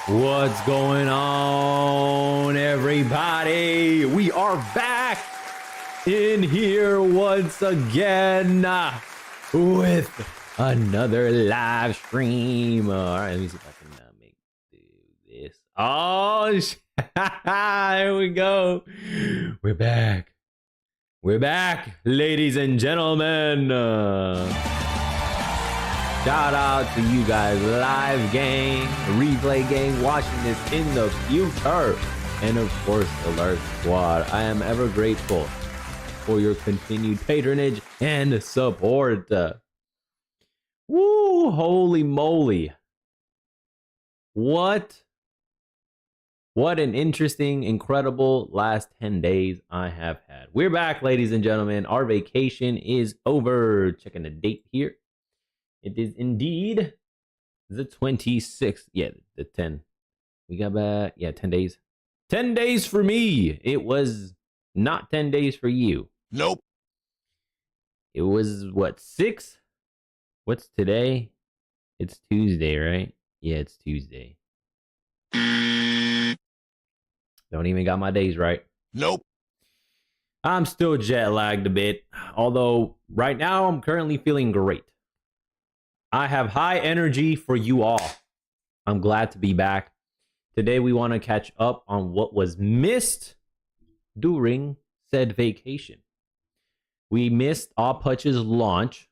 What's going on, everybody? We are back in here once again with another live stream. All right, let me see if I can make do this. Oh, here we go. We're back. We're back, ladies and gentlemen. Shout out to you guys, live gang, replay gang, watching this in the future. And of course, Alert Squad. I am ever grateful for your continued patronage and support. Woo, holy moly. What an interesting, incredible last 10 days I have had. We're back, ladies and gentlemen. Our vacation is over. Checking the date here. It is indeed the 26th. Yeah, the 10. We got back. Yeah, 10 days. 10 days for me. It was not 10 days for you. Nope. It was, what, 6? What's today? It's Tuesday, right? Yeah, it's Tuesday. Don't even got my days right. Nope. I'm still jet lagged a bit. Although, right now, I'm currently feeling great. I have high energy for you all. I'm glad to be back. Today we want to catch up on what was missed during said vacation. We missed Oputch's launch.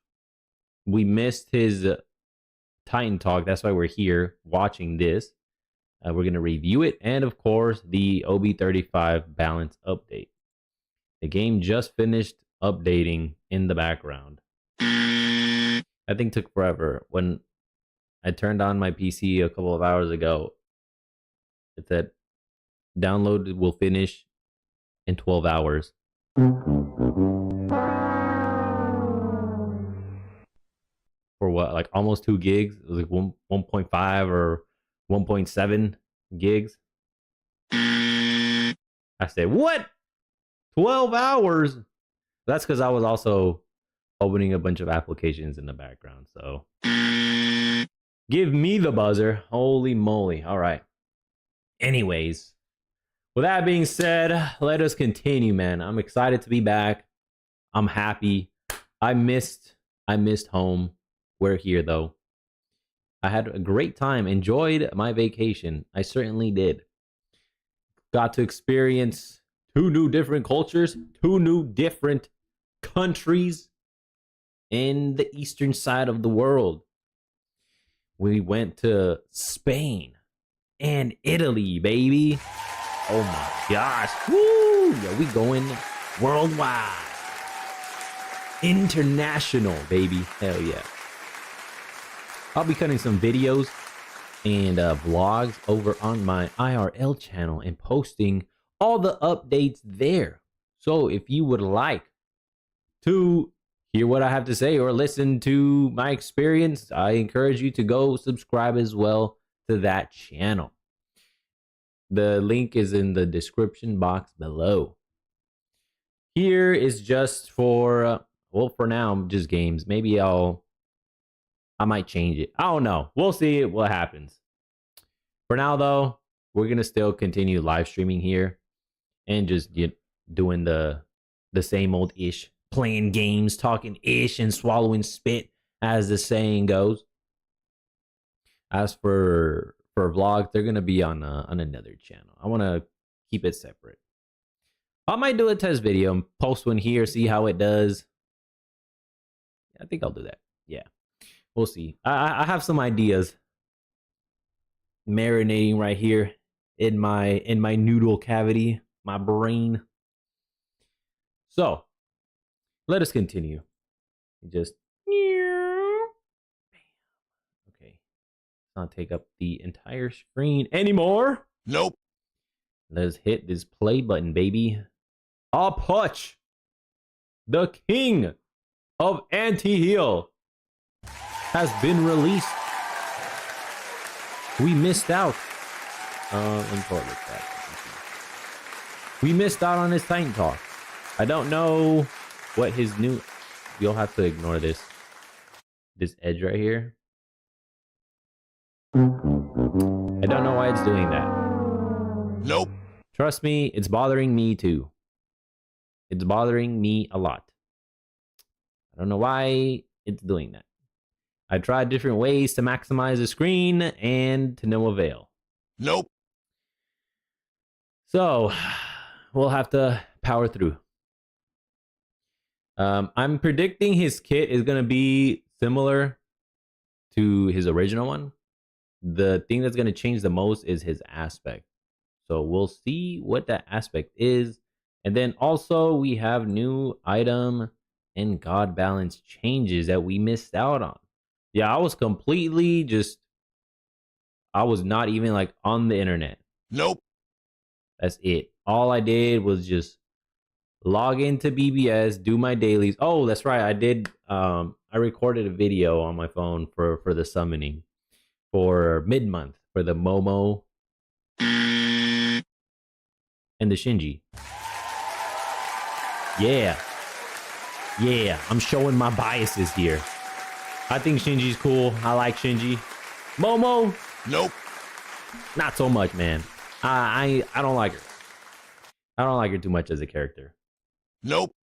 We missed his Titan Talk. That's why we're here watching this. We're going to review it. And of course, the OB35 balance update. The game just finished updating in the background. I think took forever. When I turned on my PC a couple of hours ago, it said download will finish in 12 hours. For what? Like almost 2 gigs? It was like 1.5 or 1.7 gigs. I said, what? 12 hours? That's because I was also opening a bunch of applications in the background. So give me the buzzer. Holy moly. All right. Anyways, with that being said, let us continue, man. I'm excited to be back. I'm happy. I missed home. We're here though. I had a great time. Enjoyed my vacation. I certainly did. Got to experience 2 new different cultures, 2 new different countries in the eastern side of the world. We went to Spain and Italy, baby. Oh my gosh. Woo! Yeah, we going worldwide. International, baby. Hell yeah. I'll be cutting some videos and vlogs over on my IRL channel and posting all the updates there. So if you would like to hear what I have to say or listen to my experience, I encourage you to go subscribe as well to that channel. The link is in the description box below. Here is just for, well, for now, just games. Maybe I might change it. I don't know. We'll see what happens. For now, though, we're going to still continue live streaming here and just doing the same old ish. Playing games, talking ish, and swallowing spit, as the saying goes. As for vlogs, they're gonna be on another channel. I want to keep it separate. I might do a test video and post one here, see how it does. I think I'll do that. Yeah, we'll see. I have some ideas marinating right here in my noodle cavity, my brain. So let us continue. Just okay. Let's not take up the entire screen anymore. Nope. Let's hit this play button, baby. Oputch, the king of anti-heal, has been released. We missed out. Let me pull it back. We missed out on his Titan Talk. I don't know what his new... You'll have to ignore this edge right here. I don't know why it's doing that. Nope. Trust me, it's bothering me too. It's bothering me a lot. I don't know why it's doing that. I tried different ways to maximize the screen and to no avail. Nope. So we'll have to power through. I'm predicting his kit is going to be similar to his original one. The thing that's going to change the most is his aspect. So we'll see what that aspect is. And then also we have new item and god balance changes that we missed out on. Yeah, I was completely I was not even like on the internet. Nope. That's it. All I did was just log into BBS, do my dailies. Oh, that's right. I did. I recorded a video on my phone for the summoning for mid-month for the Momo and the Shinji. Yeah. I'm showing my biases here. I think Shinji's cool. I like Shinji. Momo? Nope. Not so much, man. I don't like her. I don't like her too much as a character. Nope.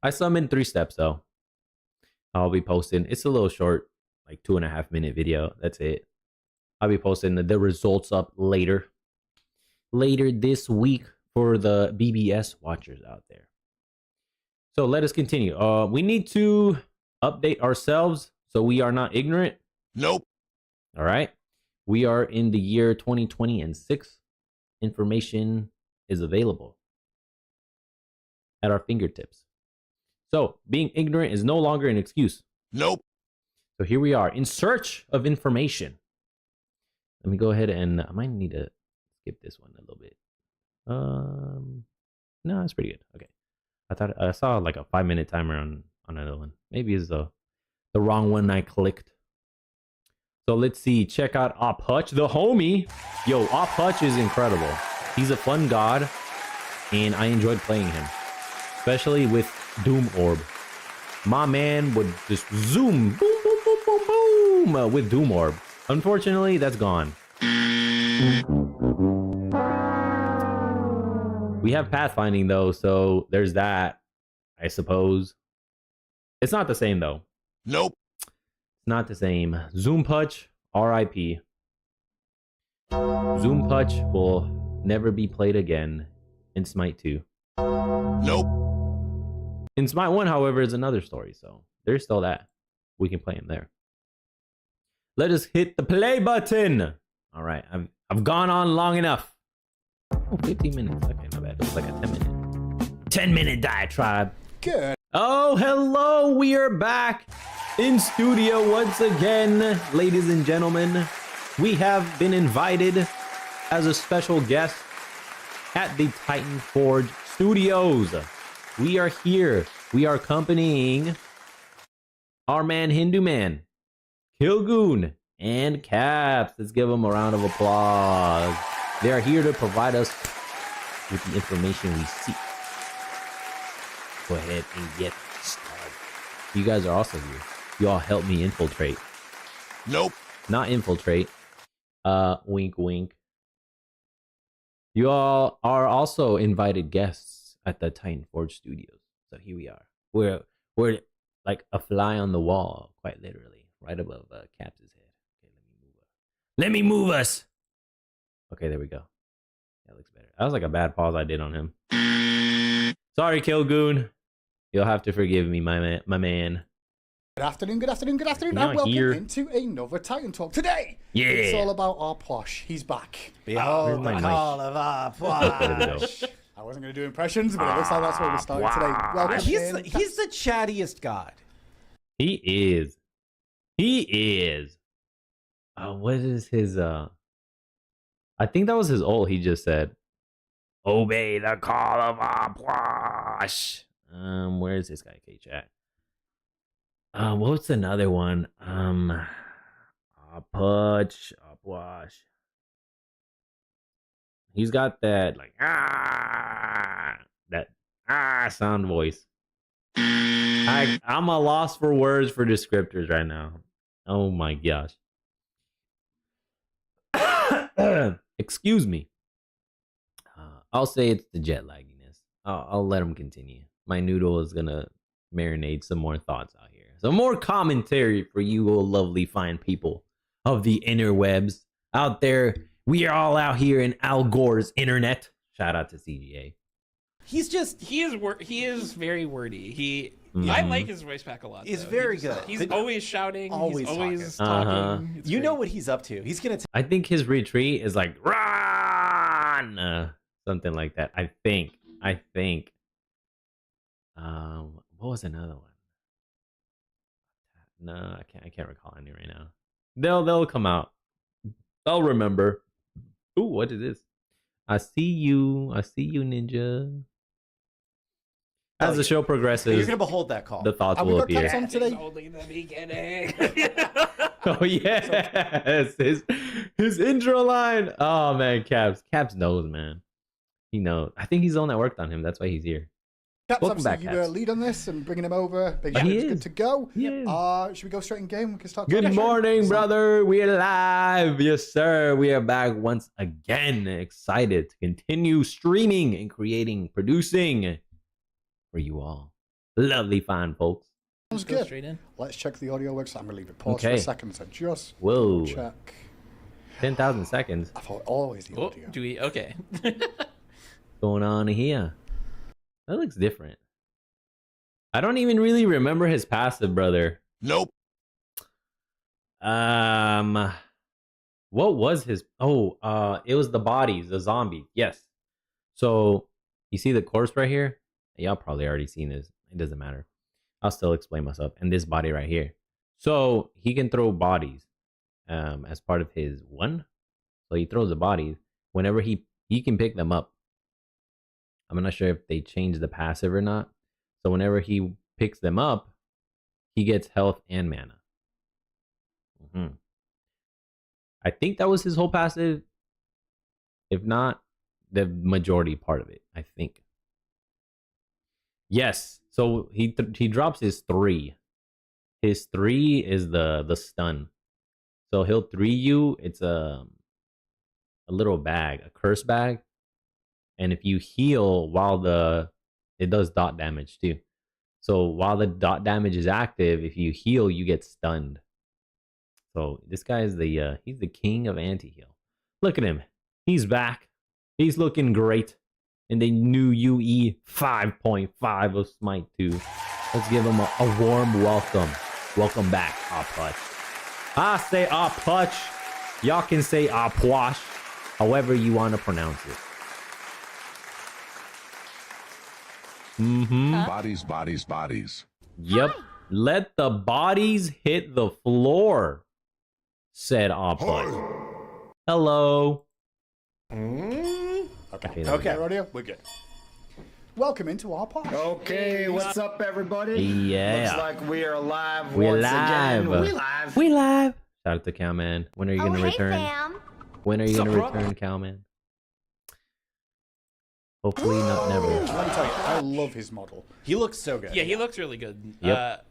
I summoned 3 steps though. I'll be posting. It's a little short, like 2.5-minute video. That's it. I'll be posting the results up later this week for the BBS watchers out there. So let us continue. We need to update ourselves so we are not ignorant. Nope. All right. We are in the year 2020 and 6. Information is available at our fingertips. So being ignorant is no longer an excuse. Nope. So here we are in search of information. Let me go ahead and I might need to skip this one a little bit. No, it's pretty good. Okay. I saw like a 5-minute timer on another one. Maybe it's the wrong one I clicked. So let's see. Check out Op Hutch, the homie. Yo, Op Hutch is incredible. He's a fun god, and I enjoyed playing him, especially with Doom Orb. My man would just zoom, boom, boom, boom, boom, boom, with Doom Orb. Unfortunately, that's gone. We have pathfinding though, so there's that, I suppose. It's not the same though. Nope. It's not the same. Zoom Punch, RIP. Zoom Punch will never be played again in Smite 2. Nope. In Smite 1, however, is another story, so there's still that. We can play him there. Let us hit the play button. All right, I've gone on long enough. Oh, 15 minutes. Okay, not bad. It was like a 10-minute diatribe. Good. Oh, hello. We are back in studio once again, ladies and gentlemen. We have been invited as a special guest at the Titan Forge Studios. We are here. We are accompanying our man Hindu Man, Kilgoon, and Caps. Let's give them a round of applause. They are here to provide us with the information we seek. Go ahead and get started. You guys are also here. You all help me infiltrate. Nope. Not infiltrate. Wink, wink. You all are also invited guests at the Titan Forge Studios. So here we are. We're like a fly on the wall, quite literally, right above Caps' head. Okay, let me move us. Okay, there we go. That looks better. That was like a bad pause I did on him. Sorry, Kilgoon. You'll have to forgive me, my man. Good afternoon, and welcome into another Titan Talk. Today, it's all about our Posh. He's back. Behold the call of our Posh. I wasn't going to do impressions, but it looks like that's where we're starting today. Welcome He's the chattiest god. He is. What is his, I think that was his ult he just said. Obey the call of our Posh. Where is this guy, K-Chat? What's another one? Wash. He's got that like sound voice. I'm a loss for words for descriptors right now. Oh my gosh. Excuse me. I'll say it's the jet lagginess. I'll let him continue. My noodle is gonna marinate some more thoughts out here. Some more commentary for you all lovely fine people of the interwebs out there. We are all out here in Al Gore's internet. Shout out to CGA. He's just He is very wordy. I like his voice pack a lot. He's though. very good. He's always shouting. Always he's always talking. talking. It's you great. know what he's up to. He's gonna I think his retreat is like run, something like that. I think. What was another one? No, I can't recall any right now. They'll come out. I'll remember. Ooh, what is this? I see you, ninja. As the show progresses, You're gonna behold that call. the thoughts Have we will got caps appear. on today? It's only the beginning. Oh yes, his intro line. Oh man, Caps knows, man. He knows. I think he's the one that worked on him. That's why he's here. Caps, Welcome obviously, back, you Caps. lead on this and bringing him over. Big He show's is. good to go. He is. Should we go straight in game? We can start. Good talking. morning, brother. We are live. Yes, sir. We are back once again. Excited to continue streaming and creating, producing for you all. Lovely fine folks. Sounds Go good. straight in. Let's check the audio works. I'm gonna leave it paused for Okay. a second. So just Whoa. check. 10,000 seconds. I thought always the Oh, audio. do we? Okay. Going on here. That looks different. I don't even really remember his passive, brother. Nope. What was his? Oh, it was the bodies, the zombie. Yes. So you see the corpse right here? Y'all probably already seen this. It doesn't matter. I'll still explain myself. And this body right here. So he can throw bodies, as part of his one. So he throws the bodies. Whenever he can pick them up. I'm not sure if they changed the passive or not. So whenever he picks them up, he gets health and mana. I think that was his whole passive. If not, the majority part of it, I think. Yes. So he drops his 3. His 3 is the stun. So he'll 3 you. It's a little bag, a curse bag. And if you heal while it does dot damage too. So while the dot damage is active, if you heal, you get stunned. So this guy is he's the king of anti-heal. Look at him. He's back. He's looking great. In the new UE 5.5 of Smite 2. Let's give him a warm welcome. Welcome back, Aplush. I say Aplush. Y'all can say Apwash. However you want to pronounce it. Bodies. Yep. Let the bodies hit the floor, said Aplush. Hello. Okay. there we Okay. go. Audio. We're good. Welcome into our pod. Okay, what's up, everybody? Yeah. Looks like we are live We're once live. again. We live. We live. Shout out to Cowman. When are you gonna return? Fam. When are you gonna Sup, bro? return, Cowman? Hopefully not never. Let me tell you, I love his model. He looks so good. Yeah, he looks really good. Yep.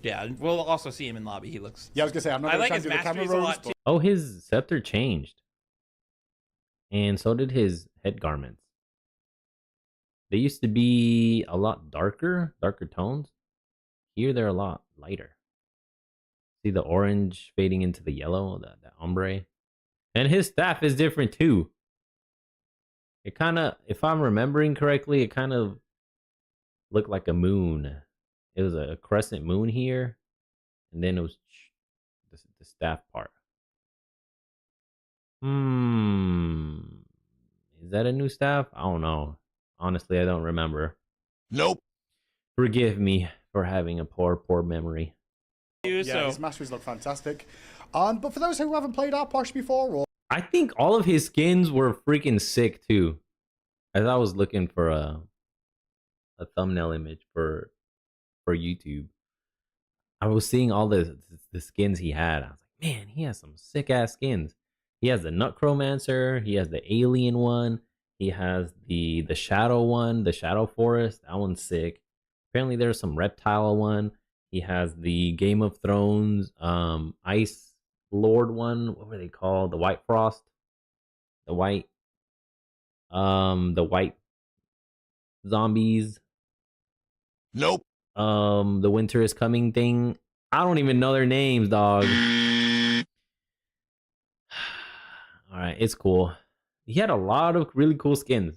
Yeah, we'll also see him in lobby. He looks. Yeah, I was gonna say I'm not I gonna like try his and do the camera masteries a rolls, lot but too. Oh, his scepter changed. And so did his head garments. They used to be a lot darker tones. Here they're a lot lighter. See the orange fading into the yellow, the ombre. And his staff is different too. It kind of, if I'm remembering correctly, it kind of looked like a moon. It was a crescent moon here. And then it was the staff part. Is that a new staff? I don't know. Honestly, I don't remember. Nope. Forgive me for having a poor memory. yeah, So his masteries look fantastic. But for those who haven't played our posh before, or I think all of his skins were freaking sick too. As I was looking for a thumbnail image for YouTube, I was seeing all the skins he had. I was like, man, he has some sick ass skins. He has the Nutchromancer. He has the Alien one. He has the Shadow one, the Shadow Forest. That one's sick. Apparently, there's some Reptile one. He has the Game of Thrones Ice Lord one. What were they called? The White Frost. The white zombies. Nope. The winter is coming thing. I don't even know their names, dog. All right, it's cool. He had a lot of really cool skins.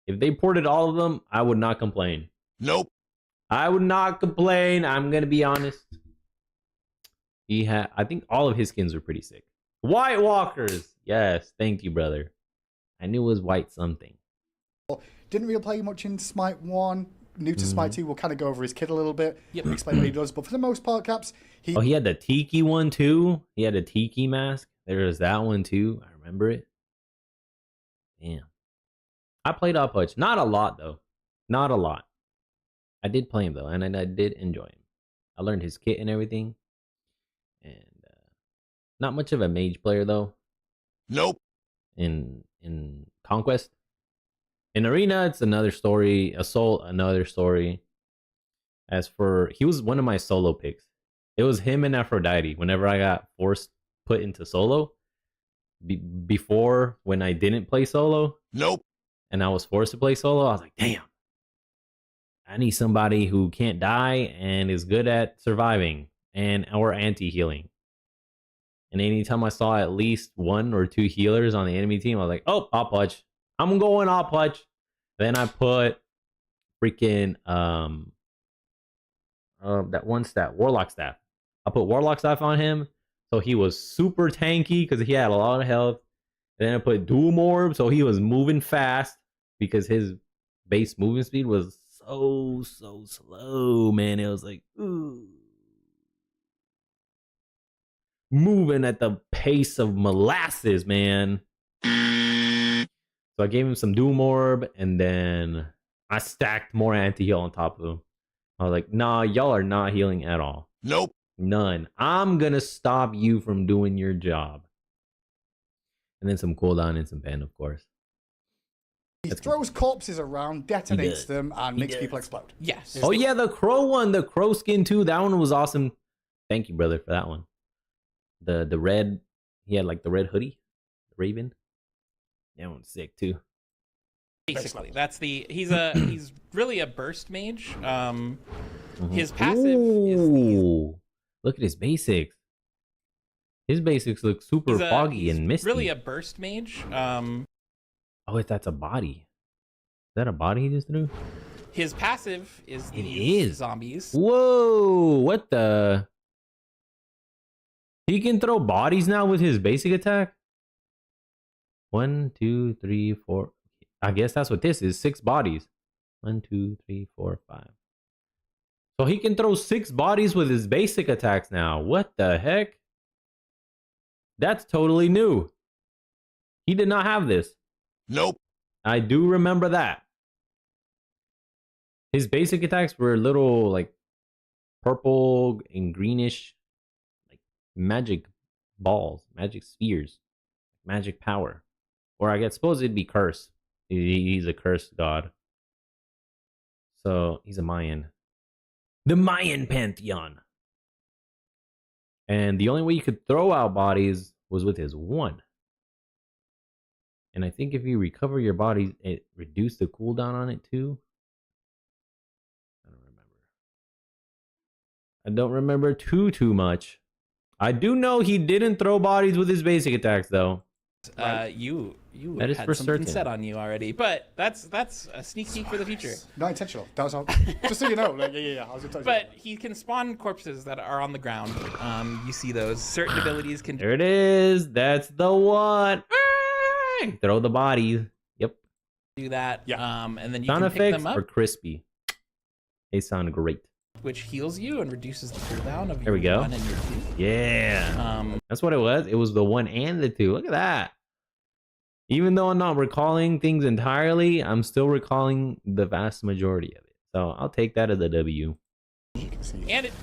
If they ported all of them, I would not complain. Nope. I would not complain. I'm gonna be honest. I think all of his skins were pretty sick. White Walkers. Yes, thank you, brother. I knew it was white something. Didn't really play much in Smite 1. New to Smite 2, we'll kind of go over his kit a little bit. Explain what he does. But for the most part, Caps, he had the Tiki one too. He had a Tiki mask. There was that one too. I remember it. Damn. I played Oppuch. Not a lot, though. Not a lot. I did play him, though, and I did enjoy him. I learned his kit and everything. And not much of a mage player, though. Nope. In Conquest. In Arena, it's another story. Assault, another story. As for... He was one of my solo picks. It was him and Aphrodite. Whenever I got put into solo. Before, when I didn't play solo. Nope. And I was forced to play solo, I was like, damn. I need somebody who can't die and is good at surviving or anti-healing. And anytime I saw at least 1 or 2 healers on the enemy team, I was like, oh, Oppuch. I'm going Oppuch. Then I put freaking that one stat, Warlock Staff. I put Warlock Staff on him, so he was super tanky because he had a lot of health. Then I put Dual Morb, so he was moving fast because his base movement speed was so slow, man. It was like, ooh. Moving at the pace of molasses, man. So I gave him some Dual Morb, and then I stacked more anti-heal on top of him. I was like, nah, y'all are not healing at all. Nope. None. I'm gonna stop you from doing your job. And then some cooldown and some pen, of course. He throws corpses around, detonates them, and makes people explode. Yes. Oh yeah, the crow one, the crow skin too. That one was awesome. Thank you, brother, for that one. The red, he had like the red hoodie, the Raven. That one's sick too. Basically, that's he's really a burst mage. His passive is these. Look at his basics. His basics look super foggy and misty. Really a burst mage. Oh, that's a body. Is that a body he just threw? His passive is zombies. Whoa! What the? He can throw bodies now with his basic attack? 1, 2, 3, 4. I guess that's what this is. 6 bodies. 1, 2, 3, 4, 5. So he can throw 6 bodies with his basic attacks now. What the heck? That's totally new. He did not have this. Nope. I do remember that. His basic attacks were little like purple and greenish like magic balls, magic spheres, magic power. Or I suppose it'd be curse. He's a cursed god. So he's a Mayan. The Mayan pantheon. And the only way you could throw out bodies was with his 1. And I think if you recover your bodies, it reduced the cooldown on it too. I don't remember too much. I do know he didn't throw bodies with his basic attacks though. You that is had for something certain. set on you already, but that's a sneak peek for the future. Not intentional. That was all. Just so you know. Like, yeah. I was gonna tell you. But he can spawn corpses that are on the ground. You see those. Certain abilities can. There it is. That's the one. Throw the bodies. Yep. Do that. Yeah. And then you Sound can pick effects them up, are crispy. They sound great. which heals you and reduces the cooldown of There we your go. 1 and your 2. Yeah. That's what it was. It was the 1 and the 2. Look at that. Even though I'm not recalling things entirely, I'm still recalling the vast majority of it. So I'll take that as a W. And it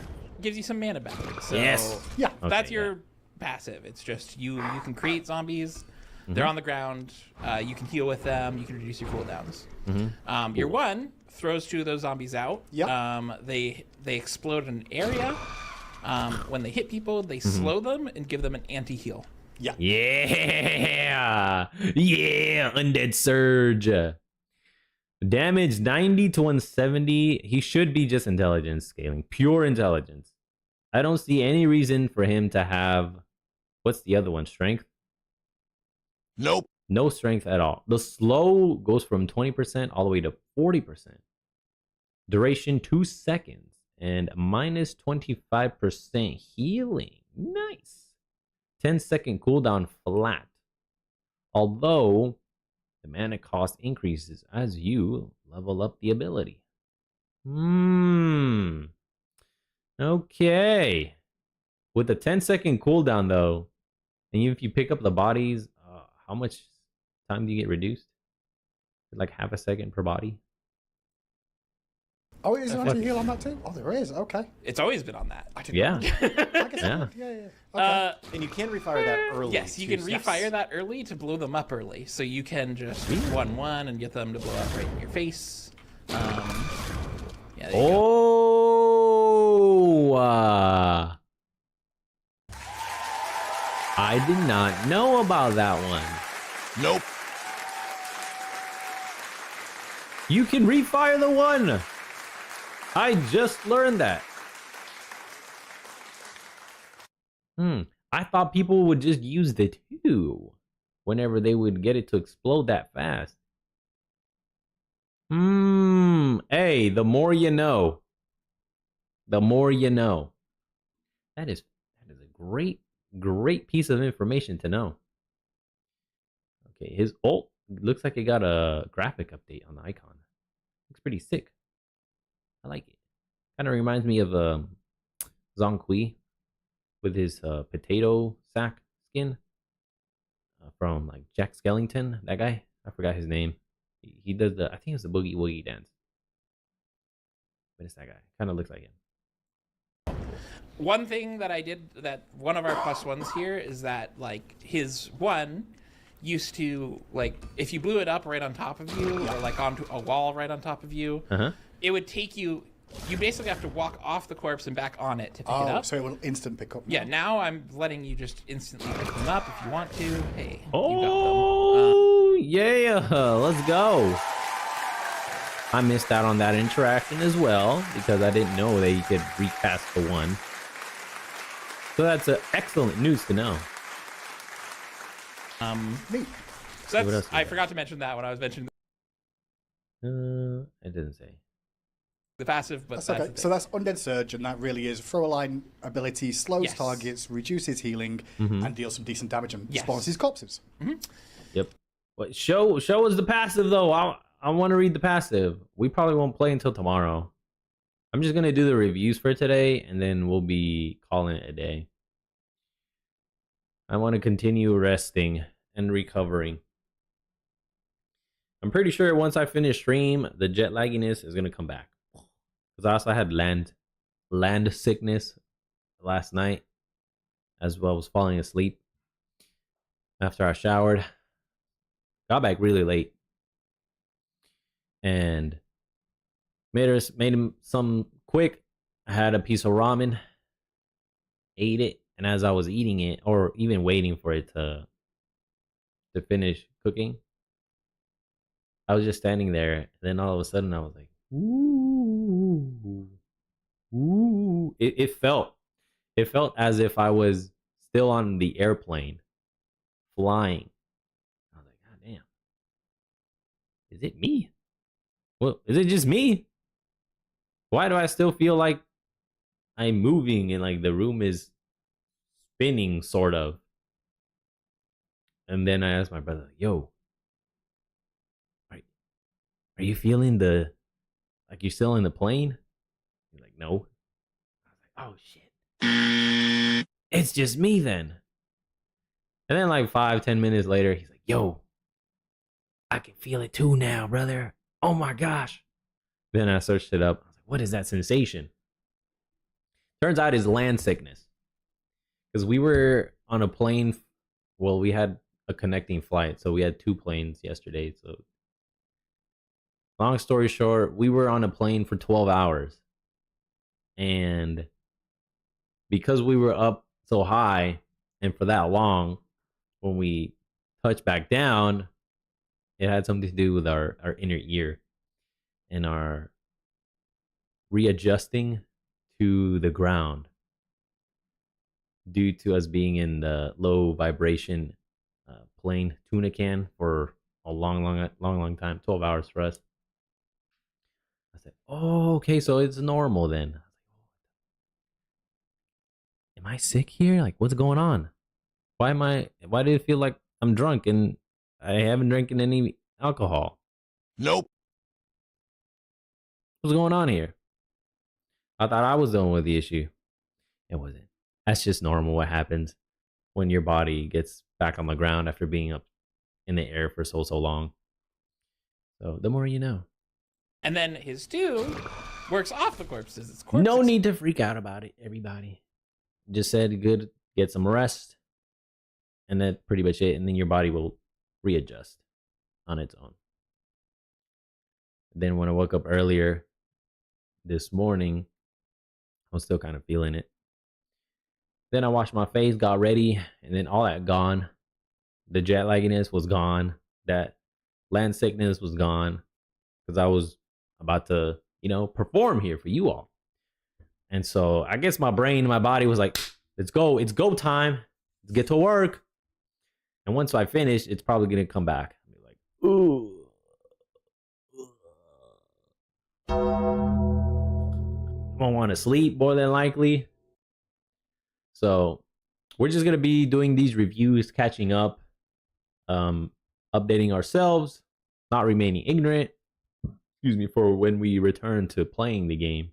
gives you some mana back. So Yes. Yeah. that's Okay, your passive. It's just you can create zombies. They're on the ground. You can heal with them. You can reduce your cooldowns. Your 1 throws 2 of those zombies out. Yep. They explode in an area. When they hit people, they slow them and give them an anti-heal. Yeah. Yeah. Yeah. Undead Surge. Damage 90 to 170. He should be just intelligence scaling. Pure intelligence. I don't see any reason for him to have... What's the other one? Strength? Nope. No strength at all. The slow goes from 20% all the way to 40%. Duration 2 seconds. And minus 25% healing. Nice. 10-second cooldown flat. Although the mana cost increases as you level up the ability. Okay. With the 10-second cooldown though, and if you pick up the bodies, how much time do you get reduced? Like half a second per body? Oh, is there an anti-heal on that too? Oh, there is. Okay. It's always been on that. I didn't Yeah. know. I guess Yeah. yeah. Okay. And you can refire that early. Yes, you too, can so- refire that early to blow them up early. So you can just 1-1 and get them to blow up right in your face. Yeah, there you go. Oh, I did not know about that one. Nope. You can refire the one. I just learned that. I thought people would just use the 2 whenever they would get it to explode that fast. Hey, the more you know. The more you know. That is a great piece of information to know. Okay, his ult looks like it got a graphic update on the icon. Looks pretty sick. I like it. Kind of reminds me of Zhong Kui with his potato sack skin from like Jack Skellington. That guy, I forgot his name. He does the, I think it's the boogie woogie dance. But it's that guy. Kind of looks like him. One thing that I did, that one of our +1s here, is that like his one used to, like, if you blew it up right on top of you, or like onto a wall right on top of you, it would take you basically have to walk off the corpse and back on it to pick it up. So it will instant pick up. Yeah, now I'm letting you just instantly pick them up if you want to. Hey, you got Oh, yeah. Let's go. I missed out on that interaction as well because I didn't know that you could recast the one. So that's excellent news to know. Neat. So What else that's, we I got? forgot to mention that when I was mentioning It didn't say. the passive, but That's that's okay. the thing. So that's Undead Surge, and that really is throw a line ability, slows Yes. targets, reduces healing, and deals some decent damage and Yes. spawns his corpses. Yep. What show us the passive though? I want to read the passive. We probably won't play until tomorrow. I'm just gonna do the reviews for today, and then we'll be calling it a day. I want to continue resting and recovering. I'm pretty sure once I finish stream, the jet lagginess is gonna come back. Because I also had land sickness last night, as well as falling asleep after I showered. Got back really late and made him some quick. I had a piece of ramen, ate it, and as I was eating it, or even waiting for it to finish cooking, I was just standing there, and then all of a sudden I was like, ooh, ooh. It felt as if I was still on the airplane flying. I was like, God damn. Is it me? Well, is it just me? Why do I still feel like I'm moving and like the room is spinning, sort of? And then I asked my brother, yo, are you feeling like you're still in the plane? He's like, no. I was like, oh shit. It's just me then. And then like 5-10 minutes later, he's like, yo, I can feel it too now, brother. Oh my gosh. Then I searched it up. I was like, what is that sensation? Turns out it's land sickness. Because we were on a plane. Well, we had a connecting flight. So we had 2 planes yesterday. So long story short, we were on a plane for 12 hours. And because we were up so high and for that long, when we touched back down, it had something to do with our inner ear and our readjusting to the ground due to us being in the low vibration plane Tunetank for a long time, 12 hours for us. I said, oh, okay, so it's normal then. Am I sick here? Like, what's going on? Why do it feel like I'm drunk and I haven't drinking any alcohol? Nope. What's going on here? I thought I was the one with the issue. It wasn't. That's just normal what happens when your body gets back on the ground after being up in the air for so long. So the more you know. And then his 2 works off the corpses. It's corpses. No need to freak out about it, everybody. Just said good, get some rest. And that's pretty much it. And then your body will readjust on its own. Then when I woke up earlier this morning, I was still kind of feeling it. Then I washed my face, got ready, and then all that gone. The jet lagginess was gone. That land sickness was gone. Because I was about to, perform here for you all. And so I guess my brain, my body was like, let's go. It's go time. Let's get to work. And once I finish, it's probably going to come back. I'll be like, ooh. I'm going to want to sleep more than likely. So we're just going to be doing these reviews, catching up, updating ourselves, not remaining ignorant. For when we return to playing the game.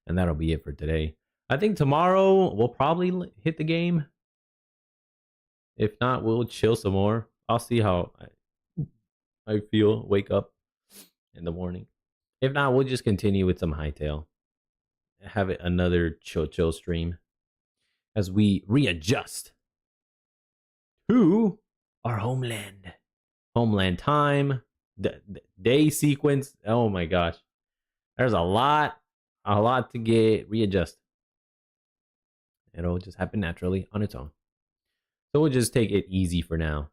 And that'll be it for today. I think tomorrow we'll probably hit the game. If not, we'll chill some more. I'll see how I feel, wake up in the morning. If not, we'll just continue with some hightail. Have it another chill stream as we readjust to our homeland. Homeland time. The day sequence. Oh my gosh. There's a lot to get readjusted. It'll just happen naturally on its own. So we'll just take it easy for now.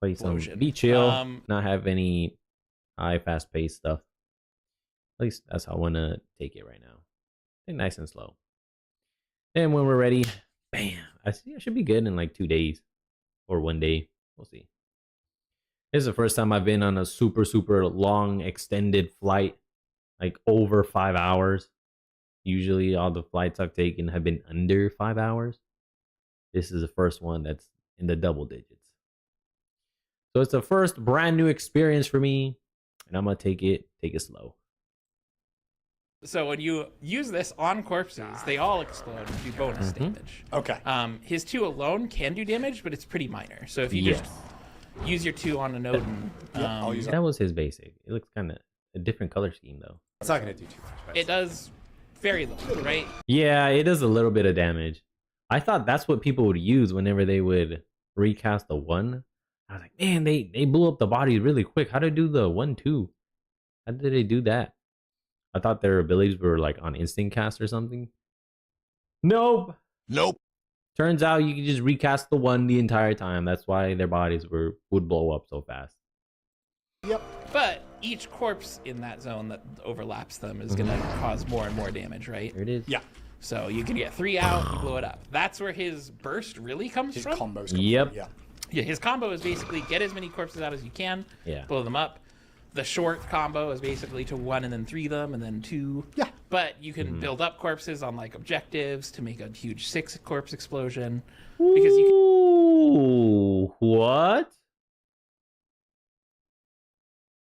Play some, be chill, not have any high fast paced stuff. At least that's how I want to take it right now. Take it nice and slow. And when we're ready, bam. I should be good in like 2 days or 1 day. We'll see. This is the first time I've been on a super long extended flight, like over 5 hours. Usually all the flights I've taken have been under 5 hours. This is the first one that's in the double digits. So it's the first brand new experience for me, and I'm going to take it slow. So when you use this on corpses, they all explode and do bonus damage. Okay. His 2 alone can do damage, but it's pretty minor. So if you just use your 2 on an Odin. I'll use that was his basic. It looks kind of a different color scheme, though. It's not going to do too much. Right? It does very little, right? Yeah, it does a little bit of damage. I thought that's what people would use whenever they would recast the 1. I was like, man, they blew up the body really quick. How did they do the 1-2? How did they do that? I thought their abilities were like on instant cast or something. Nope. Turns out you can just recast the 1 the entire time. That's why their bodies would blow up so fast. Yep. But each corpse in that zone that overlaps them is going to cause more and more damage, right? Here it is. Yeah. So you can get 3 out, you blow it up. That's where his burst really comes His from. combos come Yep. from, yeah. Yeah, his combo is basically get as many corpses out as you can, Yeah. blow them up. The short combo is basically to 1 and then 3 them and then 2. Yeah. But you can build up corpses on like objectives to make a huge 6 corpse explosion. Because you can... Ooh, what?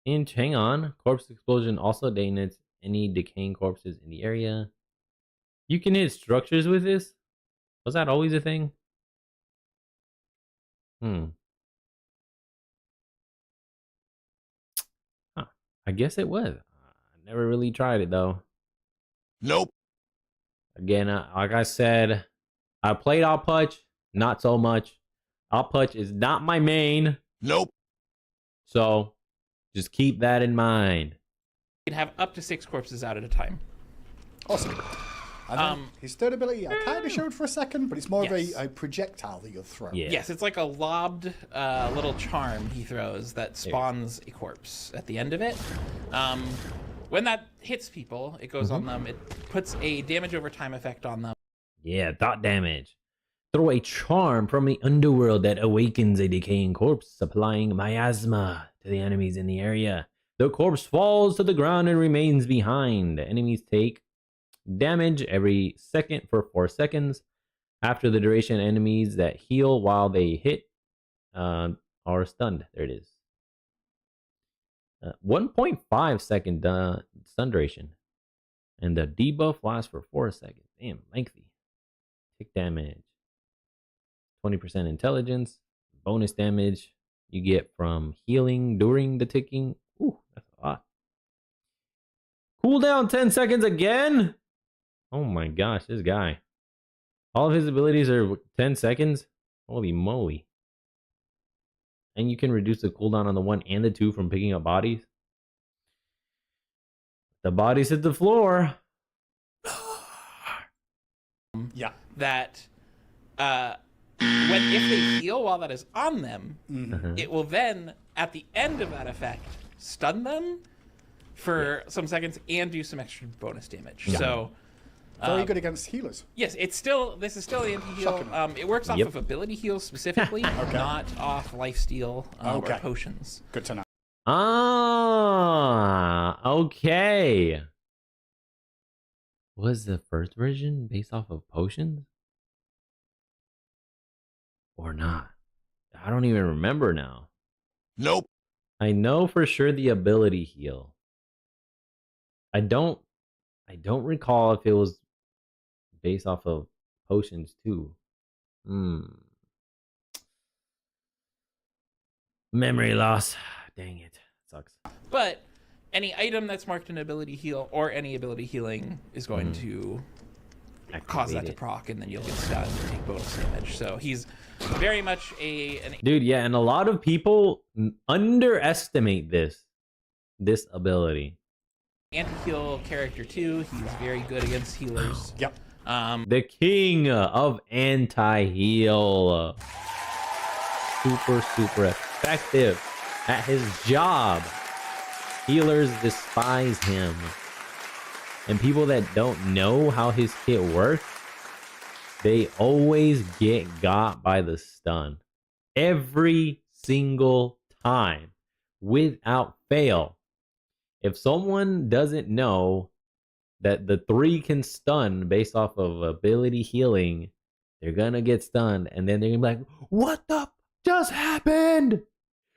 Hang on. Corpse explosion also detonates any decaying corpses in the area. You can hit structures with this? Was that always a thing? Huh. I guess it was. I never really tried it though. Nope. Again, like I said, I played Outputch, not so much. Outputch is not my main. Nope. So just keep that in mind. have up to 6 corpses out at a time. Awesome. And then his third ability, I kind of showed for a second, but it's more Yes. of a projectile that you'll throw. Yeah. Yes, it's like a lobbed little charm he throws that spawns a corpse at the end of it. When that hits people, it goes on them. It puts a damage over time effect on them. Yeah, dot damage. Throw a charm from the underworld that awakens a decaying corpse, supplying miasma to the enemies in the area. The corpse falls to the ground and remains behind. The enemies take damage every second for 4 seconds. After the duration, enemies that heal while they hit are stunned. There it is. 1.5 second stun duration. And the debuff lasts for 4 seconds. Damn, lengthy. Tick damage. 20% intelligence. Bonus damage you get from healing during the ticking. Ooh, that's a lot. Cooldown 10 seconds again? Oh my gosh, this guy. All of his abilities are 10 seconds? Holy moly. And you can reduce the cooldown on the 1 and the 2 from picking up bodies. The bodies hit the floor. Yeah. That if they heal while that is on them, it will then, at the end of that effect, stun them for some seconds and do some extra bonus damage. Yeah. So Very good against healers. yes, this is still the anti-heal. Shockingly. It works off of ability heals specifically, not off lifesteal or potions. Good to know. Ah, okay. Was the first version based off of potions? Or not? I don't even remember now. Nope. I know for sure the ability heal. I don't recall if it was based off of potions too. Memory loss. Dang it. Sucks. But any item that's marked an ability heal or any ability healing is going to cause that to proc, and then you'll get stunned and take bonus damage. So he's very much an Dude, yeah, and a lot of people underestimate this ability. anti-heal character too. He's very good against healers. Yep. The king of anti-heal. Super effective at his job. Healers despise him. And people that don't know how his kit works, they always get got by the stun. Every single time. Without fail. If someone doesn't know that the 3 can stun based off of ability healing, they're gonna get stunned. And then they're gonna be like, what the just happened?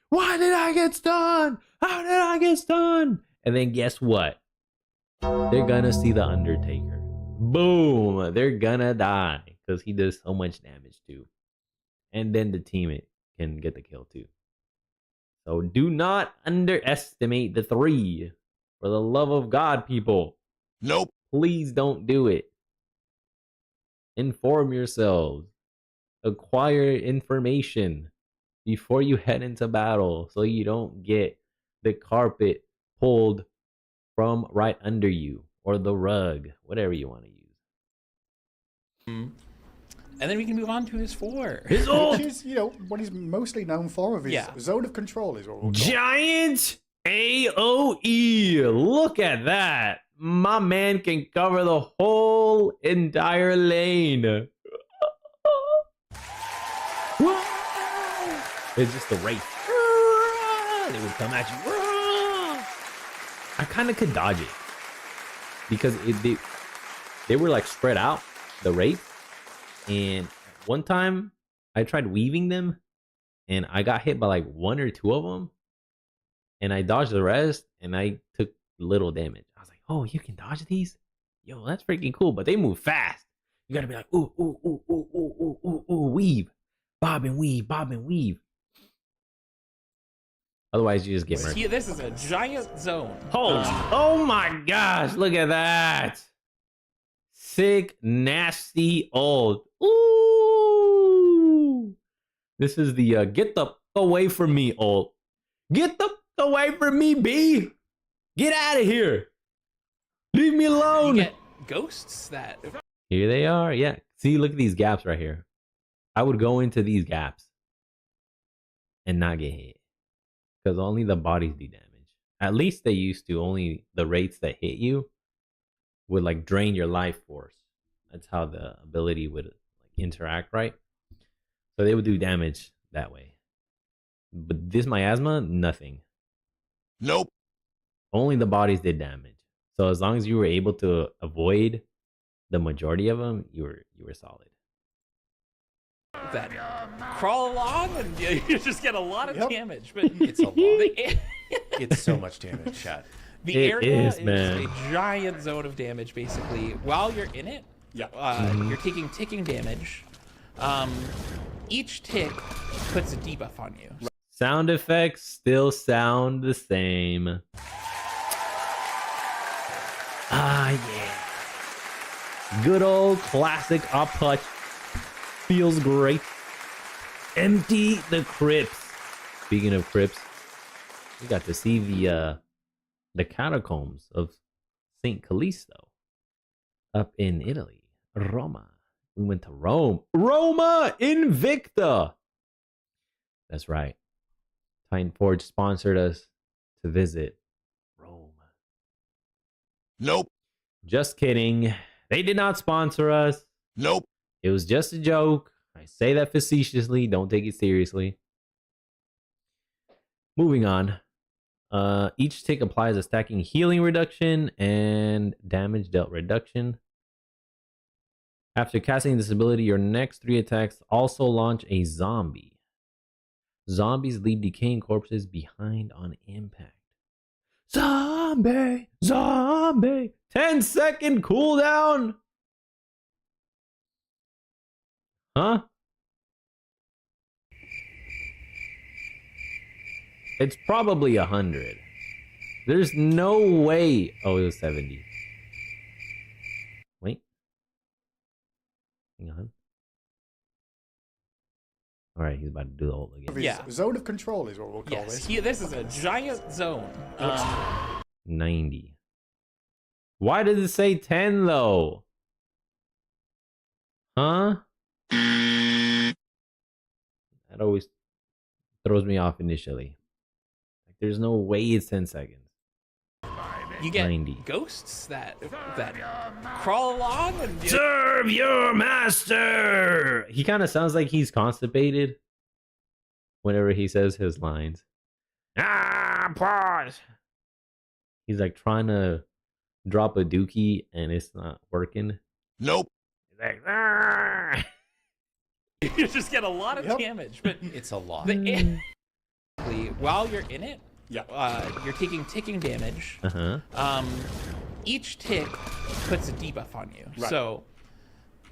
Why did I get stunned? How did I get stunned? And then guess what? They're gonna see the Undertaker. Boom! They're gonna die because he does so much damage too. And then the teammate can get the kill too. So do not underestimate the 3. For the love of God, people. Nope. Please don't do it. Inform yourselves. Acquire information before you head into battle so you don't get the carpet pulled from right under you or the rug, whatever you want to use. And then we can move on to his 4. His ult! Which is, what he's mostly known for of his zone of control is what we'll call it. Giant AOE. Look at that. My man can cover the whole entire lane. It's just the race. They would come at you. I kind of could dodge it because they were like spread out, the wraith. And one time I tried weaving them and I got hit by like 1 or 2 of them. And I dodged the rest and I took little damage. I was like, oh, you can dodge these? Yo, that's freaking cool. But they move fast. You gotta be like, ooh, ooh, ooh, ooh, ooh, ooh, ooh, ooh, weave. Bob and weave, bob and weave. Otherwise, you just get murdered. This is a giant zone. Oh my gosh, look at that. Sick, nasty ult. Ooh. This is the get the away from me ult. Get the away from me, B. Get out of here. Leave me alone. You get ghosts that Here they are. Yeah. See, look at these gaps right here. I would go into these gaps and not get hit because only the bodies do damage. At least they used to. Only the rates that hit you would like drain your life force. That's how the ability would like interact, right? So they would do damage that way. But this miasma, nothing. Nope. Only the bodies did damage. So as long as you were able to avoid the majority of them, you were solid. that crawl along and you just get a lot of Yep. damage. But It's a lot. the, It's so much damage, chat. the It area is, man. a giant zone of damage basically. While you're in it, Yeah. you're taking ticking damage. Each tick puts a debuff on you. Sound effects still sound the same. Ah, yeah. Good old classic up punch. Feels great. Empty the crypts. Speaking of crypts, we got to see the catacombs of Saint Callisto up in Italy, Roma. We went to Rome. Roma Invicta. That's right. Titan Forge sponsored us to visit Rome. Nope. Just kidding. They did not sponsor us. Nope. It was just a joke. I say that facetiously. Don't take it seriously. Moving on. Each tick applies a stacking healing reduction and damage dealt reduction. After casting this ability, your next 3 attacks also launch a zombie. Zombies leave decaying corpses behind on impact. Zombie! Zombie! 10-second cooldown! Huh? It's probably 100. There's no way. Oh, it was 70. Wait. Hang on. All right, he's about to do the ult again. Yeah. Zone of control is what we'll call Yes, this. this is a giant zone. 90. Why did it say 10 though? Huh? That always throws me off initially. Like, there's no way it's 10 seconds. You get 90. ghosts that crawl along and Serve your master! He kind of sounds like he's constipated whenever he says his lines. Ah, pause! He's like trying to drop a dookie and it's not working. Nope. He's like, ah! you just get a lot of Yep. damage. But It's a lot. while you're in it, Yeah. you're taking ticking damage. Uh-huh. Each tick puts a debuff on you. Right. So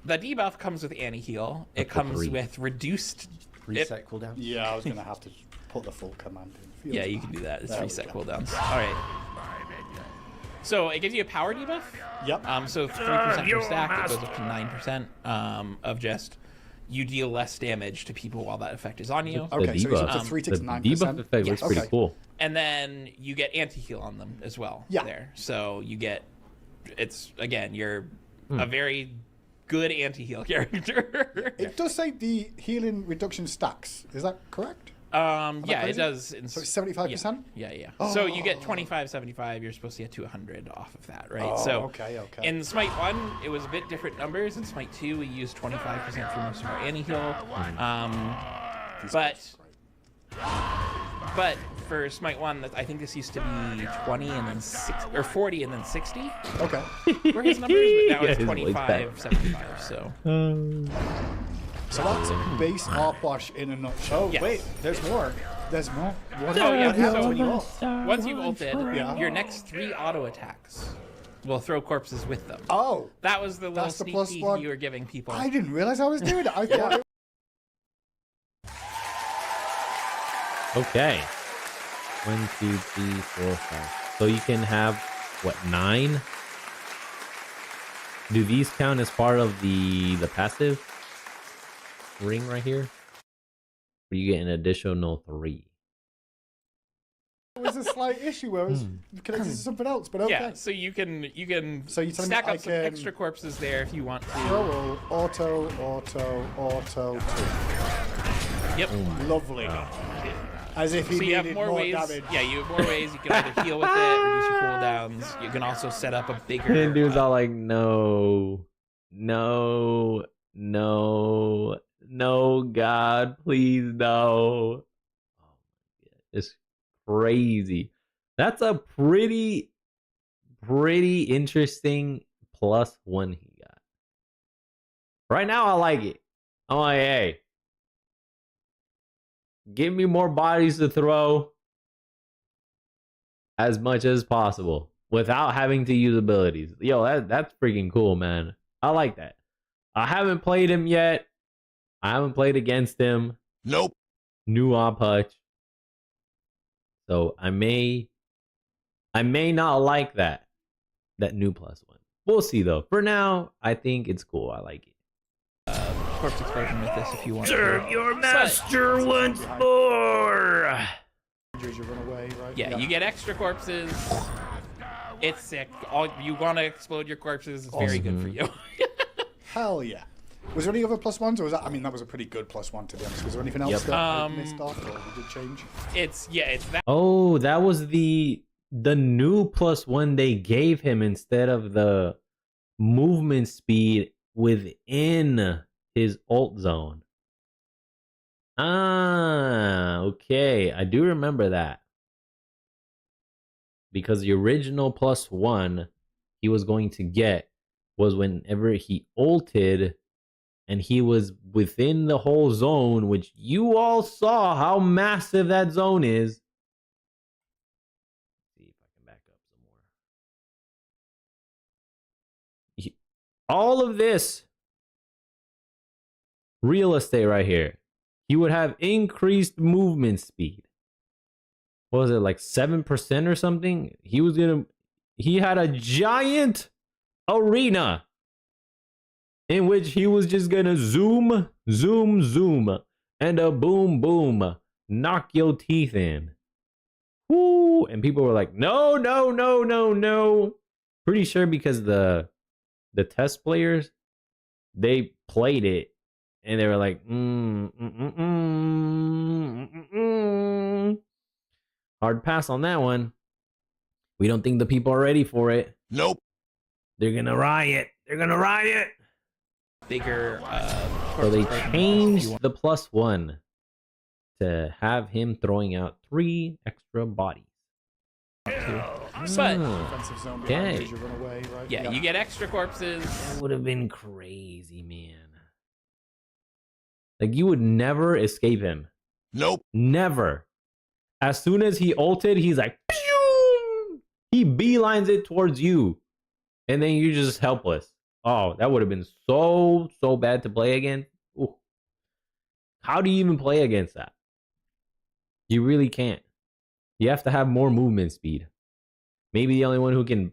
the debuff comes with anti-heal. It Up to comes 3. with reduced Reset cooldown. Yeah, I was going to have to put the full command in. Yeah, you can do that. It's There we reset go. cooldowns. All right. So it gives you a power debuff. Yep. So 3% per stack, it goes up to 9% of just you deal less damage to people while that effect is on you. Okay, so it's up to Um, 3 The ticks, 9%. debuff effect looks Yes. pretty Okay. cool. And then you get anti-heal on them as well. Yeah. There. So you get, it's, again, you're a very good anti-heal character. It does say the healing reduction stacks. Is that correct? Yeah, it crazy? does. So it's 75%? Yeah. So you get 25, 75. You're supposed to get to 100 off of that, right? Oh, so okay. in Smite 1, it was a bit different numbers. In Smite 2, we used 25% for most of our anti-heal. But for Smite 1, I think this used to be 20 and then 60, or 40 and then 60 Okay. were his numbers, but now Yeah, it's his voice 25, 75, so. So that's base Arplash in a nutshell. Oh, Yes. wait, there's more. There's more. What Oh, yeah, happens so- when you ult? Once you've ulted, Yeah. your next 3 auto attacks will throw corpses with them. Oh, That was the little That's the sneak plus peek one. you were giving people. I didn't realize I was doing it. I thought. Okay. 1, 2, 3, 4, 5. So you can have, what, 9? Do these count as part of the passive ring right here? Or you get an additional 3? was a slight issue where it was connected to something else, but okay. Yeah, so you can So you're telling me stack I up some can extra corpses there if you want to. Roll, auto, 2. Yep. Lovely. As if he So you have needed more ways. damage. Yeah, you have more ways. You can either heal with it, reduce your cooldowns. You can also set up a bigger. And dude's all like, no, no, no, no, God, please, no. Oh my God, it's crazy. That's a pretty interesting +1 he got. Right now, I like it. I'm like, hey, give me more bodies to throw as much as possible without having to use abilities. Yo, that's freaking cool, man. I like that. I haven't played him yet. I haven't played against him. Nope. New op hutch. So I may not like that new +1. We'll see though. For now, I think it's cool. I like it. Corpse explosion with this if you want. Serve your master once more. You run away, right? Yeah, you get extra corpses. It's sick. All you want to explode your corpses. It's very good for you. Hell yeah. Was there any other +1s, or was that? I mean, that was a pretty good +1 to be honest. Was there anything else that I missed off, or we did change? It's that. Oh, that was the new +1 they gave him instead of the movement speed within his ult zone. Ah, okay. I do remember that. Because the original +1 he was going to get was whenever he ulted and he was within the whole zone, which you all saw how massive that zone is. Let's see if I can back up some more. All of this real estate right here, he would have increased movement speed. What was it, like 7% or something? He had a giant arena in which he was just gonna zoom, zoom, zoom, and a boom, boom, knock your teeth in. Woo! And people were like, no, no, no, no, no. Pretty sure because the test players, they played it and they were like, hard pass on that one. We don't think the people are ready for it. Nope. They're gonna riot. They're gonna riot. Bigger. So they changed the +1 to have him throwing out 3 extra bodies. But Defensive zone behind okay. you, run away, right? yeah, you get extra corpses. That would have been crazy, man. Like, you would never escape him. Nope. Never. As soon as he ulted, he's like, pew! He beelines it towards you. And then you're just helpless. Oh, that would have been so bad to play against. Ooh. How do you even play against that? You really can't. You have to have more movement speed. Maybe the only one who can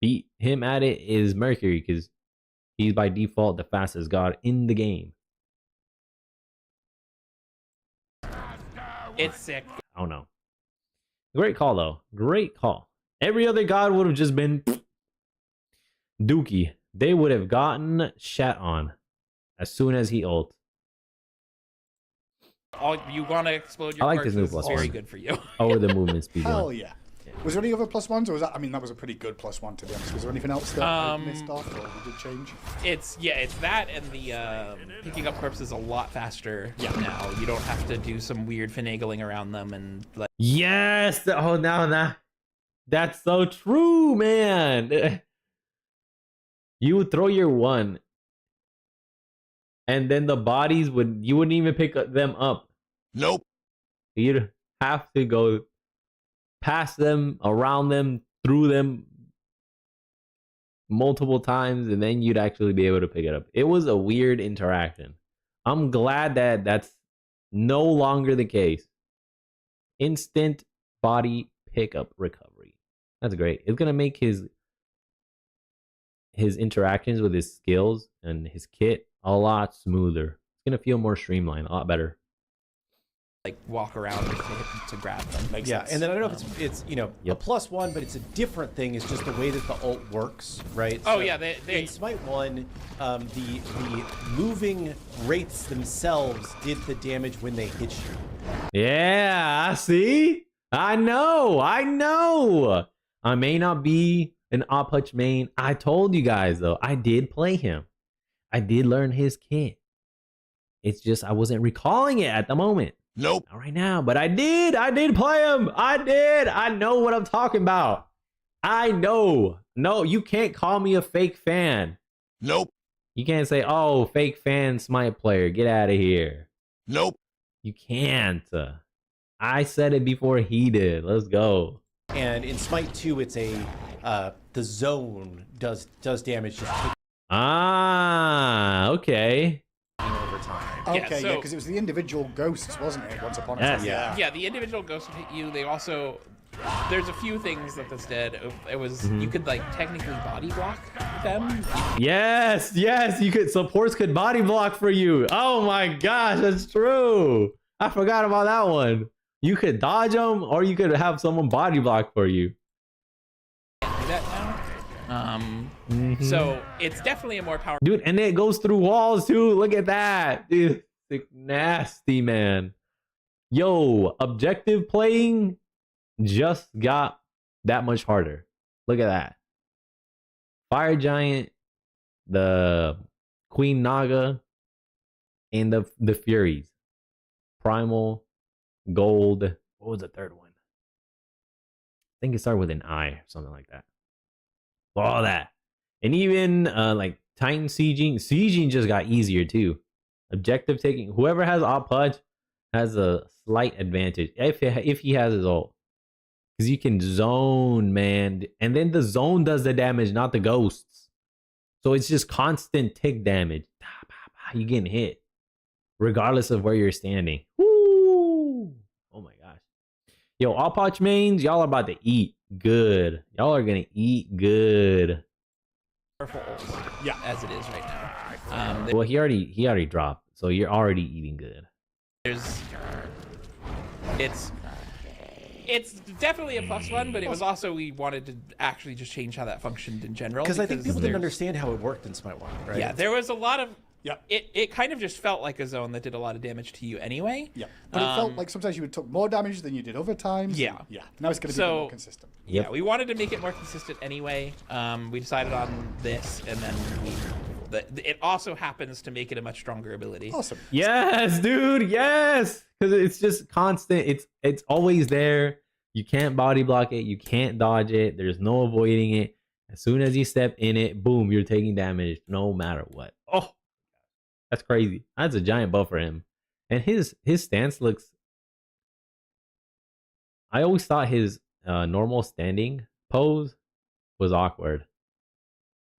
beat him at it is Mercury, because he's by default the fastest god in the game. It's sick. I don't know. Great call, though. Great call. Every other god would have just been Dookie. They would have gotten shat on as soon as he ult. All you want to explode your I like this new corpses. It's very +1 good for you. over the movement speed Hell one. yeah. Was there any other +1s, or was that? I mean, that was a pretty good +1 to be honest. Was there anything else that I missed off, or we did change? It's that and the picking up corpses a lot faster now. You don't have to do some weird finagling around them and like. Yes. Oh, now. That's so true, man. You would throw your 1, and then the bodies you wouldn't even pick them up. Nope. You'd have to go past them, around them, through them multiple times, and then you'd actually be able to pick it up. It was a weird interaction. I'm glad that that's no longer the case. Instant body pickup recovery. That's great. It's gonna make his interactions with his skills and his kit a lot smoother. It's gonna feel more streamlined, a lot better. like walk around to grab them. Makes Yeah, sense. and then I don't know if it's you know Yep. a +1, but it's a different thing. It's just the way that the ult works, right? Oh, So yeah, they in Smite 1, the moving rates themselves did the damage when they hit you. Yeah, see? I know. I may not be an Oppuch main. I told you guys, though, I did play him. I did learn his kit. It's just I wasn't recalling it at the moment. Nope. Not right now, but I did play him. I know what I'm talking about. I know. No, you can't call me a fake fan. Nope. You can't say, oh, fake fan Smite player. Get out of here. Nope. You can't. I said it before he did. Let's go. And in Smite 2, it's a the zone does damage just taking Ah, okay. over time. Okay, so- because it was the individual ghosts, wasn't it? Once upon a Yes. time. Yeah. Yeah, the individual ghosts would hit you. They also, there's a few things that this did. It was you could like technically body block them. Yes, you could supports could body block for you. Oh my gosh, that's true. I forgot about that one. You could dodge them, or you could have someone body block for you. Can't do that now. So it's definitely a more powerful. Dude, and it goes through walls too. Look at that. Dude, it's nasty, man. Yo, objective playing just got that much harder. Look at that. Fire Giant, the Queen Naga, and the Furies. Primal, Gold. What was the third one? I think it started with an I or something like that. All that. And even like Titan sieging just got easier too. Objective taking, whoever has Oppuch has a slight advantage if he has his ult, because you can zone, man, and then the zone does the damage, not the ghosts. So it's just constant tick damage. You getting hit regardless of where you're standing. Woo! Oh my gosh. Yo, Oppuch mains, y'all are about to eat good. Y'all are gonna eat good. Powerful ult, Yeah. as it is right now. Well, he already dropped, so you're already eating good. It's definitely a +1, but it was also we wanted to actually just change how that functioned in general. Because I think people didn't there's- understand how it worked in Smite 1, right? Yeah, there was a lot of. Yeah. It kind of just felt like a zone that did a lot of damage to you anyway. Yeah. But it felt like sometimes you took more damage than you did other times. Yeah. Yeah. Now it's going to be So- more consistent. Yep. Yeah, we wanted to make it more consistent anyway. We decided on this, and then it also happens to make it a much stronger ability. Awesome. Yes, dude. Yes, because it's just constant. It's always there. You can't body block it. You can't dodge it. There's no avoiding it. As soon as you step in it, boom, you're taking damage no matter what. Oh, that's crazy. That's a giant buff for him. And his stance looks. I always thought his normal standing pose was awkward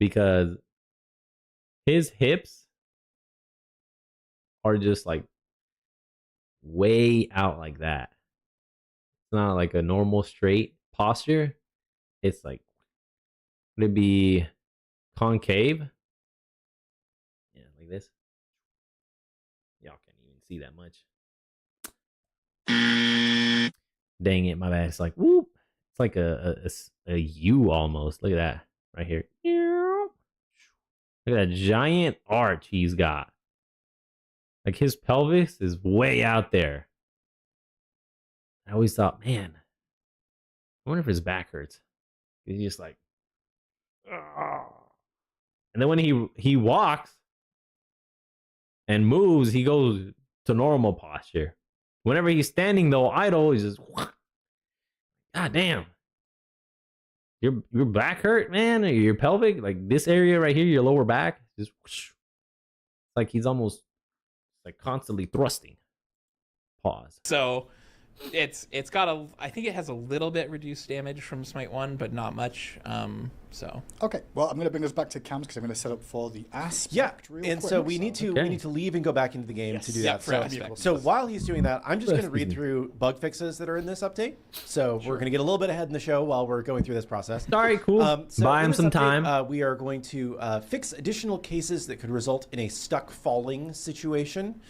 because his hips are just like way out like that. It's not like a normal straight posture. It's like, would it be concave? Yeah, like this. Y'all can't even see that much. Dang it, my bad. It's like whoop. It's like a U almost. Look at that right here. Look at that giant arch he's got. Like his pelvis is way out there. I always thought, man, I wonder if his back hurts. He's just like, "Ugh." And then when he walks and moves, he goes to normal posture. Whenever he's standing though, idle, he's just, God damn. Your back hurt, man, or your pelvic, like this area right here, your lower back, just it's like he's almost like constantly thrusting. Pause. So it's got I think it has a little bit reduced damage from Smite 1, but not much. So Okay. Well, I'm going to bring us back to cams because I'm going to set up for the aspect. Yeah, real and quick, so we need Okay. to leave and go back into the game Yes. to do Yeah, that. for So, aspect. so while he's doing that, I'm just going to read Excuse me. through bug fixes that are in this update. So we're going to get a little bit ahead in the show while we're going through this process. All right, cool. So Buy in him this some update, time. we are going to fix additional cases that could result in a stuck falling situation.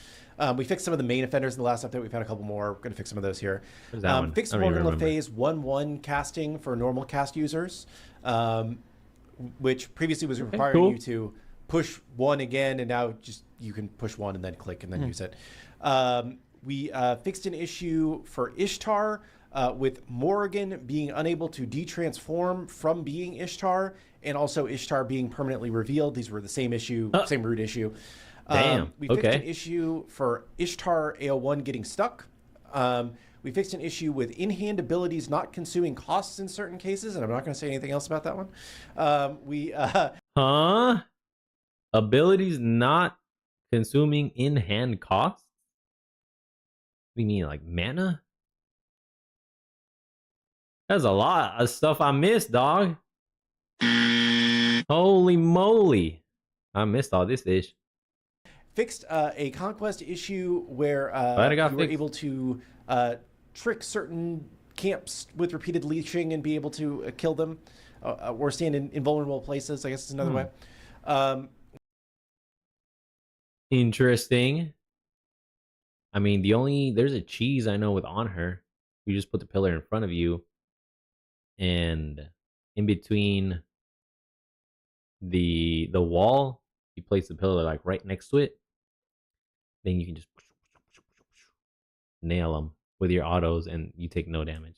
We fixed some of the main offenders in the last update. We've had a couple more. We're going to fix some of those here. Where's that one? Fixed I don't even Morgan Le remember. Fay's 1-1 casting for normal cast users, which previously was requiring cool. you to push 1 again, and now just you can push 1 and then click and then use it. We fixed an issue for Ishtar with Morrigan being unable to detransform from being Ishtar, and also Ishtar being permanently revealed. These were the same issue, same root issue. Damn, We fixed okay. an issue for Ishtar AO1 getting stuck. We fixed an issue with in-hand abilities not consuming costs in certain cases, and I'm not going to say anything else about that one. Huh? Abilities not consuming in-hand costs? What do you mean, like mana? There's a lot of stuff I missed, dog. Holy moly. I missed all this ish. Fixed a conquest issue where Glad it got you were fixed. able to trick certain camps with repeated leeching and be able to kill them or stand in invulnerable places. I guess is another way. Interesting. I mean, there's a cheese I know with on her. You just put the pillar in front of you, and in between the wall, you place the pillar like right next to it. Then you can just nail them with your autos, and you take no damage.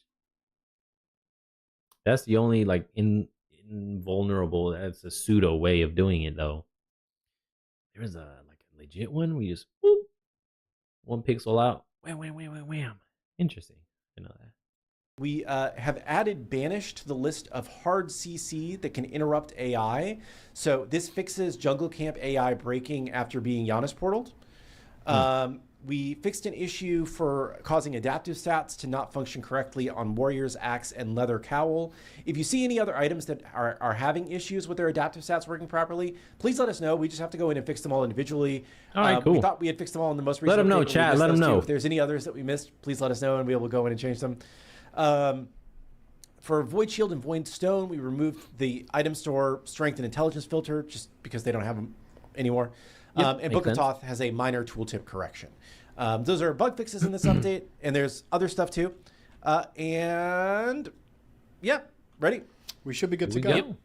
That's the only like invulnerable. That's a pseudo way of doing it, though. There's a legit one. We just whoop, 1 pixel out. Wham, wham, wham, wham, wham. Interesting. I know that. We have added Banish to the list of hard CC that can interrupt AI. So this fixes Jungle Camp AI breaking after being Giannis portaled. We fixed an issue for causing adaptive stats to not function correctly on Warrior's Axe and Leather Cowl. If you see any other items that are having issues with their adaptive stats working properly, please let us know. We just have to go in and fix them all individually. All right, cool. We thought we had fixed them all in the most recent Let them know, update, but we chat. missed Let them those too. know. If there's any others that we missed, please let us know and we will go in and change them. For Void Shield and Void Stone, we removed the item store strength and intelligence filter just because they don't have them anymore. And makes Book of sense. Thoth has a minor tooltip correction. Those are bug fixes in this update, and there's other stuff too. And yeah, ready? We should be good to we go. go.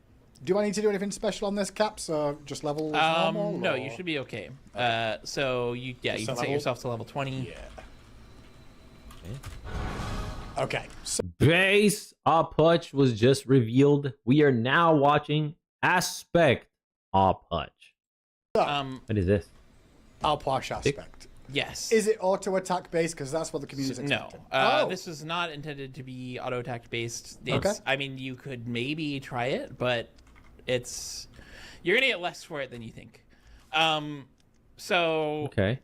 Do I need to do anything special on this, Caps? Just level normal? No, or- you should be okay. So you can set level? yourself to level 20. Okay. So, Base Oputch was just revealed. We are now watching Aspect Oputch. What is this? our Posh aspect. Yes. Is it auto attack based? Because that's what the community's No, expecting. this is not intended to be auto attack based. Okay. I mean, you could maybe try it, but you're gonna get less for it than you think. So Okay.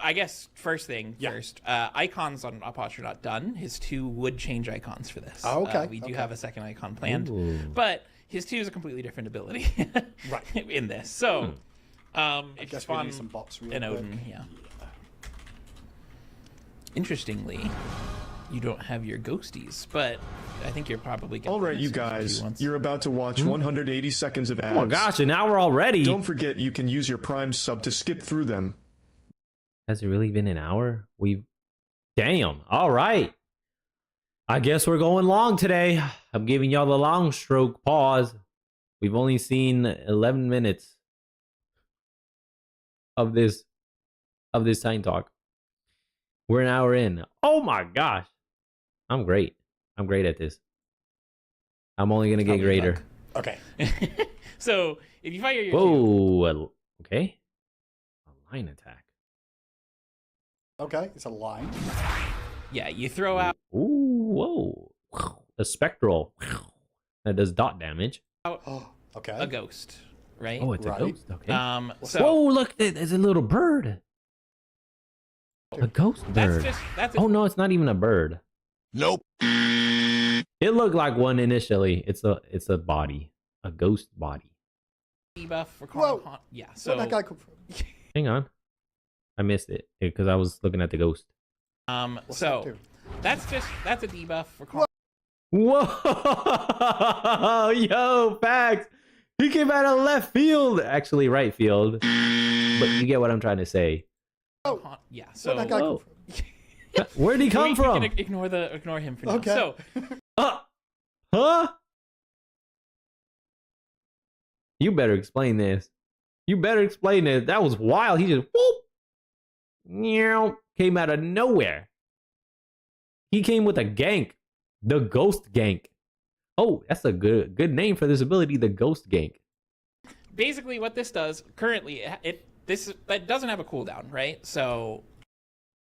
I guess first thing Yeah. first, icons on Apache are not done. His 2 would change icons for this. Oh, okay, We do okay. have a second icon planned, Ooh. but his 2 is a completely different ability Right. in this. So if I you guess we spawn need some bots real an quick. Odin, yeah. Interestingly, you don't have your ghosties, but I think you're probably getting All right, those you if you guys, want. you're about to watch 180 seconds of ads. Oh my gosh, an hour already. Don't forget you can use your Prime sub to skip through them. Has it really been an hour? Damn. All right. I guess we're going long today. I'm giving y'all the long stroke pause. We've only seen 11 minutes of this Time Talk. We're an hour in. Oh my gosh. I'm great. I'm great at this. I'm only going to get greater. Okay. So if you fire your 2, Whoa. Okay. A line attack. Okay. It's a line. yeah, you throw out Ooh, whoa. A spectral. That does dot damage. Oh, okay. a ghost, right? Oh, it's Right. a ghost. Okay. So Whoa, look, there's a little bird. A ghost bird. that's Oh no, it's not even a bird. Nope. It looked like one initially. It's a body. A ghost body. debuff for Whoa. calling yeah. Where'd So that guy come from? Hang on. I missed it because I was looking at the ghost. What's that so do? that's a debuff for calling. Whoa! Yo, facts. He came out of left field. Actually, right field. But you get what I'm trying to say. haunt. Yeah. So Where'd that guy come Oh. from? Where'd he come we from? can ignore him for now. Okay. So Huh? You better explain this. You better explain this. That was wild. He just whoop, meow, came out of nowhere. He came with a gank, the Ghost Gank. Oh, that's a good name for this ability, the Ghost Gank. basically, what this does currently, it doesn't have a cooldown, right? So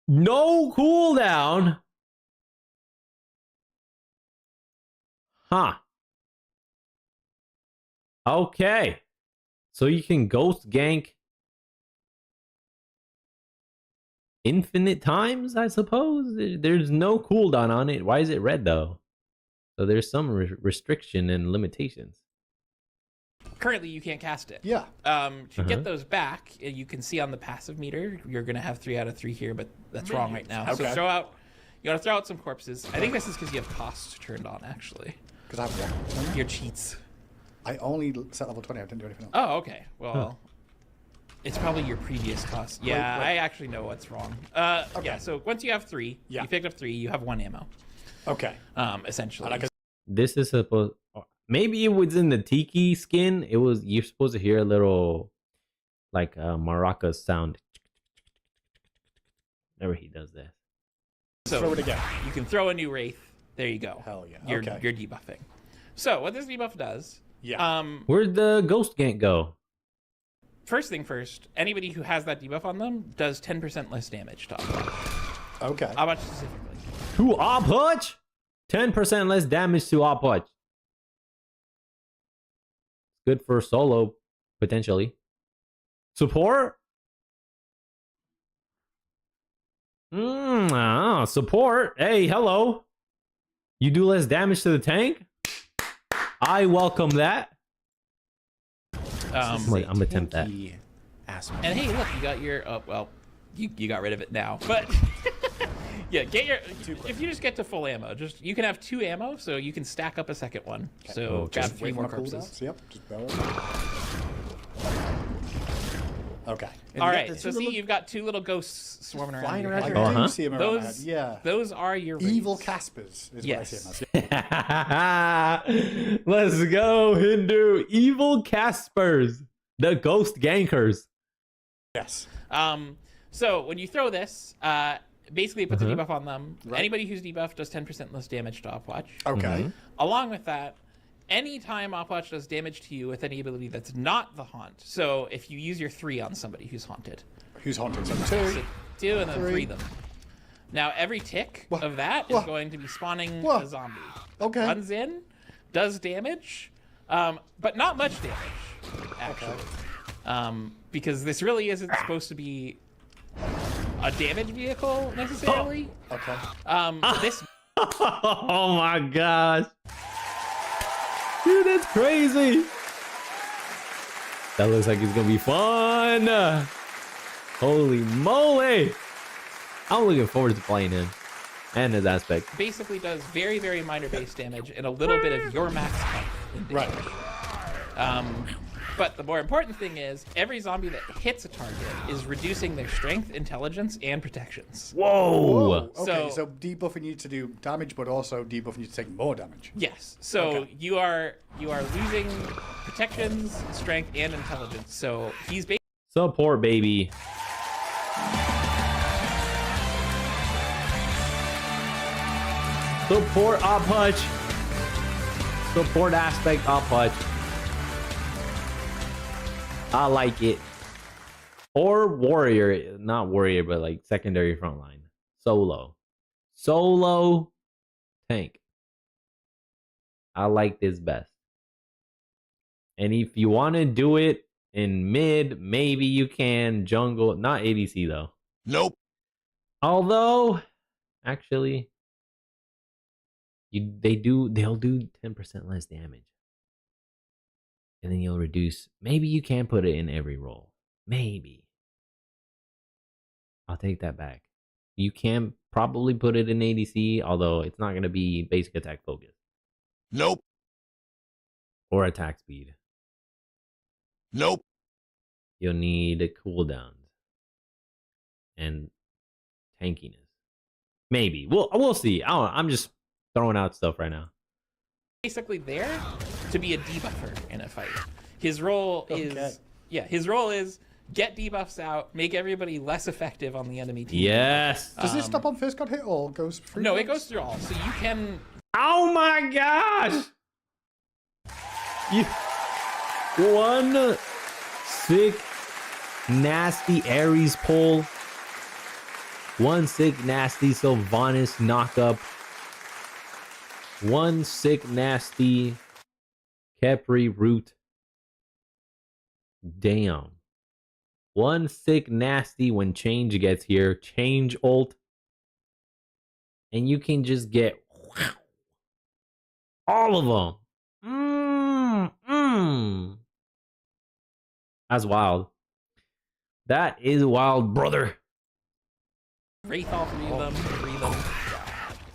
No cooldown. Huh. Okay. So you can Ghost Gank infinite times, I suppose. There's no cooldown on it. Why is it red though? So there's some restriction and limitations. currently, you can't cast it. Yeah. To get those back, you can see on the passive meter, you're gonna have 3 out of 3 here, but that's wrong right now. Okay. So throw out. You gotta throw out some corpses. I think this is because you have cost turned on, actually. Because I have one. Your cheats. I only set level 20. I didn't do anything else. Oh, okay. Well, it's probably your previous cost. Yeah, Wait. I actually know what's wrong. Yeah. So once you have 3, Yeah. you picked up 3. You have 1 ammo. Okay. Essentially. This is supposed. Maybe it was in the Tiki skin. It was. You're supposed to hear a little, like maraca sound. Whenever he does that. So Throw it again. you can throw a new wraith. There you go. Hell yeah. You're Okay. you're debuffing. So what this debuff does. Yeah. Where'd the Ghost Gank go? First thing first, anybody who has that debuff on them does 10% less damage to Opwatch. Okay. Opwatch specifically. To Opwatch? 10% less damage to Opwatch. Good for solo, potentially. Support? Support. Hey, hello. You do less damage to the tank? I welcome that. I'm gonna attempt that. Tanky aspect. And hey, look, you got your. Oh, well, you got rid of it now. But yeah, get your. If you just get to full ammo, you can have 2 ammo, so you can stack up a second one. So grab 3 Wait for more my corpses. cooldowns. Yep. Just barrel. Okay. And All you got right, the so two see, little- you've got 2 little ghosts swarming around. flying your around head. your I Uh-huh. do see him around my head. Those, Yeah. those are your Evil wraiths. Caspers is Yes. what I see him as. Let's go, Hindu. Evil Caspers. The Ghost Gankers. Yes. So when you throw this, basically it puts a debuff on them. Right. Anybody who's debuffed does 10% less damage to Opwatch. Okay. Along with that, anytime Opwatch does damage to you with any ability that's not the haunt. So if you use your 3 on somebody who's haunted, Who's haunted? So so 2. 2 and then 3. 3 them. Now every tick Wha- of that wha- is going to be spawning wha- a zombie. Okay. Runs in, does damage, but not much damage, actually. Because this really isn't supposed to be a damage vehicle necessarily. Okay. This Oh my gosh. Dude, that's crazy. That looks like it's gonna be fun. Holy moly. I'm looking forward to playing him and his aspect. basically does very, very minor base damage and a little bit of your max health in damage. Right. But the more important thing is every zombie that hits a target is reducing their strength, intelligence, and protections. Whoa. Okay, So- so debuffing you to do damage, but also debuffing you to take more damage. Yes. So Okay. you are losing protections, strength, and intelligence. So he's basically Support, baby. Support Opwatch. Support aspect Opwatch. I like it. Or warrior, not warrior, but like secondary frontline. Solo. Solo tank. I like this best. And if you want to do it in mid, maybe you can jungle, not ADC though. Nope. Although, actually, they'll do 10% less damage. And then you'll reduce, maybe you can put it in every role. Maybe. I'll take that back. You can probably put it in ADC, although it's not going to be basic attack focus Nope. or attack speed. Nope. You'll need cooldowns. and tankiness. Maybe we'll see. I don't know. I'm just throwing out stuff right now. Basically there to be a debuffer in a fight. His role is get debuffs out, make everybody less effective on the enemy team. Yes. Does it stop on first got hit or goes through? No, it goes through all. So you can. Oh my gosh! You one sick, nasty Ares pull. One sick, nasty Sylvanas knockup. One sick, nasty Kepri root. Damn. One sick, nasty when change gets here. Change ult. And you can just get all of them. That's wild. That is wild, brother. Wraith all three of them, three of them.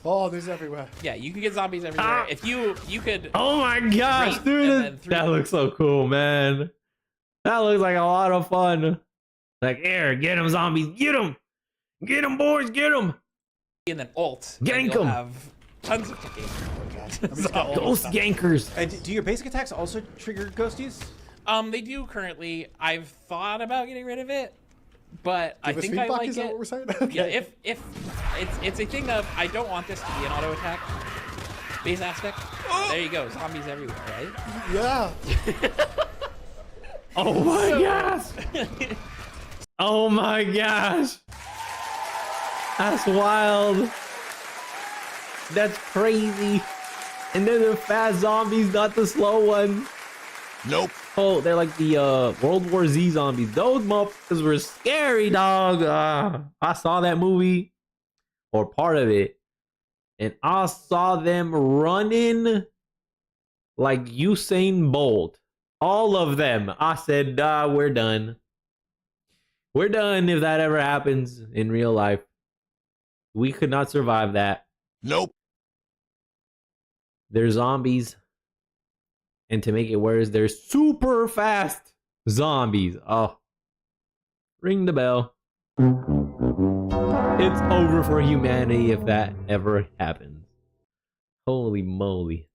Oh, there's everywhere. Yeah, you can get zombies everywhere. If you could. Oh my gosh, Wraith dude. and then That looks so cool, man. That looks like a lot of fun. Like, here, get them, zombies. Get them. Get them, boys. Get them. And then ult. Gank and you'll 'em. have tons of ticking. Ghost gankers. And do your basic attacks also trigger ghosties? They do currently. I've thought about getting rid of it, but I Give us think I feedback, like is that it. what we're saying? Yeah, Okay. if it's a thing of I don't want this to be an auto attack base aspect. There you go, zombies everywhere, right? Yeah. Oh my gosh. Oh my gosh. That's wild. That's crazy. And they're the fast zombies, not the slow ones. Nope. Oh, they're like the World War Z zombies. Those motherfuckers were scary, dog. I saw that movie, or part of it, and I saw them running like Usain Bolt. All of them. I said, we're done. We're done if that ever happens in real life. We could not survive that. Nope. They're zombies. And to make it worse, they're super fast zombies. Oh. Ring the bell. It's over for humanity if that ever happens. Holy moly.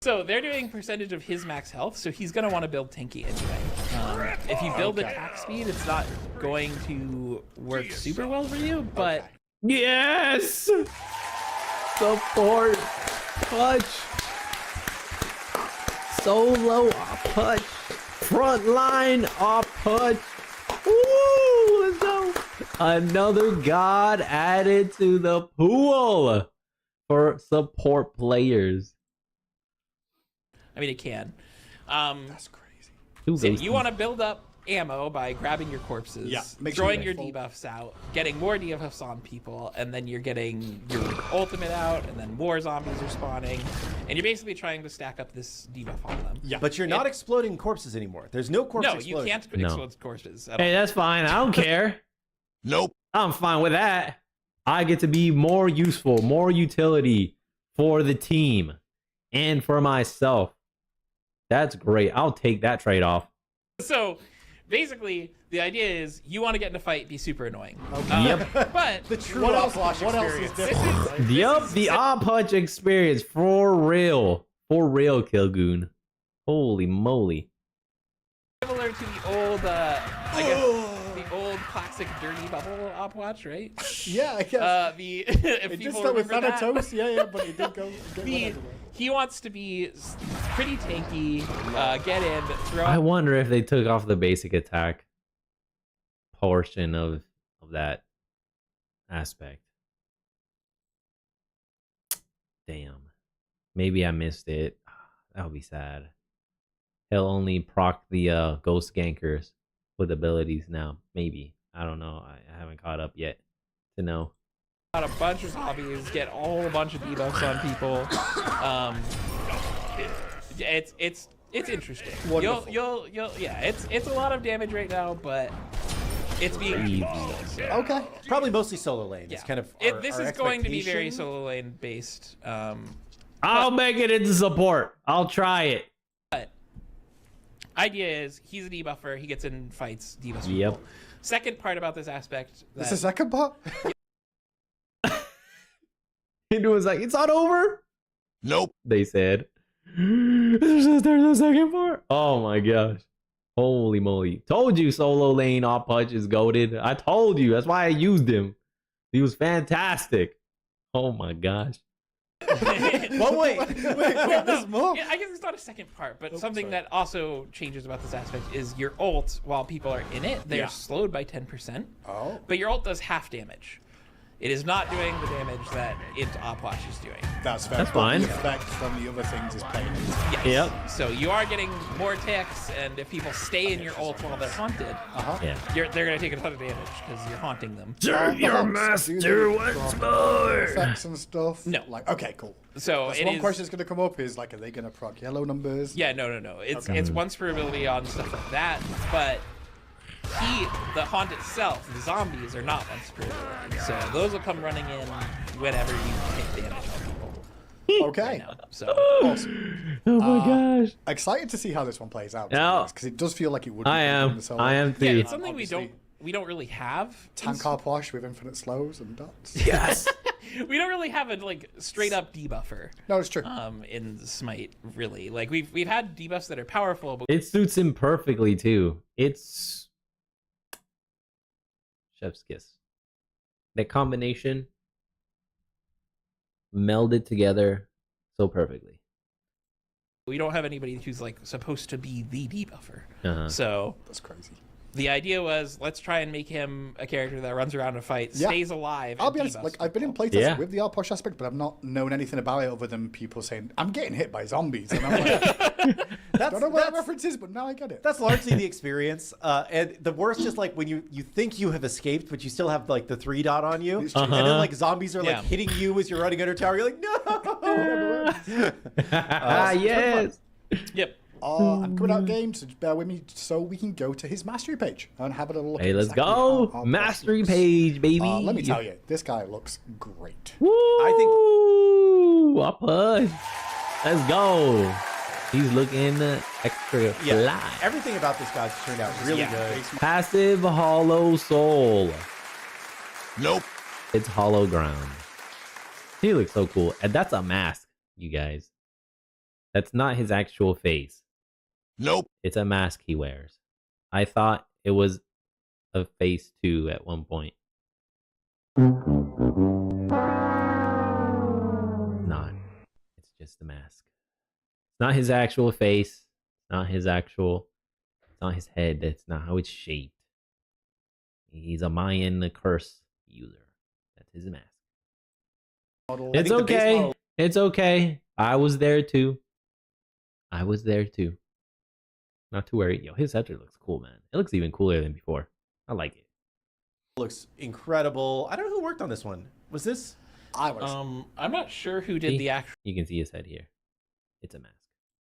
So they're doing percentage of his max health, so he's gonna want to build tanky anyway. If you build attack speed, it's not going to work super well for you, but Yes! Support. Punch. Solo punch. Frontline punch. Woo! Let's go. Another god added to the pool for support players. I mean it can. That's crazy. So you want to build up ammo by grabbing your corpses, Yeah, make sure throwing you're your full. debuffs out, getting more debuffs on people, and then you're getting your ultimate out, and then more zombies are spawning, and you're basically trying to stack up this debuff on them. Yeah. But you're not exploding corpses anymore. There's no corpse No, explosion. you can't No. explode corpses at Hey, all. that's fine. I don't care. Nope. I'm fine with that. I get to be more useful, more utility for the team and for myself. That's great. I'll take that trade-off. So basically, the idea is you want to get in a fight, be super annoying. Yep. But The true What else? Offwash What else is experience. different? right? Yup, the odd punch experience for real. For real, Kilgoon. Holy moly. similar to the old, I guess, the old classic dirty bubble op watch, right? Yeah, I guess. If it people just start with remember that. Thanatos, yeah, but it did go. He wants to be pretty tanky, get in, throw. I wonder if they took off the basic attack portion of that aspect. Damn. Maybe I missed it. That would be sad. He'll only proc the ghost gankers with abilities now. Maybe. I don't know. I haven't caught up yet to know. Out a bunch of zombies, get a whole bunch of debuffs on people. It's interesting. Wonderful. You'll yeah. It's a lot of damage right now, but it's being Easy. so. Okay. Probably mostly solo lane. Yeah. It's kind of This our is going to be very expectation. solo lane based. I'll make it into support. I'll try it. But idea is he's a debuffer. He gets in fights, debuffs Yep. people. second part about this aspect. It's the second part? It was like, it's not over. Nope. They said. There's a second part. Oh my gosh. Holy moly. Told you Solo Lane Op Punch is goated. I told you. That's why I used him. He was fantastic. Oh my gosh. Well, wait. There's more. Yeah, I guess it's not a second part, but something that also changes about this aspect is your ult, while people are in it, they're slowed by 10%. Oh. But your ult does half damage. It is not doing the damage that int Opwash is doing. That's fair. That's fine. The effect from the other things is playing. Yes. Yep. So you are getting more ticks, and if people stay in your ult while they're haunted, Yeah. they're going to take a ton of damage because you're haunting them. Serve your master once more. Effects and stuff. No. Like, okay, cool. So That's it one is. question that's going to come up is like, are they going to proc yellow numbers? Yeah, no. It's once per ability on stuff like that, but the haunt itself, the zombies are not once per ability. So those will come running in whenever you take damage on people. Okay. Now. So Awesome. Oh my gosh. Excited to see how this one plays out. Yeah. Because it does feel like it would be. I am. I am yeah, too. it's something Obviously, we don't really have. Tank Opwash with infinite slows and dots. Yes. We don't really have a like straight up debuffer. No, it's true. In Smite, really. Like we've had debuffs that are powerful, but It suits him perfectly too. It's chef's kiss. That combination melded together so perfectly. we don't have anybody who's like supposed to be the debuffer. Uh-huh. So That's crazy. the idea was, let's try and make him a character that runs around and fights, Yeah. stays alive. I'll and be honest, debuffs like I've been in people. playtests Yeah. with the Opwash aspect, but I've not known anything about it other than people saying, I'm getting hit by zombies. And I'm like, don't know what that reference is, but now I get it. That's largely the experience. And the worst is like when you think you have escaped, but you still have like the 3 dot on you. It's And true. then like zombies are Yeah. like hitting you as you're running under tower. You're like, no! Ah, yes. Yep. I'm coming out game, so just bear with me so we can go to his mastery page and have a little look. Hey, at let's exactly go. how Mastery looks. page, baby. Let me tell you, this guy looks great. Woo! I think- Up push. Let's go. He's looking extra Yeah, fly. everything about this guy's turned out really good. Passive hollow soul. Nope. It's hollow ground. He looks so cool. And that's a mask, you guys. That's not his actual face. Nope. It's a mask he wears. I thought it was a face too at one point. Not. It's just a mask. It's not his actual face. It's not his actual. It's not his head. That's not how it's shaped. He's a Mayan curse user. That's his mask. Model. It's think the base okay. model- It's okay. I was there too. I was there too. Not to worry. Yo, his scepter looks cool, man. It looks even cooler than before. I like it. Looks incredible. I don't know who worked on this one. Was this? I was. I'm not sure who did See? the You can see his head here. It's a mask.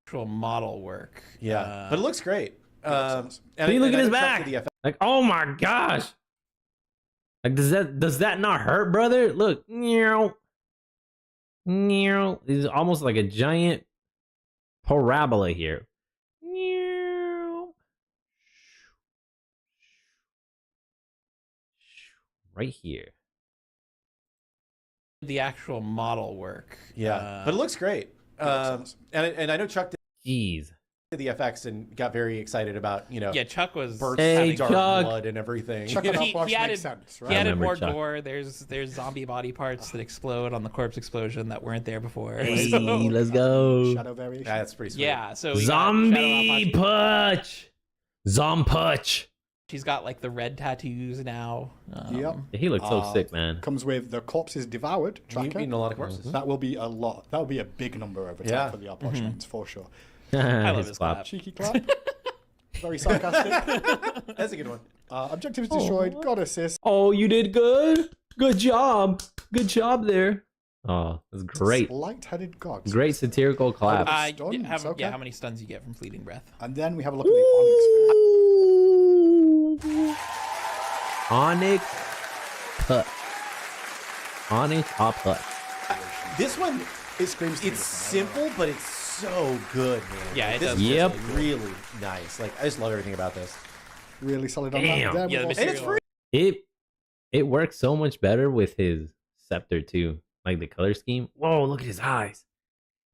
actual model work. Yeah, but it looks great. awesome. And See, look at I his know Chuck back. did the effect. Like, oh my gosh. Like, does that not hurt, brother? Look. Meow. Meow. It's almost like a giant parabola here. Meow. Right here. The actual model work. Yeah, but it looks great. awesome. And I know Chuck Jeez. did the effects and got very excited about yeah, Chuck was bursts Hey, having dark Chuck. blood and everything. Chuck You and know? Opwash he added- makes sense, right? He added remember more Chuck. gore. There's zombie body parts that explode on the corpse explosion that weren't there before. Hey, So- let's go. Shadow variation. Yeah, that's pretty sweet. yeah, so we got Zombie Shadow Outpost. Punch. Zomputch. She's got like the red tattoos now. Yep. He looks so sick, man. Comes with the corpses devoured You've tracker. eaten a lot of corpses. That will be a lot. That will be a big number over time Yeah. for the Opwash mains, for sure. I love His his clap. clap. Cheeky clap. Very sarcastic. That's a good one. Objectives destroyed. God assist. Oh, you did good. Good job. Good job there. Oh, that's great. Light-headed gods. Great satirical clap. Stuns, okay. How many stuns you get from fleeting breath? And then we have a look at the Onyx Cut. Onyx Top Cut. This one, Onyx. It screams to me it's this one, I simple, but it's so good, man. Yeah, it This does. is Yep. really nice. Like, I just love everything about this. Really solid on Damn. that. Then Yeah, we've the also it's got- free. It works so much better with his scepter too. Like the color scheme. Whoa, look at his eyes.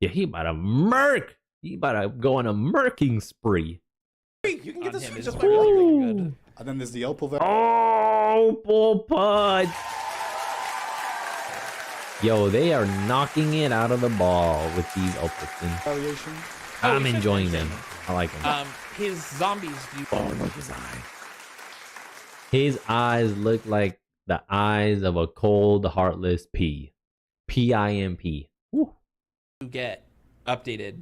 Yeah, he about to murk. He about to go on a murking spree. You can get On this him for is just really, like really good. And then there's the opal variation. Oh, bull punch. Yo, they are knocking it out of the ball with these opal skins. I'm we should enjoying mention, them. I like them. His zombies do. Oh, look at his eyes. His eyes look like the eyes of a cold, heartless pea. P-I-M-P. Woo. Get updated.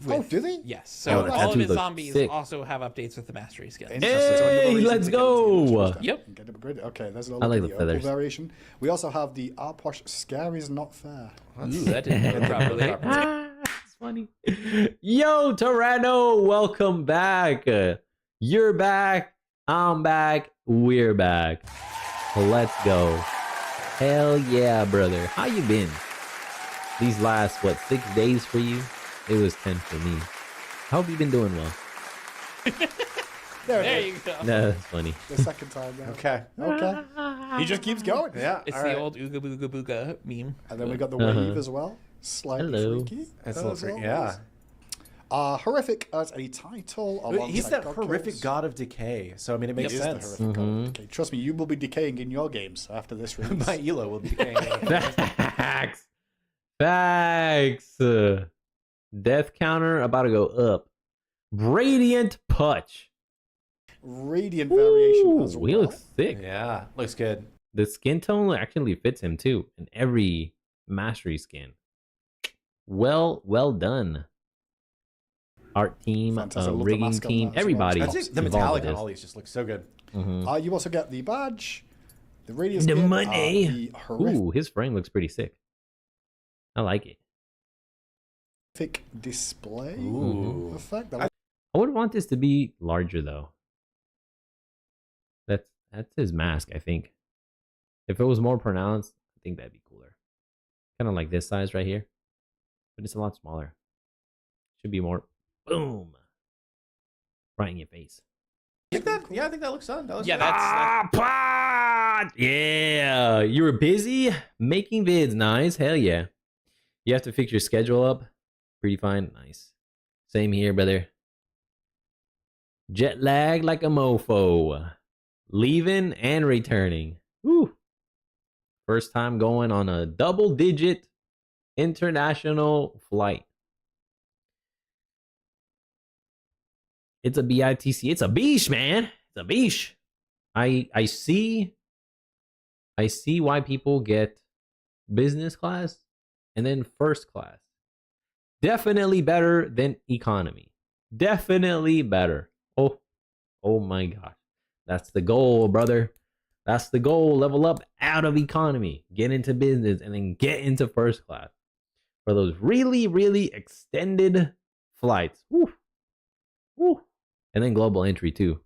Oh, With, do they? Yes. So the all of tattoos his look zombies sick. also have updates with the mastery skins. Interesting. So Hey, another reason let's to get go. into the illusions Yep. and get upgraded. Okay, there's a I look like at the the opal feathers. variation. We also have the Arposh Scare is not fair. Ooh, that didn't go properly. It's funny. Yo, Tyranno, welcome back. You're back. I'm back. We're back. Let's go. Hell yeah, brother. How you been? These last, 6 days for you? It was 10 for me. I hope you've been doing well. There There it is. you go. No, that's funny. The second time now. Okay. Okay. He just keeps going. Yeah. It's all the right. old Ooga Booga Booga meme. And then we got the Uh-huh. wave as well. Slightly Hello. freaky. That's a as little freaky. always. Yeah. Horrific as a title. He's alongside that God horrific Kills. god of decay. So, I mean, it makes He is the sense. horrific god of decay. Trust me, you will be decaying in your games after this release. My Elo will be decaying. Facts. Facts. Death counter about to go up. Radiant Punch. Radiant variation as Ooh, well. he looks sick. Yeah. Looks good. The skin tone actually fits him too in every mastery skin. Well done. Art team, Fantastic. I love the rigging mask on team, that as well. everybody. I'd I think the involved metallic with on this. all these just looks so good. Mhm. You also get the badge, the radiant The skin, money. the horrific Ooh, his frame looks pretty sick. I like it. display Ooh. effect. I would want this to be larger though. That's his mask, I think. If it was more pronounced, I think that'd be cooler. Kind of like this size right here, but it's a lot smaller. Should be more boom, right in your face. I think that looks fun. That looks Yeah, good. that's Pod! Yeah, you were busy making vids. Nice, hell yeah. You have to fix your schedule up. Pretty fine, nice. Same here, brother. Jet lag like a mofo. Leaving and returning. Woo. First time going on a double-digit international flight. It's a BITC. It's a beesh, man. It's a beesh. I see why people get business class and then first class. Definitely better than economy. Definitely better. Oh my gosh. That's the goal, brother. That's the goal. Level up out of economy. Get into business and then get into first class. For those really, really extended flights. Woo. Woo. And then global entry too.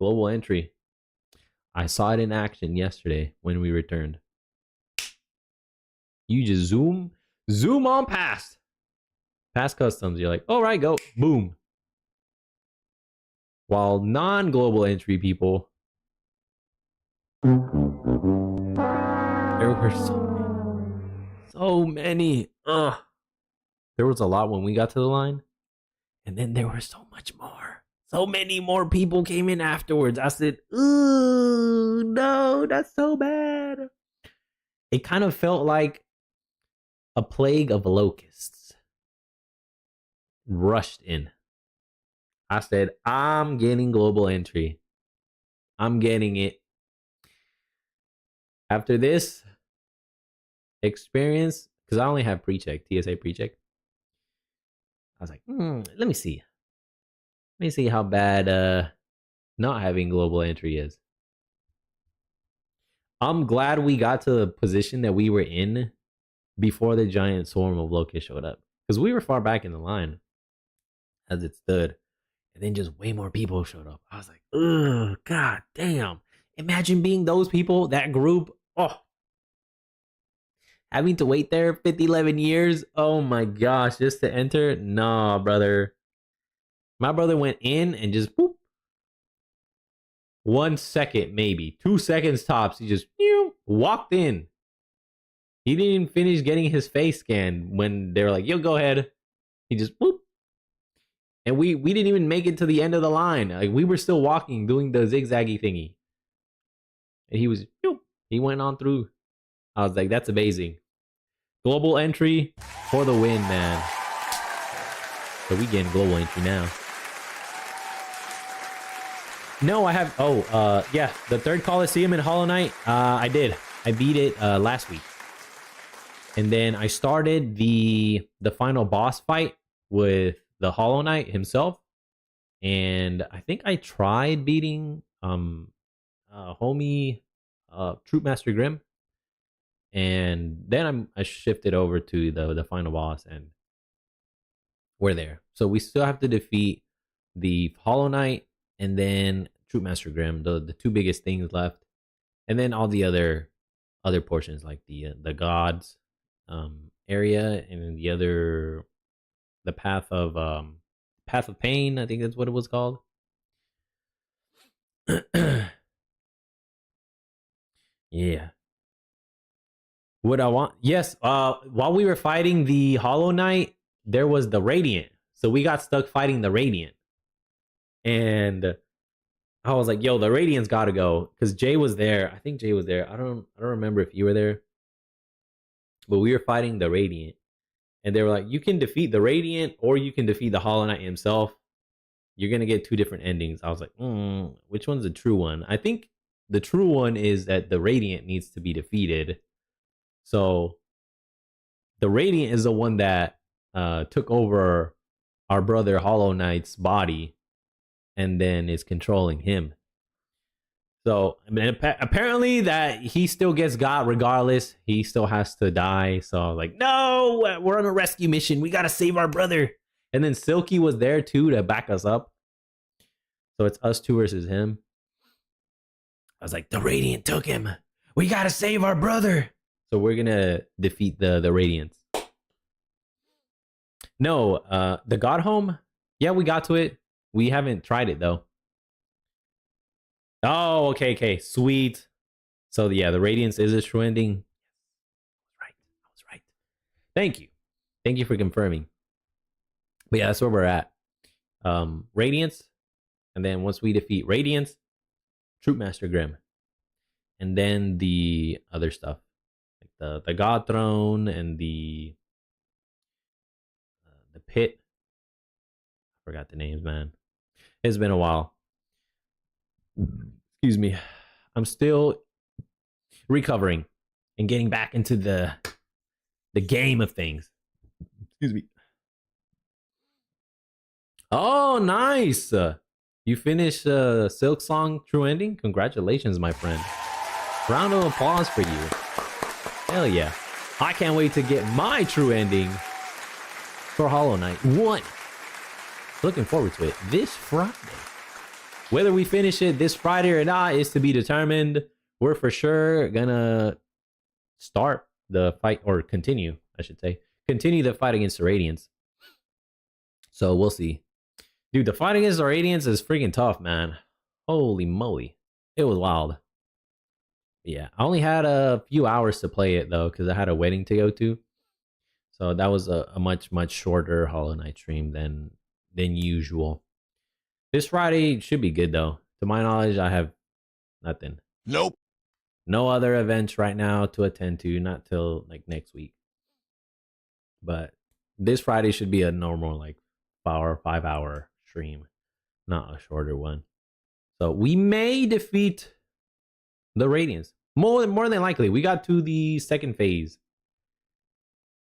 Global entry. I saw it in action yesterday when we returned. You just zoom on past customs. You're like, all right, go. Boom. While non-global entry people, there were so many. Ugh. There was a lot when we got to the line, and then there was so much more. So many more people came in afterwards. I said, ooh, no, that's so bad. It kind of felt like a plague of locusts rushed in. I said, I'm getting global entry. I'm getting it. After this experience, because I only have pre-check, TSA pre-check, I was like, let me see. Let me see how bad not having global entry is. I'm glad we got to the position that we were in before the giant swarm of locusts showed up. Because we were far back in the line as it stood. And then just way more people showed up. I was like, ugh, god damn. Imagine being those people, that group. Oh. Having to wait there 11 years. Oh my gosh, just to enter? Nah, brother. My brother went in and just boop. 1 second, maybe 2 seconds tops. He just walked in. He didn't even finish getting his face scanned when they were like, "Yo, go ahead." He just whoop. And we didn't even make it to the end of the line. Like we were still walking, doing the zigzaggy thingy. And he was, he went on through. I was like, that's amazing. Global entry for the win, man. So we getting global entry now. No, I have. Yeah, the third Coliseum in Hollow Knight. I did. I beat it last week, and then I started the final boss fight with the Hollow Knight himself, and I think I tried beating homie Troop Master Grimm, and then I shifted over to the final boss, and we're there. So we still have to defeat the Hollow Knight and then Troop Master Grimm, the two biggest things left, and then all the other portions like the gods area, and then the path of pain. I think that's what it was called. Yeah. What I want? Yes. While we were fighting the Hollow Knight, there was the Radiant, so we got stuck fighting the Radiant. And I was like, "Yo, the Radiant's got to go," because Jay was there. I think Jay was there. I don't remember if you were there, but we were fighting the Radiant, and they were like, "You can defeat the Radiant, or you can defeat the Hollow Knight himself. You're gonna get two different endings." I was like, "Which one's the true one?" I think the true one is that the Radiant needs to be defeated. So the Radiant is the one that took over our brother Hollow Knight's body, and then is controlling him. So I mean, apparently that he still gets got regardless. He still has to die. So I was like, no, we're on a rescue mission. We got to save our brother. And then Silky was there too to back us up. So it's us two versus him. I was like, the Radiant took him. We got to save our brother. So we're going to defeat the Radiants. No, the God Home. Yeah, we got to it. We haven't tried it though. Oh, okay, sweet. So yeah, the Radiance is a true ending. I was right. Thank you for confirming. But yeah, that's where we're at. Radiance, and then once we defeat Radiance, Troop Master Grimm, and then the other stuff, like the God Throne and the pit. I forgot the names, man. It's been a while. Excuse me. I'm still recovering and getting back into the game of things. Excuse me. Oh, nice. You finished Silk Song True Ending? Congratulations, my friend. Round of applause for you. Hell yeah. I can't wait to get my true ending for Hollow Knight 1. Looking forward to it this Friday. Whether we finish it this Friday or not is to be determined. We're for sure gonna start the fight, or continue, I should say. Continue the fight against the Radiants. So we'll see. Dude, the fight against the Radiants is freaking tough, man. Holy moly. It was wild. Yeah, I only had a few hours to play it though, because I had a wedding to go to. So that was a much shorter Hollow Knight stream than usual. This Friday should be good though. To my knowledge, I have nothing. Nope. No other events right now to attend to, not till like next week. But this Friday should be a normal like 5-hour stream, not a shorter one. So we may defeat the Radiants. More than likely. We got to the second phase.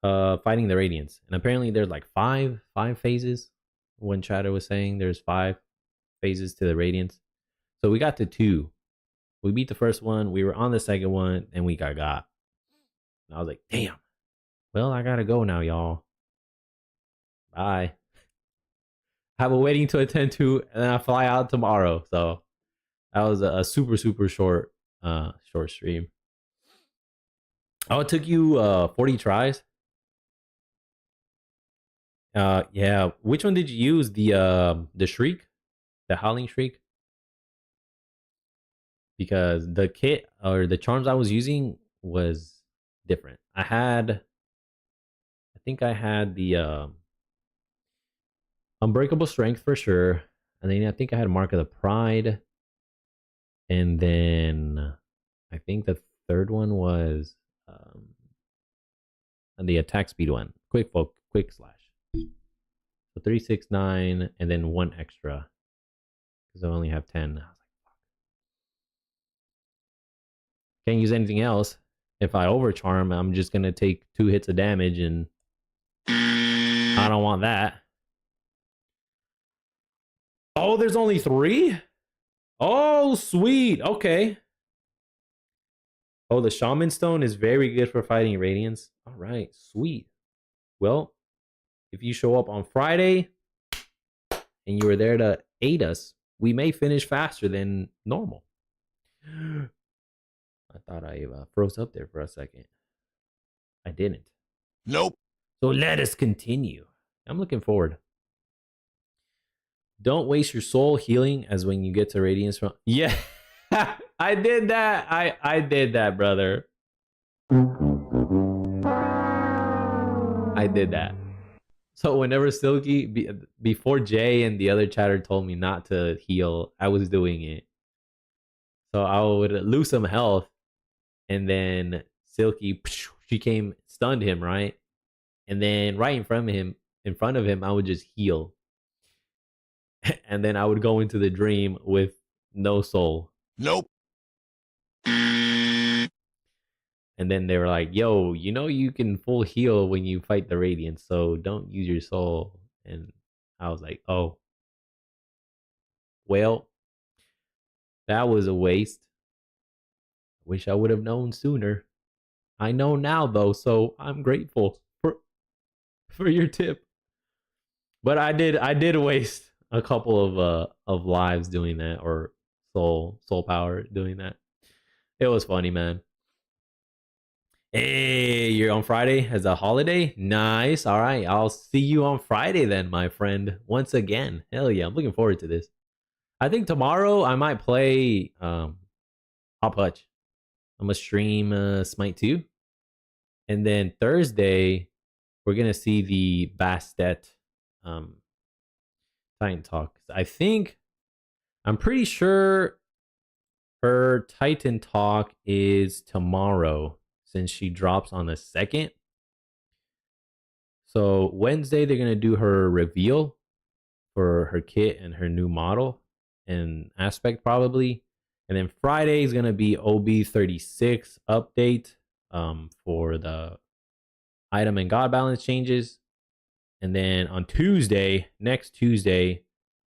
Fighting the Radiants. And apparently there's like five phases. When Chatter was saying there's 5 phases to the Radiants. So we got to 2. We beat the first one. We were on the second one, and we got. And I was like, damn. Well, I gotta go now, y'all. Bye. Have a wedding to attend to, and then I fly out tomorrow. So that was a super short stream. Oh, it took you 40 tries. Yeah. Which one did you use? The Shriek, the Howling Shriek. because the kit or the charms I was using was different. I think I had the Unbreakable Strength for sure. And then I think I had Mark of the Pride. And then I think the third one was the attack speed one. Quick slash. So 3, 6, 9, and then 1 extra. Because I only have 10. I was like, fuck. Can't use anything else. If I overcharm, I'm just gonna take 2 hits of damage, and I don't want that. Oh, there's only 3? Oh, sweet. Okay. Oh, the Shaman Stone is very good for fighting Radiance. All right, sweet. Well, if you show up on Friday and you were there to aid us, we may finish faster than normal. I thought I froze up there for a second. I didn't. Nope. So let us continue. I'm looking forward. Don't waste your soul healing as when you get to Radiance from... Yeah, I did that. I did that, brother. I did that. So whenever Silky, before Jay and the other chatter told me not to heal, I was doing it. So I would lose some health, and then Silky, she came, stunned him, right? And then right in front of him, I would just heal. And then I would go into the dream with no soul. Nope. And then they were like, yo, you know you can full heal when you fight the Radiance, so don't use your soul. And I was like, oh. Well, that was a waste. Wish I would have known sooner. I know now, though, so I'm grateful for your tip. But I did waste a couple of lives doing that, or soul power doing that. It was funny, man. Hey, you're on Friday as a holiday? Nice. All right. I'll see you on Friday then, my friend. Once again. Hell yeah. I'm looking forward to this. I think tomorrow I might play Hop Hutch. I'm going to stream Smite 2. And then Thursday, we're going to see the Bastet Titan Talk. I'm pretty sure her Titan Talk is tomorrow, since she drops on the 2nd. So Wednesday, they're going to do her reveal for her kit and her new model and aspect probably. And then Friday is going to be OB36 update for the item and god balance changes. And then on Tuesday, next Tuesday,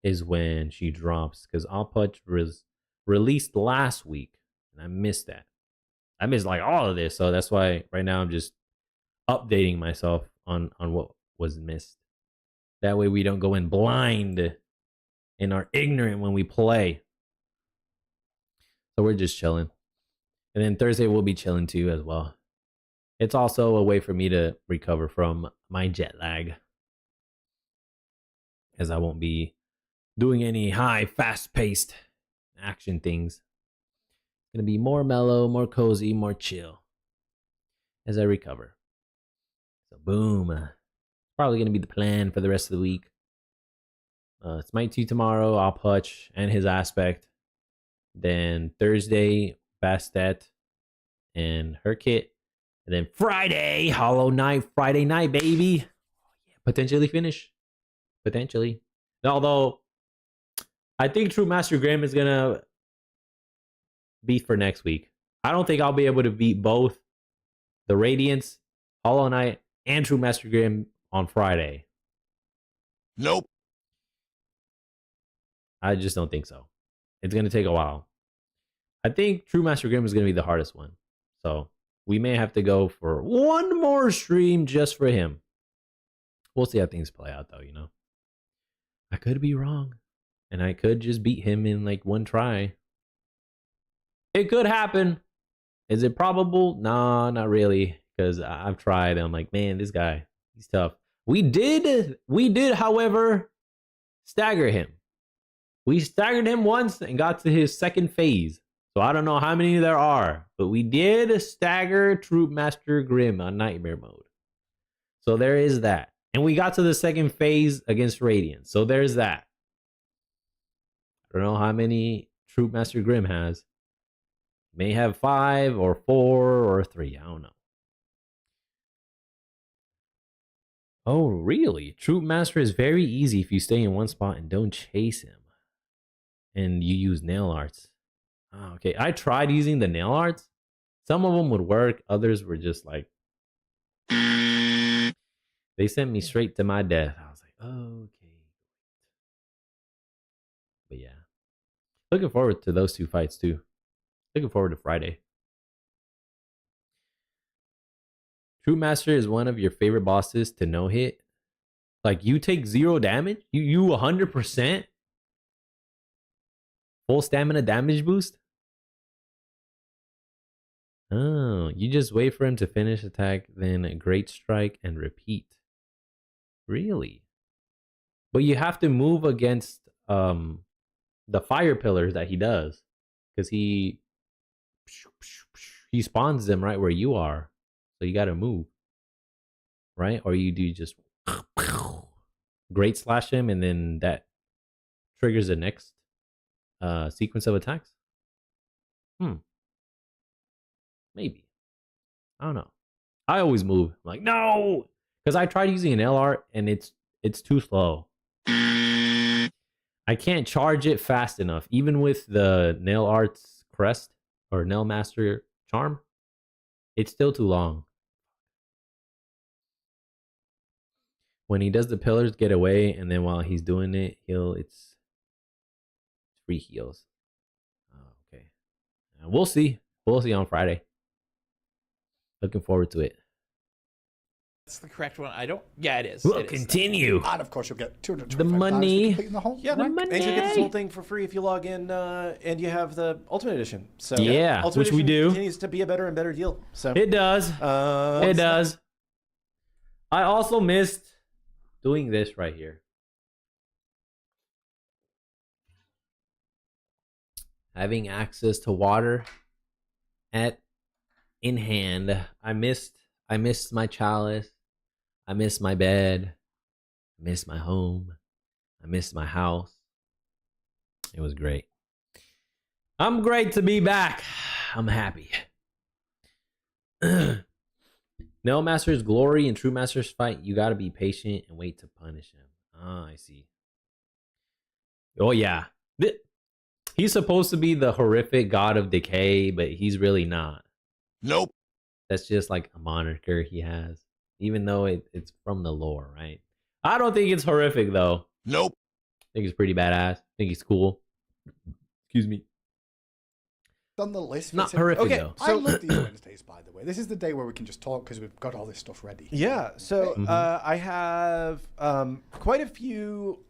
is when she drops, because Alputch was released last week and I missed that. I missed like all of this, so that's why right now I'm just updating myself on what was missed. That way we don't go in blind and are ignorant when we play. So we're just chilling. And then Thursday we'll be chilling too as well. It's also a way for me to recover from my jet lag, as I won't be doing any high, fast-paced action things. Gonna be more mellow, more cozy, more chill as I recover. So boom. Probably gonna be the plan for the rest of the week. It's Smite 2 tomorrow, Alputch and his aspect. Then Thursday, Bastet and her kit. And then Friday, Hollow Knight, Friday night, baby. Potentially finish. Potentially. Although, I think True Master Grim is gonna be for next week. I don't think I'll be able to beat both the Radiance, Hollow Knight, and True Master Grim on Friday. Nope. I just don't think so. It's going to take a while. I think True Master Grim is going to be the hardest one. So we may have to go for one more stream just for him. We'll see how things play out, though, you know. I could be wrong. And I could just beat him in like one try. It could happen. Is it probable? Nah, not really. Because I've tried. And I'm like, man, this guy, he's tough. We did, however, stagger him. We staggered him once and got to his second phase. So I don't know how many there are, but we did stagger Troop Master Grim on Nightmare mode. So there is that. And we got to the second phase against Radiant. So there's that. I don't know how many Troop Master Grim has. May have 5 or 4 or 3. I don't know. Oh, really? Troop Master is very easy if you stay in one spot and don't chase him. And you use nail arts. Oh, okay, I tried using the nail arts. Some of them would work. Others were just like... They sent me straight to my death. I was like, okay. But yeah. Looking forward to those 2 fights too. Looking forward to Friday. Troop Master is one of your favorite bosses to no hit. Like you take 0 damage? You 100%? Full stamina damage boost? Oh, you just wait for him to finish attack, then a great strike and repeat. Really? But you have to move against the fire pillars that he does. Because he spawns them right where you are. So you gotta move. Right? Or you do just great slash him and then that triggers the next sequence of attacks. Maybe. I don't know. I always move. I'm like, no! Because I tried using an LR and it's too slow. I can't charge it fast enough. Even with the Nail Arts Crest or Nail Master Charm, it's still too long. When he does the pillars, get away, and then while he's doing it, it's free heals. Oh, okay. We'll see. We'll see on Friday. Looking forward to it. That's the correct one. I don't. Yeah, it is. We'll it is. continue. And of course, you'll get $225 The money. for completing the whole Yeah, rank. and you'll get this whole thing for free if you log in and you have the Ultimate Edition. So Yeah, Ultimate which we Edition do. continues to be a better and better deal. So It does. It does. I also missed doing this right here. Having access to water in hand. I missed my chalice. I missed my bed. I missed my home. I missed my house. It was great. I'm great to be back. I'm happy. Nail Master's glory and True Master's fight, you gotta be patient and wait to punish him. Ah, I see. Oh yeah. He's supposed to be the horrific god of decay, but he's really not. Nope. That's just like a moniker he has. Even though it's from the lore, right? I don't think it's horrific though. Nope. I think it's pretty badass. I think he's cool. Excuse me. On the list. Not horrific Okay, though. I love these Wednesdays, by the way. This is the day where we can just talk because we've got all this stuff ready. yeah, so I have quite a few.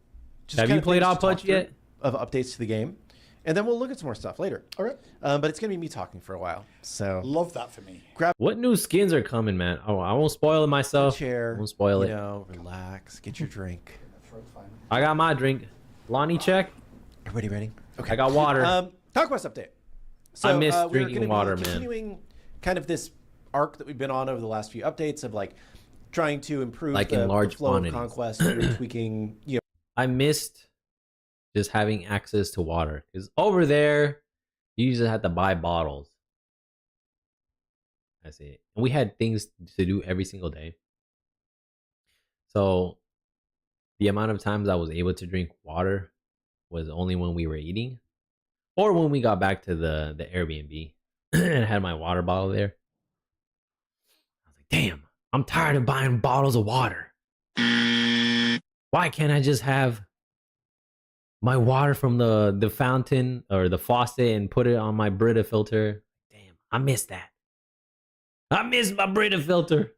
Just Have kind you of played things to Output talk through yet? Of updates to the game, and then we'll look at some more stuff later. All right. But it's gonna be me talking for a while. So Love that for me. What new skins are coming, man? Oh, I won't spoil it myself. chair, I won't spoil it. You know, relax, get your drink. I got my drink. Lonnie, check. Everybody ready? Okay. I got water. Talk Quest update. So, I miss we're drinking gonna be water, man. Continuing kind of this arc that we've been on over the last few updates of like trying to improve Like in the large flow quantities. of conquest, and tweaking, you know. I missed just having access to water because over there you usually have to buy bottles. That's it. And we had things to do every single day. So the amount of times I was able to drink water was only when we were eating or when we got back to the Airbnb and had my water bottle there. I was like, damn, I'm tired of buying bottles of water. Why can't I just have my water from the fountain or the faucet and put it on my Brita filter? Damn, I miss that. I miss my Brita filter.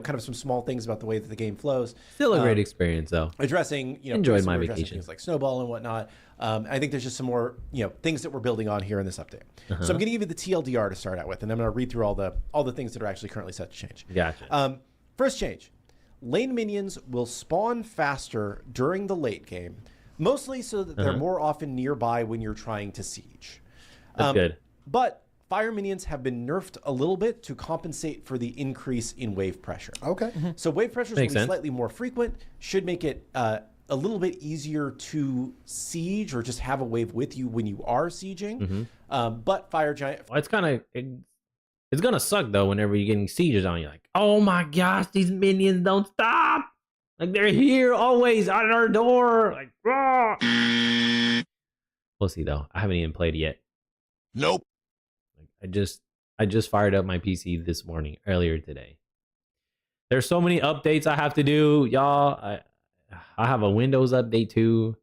Kind of some small things about the way that the game flows. Still a great experience though. Addressing, you know, Enjoyed so my we're addressing vacation. things like snowball and whatnot. I think there's just some more, you know, things that we're building on here in this update. So I'm going to give you the TLDR to start out with, and I'm going to read through all the things that are actually currently set to change. Gotcha. First change: lane minions will spawn faster during the late game, Mostly so that they're more often nearby when you're trying to siege. That's good. But fire minions have been nerfed a little bit to compensate for the increase in wave pressure. Okay. So wave pressures Makes will be sense. slightly more frequent, should make it a little bit easier to siege or just have a wave with you when you are sieging. But Fire Giant... Well, it's gonna suck though whenever you're getting sieges on you. Like, oh my gosh, these minions don't stop. Like they're here always at our door. Like, rah. We'll see though. I haven't even played it yet. Nope. I just fired up my PC this morning, earlier today. There's so many updates I have to do, y'all. I have a Windows update too.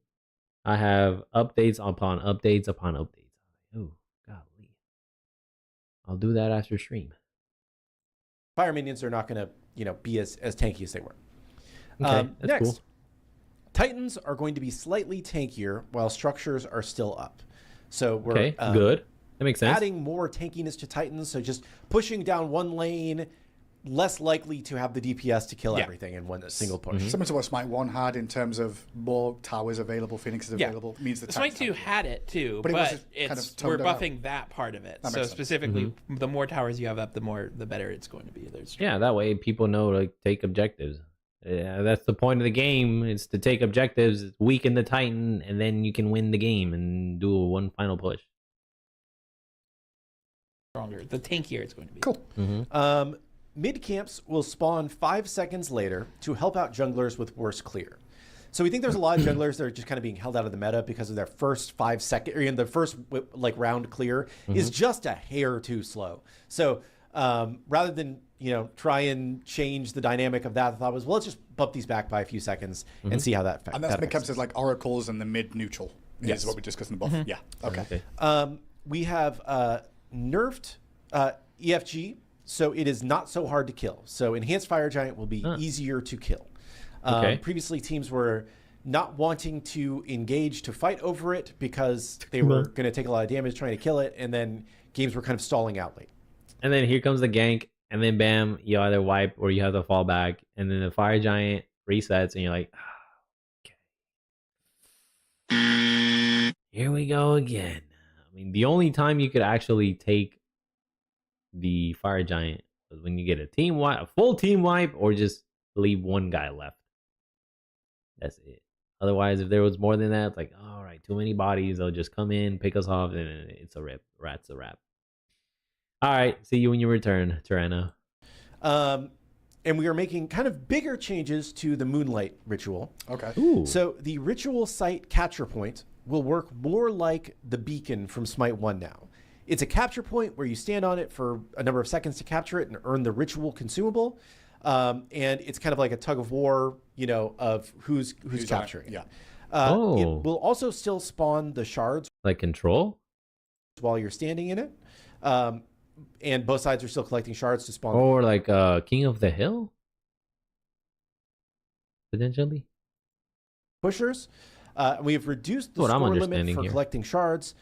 I have updates upon updates upon updates. Oh, golly. I'll do that after stream. Fire minions are not going to, be as tanky as they were. Okay, that's next, cool. Titans are going to be slightly tankier while structures are still up. So we're Okay, good. That makes sense. adding more tankiness to Titans. So just pushing down one lane, less likely to have the DPS to kill everything in one single push. Similar to what Smite 1 had in terms of more towers available, phoenixes available. Means the Smite 2 had it too, But but, it was kind of we're toned out. buffing that part of it. That So makes sense. specifically, the more towers you have up, the better it's going to be. Yeah, that way people know to take objectives. Yeah, that's the point of the game. It's to take objectives, weaken the Titan, and then you can win the game and do one final push. Stronger, the tankier it's going to be. Cool. Mid camps will spawn 5 seconds later to help out junglers with worse clear. So we think there's a lot of junglers that are just kind of being held out of the meta because of their first 5 second, or in the first round clear is just a hair too slow. So rather than try and change the dynamic of that, I thought was, well, let's just bump these back by a few seconds and see how that affects. And that's mid camps is like oracles and the mid neutral. Yes. Is what we discussed in the buff. Yeah. Okay. We have nerfed EFG, so it is not so hard to kill. So enhanced Fire Giant will be easier to kill. Previously, teams were not wanting to engage to fight over it because they were going to take a lot of damage trying to kill it, and then games were kind of stalling out late. And then here comes the gank, and then bam, you either wipe or you have to fall back, and then the Fire Giant resets, and you're like, okay. Here we go again. I mean, the only time you could actually take the Fire Giant was when you get a full team wipe, or just leave one guy left. That's it. Otherwise, if there was more than that, it's like, all right, too many bodies. They'll just come in, pick us off, and it's a rip. Rat's a wrap. All right, see you when you return, Tyranno. And we are making kind of bigger changes to the Moonlight ritual. Okay. Ooh. So the ritual site capture point will work more like the beacon from Smite 1 now. It's a capture point where you stand on it for a number of seconds to capture it and earn the ritual consumable. And it's kind of like a tug of war, of who's capturing it. Yeah. It will also still spawn the shards Like control? while you're standing in it. And both sides are still collecting shards to spawn. Or like King of the Hill? Potentially? Pushers. We have reduced the What I'm score limit understanding for here. collecting shards.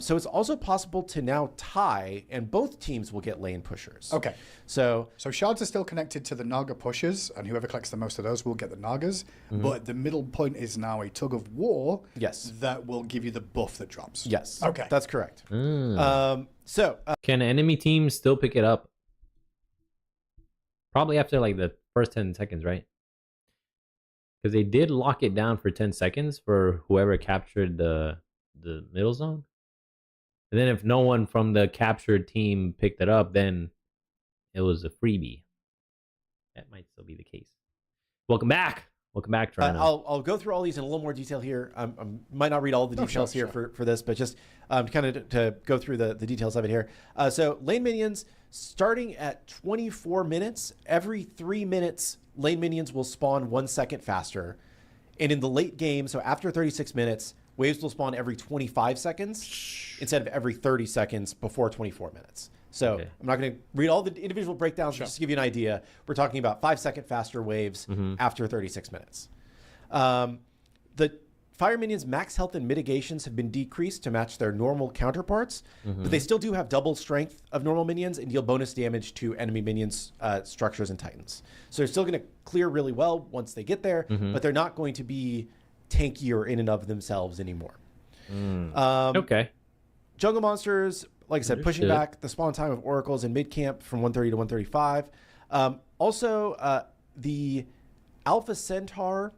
So it's also possible to now tie, and both teams will get lane pushers. Okay. So shards are still connected to the Naga pushers, and whoever collects the most of those will get the Nagas. But the middle point is now a tug of war. Yes. That will give you the buff that drops. yes. Okay. That's correct. So Can enemy teams still pick it up? Probably after like the first 10 seconds, right? Because they did lock it down for 10 seconds for whoever captured the middle zone. And then if no one from the captured team picked it up, then it was a freebie. That might still be the case. Welcome back. Welcome back, Toronto. I'll go through all these in a little more detail here. I might not read all the details here for this, but just kind of to go through the details of it here. So lane minions, starting at 24 minutes, every 3 minutes, lane minions will spawn 1 second faster. And in the late game, so after 36 minutes, waves will spawn every 25 seconds instead of every 30 seconds before 24 minutes. So Okay. I'm not going to read all the individual breakdowns, just to give you an idea. We're talking about 5 second faster waves after 36 minutes. The fire minions' max health and mitigations have been decreased to match their normal counterparts, but they still do have double strength of normal minions and deal bonus damage to enemy minions, structures, and titans. So they're still going to clear really well once they get there, but they're not going to be tankier in and of themselves anymore. Okay. Jungle monsters, like I said, pushing Understood. back the spawn time of oracles in mid camp from 130 to 135. Also, the Alpha Centaur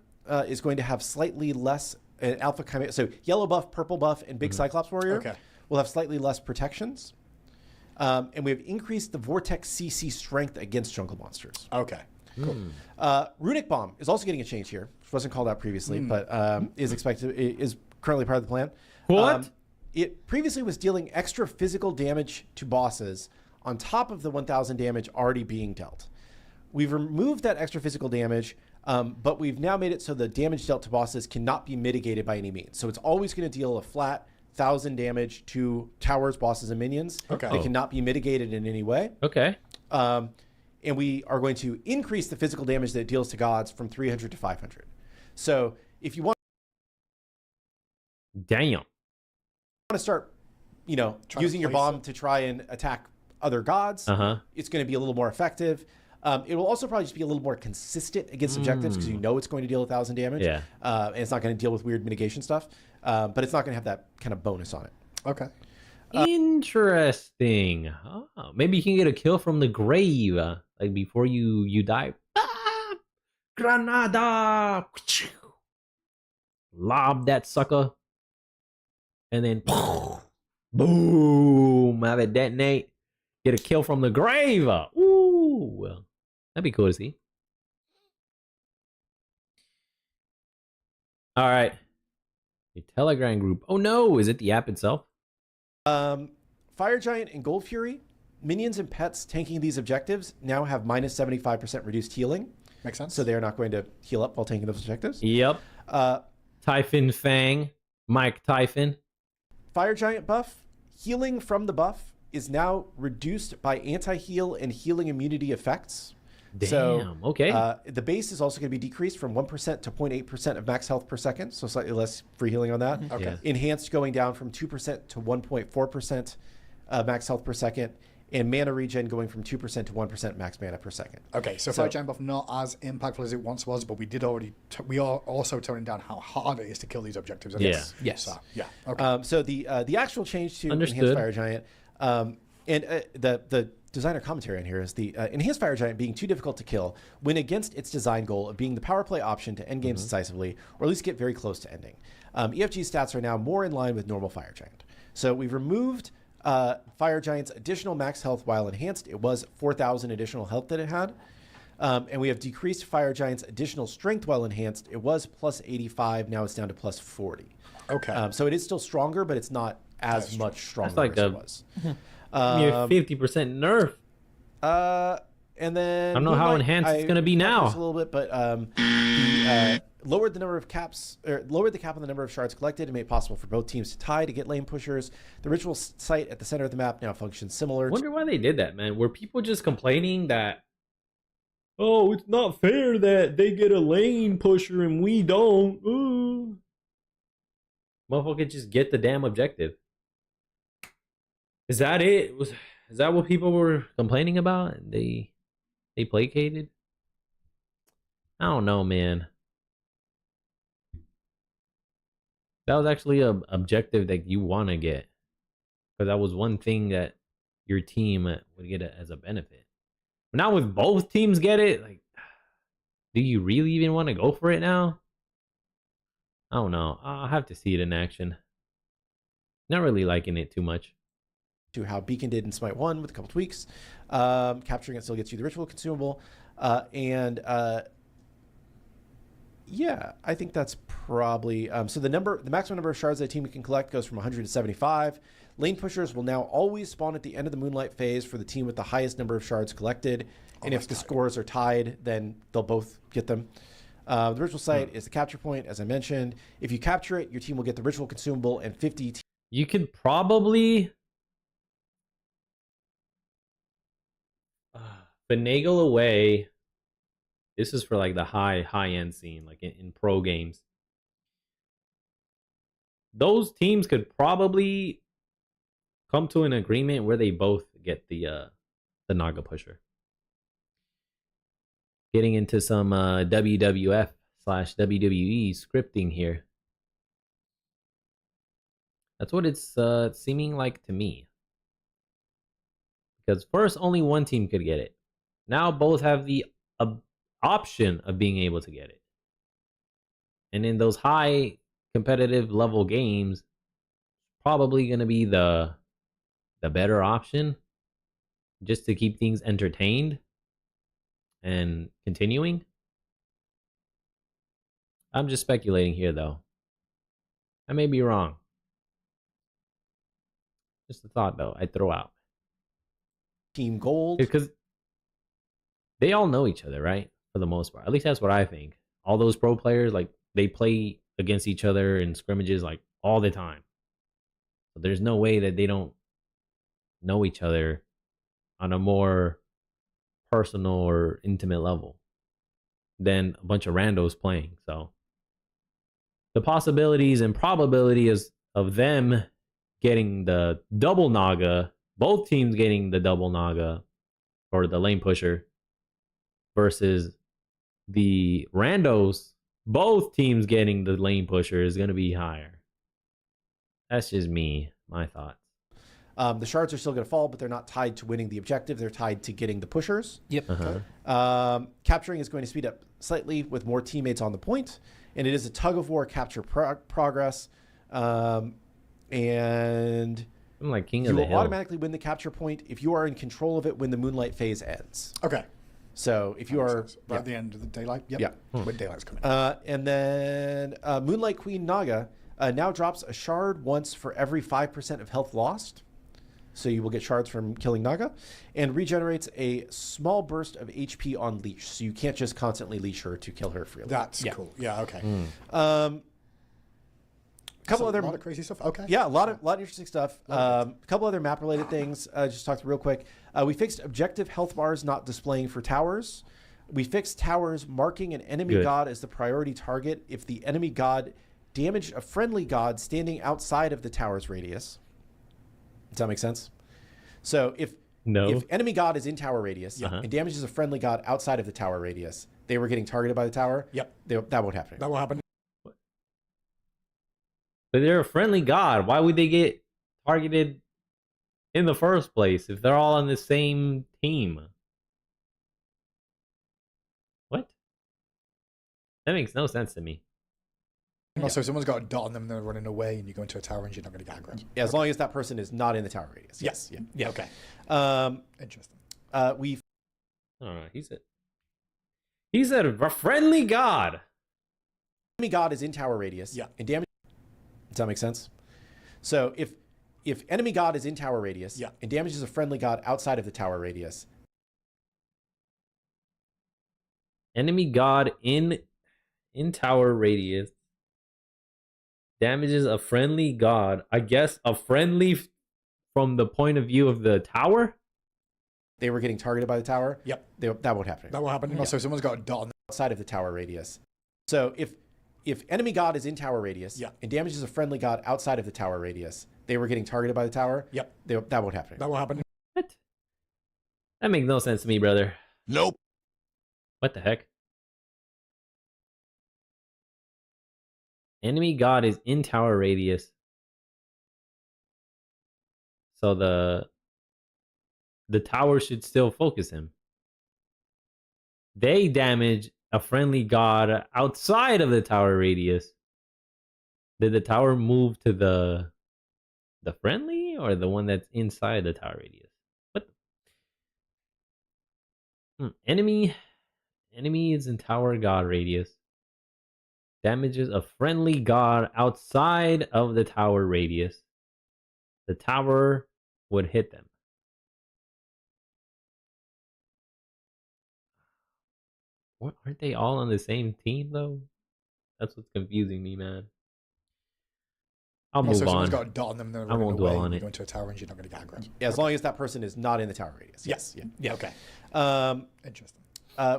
is going to have slightly less Alpha Chimera. So yellow buff, purple buff, and big Cyclops Warrior Okay. will have slightly less protections. And we have increased the Vortex CC strength against jungle monsters. Okay. Runic Bomb is also getting a change here, which wasn't called out previously, but is currently part of the plan. What? It previously was dealing extra physical damage to bosses on top of the 1,000 damage already being dealt. We've removed that extra physical damage, but we've now made it so the damage dealt to bosses cannot be mitigated by any means. So it's always going to deal a flat 1,000 damage to towers, bosses, and minions. Okay. They cannot be mitigated in any way. Okay. And we are going to increase the physical damage that it deals to gods from 300 to 500. So if you want Damn. to start, Try to using your place bomb it. to try and attack other gods, it's going to be a little more effective. It will also probably just be a little more consistent against objectives because you know it's going to deal 1,000 damage. Yeah. And it's not going to deal with weird mitigation stuff. But it's not going to have that kind of bonus on it. Okay. Interesting. Oh, maybe you can get a kill from the grave, like before you die. Ah! Granada! Lob that sucker, and then boom, have it detonate. Get a kill from the grave. Ooh, well, that'd be cool to see. All right, your Telegram group. Oh no, is it the app itself? Fire Giant and Gold Fury, minions and pets tanking these objectives now have minus 75% reduced healing. Makes sense. So they're not going to heal up while tanking those objectives. Yep. Typhon Fang, Mike Typhon. Fire Giant buff, healing from the buff is now reduced by anti-heal and healing immunity effects. Damn, okay. The base is also going to be decreased from 1% to 0.8% of max health per second, so slightly less free healing on that. Okay. Yeah. Enhanced going down from 2% to 1.4% max health per second, and mana regen going from 2% to 1% max mana per second. Okay, so Fire Giant buff not as impactful as it once was, but we are also toning down how hard it is to kill these objectives. Yes. Yes. So, yeah. Okay. So the actual change to Understood. Enhanced Fire Giant, and the designer commentary on here is the Enhanced Fire Giant being too difficult to kill when against its design goal of being the power play option to end games decisively, or at least get very close to ending. EFG stats are now more in line with normal Fire Giant. So we've removed Fire Giant's additional max health while enhanced. It was 4,000 additional health that it had. And we have decreased Fire Giant's additional strength while enhanced. It was plus 85. Now it's down to plus 40. Okay. So it is still stronger, but it's not as much stronger like as a- it was. Near 50% nerf. And then I don't know how enhanced it's gonna be now. A little bit, but lowered the number of caps, or lowered the cap on the number of shards collected, and made it possible for both teams to tie to get lane pushers. The ritual site at the center of the map now functions similar. I wonder why they did that, man. Were people just complaining that, oh, it's not fair that they get a lane pusher and we don't? Ooh. Motherfucker, just get the damn objective. Is that it? Is that what people were complaining about? They placated? I don't know, man. That was actually a objective that you want to get, because that was one thing that your team would get as a benefit. But now with both teams get it, like, do you really even want to go for it now? I don't know. I'll have to see it in action. Not really liking it too much. To how Beacon did in Smite 1 with a couple tweaks. Capturing it still gets you the ritual consumable. Yeah, I think that's probably... so the maximum number of shards that a team can collect goes from 100 to 75. Lane pushers will now always spawn at the end of the Moonlight phase for the team with the highest number of shards collected. And if the scores are tied, then they'll both get them. The ritual site is the capture point, as I mentioned. If you capture it, your team will get the ritual consumable and 50... You could probably... finagle away. This is for like the high-end scene, like in pro games. Those teams could probably come to an agreement where they both get the Naga pusher. Getting into some WWF slash WWE scripting here. That's what it's seeming like to me. Because first, only one team could get it. Now both have the option of being able to get it. And in those high competitive level games, probably going to be the better option just to keep things entertained and continuing. I'm just speculating here, though. I may be wrong. Just a thought, though, I throw out. Team Gold. Because they all know each other, right? For the most part. At least that's what I think. All those pro players, like, they play against each other in scrimmages, like, all the time. So there's no way that they don't know each other on a more personal or intimate level than a bunch of randos playing. So the possibilities and probabilities of them getting the double Naga, both teams getting the double Naga or the lane pusher versus the randos, both teams getting the lane pusher is going to be higher. That's just me, my thoughts. The shards are still going to fall, but they're not tied to winning the objective. They're tied to getting the pushers. Yep. Capturing is going to speed up slightly with more teammates on the point, and it is a tug of war capture progress. And I'm like king you of the will hill. automatically win the capture point if you are in control of it when the moonlight phase ends. Okay. So if you are Right at the end of the daylight. Yep. Yeah. When daylight's coming. and then Moonlight Queen Naga now drops a shard once for every 5% of health lost. So you will get shards from killing Naga, and regenerates a small burst of HP on leash. So you can't just constantly leash her to kill her freely. That's cool. Yeah. Okay. Couple other a lot of crazy stuff. Okay. Yeah, a lot of interesting stuff. A couple other map related things. Just talked real quick. We fixed objective health bars not displaying for towers. We fixed towers marking an enemy god as the priority target if the enemy god damaged a friendly god standing outside of the tower's radius. Does that make sense? So if enemy god is in tower radius and damages a friendly god outside of the tower radius, they were getting targeted by the tower. Yep. That won't happen. That will happen. But they're a friendly god. Why would they get targeted in the first place if they're all on the same team? What? That makes no sense to me. Also, if someone's got a dot on them and they're running away and you go into a tower and you're not going to get aggro. Yeah, as long as that person is not in the tower radius. Yes. Yeah. Okay. Interesting. We I don't know. He said a friendly god. enemy god is in tower radius. Yeah. And damage. Does that make sense? So if enemy god is in tower radius and damages a friendly god outside of the tower radius. Enemy god in tower radius damages a friendly god. I guess a friendly from the point of view of the tower. They were getting targeted by the tower. Yep. That won't happen. That will happen. Also, if someone's got a dot on them. Outside of the tower radius. So if enemy god is in tower radius and damages a friendly god outside of the tower radius, they were getting targeted by the tower. Yep. That won't happen. That will happen. What? That makes no sense to me, brother. Nope. What the heck? Enemy god is in tower radius. So the tower should still focus him. They damage a friendly god outside of the tower radius. Did the tower move to the friendly or the one that's inside the tower radius? What? Enemy is in tower god radius. Damages a friendly god outside of the tower radius. The tower would hit them. What, aren't they all on the same team though? That's what's confusing me, man. I'll move Also, if on. someone's got a dot on them and they're I running won't away dwell on and you it. go into a tower and you're not going to get aggro. Yeah, as long as that person is not in the tower radius. Yes. Yeah. Okay. Interesting.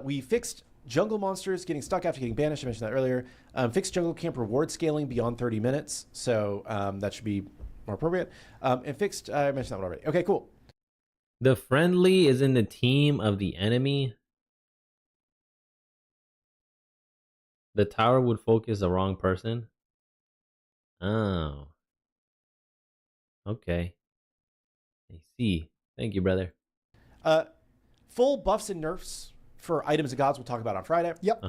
We fixed jungle monsters getting stuck after getting banished. I mentioned that earlier. Fixed jungle camp reward scaling beyond 30 minutes. So that should be more appropriate. And fixed, I mentioned that one already. Okay, cool. The friendly is in the team of the enemy. The tower would focus the wrong person. Oh. Okay. I see. Thank you, brother. Full buffs and nerfs for items and gods we'll talk about on Friday. Yep.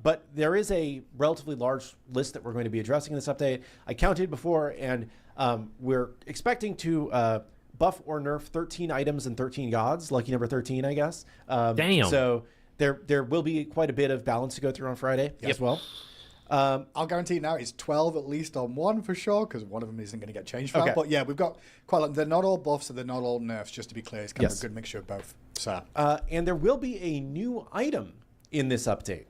But there is a relatively large list that we're going to be addressing in this update. I counted before, and we're expecting to buff or nerf 13 items and 13 gods. Lucky number 13, I guess. Damn. So there will be quite a bit of balance to go through on Friday as well. I'll guarantee now it's 12 at least on one for sure, because one of them isn't going to get changed for Okay. that. But yeah, we've got quite a lot. They're not all buffs, so they're not all nerfs, just to be clear. It's kind of Yes. a good mixture of both. So And there will be a new item in this update.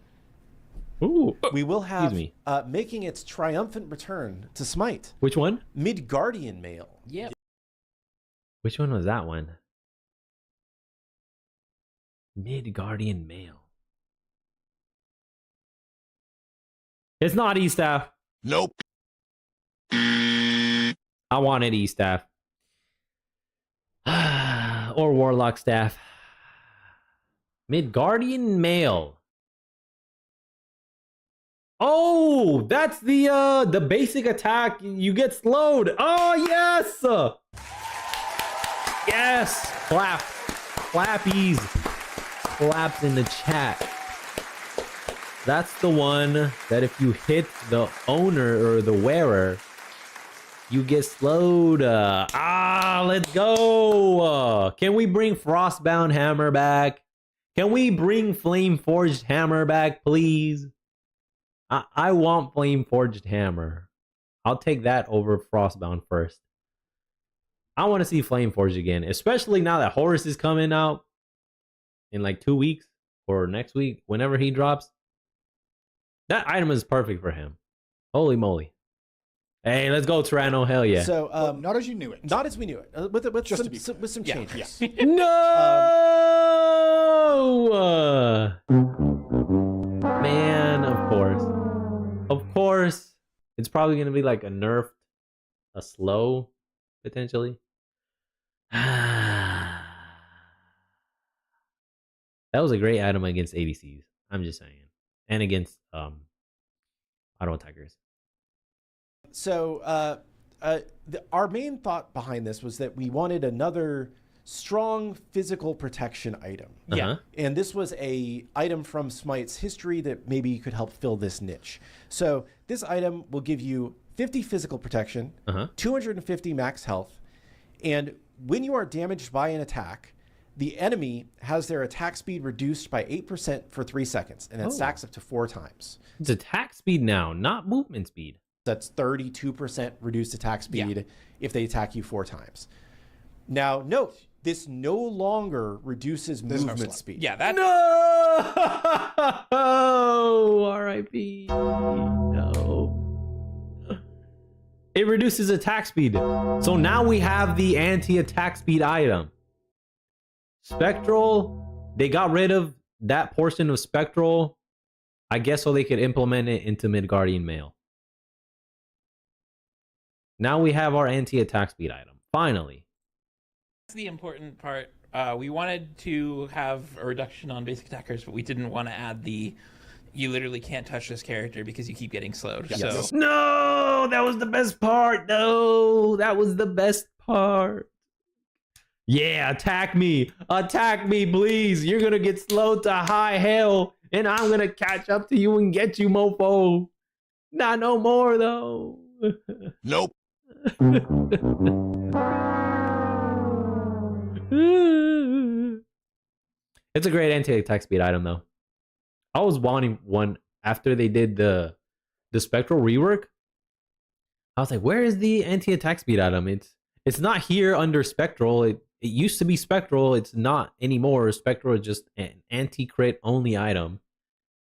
Ooh. We will have Excuse making its triumphant return to Smite, Which one? Midgardian Mail. Yep. Which one was that one? Midgardian Mail. It's not E-Staff. Nope. I wanted E-Staff. Or Warlock Staff. Midgardian Mail. Oh, that's the basic attack. You get slowed. Oh, yes. Yes. Clap. Clappies. Claps in the chat. That's the one that if you hit the owner or the wearer, you get slowed. Let's go. Can we bring Frostbound Hammer back? Can we bring Flame Forged Hammer back, please? I want Flame Forged Hammer. I'll take that over Frostbound first. I want to see Flame Forged again, especially now that Horus is coming out in like 2 weeks or next week, whenever he drops. That item is perfect for him. Holy moly. Hey, let's go, Tyranno. Hell yeah. So but not as you knew it. not as we knew it, with Just some, to be clear. with some Yeah, changes. No! Man, of course. Of course. It's probably going to be like a nerf, a slow, potentially. That was a great item against ADCs. I'm just saying. And against auto attackers. So our main thought behind this was that we wanted another strong physical protection item. Uh-huh. And this was a item from Smite's history that maybe could help fill this niche. So this item will give you 50 physical protection, 250 max health, and when you are damaged by an attack, the enemy has their attack speed reduced by 8% for 3 seconds, and that stacks up to 4 times. It's attack speed now, not movement speed. That's 32% reduced attack speed if they attack you 4 times. Now, note, this no longer reduces movement speed. Yeah, that. No! R.I.P. No. It reduces attack speed. So now we have the anti-attack speed item. Spectral, they got rid of that portion of Spectral, I guess so they could implement it into Midgardian Mail. Now we have our anti-attack speed item. Finally. That's the important part. We wanted to have a reduction on basic attackers, but we didn't want to add the you literally can't touch this character because you keep getting slowed. Yes. So No, that was the best part. No, that was the best part. Yeah, attack me. Attack me, please. You're going to get slowed to high hell, and I'm going to catch up to you and get you, mofo. Not no more, though. Nope. It's a great anti-attack speed item, though. I was wanting one after they did the Spectral rework. I was like, where is the anti-attack speed item? It's not here under Spectral. It used to be Spectral. It's not anymore. Spectral is just an anti-crit only item.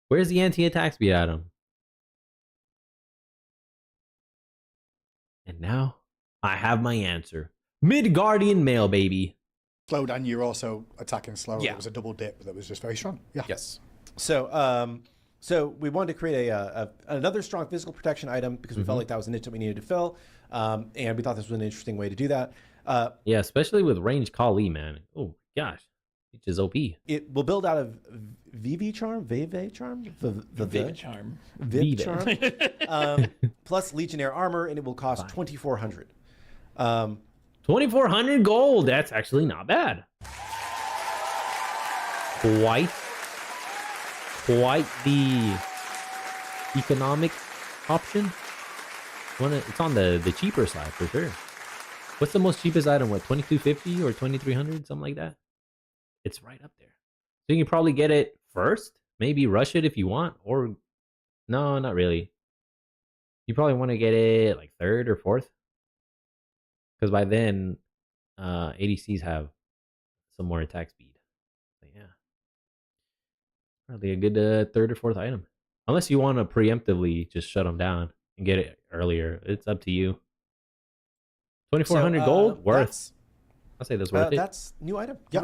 Where's the anti-attack speed item? And now I have my answer. Midgardian Mail, baby. Slowed, and you're also attacking slow. Yeah. It was a double dip that was just very strong. Yeah. Yes. So, so we wanted to create another strong physical protection item because we felt like that was a niche that we needed to fill, and we thought this was an interesting way to do that. Yeah, especially with range Kali, man. Oh gosh, which is OP. It will build out of VV Charm, Veve Charm, Viv charm. Viv Charm, plus Legionnaire armor, and it will cost 2,400. 2,400 gold. That's actually not bad. Quite the economic option. It's on the cheaper side for sure. What's the most cheapest item? What, 2,250 or 2,300, something like that? It's right up there. So you can probably get it first. Maybe rush it if you want, or no, not really. You probably want to get it like third or fourth, because by then, ADCs have some more attack speed. But yeah, probably a good third or fourth item. Unless you want to preemptively just shut them down and get it earlier. It's up to you. 2,400 gold? Worth. I'll say that's worth it. That's new item. Yep.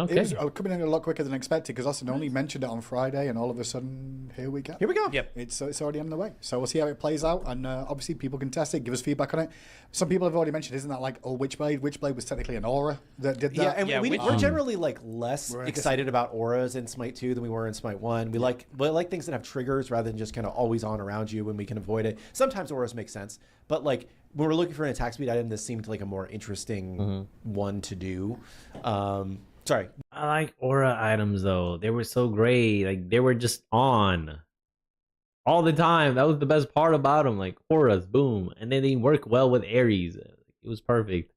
Okay. It was coming in a lot quicker than expected because Austin only mentioned it on Friday, and all of a sudden, here we go. Here we go. Yep. It's already on the way. So we'll see how it plays out, and obviously people can test it, give us feedback on it. Some people have already mentioned, isn't that like Witchblade? Witchblade was technically an aura that did that. Yeah, and we're generally like less We're excited about auras in Smite 2 than we were in Smite 1. We like things that have triggers rather than just kind of always on around you when we can avoid it. Sometimes auras make sense, but like when we're looking for an attack speed item, this seemed like a more interesting one to do. Sorry. I like aura items though. They were so great. Like they were just on all the time. That was the best part about them. Like auras, boom, and then they work well with Ares. It was perfect.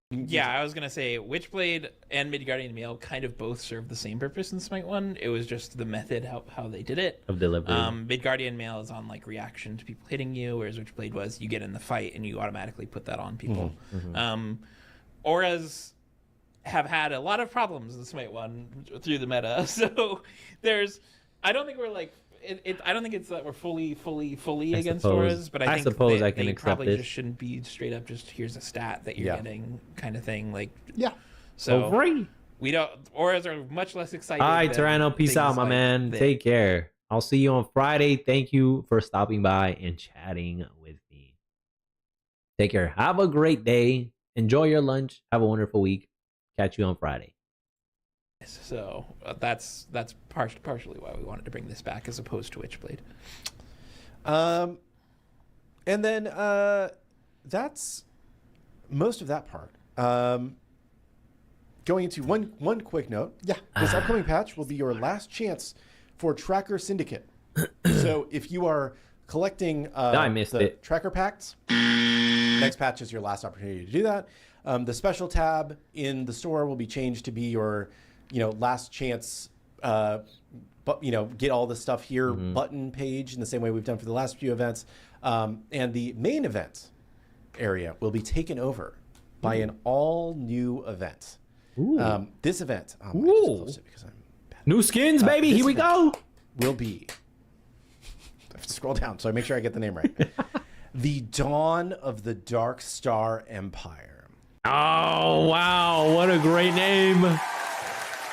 Yeah, I was gonna say Witchblade and Midgardian Mail kind of both serve the same purpose in Smite 1. It was just the method how they did it. Of delivery. Midgardian Mail is on like reaction to people hitting you, whereas Witchblade was you get in the fight and you automatically put that on people. Auras have had a lot of problems in Smite 1 through the meta. So I don't think we're like I don't think it's that we're fully against auras, but I think I can they accept probably it. just shouldn't be straight up just here's a stat that you're getting kind of thing. Like So free. we don't auras are much less exciting. All right, Tyranno, peace out, my man. Take care. I'll see you on Friday. Thank you for stopping by and chatting with me. Take care. Have a great day. Enjoy your lunch. Have a wonderful week. Catch you on Friday. So that's partially why we wanted to bring this back as opposed to Witchblade. And then that's most of that part. Going into one quick note. Yeah, this upcoming patch will be your last chance for Tracker Syndicate. So if you are collecting I missed it. Tracker packs, next patch is your last opportunity to do that. The special tab in the store will be changed to be your last chance, but get all the stuff here button page in the same way we've done for the last few events. And the main event area will be taken over by an all new event. This event, I just closed it because I'm bad. New skins, baby. Here we go. Will be. I have to scroll down so I make sure I get the name right. The Dawn of the Dark Star Empire. Oh wow! What a great name.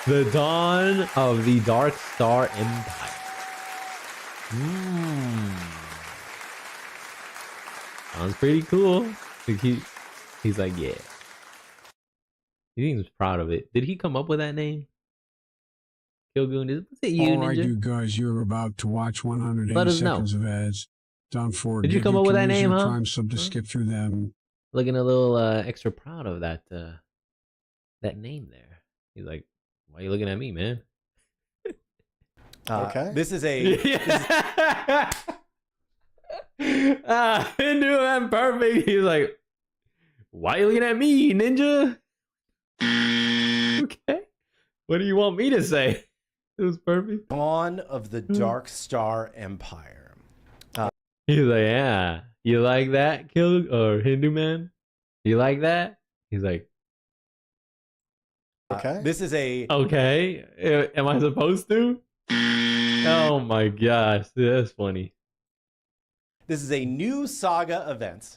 The Dawn of the Dark Star Empire. Sounds pretty cool. He's like, yeah. He seems proud of it. Did he come up with that name? Kilgoon, was it you, All right, Ninja? you guys, you're about to watch 180 Let us seconds of ads. Don't forget. Did you come up with that name, huh? Prime sub to skip through them. Looking a little extra proud of that name there. He's like, why are you looking at me, man? Okay. This is a... Hindu, I'm perfect. He's like, why are you looking at me, Ninja? Okay. What do you want me to say? It was perfect. Dawn of the Dark Star Empire. He's like, yeah. You like that, Hindu man? You like that? He's like, okay. This is a... Okay. Am I supposed to? Oh my gosh. That's funny. This is a new saga event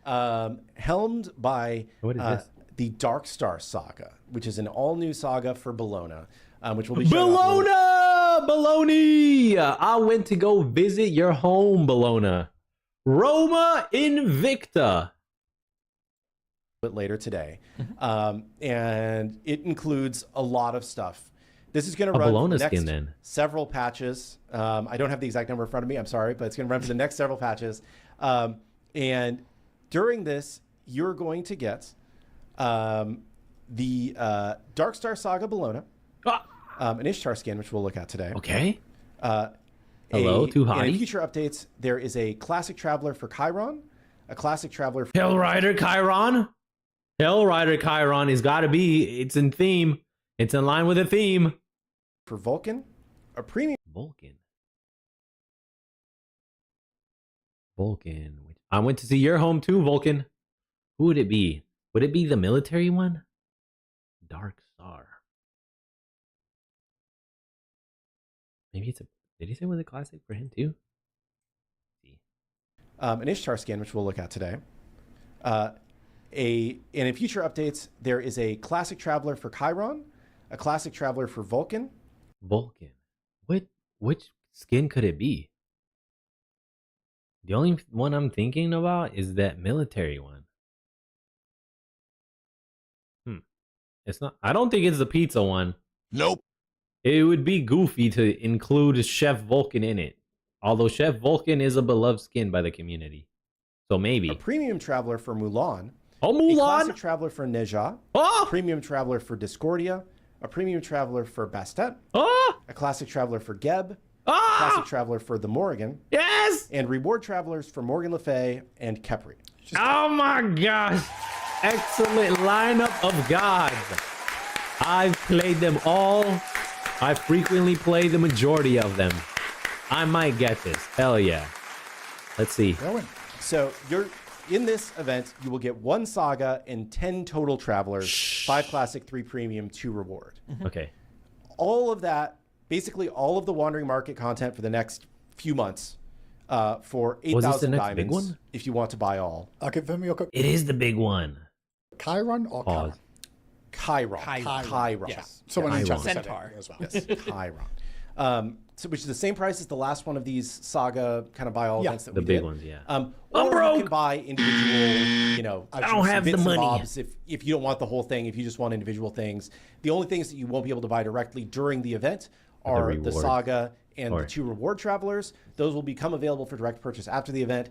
helmed by What is this? the Dark Star Saga, which is an all-new saga for Bologna, which will be Bologna! Bologna! I went to go visit your home, Bologna. Roma Invicta. bit later today. And it includes a lot of stuff. This is going to run for Bologna the next skin, then. several patches. I don't have the exact number in front of me. I'm sorry, but it's going to run for the next several patches. And during this, you're going to get the Darkstar Saga Bologna, an Ishtar skin, which we'll look at today. Okay. Hello, too hottie. And in future updates, there is a Classic Traveler for Chiron, a Classic Traveler for Hellrider Chiron. Hellrider Chiron has got to be. It's in theme. It's in line with the theme. For Vulcan, a premium Vulcan. Vulcan. I went to see your home too, Vulcan. Who would it be? Would it be the military one? Dark Star. Maybe it's a. Did he say it was a classic for him too? an Ishtar skin, which we'll look at today. And in future updates, there is a Classic Traveler for Chiron, a Classic Traveler for Vulcan. Vulcan. Which skin could it be? The only one I'm thinking about is that military one. It's not. I don't think it's the pizza one. Nope. It would be goofy to include Chef Vulcan in it. Although Chef Vulcan is a beloved skin by the community. So maybe. A Premium Traveler for Mulan. Oh, A Mulan! Classic Traveler for Neja. Oh! A Premium Traveler for Discordia. A Premium Traveler for Bastet. Oh! A Classic Traveler for Geb. Oh! Classic Traveler for the Morrigan. Yes! And Reward Travelers for Morgan Le Fay and Kepri. Oh my gosh! Excellent lineup of gods. I've played them all. I frequently play the majority of them. I might get this. Hell yeah. Let's see. So you're in this event, you will get 1 Saga and 10 total Travelers, 5 Classic, 3 Premium, 2 Reward. Okay. All of that, basically all of the Wandering Market content for the next few months for Was this the 8,000 next diamonds big one? if you want to buy all. I'll confirm your It is the big one. Chiron or Pause. Chiron. Chiron. Yes. Someone in chat said it Centaur. as well. Yes, Chiron. Which is the same price as the last one of these Saga kind of buy all events that The we big did. ones, yeah. Or broke. you can buy individual, you know, I don't have the bits and money. bobs if you don't want the whole thing, if you just want individual things. The only things that you won't be able to buy directly during the event are the rewards. Saga and Or- the 2 Reward Travelers. Those will become available for direct purchase after the event,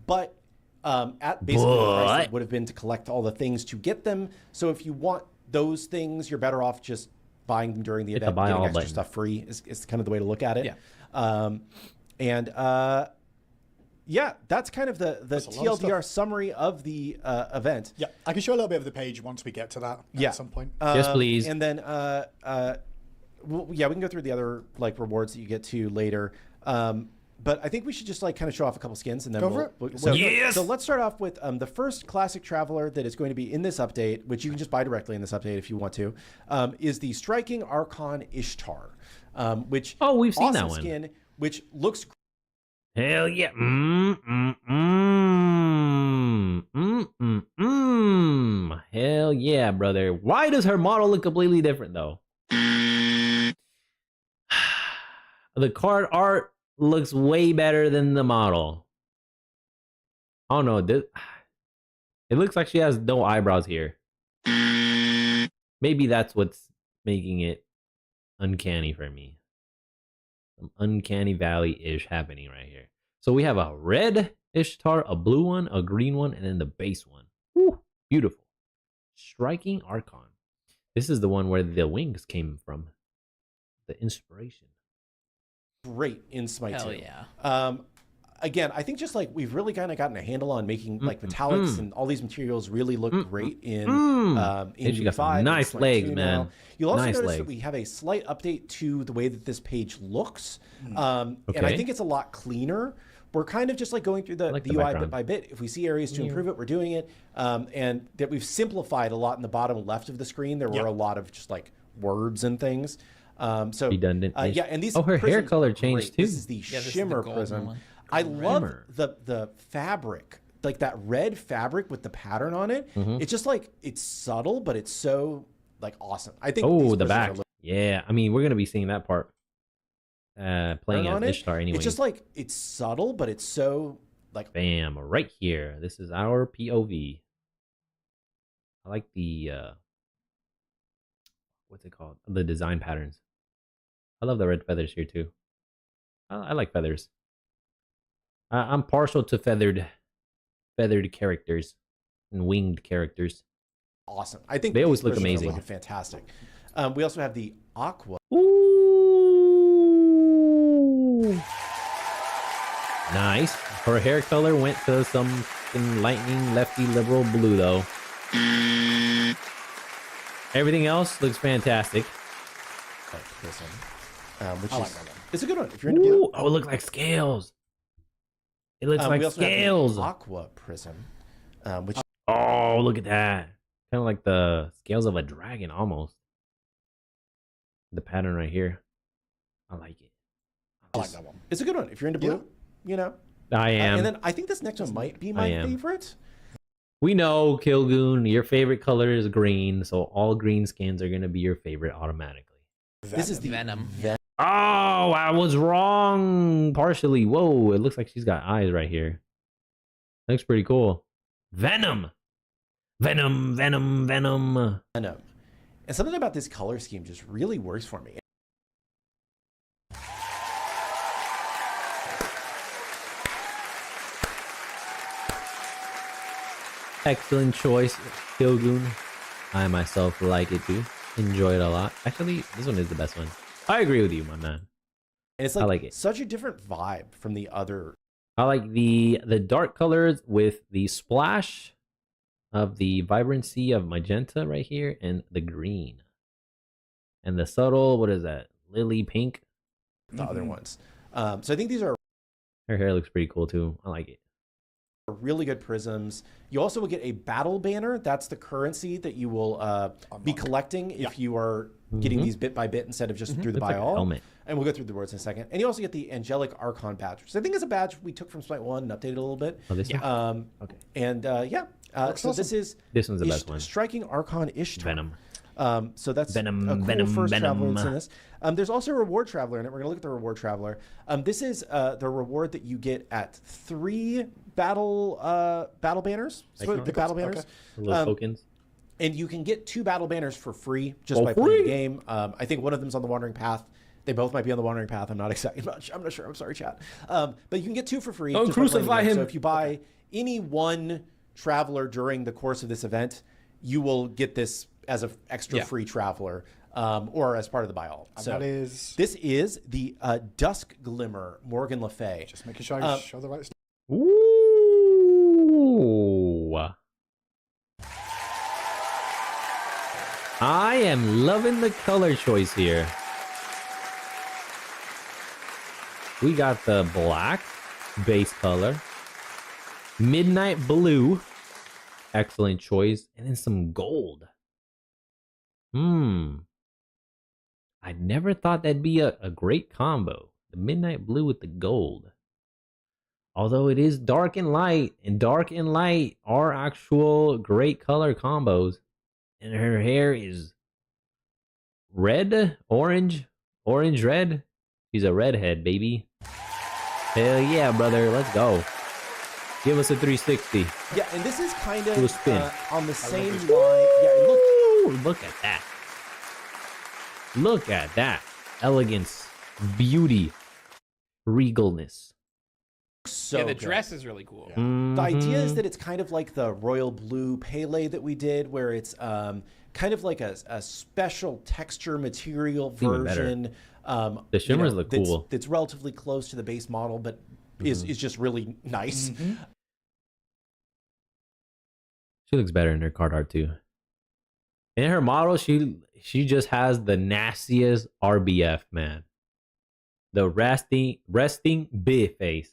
but at basically the price that would have been to collect all the things to get them. So if you want those things, you're better off just buying them during the Hit the event. buy Getting all extra button. stuff free is kind of the way to look at it. Yeah. Yeah, that's kind of the That's a lot of TLDR summary of the event. Yeah, I can show a little bit of the page once we get to that at some point. Yes, please. And then, we can go through the other like rewards that you get to later. But I think we should just like kind of show off a couple skins and then Go for it. So let's start off with the first Classic Traveler that is going to be in this update, which you can just buy directly in this update if you want to, is the Striking Archon Ishtar, which we've seen that awesome one. skin, which looks Hell yeah. Hell yeah, brother. Why does her model look completely different, though? The card art looks way better than the model. I don't know. It looks like she has no eyebrows here. Maybe that's what's making it uncanny for me. Some uncanny valley-ish happening right here. So we have a red Ishtar, a blue one, a green one, and then the base one. Woo, beautiful. Striking Archon. This is the one where the wings came from. The inspiration. great in Smite Hell 2. yeah. Again, I think just like we've really kind of gotten a handle on making like metallics and all these materials really look great in And she got some and nice Smite legs, 2 man. now. You'll also Nice notice legs. that we have a slight update to the way that this page looks, and I Okay. think it's a lot cleaner. We're kind of just like going through the like the UI bit background. by bit. If we see areas to improve it, we're doing it, and that we've simplified a lot in the bottom left of the screen. There were a lot of just like words and things. So Redundant. yeah, and these Oh, her hair prisms color are changed, great. too. This is the this is the shimmer golden prism. one. I love Shimmer. the fabric, like that red fabric with the pattern on it. It's just like it's subtle, but it's so like awesome. I think. these Oh, the prisms back. are Yeah, I mean, we're going to be seeing that part. Playing on as it. Ishtar anyway. It's just like it's subtle, but it's so like Bam, right here. This is our POV. I like the what's it called? The design patterns. I love the red feathers here too. I like feathers. I'm partial to feathered characters and winged characters. Awesome. I think They always these look prisms are amazing. looking fantastic. We also have the aqua. Ooh. Nice. Her hair color went to some lightning lefty liberal blue though. Everything else looks fantastic. Prism, which I like is that one. it's a good one if you're into Ooh, blue. oh, it looks like scales. It looks We like also have the scales. aqua prism, which Oh, look at that. Kind of like the scales of a dragon almost. The pattern right here. I like it. I like that one. it's a good one if you're into blue. You know. I am. And then I think this next one might be my am. favorite. We know, Kilgoon, your favorite color is green, so all green skins are going to be your favorite automatically. This is the Venom. Oh, I was wrong partially. Whoa, it looks like she's got eyes right here. Looks pretty cool. Venom. Venom. Venom. And something about this color scheme just really works for me. Excellent choice, Kilgoon. I myself like it too. Enjoy it a lot. Actually, this one is the best one. I agree with you, my man. And it's I like it. such a different vibe from the other. I like the dark colors with the splash of the vibrancy of magenta right here and the green. And the subtle, what is that? Lily pink. The other ones. So I think these are Her hair looks pretty cool too. I like it. really good prisms. You also will get a battle banner. That's the currency that you will be collecting if you are getting these bit by bit instead of just through the Looks like buy a all. helmet. And we'll go through the words in a second. And you also get the Angelic Archon badge, which I think is a badge we took from Smite 1 and updated a little bit. Oh, this one? Okay. And so this is This one's the best one. Striking Archon Ishtar. Venom. So that's Venom, a cool Venom, first traveler Venom. that's in this. There's also a reward traveler in it. We're gonna look at the reward traveler. This is the reward that you get at 3 battle banners. So the battle banners. Okay. Little tokens. And you can get 2 battle banners for free just Oh, by playing free? the game. I think one of them's on the Wandering Path. They both might be on the Wandering Path. I'm not exactly much. I'm not sure. I'm sorry, chat. But you can get 2 for free. Don't just by playing the crucify game. him. So if you buy any one traveler during the course of this event, you will get this as an extra free traveler or as part of the buy all. And So that is this is the Dusk Glimmer Morgan Le Fay. just making sure I show the right stuff. Ooh. I am loving the color choice here. We got the black base color, midnight blue, excellent choice, and then some gold. I never thought that'd be a great combo. The midnight blue with the gold. Although it is dark and light are actual great color combos. And her hair is red, orange, red. She's a redhead, baby. Hell yeah, brother. Let's go. Give us a 360. Yeah, and this is kind Do a of spin. on the same line. Yeah, it looks Ooh, look at that. Look at that. Elegance, beauty, regalness. so Yeah, the good. dress is really cool. The idea is Mhm. that it's kind of like the royal blue Pele that we did, where it's kind of like a special texture material Even better. version. The shimmers look that's, cool. That's relatively close to the base model, but is just really nice. She looks better in her card art too. In her model, she just has the nastiest RBF, man. The resting bitch face.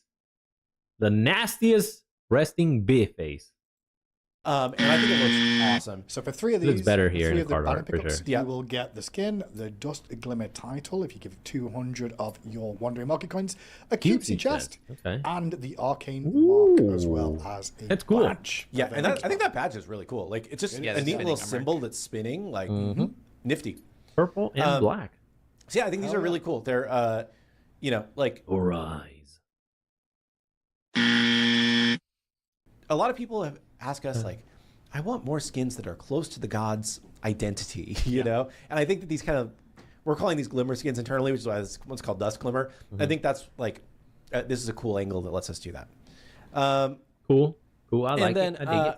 The nastiest resting bitch face. And I think it looks awesome. So for 3 of It looks these, better for here in 3 the of the card banner art, for pickups, sure. Yeah. you will get the skin, the Dust Glimmer title if you give 200 of your Wandering Market coins, a cutesy chest, Okay. and the Arcane Mark as well as a That's cool. badge. Yeah, of and image I think that badge is really cool. Like, it's just Yeah, a the neat little spinning symbol that's spinning, like nifty. Purple and black. So yeah, I think these are really cool. They're, like Or eyes. a lot of people have asked us like, I want more skins that are close to the god's identity, you know? And I think that these kind of, we're calling these glimmer skins internally, which is why this one's called Dust Glimmer. I think that's like, this is a cool angle that lets us do that. Cool. I like then, it. I dig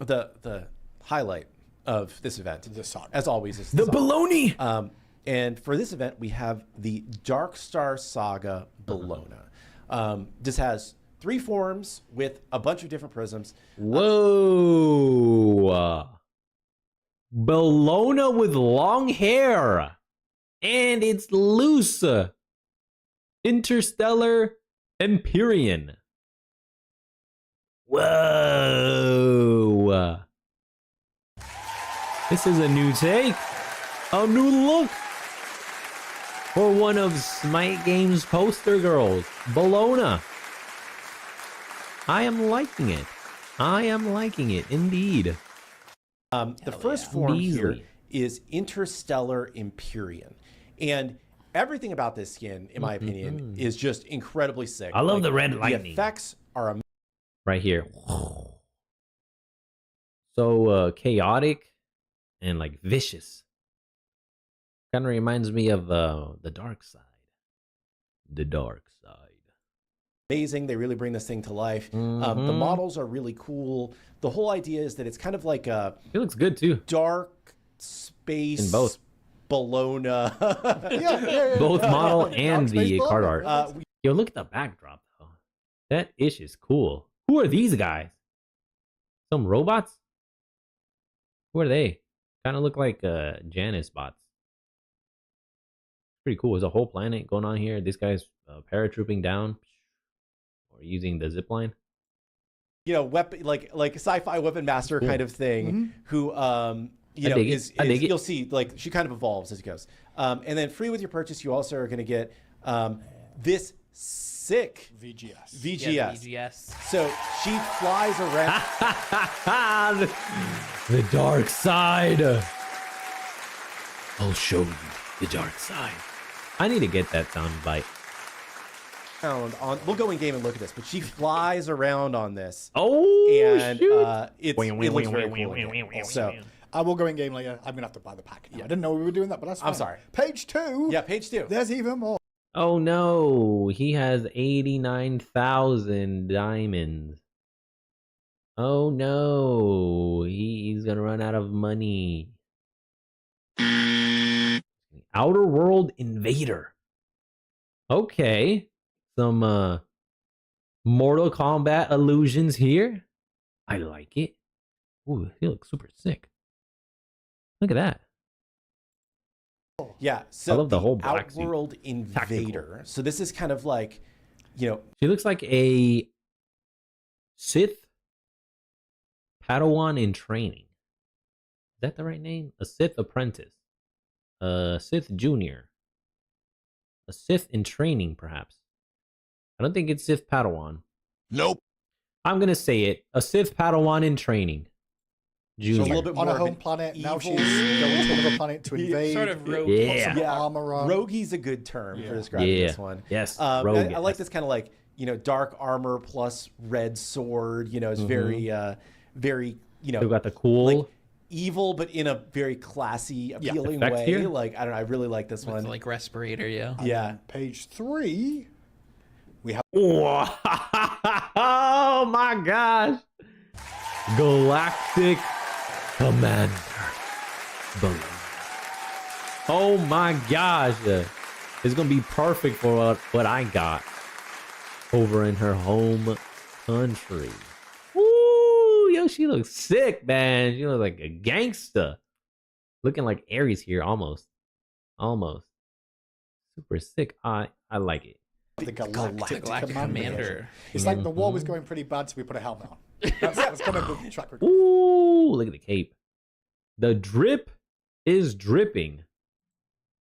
it. The highlight of this event, The saga. as always, is The saga. baloney. And for this event, we have the Dark Star Saga Bologna. This has 3 forms with a bunch of different prisms. Whoa. Bologna with long hair. And it's loose. Interstellar Empyrean. Whoa. This is a new take. A new look. For one of Smite Games' poster girls, Bologna. I am liking it. I am liking it, indeed. The first form here is Interstellar Empyrean. And everything about this skin, in my opinion, is just incredibly sick. I love the red The lightning. effects are amazing. Right here. So chaotic and like vicious. Kind of reminds me of the dark side. The dark side. They really bring this thing to life. The models are really cool. The whole idea is that it's kind of like a It looks good too. dark space In both. Bologna. Yeah. Both model and Dark Space the Bologna. card art. Yo, look at the backdrop though. That ish is cool. Who are these guys? Some robots? Who are they? Kind of look like Janus bots. Pretty cool. There's a whole planet going on here. This guy's paratrooping down or using the zip line. You know, weapon like sci-fi weapon master kind of thing. Who you know is you'll see like she kind of evolves as it goes. And then free with your purchase, you also are going to get this sick VGS. Yeah, the VGS. So she flies around. The dark side. I'll show you the dark side. I need to get that sound bite. on. We'll go in game and look at this, but she flies around on this. Oh, And shoot. it looks very cool. So I will go in game later. I'm gonna have to buy the pack now. I didn't know we were doing that, but that's fine. I'm sorry. Page 2. yeah, page 2. There's even more. Oh no, he has 89,000 diamonds. Oh no, he's gonna run out of money. Outer World Invader. Okay, some Mortal Kombat illusions here. I like it. Ooh, he looks super sick. Look at that. Yeah, so I love the whole black suit. Outworld Invader. So this is kind of like, you know, She looks like a Sith Padawan in training. Is that the right name? A Sith apprentice. A Sith junior. A Sith in training, perhaps. I don't think it's Sith Padawan. Nope. I'm going to say it. A Sith Padawan in training. so a Junior. little bit On more a of home an planet. Now she's evil- going to another planet to invade. Sort of rogue. Yeah. Some armor on. Rogue's a good term for Yeah. describing Yeah. this one. Yes. I rogue, like yes. this kind of like, you know, dark armor plus red sword. You know, it's very, very, you know, Still got the cool. like evil, but in a very classy, appealing effects way. here. Like, I don't know, I really like this With one. like respirator, yeah. Yeah. Page 3. Oh my gosh. Galactic Commander. Balloon. Oh my gosh. It's going to be perfect for what I got over in her home country. Ooh, yo, she looks sick, man. She looks like a gangster. Looking like Ares here, almost. Almost. Super sick. I like it. The Galactic, Galactic Commander. It's like the war was going pretty bad, so we put a helmet on. That's kind of the track record. Ooh, look at the cape. The drip is dripping.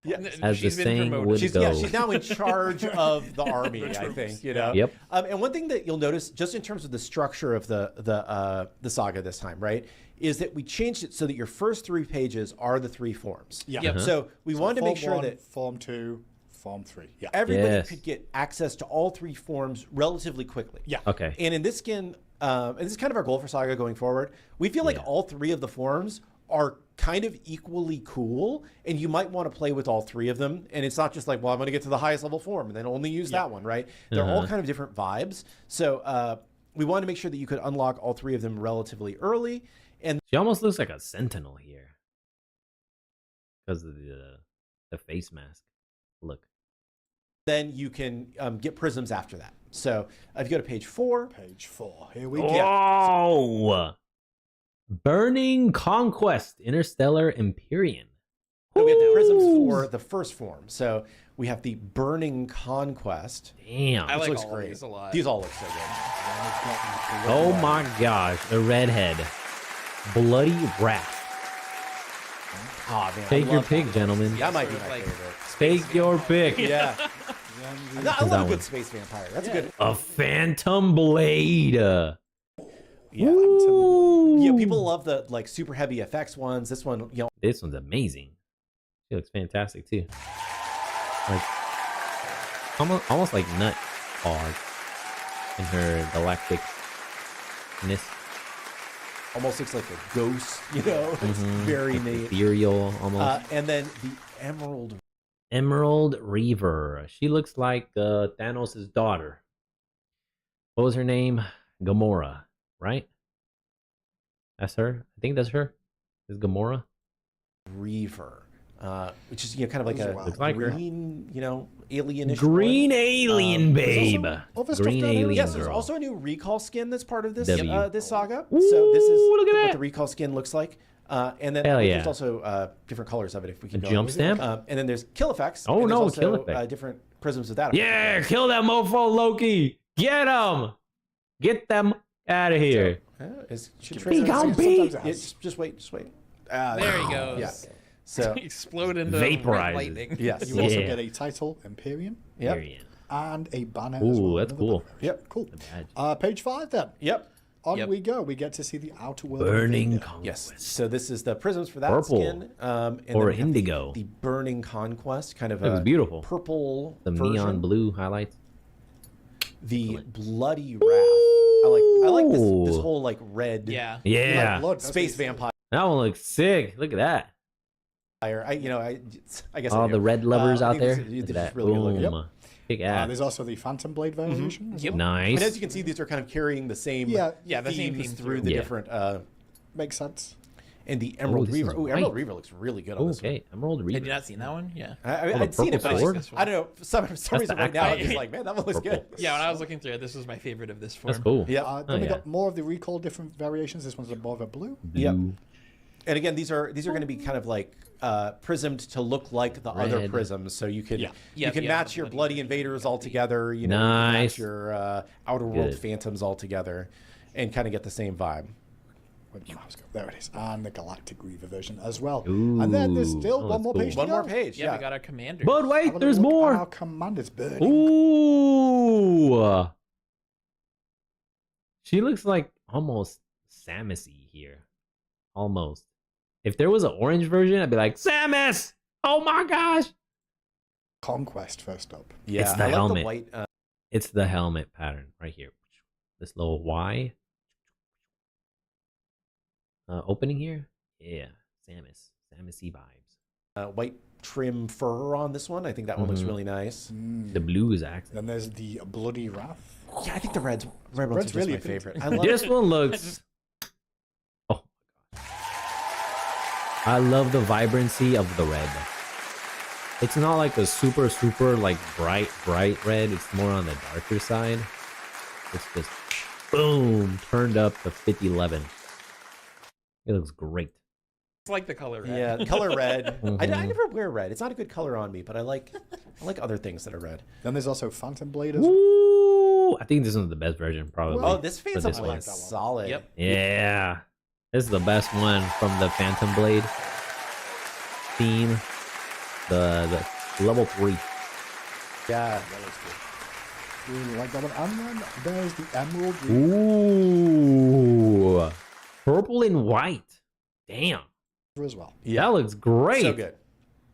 Yeah. As the saying would She's go. she's now in charge of the army, I think. You know. Yep. And one thing that you'll notice, just in terms of the structure of the saga this time, right, is that we changed it so that your first 3 pages are the 3 forms. Yeah. Yep. So we wanted to make sure Form 1, that Form 2, Form 3. Yeah. everybody Yes. could get access to all 3 forms relatively quickly. Yeah. Okay. And in this skin, and this is kind of our goal for Saga going forward. We feel like all 3 of the forms are kind of equally cool, and you might want to play with all 3 of them. And it's not just like, well, I'm going to get to the highest level form and then only use that one, right? They're all kind of different vibes. So we wanted to make sure that you could unlock all 3 of them relatively early. And She almost looks like a sentinel here because of the face mask. Look. then you can get prisms after that. So if you go to page 4. Page 4. Here we go. Oh! Burning Conquest, Interstellar Empyrean. So we have the prisms for the first form. So we have the Burning Conquest. Damn. I like looks all great. these a lot. These all look so good. Oh my gosh, the redhead. Bloody Wrath. Oh, man, Take I your love pick, that. gentlemen. That might be Sort of my like- favorite. Take your pick. Yeah. I that love a one? good space vampire. That's good. A Phantom Blade. Yeah. Ooh. Yeah, people love the like super heavy effects ones. This one, you know, This one's amazing. She looks fantastic too. Like almost like Nut Hog in her galacticness. almost looks like a ghost. You know, it's very Like neat. ethereal almost. And then the Emerald. Emerald Reaver. She looks like Thanos' daughter. What was her name? Gamora, right? That's her. I think that's her. Is Gamora? Reaver, which is kind of like a Looks like her. green, alien-ish Green one. alien babe. other stuff Green down there? alien Yes, there's girl. also a new recall skin that's part of this W. this saga. Ooh, So this is look at what that. the recall skin looks like. And then Hell there's yeah. also different colors of it if we can A go jump over. stamp? And then there's kill effects. Oh, and there's no, also, kill effect. different prisms of that. Yeah, kill that mofo Loki. Get him. Get them out of here. Should Big trigger- on Sometimes beat. it has- just wait. There he goes. Yeah. So Explode into Vaporizes. red lightning. yes. You also Yeah. get a title, Empyrean, Yep. Period. and a banner as Ooh, well. that's another cool. banner. Yep. Cool. badge. Page 5 then. Yep. On Yep. we go. We get to see the Outer World. Burning Invader. Conquest. Yes. So this is the prisms for that Purple. skin. And then Or we have indigo. The Burning Conquest, kind of That was a beautiful. purple The version. neon blue highlights. The Bloody Wrath. I like this Ooh. whole like red Yeah. Yeah. Like blood, that's space what you said. vampire. That one looks sick. Look at that. I guess All I the do. red lovers I out think there. this is- Look this at is that. really good looking. Boom. Yep. Big ass. There's also the Phantom Blade variation. as Yep. well. Nice. And as you can see, these are kind of carrying the same Yeah. Yeah, the same themes theme through through. the Yeah. different Makes sense. and the Emerald this Reaver. is Oh, Emerald white. Reaver looks really good on this one. Okay, Emerald Reaver. Had you not seen that one? Yeah. I'd seen it, but purple I, sword? I don't know. For some reason the right now, I'm actual- just like, man, that one looks Purple. good. Yeah, when I was looking through it, this was my favorite of this form. That's cool. Yeah. Then Oh, we yeah. got more of the recall different variations. This one's more of a blue. Yep. Blue. And again, these are going to be kind of like prismed to look like the other Red. prisms, so you can Yeah. you Yeah, can yeah, match the your bloody bloody version. invaders all together. You know, you can Nice. match your outer world Good. phantoms all together, and kind of get the same vibe. Where'd the mouse go? There it is. And the Galactic Reaver version as well. Ooh. And then there's still Oh, one more that's page to cool. One more go. page. Yeah, Yeah. we got our commander. But Have a wait, little there's look at more. Our commander's burning. Ooh. She looks like almost Samusy here. Almost. If there was an orange version, I'd be like, Samus! Oh my gosh! Conquest first up. Yeah, It's the I like helmet. the white. It's the helmet pattern right here. This little Y. Opening here? Yeah. Samusy vibes. White trim fur on this one. I think that one looks Mhm. really nice. The blue is accent. Then there's the Bloody Wrath. Yeah, I think the red one's Red's just really my appealing. favorite. I love This it. one looks. Oh. I love the vibrancy of the red. It's not like a super like bright red. It's more on the darker side. It's just boom turned up to 5011. It looks great. It's like the color red. Yeah, color red. I Mhm. never wear red. It's not a good color on me, but I like other things that are red. Then there's also Phantom Blade as well. Ooh, I think this one's the best version, probably. Oh, this for Phantom this Blade one. is solid. Yep. Yeah, this is the best one from the Phantom Blade theme. The level 3. Yeah. Really like that one. And then there's the Emerald Reaver Ooh, purple and white. Damn, as well. that looks great. So good.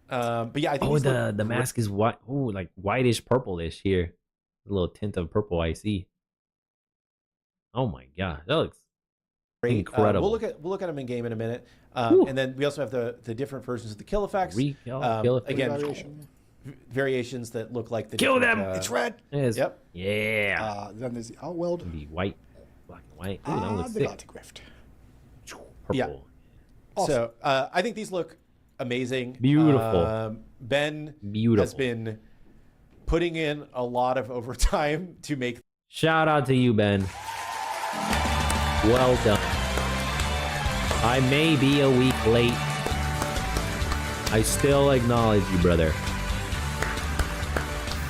But yeah, I think Oh, these look the great. mask is white. Ooh, like whitish purplish here. A little tint of purple I see. Oh my god, that looks great. incredible. We'll look at them in game in a minute. Whew. And then we also have the different versions of the kill effects. Kill effect. Again, variations that look like the Kill different, them! It's red. Yes. Yep. Yeah. Then there's the Outworld. It'd be white, black and white. Ooh, that looks The sick. Galactic Rift. Purple. Yeah. Awesome. So I think these look amazing. Beautiful. Ben Beautiful. has been putting in a lot of overtime to make. Shout out to you, Ben. Well done. I may be a week late. I still acknowledge you, brother.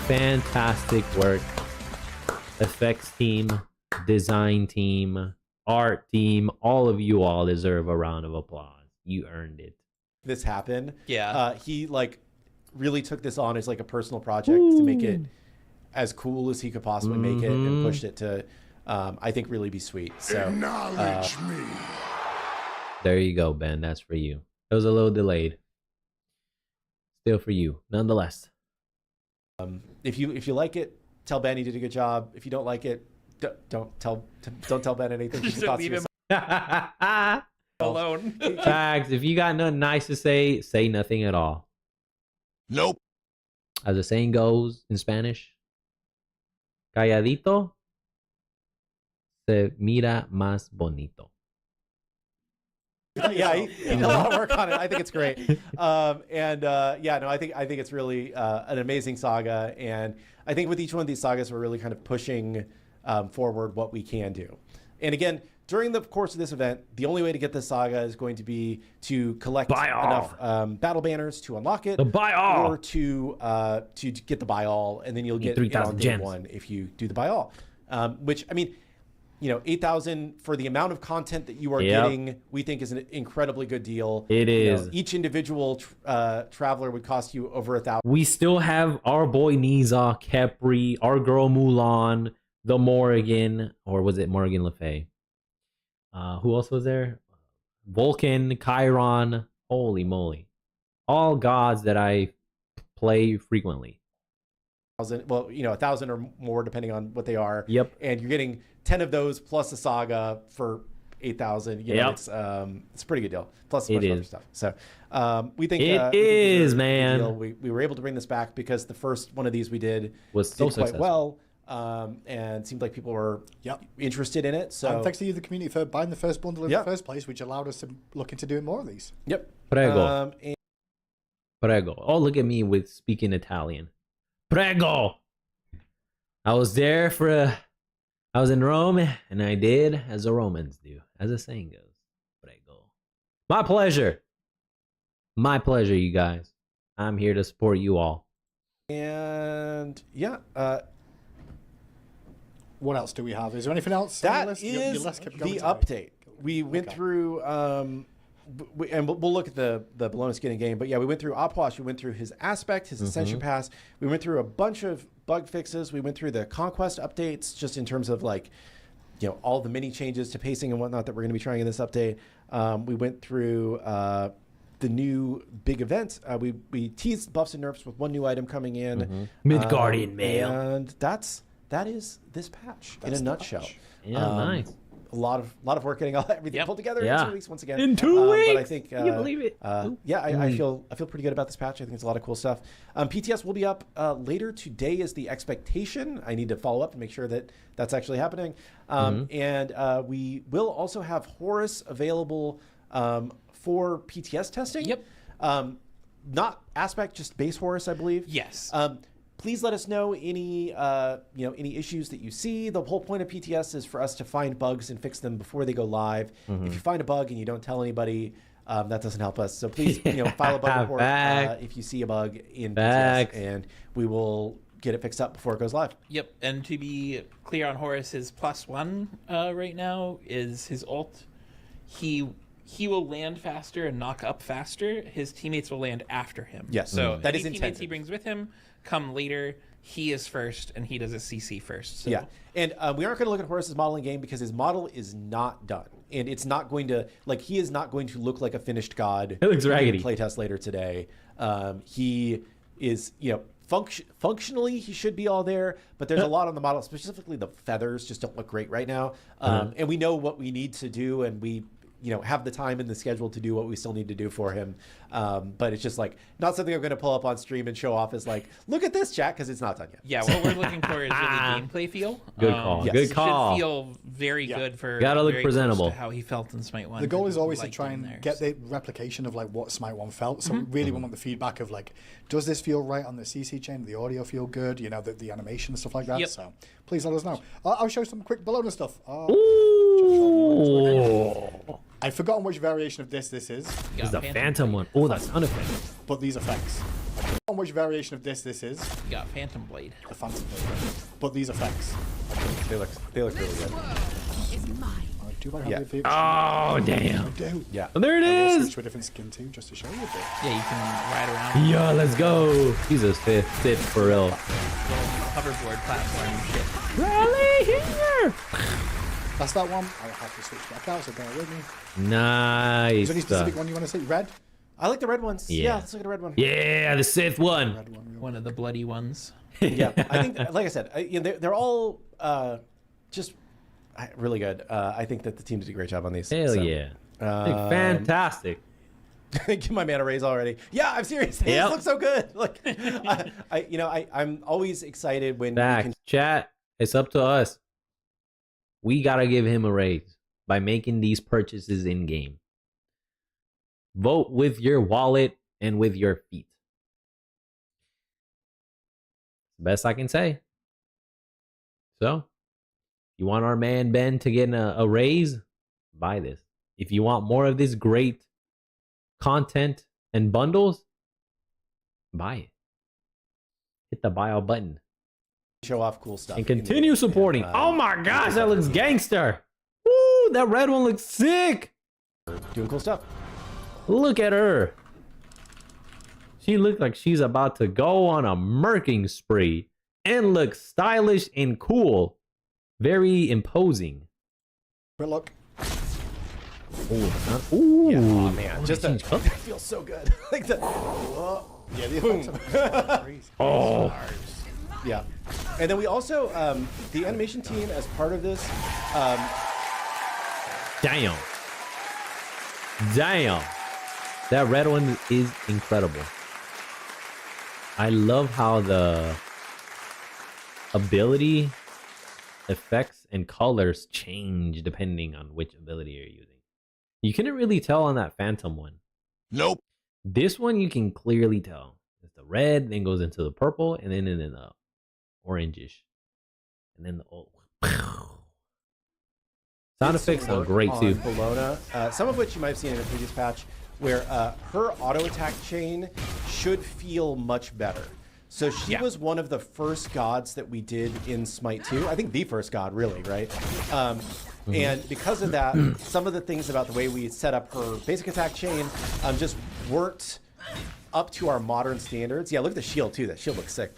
Fantastic work. Effects team, design team, art team, all of you all deserve a round of applause. You earned it. this happen. Yeah. He like really took this on as like a personal project to make it as cool as he could possibly make it, and pushed it to, I think, really be sweet. So Acknowledge me. There you go, Ben. That's for you. It was a little delayed. Still for you, nonetheless. if you like it, tell Ben he did a good job. If you don't like it, don't tell Ben anything. Just Just leave him Facts. alone. If you got nothing nice to say nothing at all. Nope. As the saying goes in Spanish, calladito se mira más bonito. Yeah, he did a lot of work on it. I think it's great. Yeah, no, I think it's really an amazing saga, and I think with each one of these sagas, we're really kind of pushing forward what we can do. And again, during the course of this event, the only way to get this saga is going to be to collect enough battle banners to unlock it, or to get the buy all, and then you'll get it on day one if you do the buy all. Which, I mean, 8,000 for the amount of content that you are getting, we think is an incredibly good deal. It is. Each individual traveler would cost you over 1,000. We still have our boy Niza, Kepri, our girl Mulan, the Morrigan, or was it Morrigan Le Fay? Who else was there? Vulcan, Chiron. Holy moly. All gods that I play frequently. 1,000, well, 1,000 or more depending on what they are. Yep. And you're getting 10 of those plus a saga for 8,000. It's a pretty good deal. Plus a bunch of other stuff. So we think it is, man. We were able to bring this back because the first one of these we did was so quite successful. well. And seemed like people were interested in it. So and thanks to you, the community, for buying the first bundle in the first place, which allowed us to look into doing more of these. Yep. Prego. Prego. Oh, look at me with speaking Italian. Prego. I was there I was in Rome, and I did as the Romans do, as the saying goes. Prego. My pleasure. My pleasure, you guys. I'm here to support you all. And what else do we have? Is there anything else? That on the list? is Your list kept the going today. update. We went through, and we'll look at the Bologna skin in game. But yeah, we went through Opwash. We went through his aspect, his Ascension Pass. We went through a bunch of bug fixes. We went through the Conquest updates, just in terms of all the mini changes to pacing and whatnot that we're going to be trying in this update. We went through the new big event. We teased buffs and nerfs with one new item coming in. Midgardian Mail. And that is this patch in a nutshell. Yeah, nice. A lot of work getting everything pulled together in 2 weeks once again. In 2 weeks, but I think can you believe it? I feel pretty good about this patch. I think it's a lot of cool stuff. PTS will be up later today is the expectation. I need to follow up to make sure that that's actually happening. And we will also have Horus available for PTS testing. Yep. Not aspect, just base Horus, I believe. Yes. Please let us know any any issues that you see. The whole point of PTS is for us to find bugs and fix them before they go live. If you find a bug and you don't tell anybody, that doesn't help us. So please, file a bug report if you see a bug in PTS, and we will get it fixed up before it goes live. Yep. And to be clear on Horus, his +1 right now is his ult. He will land faster and knock up faster. His teammates will land after him. Yes. So that any is teammates intended. he brings with him come later. He is first, and he does a CC first. So. Yeah, and we aren't going to look at Horus's model in game because his model is not done, and it's not going to he is not going to look like a finished god. It looks raggedy. Playtest later today. He is functionally, he should be all there, but there's a lot on the model, specifically the feathers just don't look great right now. And we know what we need to do, and we have the time in the schedule to do what we still need to do for him. But it's just like not something I'm going to pull up on stream and show off as like, look at this, chat, because it's not done yet. Yeah, what we're looking for is really gameplay feel. Good call. Yes. Good call. Should feel very good for Gotta look very close presentable. to how he felt in Smite 1. The goal is always to Liked try him and there, get so. the replication of like what Smite 1 felt. So we really want the feedback of like, does this feel right on the CC chain? The audio feel good? The animation and stuff like that. Yep. So please let us know. I'll show some quick Bologna stuff. Ooh. I've forgotten which variation of this is, You It's got the Phantom one. Oh, that sound effect. but these effects. I've forgotten which variation of this is, You got Phantom Blade. the Phantom Blade, but these effects. They look really good. I do like how Yeah. they feel. Oh, damn. I do. Yeah. Oh, there it I will is. switch to a different skin too, just to show you a bit. Yeah, you can ride around. Yeah, let's go. He's a Sith for real. Little hoverboard platform shit. Rally here. That's that one. I'll have to switch back out, so bear with me. Is Nice. there any specific one you want to see? Red? I like the red ones. Yeah. Yeah, let's look at a red one. Yeah, the Sith one. Red one. One of the bloody ones. Yeah, I think, like I said, they're all just really good. I think that the team did a great job on these. Hell so. yeah. Fantastic. Give my man a raise already. Yeah, I'm serious. They Yep. look so good. Like, I'm always excited when we Back. can. Chat, it's up to us. We got to give him a raise by making these purchases in game. Vote with your wallet and with your feet. Best I can say. So, you want our man Ben to get a raise? Buy this. If you want more of this great content and bundles, buy it. Hit the buy all button Show off cool stuff. and continue supporting. Oh my gosh, that looks gangster. Woo, that red one looks sick. Doing cool stuff. Look at her. She looks like she's about to go on a murking spree and looks stylish and cool. Very imposing. Quick look. Ooh, Yeah, oh man, just change color. it feels so good. Like the, Yeah, the effects are crazy. Oh, yeah. And then we also the animation team as part of this. damn. Damn. That red one is incredible. I love how the ability effects and colors change depending on which ability you're using. You couldn't really tell on that Phantom one. Nope. This one you can clearly tell. It's the red, then goes into the purple, and then the orangish. And then the sound effects sound great too. Bologna, some of which you might have seen in a previous patch, where her auto attack chain should feel much better. So she was one of the first gods that we did in Smite 2. I think the first god, really, right? And because of that, some of the things about the way we set up her basic attack chain just weren't up to our modern standards. Yeah, look at the shield too. That shield looks sick.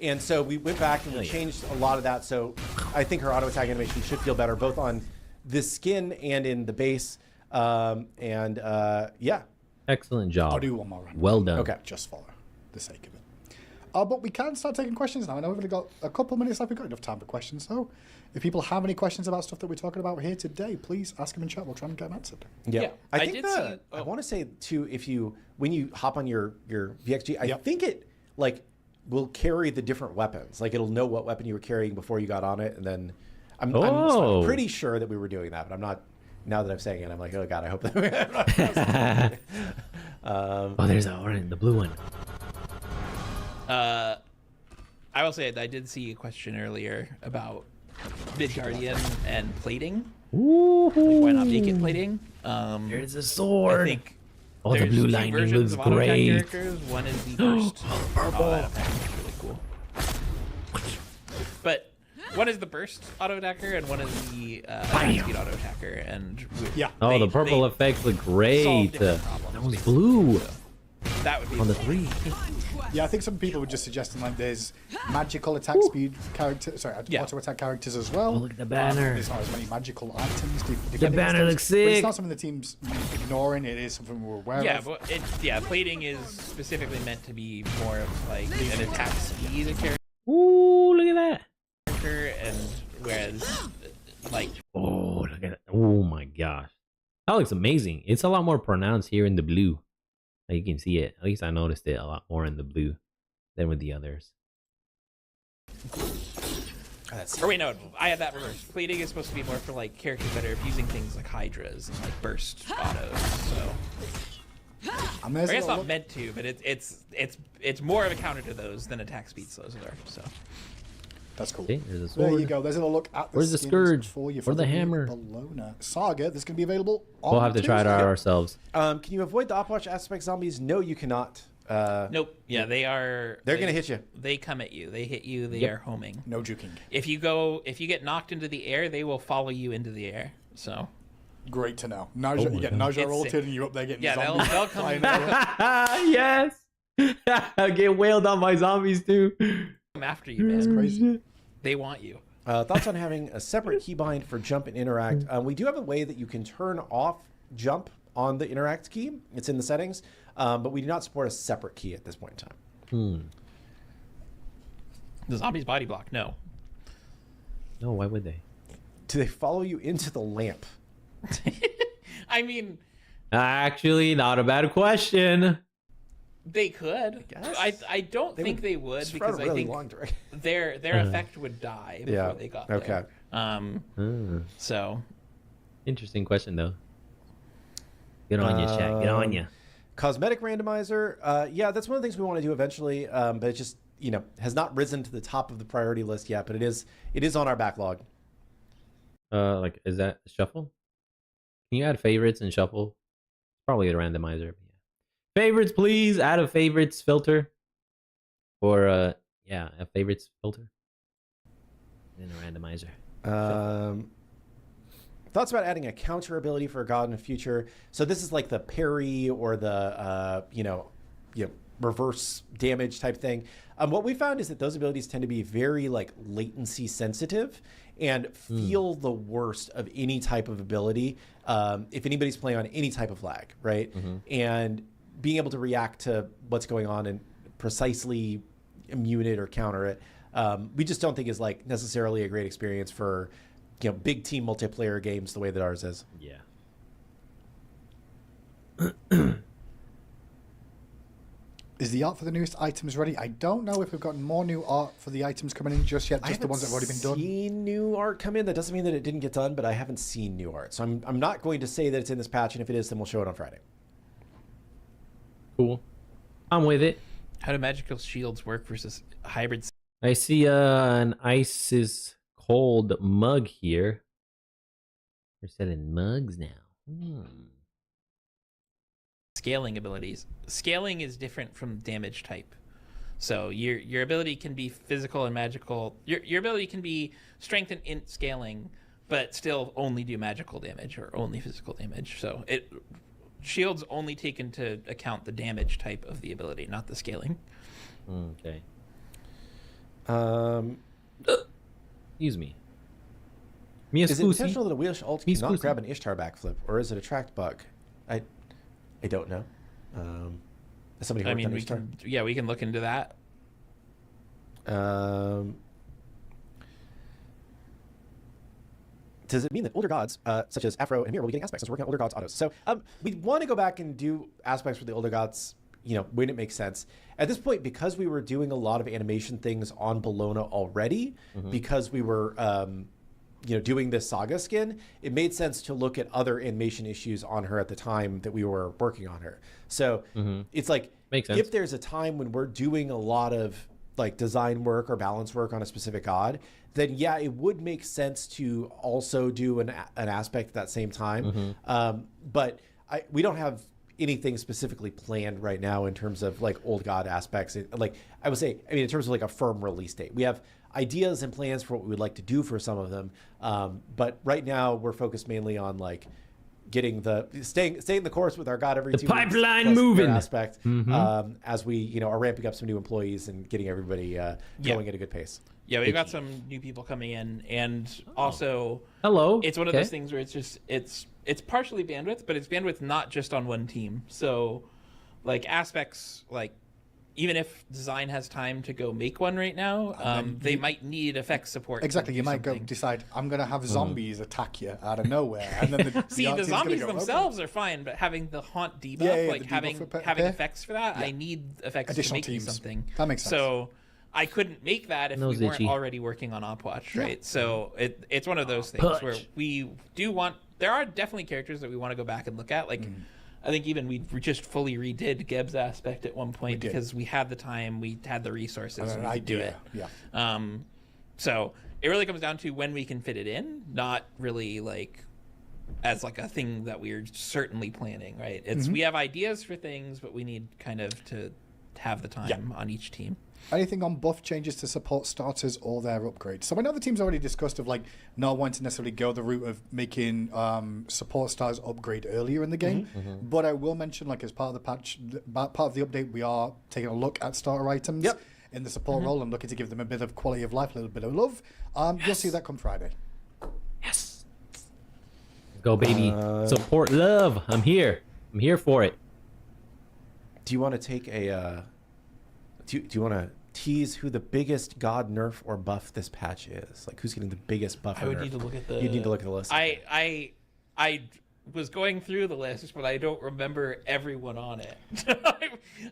And so we went back and we changed a lot of that. So I think her auto attack animation should feel better, both on the skin and in the base. Yeah. Excellent job. I'll do one more round. Well done. Okay. Just for the sake of it. But we can start taking questions now. I know we've only got a couple minutes left. We've got enough time for questions. So if people have any questions about stuff that we're talking about here today, please ask them in chat. We'll try and get them answered. Yeah, I I think did that, see- I want to say too, when you hop on your VXG, I think it will carry the different weapons. Like it'll know what weapon you were carrying before you got on it, and then I'm pretty sure that we were doing that, but I'm not. Now that I'm saying it, I'm like, oh god, I hope that. Oh, there's the blue one. I will say I did see a question earlier about Midgardian and plating. Ooh. Like, why not make it plating? There's a sword. I think Oh, the there's blue two lightning versions looks of auto attack great. characters. One is the burst. Oh, that attack is really cool. But one is the burst auto attacker, and one is the attack speed auto attacker. And Oh, the purple effects look solve great. different That problems, one's basically. blue That would be on the cool. 3. Yeah, I think some people were just suggesting like there's magical attack speed characters, sorry, auto attack characters as well. Oh, look at the banner. There's not as many magical items. The banner looks But it's sick. not something the team's ignoring. It is something we're aware Yeah, of. but plating is specifically meant to be more of like an attack speed character, Ooh, look at that. and whereas like Oh, look at that. Oh my gosh. That looks amazing. It's a lot more pronounced here in the blue. Like, you can see it. At least I noticed it a lot more in the blue than with the others. or wait, no, I had that reversed. Plating is supposed to be more for like characters that are using things like hydras and like burst autos. So And I there's a guess little not look- meant to, but it's more of a counter to those than attack speed slows are. So That's cool. Okay, there's a There sword. you go. There's a look at the Where's the skins scourge? for you Or for the hammer? Bologna Saga. This can be available on We'll have to try it out Tuesday. ourselves. Can you avoid the Opwatch aspect zombies? No, you cannot. nope. Yeah, they are. They're gonna hit you. They come at you. They hit you. They are homing. No juking. If you get knocked into the air, they will follow you into the air. So Great to know. Naja, you get Naja It's ulted sick. and you're up there getting yeah, zombies they'll come. flying over. Yes. I get wailed on by zombies too. Come after you, man. Crazy. They want you. Thoughts on having a separate keybind for jump and interact? We do have a way that you can turn off jump on the interact key. It's in the settings, but we do not support a separate key at this point in time. The zombies body block. No. No, why would they? Do they follow you into the lamp? I mean, Actually, not a bad question. they could. guess. I don't think they would Spread because a I really think long direction. their effect would die before they got there. Okay. So Interesting question though. Get on you, chat. Get on you. Cosmetic randomizer. Yeah, that's one of the things we want to do eventually, but it just has not risen to the top of the priority list yet. But it is on our backlog. Like, is that shuffle? Can you add favorites and shuffle? Probably a randomizer. But yeah. Favorites, please. Add a favorites filter. Or a favorites filter. And a randomizer. Thoughts about adding a counter ability for a god in the future. So this is like the parry or the reverse damage type thing. What we found is that those abilities tend to be very like latency sensitive and feel the worst of any type of ability if anybody's playing on any type of lag, right? And being able to react to what's going on and precisely immune it or counter it, we just don't think is like necessarily a great experience for big team multiplayer games the way that ours is. Yeah. Is the art for the newest items ready? I don't know if we've got more new art for the items coming in just yet, just the ones that have already been done. Seen new art come in. That doesn't mean that it didn't get done, but I haven't seen new art. So I'm not going to say that it's in this patch, and if it is, then we'll show it on Friday. Cool. I'm with it. how do magical shields work versus hybrid? I see an ice is cold mug here. We're selling mugs now. Scaling abilities. Scaling is different from damage type. So your ability can be physical and magical. Your ability can be strength and int scaling, but still only do magical damage or only physical damage. So shields only take into account the damage type of the ability, not the scaling. Okay. Excuse me. Is it intentional that a wheel alt Me cannot scusi. grab an Ishtar backflip, or is it a tracked bug? I don't know. Has somebody I worked mean, on we Ishtar? can, we can look into that. Does it mean that older gods, such as Afro and Amir, will be getting aspects as we're working on older gods autos? So we want to go back and do aspects for the older gods, when it makes sense. At this point, because we were doing a lot of animation things on Bologna already, because we were doing this saga skin, it made sense to look at other animation issues on her at the time that we were working on her. So it's like, Makes sense. if there's a time when we're doing a lot of like design work or balance work on a specific god, then yeah, it would make sense to also do an aspect at that same time. But we don't have anything specifically planned right now in terms of like old god aspects. Like I would say, in terms of like a firm release date, we have ideas and plans for what we would like to do for some of them. But right now we're focused mainly on like getting staying the course with our God every 2 weeks. Pipeline plus moving aspect as we are ramping up some new employees and getting everybody going at a good pace. Yeah, we've got some new people coming in, and also hello. It's one of those things where it's partially bandwidth, but it's bandwidth not just on one team. So, like aspects like. Even if design has time to go make one right now, they might need effects support. Exactly, you might go decide, I'm going to have zombies attack you out of nowhere. And then the zombies themselves are fine, but having the haunt debuff, like having effects for that, I need effects additional to make me something. That makes sense. So I couldn't make that if we weren't already working on Opwatch, right? So it's one of those things where we do want. There are definitely characters that we want to go back and look at, like. I think even we just fully redid Geb's aspect at one point because we had the time, we had the resources, and we could do it. Yeah. So it really comes down to when we can fit it in, not really like as like a thing that we're certainly planning, right? It's we have ideas for things, but we need kind of to have the time on each team. Anything on buff changes to support starters or their upgrades? So I know the team's already discussed of like not wanting to necessarily go the route of making support stars upgrade earlier in the game, but I will mention like as part of the patch, part of the update, we are taking a look at starter items in the support role and looking to give them a bit of quality of life, a little bit of love. You'll see that come Friday. Yes. Go baby. Support love. I'm here. I'm here for it. Do you want to take a? Do you want to tease who the biggest god nerf or buff this patch is? Like who's getting the biggest buff? I would need to look at the. You need to look at the list. I was going through the list, but I don't remember everyone on it.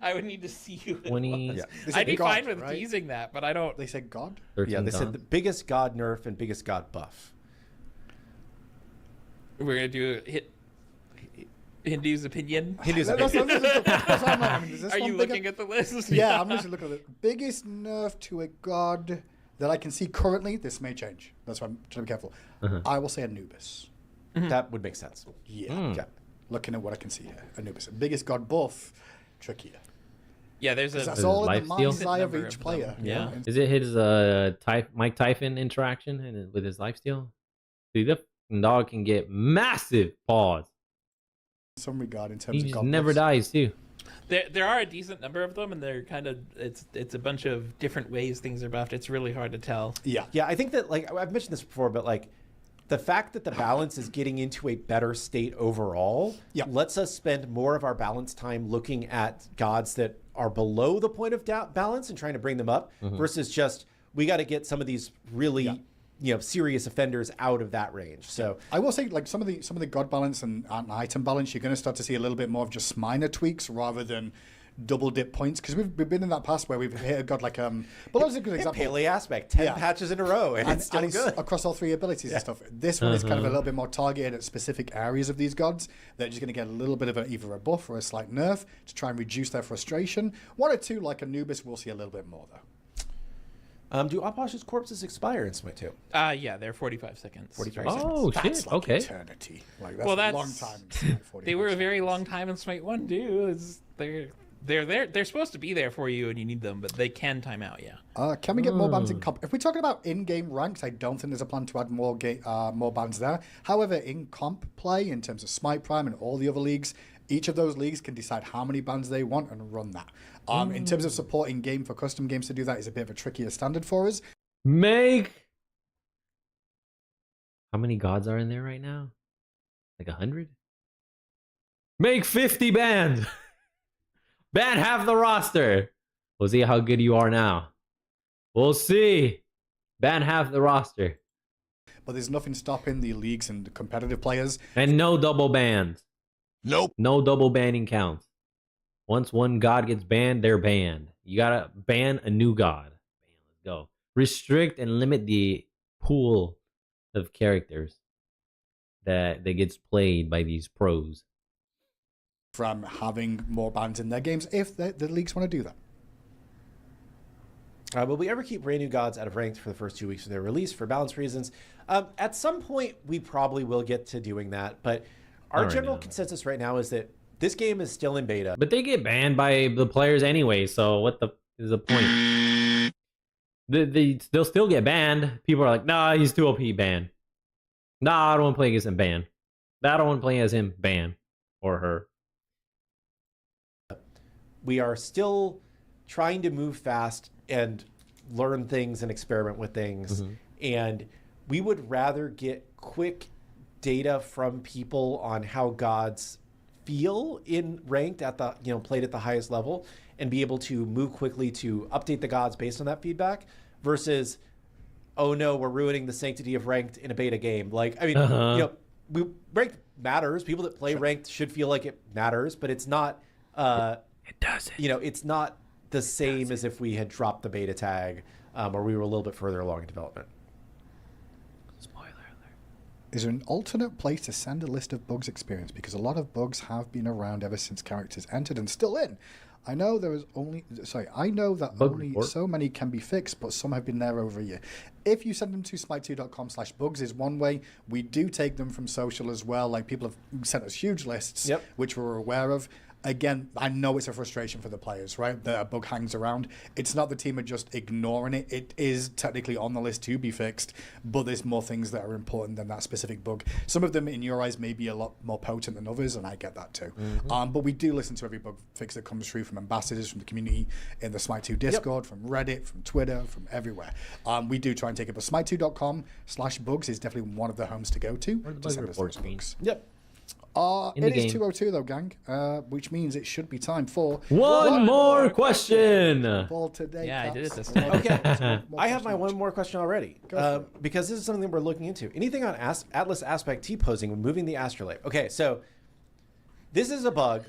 I would need to see who. 20. Yeah. I'd be fine with teasing that, but I don't. They said god. Yeah, they said the biggest god nerf and biggest god buff. We're gonna do Hindu's opinion. Hindu's opinion. Are you looking at the list? Yeah, I'm just looking at the biggest nerf to a god that I can see currently. This may change. That's why I'm trying to be careful. I will say Anubis. That would make sense. Yeah. Looking at what I can see here, Anubis, biggest god buff, trickier. Yeah, that's all in the mind's steal? eye of each player. Yeah. Is it his Mike Typhon interaction and with his lifesteal? See, the dog can get massive paws. In some regard, in terms He of just god never buffs. dies too. There are a decent number of them, and they're kind of it's a bunch of different ways things are buffed. It's really hard to tell. Yeah. I think that like I've mentioned this before, but like the fact that the balance is getting into a better state overall lets us spend more of our balance time looking at gods that are below the point of balance and trying to bring them up versus just we got to get some of these really serious offenders out of that range. So I will say, like some of the god balance and item balance, you're going to start to see a little bit more of just minor tweaks rather than double dip points, because we've been in that past where we've hit a god like but that's a good example. Pele aspect 10 patches in a row and it's still good across all three abilities and stuff. This one is kind of a little bit more targeted at specific areas of these gods. They're just going to get a little bit of either a buff or a slight nerf to try and reduce their frustration. One or two like Anubis we'll see a little bit more though. Do Opwash's corpses expire in Smite 2? Yeah, they're 45 seconds. 45 Oh, seconds. shit. That's like Okay. eternity. Like that's a long time. They were a very long time in Smite 1 too. They're there. They're supposed to be there for you and you need them, but they can time out. Yeah. Can we get more bans in comp? If we're talking about in-game ranks, I don't think there's a plan to add more bans there. However, in comp play, in terms of Smite Prime and all the other leagues, each of those leagues can decide how many bans they want and run that. In terms of supporting game for custom games to do that is a bit of a trickier standard for us. How many gods are in there right now? Like 100? Make 50 bans. Ban half the roster. We'll see how good you are now. We'll see. Ban half the roster. But there's nothing stopping the leagues and the competitive players. And no double bans. Nope. No double banning counts. Once one god gets banned, they're banned. You gotta ban a new god. Let's go. Restrict and limit the pool of characters that gets played by these pros. From having more bans in their games if the leagues want to do that. Will we ever keep brand new gods out of ranked for the first 2 weeks of their release for balance reasons? At some point, we probably will get to doing that, but our general consensus right now is that this game is still in beta. But they get banned by the players anyway, so what is the point? They'll still get banned. People are like, nah, he's too OP, ban. Nah, I don't want to play against him, ban. I don't want to play as him. Ban or her. We are still trying to move fast and learn things and experiment with things. And we would rather get quick data from people on how gods feel in ranked at the, played at the highest level, and be able to move quickly to update the gods based on that feedback versus, oh no, we're ruining the sanctity of ranked in a beta game. Like, I mean, ranked matters. People that play ranked should feel like it matters, but it's not, it doesn't. It's not the same as if we had dropped the beta tag or we were a little bit further along in development. Spoiler alert. Is there an alternate place to send a list of bugs experience? Because a lot of bugs have been around ever since characters entered and still in. I know that only so many can be fixed, but some have been there over a year. If you send them to smite2.com/bugs is one way. We do take them from social as well. Like, people have sent us huge lists, which we're aware of. Again, I know it's a frustration for the players, right? That a bug hangs around. It's not the team are just ignoring it. It is technically on the list to be fixed, but there's more things that are important than that specific bug. Some of them, in your eyes, may be a lot more potent than others, and I get that too. But we do listen to every bug fix that comes through from ambassadors, from the community, in the Smite 2 Discord, from Reddit, from Twitter, from everywhere. We do try and take it, but smite2.com/bugs is definitely one of the homes to go to send us those bugs. It is 2:02 though, gang, which means it should be time for one more question. For today. Yeah, I did it this time. Okay, I have my one more question already, because this is something that we're looking into. Anything on Atlas aspect T-posing when moving the astrolabe? Okay, so this is a bug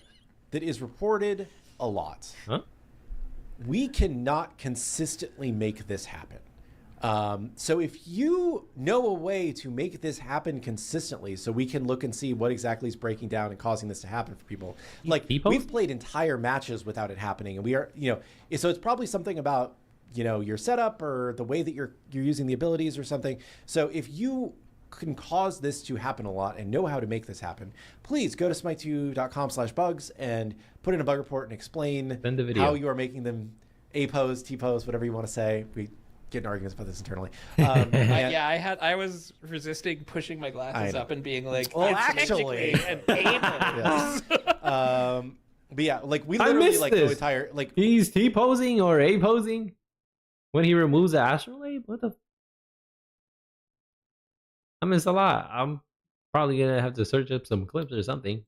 that is reported a lot. We cannot consistently make this happen. So if you know a way to make this happen consistently, so we can look and see what exactly is breaking down and causing this to happen for people. Like, we've played entire matches without it happening, and we are, so it's probably something about, your setup or the way that you're using the abilities or something. So if you can cause this to happen a lot and know how to make this happen, please go to smite2.com/bugs and put in a bug report and explain how you are making them A-pose, T-pose, whatever you want to say. We getting arguments about this internally. I was resisting pushing my glasses up and being like, well, it's actually, and yes. But yeah, like, we literally like go entire, like, he's T-posing or A-posing when he removes the astrolabe. What the? I missed a lot. I'm probably gonna have to search up some clips or something.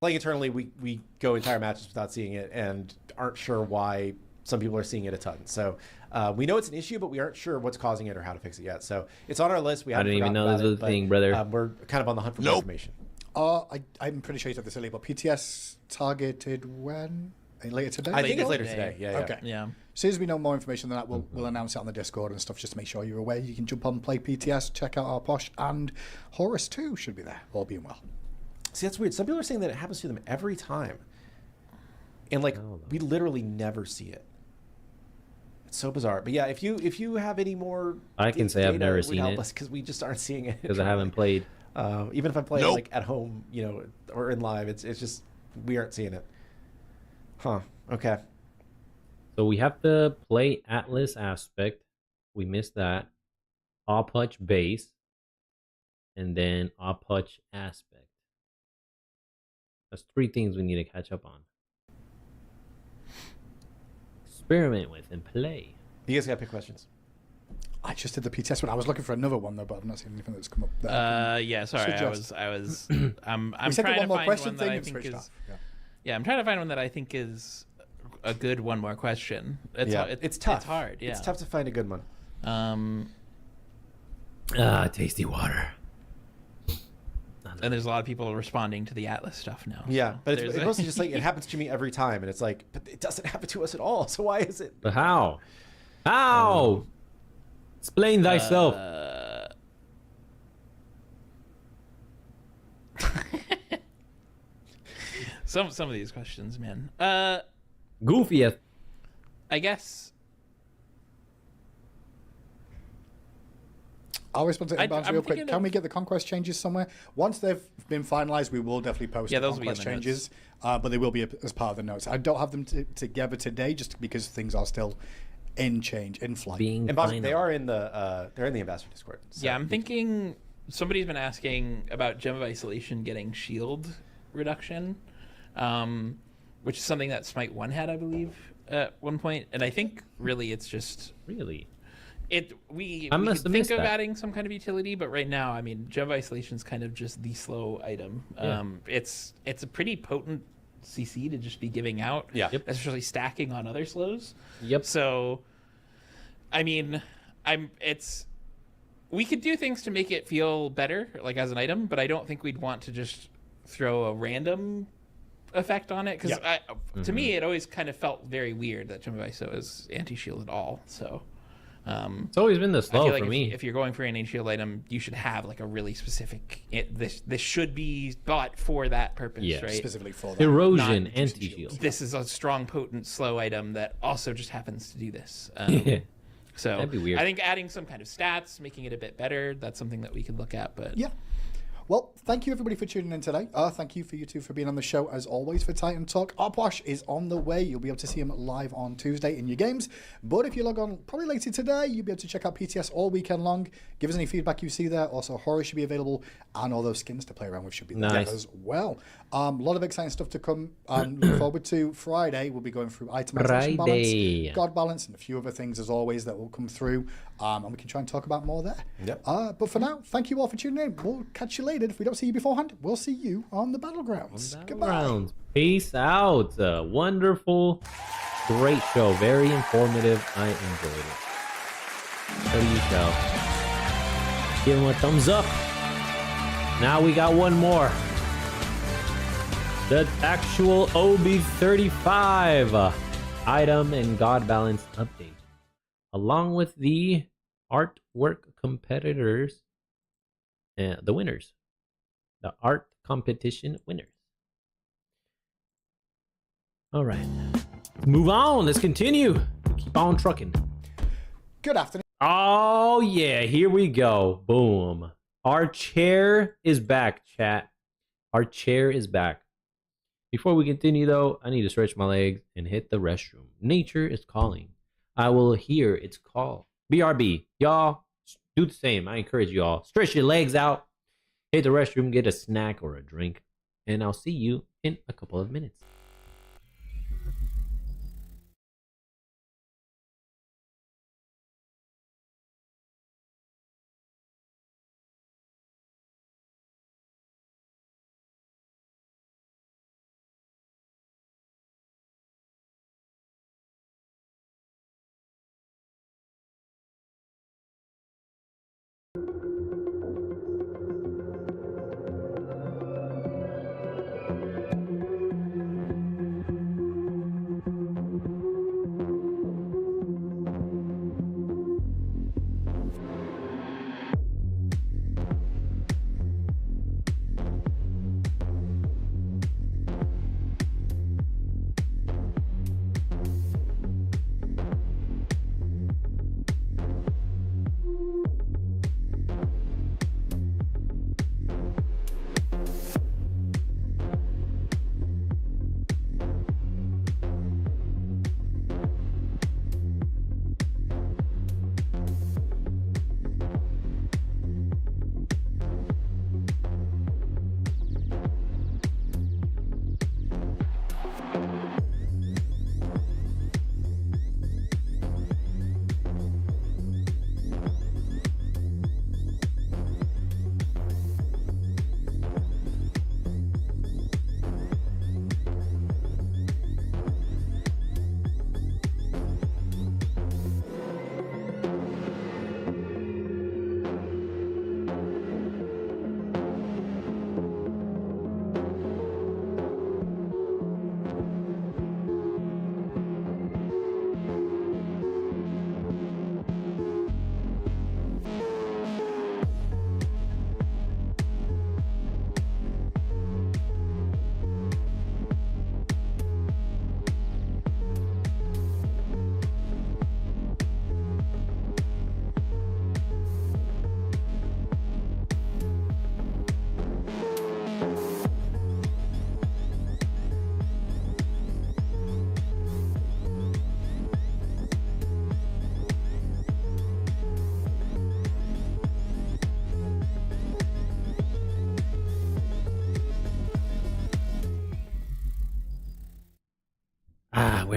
Playing internally, we go entire matches without seeing it and aren't sure why some people are seeing it a ton. So we know it's an issue, but we aren't sure what's causing it or how to fix it yet. So it's on our list. We haven't I didn't even know this was a thing, brother. We're kind of on the hunt for more information. I'm pretty sure you said this earlier, but PTS targeted when? Later today? I think it's later today. Yeah. Okay. Yeah. As soon as we know more information than that, we'll announce it on the Discord and stuff, just to make sure you're aware. You can jump on and play PTS, check out our Posh, and Horus too should be there, all being well. See, that's weird. Some people are saying that it happens to them every time. And like, we literally never see it. It's so bizarre. But yeah, if you have any more, I can say I've never seen it because we just aren't seeing it. Because I haven't played. Even if I'm playing like at home, or in live, it's just we aren't seeing it. Huh. Okay. So we have to play Atlas aspect. We missed that. Oputch base. And then Oputch aspect. That's 3 things we need to catch up on. Experiment with and play. You guys got to pick questions. I just did the PTS one. I was looking for another one though, but I've not seen anything that's come up there. Sorry, I was I'm trying to find one that I think is I'm trying to find one that I think is a good one more question. It's tough. It's hard. Yeah. It's tough to find a good one. Tasty water. And there's a lot of people responding to the Atlas stuff now. Yeah, but it's mostly just like, it happens to me every time, and it's like, but it doesn't happen to us at all. So why is it? But how? How? Explain thyself. Some of these questions, man. Goofiest. I guess. I'll respond to inbounds real quick. Can we get the conquest changes somewhere? Once they've been finalized, we will definitely post the conquest changes, but they will be as part of the notes. I don't have them together today, just because things are still in flight. And Bob, they are in the ambassador Discord. So. Yeah, I'm thinking somebody's been asking about Gem of Isolation getting shield reduction, which is something that Smite 1 had, I believe, at one point. And I think really it's just Really? we must could have think missed of that. adding some kind of utility, but right now, I mean, Gem of Isolation is kind of just the slow item. Yeah. It's a pretty potent CC to just be giving out, Yeah. Yep. especially stacking on other slows. Yep. So, I mean, we could do things to make it feel better, like as an item, but I don't think we'd want to just throw a random effect on it, because to me, it always kind of felt very weird that Gem of Iso is anti-shield at all. So, It's always been the I slow feel like for me. if you're going for an anti-shield item, you should have like a really specific. This should be bought for that purpose, Yeah. right? Specifically for that. Erosion, not anti-shield. This is a strong, potent, slow item that also just happens to do this. Yeah. So That'd be weird. I think adding some kind of stats, making it a bit better, that's something that we could look at. But Yeah. Well, thank you everybody for tuning in today. Thank you for you two for being on the show as always for Titan Talk. Opwash is on the way. You'll be able to see him live on Tuesday in your games. But if you log on probably later today, you'll be able to check out PTS all weekend long. Give us any feedback you see there. Also, horror should be available, and all those skins to play around with should be there Nice. as well. A lot of exciting stuff to come. Look forward to Friday. We'll be going through itemization Friday. balance, God balance, and a few other things as always that will come through. And we can try and talk about more there. Yep. But for now, thank you all for tuning in. We'll catch you later. If we don't see you beforehand, we'll see you on the Battlegrounds. Goodbye. Rounds. Peace out. Wonderful, great show. Very informative. I enjoyed it. So do you shall. Give him a thumbs up. Now we got one more. The actual OB35 item and God balance update, along with the artwork competitors, the winners, the art competition winners. All right, let's move on. Let's continue. Keep on trucking. Good afternoon. Oh yeah, here we go. Boom. Our chair is back, chat. Our chair is back. Before we continue though, I need to stretch my legs and hit the restroom. Nature is calling. I will hear its call. BRB, y'all do the same. I encourage y'all. Stretch your legs out, hit the restroom, get a snack or a drink, and I'll see you in a couple of minutes.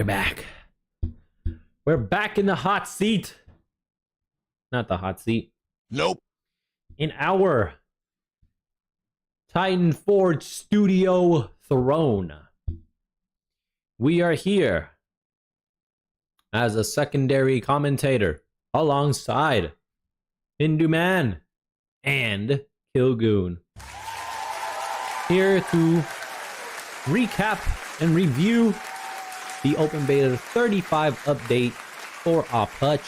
We're back. We're back in the hot seat. Not the hot seat. Nope. In our Titan Forge Studio throne. We are here as a secondary commentator alongside Hindu Man and Kilgoon. Here to recap and review the Open Beta 35 update for our patch.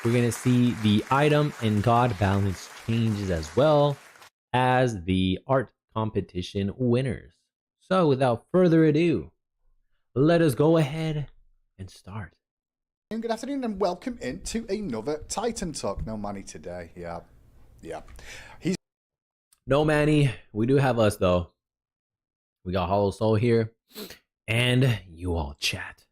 We're going to see the item and god balance changes as well as the art competition winners. So without further ado, let us go ahead and start. And good afternoon and welcome into another Titan Talk. No Manny today. Yeah. No Manny, we do have us though. We got Hollow Soul here and you all chat.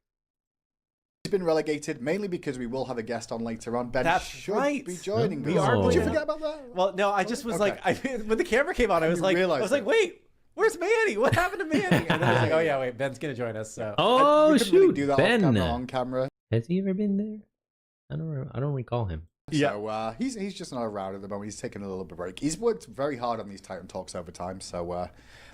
He's been relegated mainly because we will have a guest on later on. Ben That's should right. be joining me. We are Did you going forget about that? Well, no, I just was Okay. when the camera came on, I was like, wait, where's Manny? What happened to Manny? And then I was like, oh yeah, wait, Ben's gonna join us. So Oh we couldn't really shoot, do that Ben. off camera, on camera. Has he ever been there? I don't recall him. Yeah. So he's just not around at the moment. He's taking a little bit of break. He's worked very hard on these Titan Talks over time, so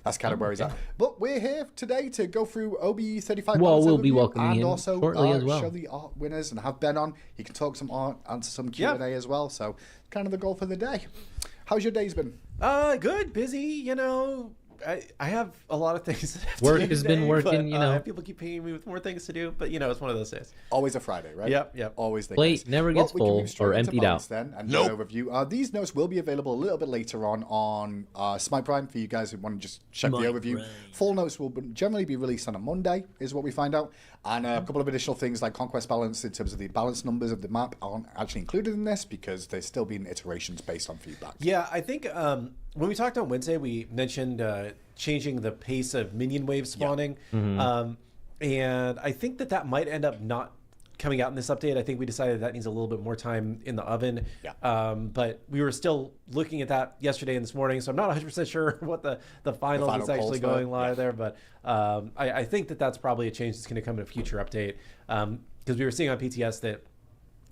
that's kind of where he's at. But we're here today to go through OBE 35. Well, we'll overview be welcoming and him also shortly as well. show the art winners and have Ben on. He can talk some art, answer some Q&A as well. So kind of the goal for the day. How's your days been? Good, busy. You know, I have a lot of things. That I have to Work do has been today, working, but, you know. people keep paying me with more things to do, but you know, it's one of those days. Always a Friday, right? Yep. Always the Plate case. never gets we can full move straight or into emptied balance out. Then and Nope. an overview. These notes will be available a little bit later on Smite Prime for you guys who want to just check the overview. Full notes will generally be released on a Monday, is what we find out. And a couple of additional things like conquest balance in terms of the balance numbers of the map aren't actually included in this because there's still been iterations based on feedback. Yeah, I think when we talked on Wednesday, we mentioned changing the pace of minion wave spawning. And I think that might end up not coming out in this update. I think we decided that needs a little bit more time in the oven. Yeah. But we were still looking at that yesterday and this morning, so I'm not 100% sure what the final final is actually polls going live there. But I think that's probably a change that's going to come in a future update. Because we were seeing on PTS that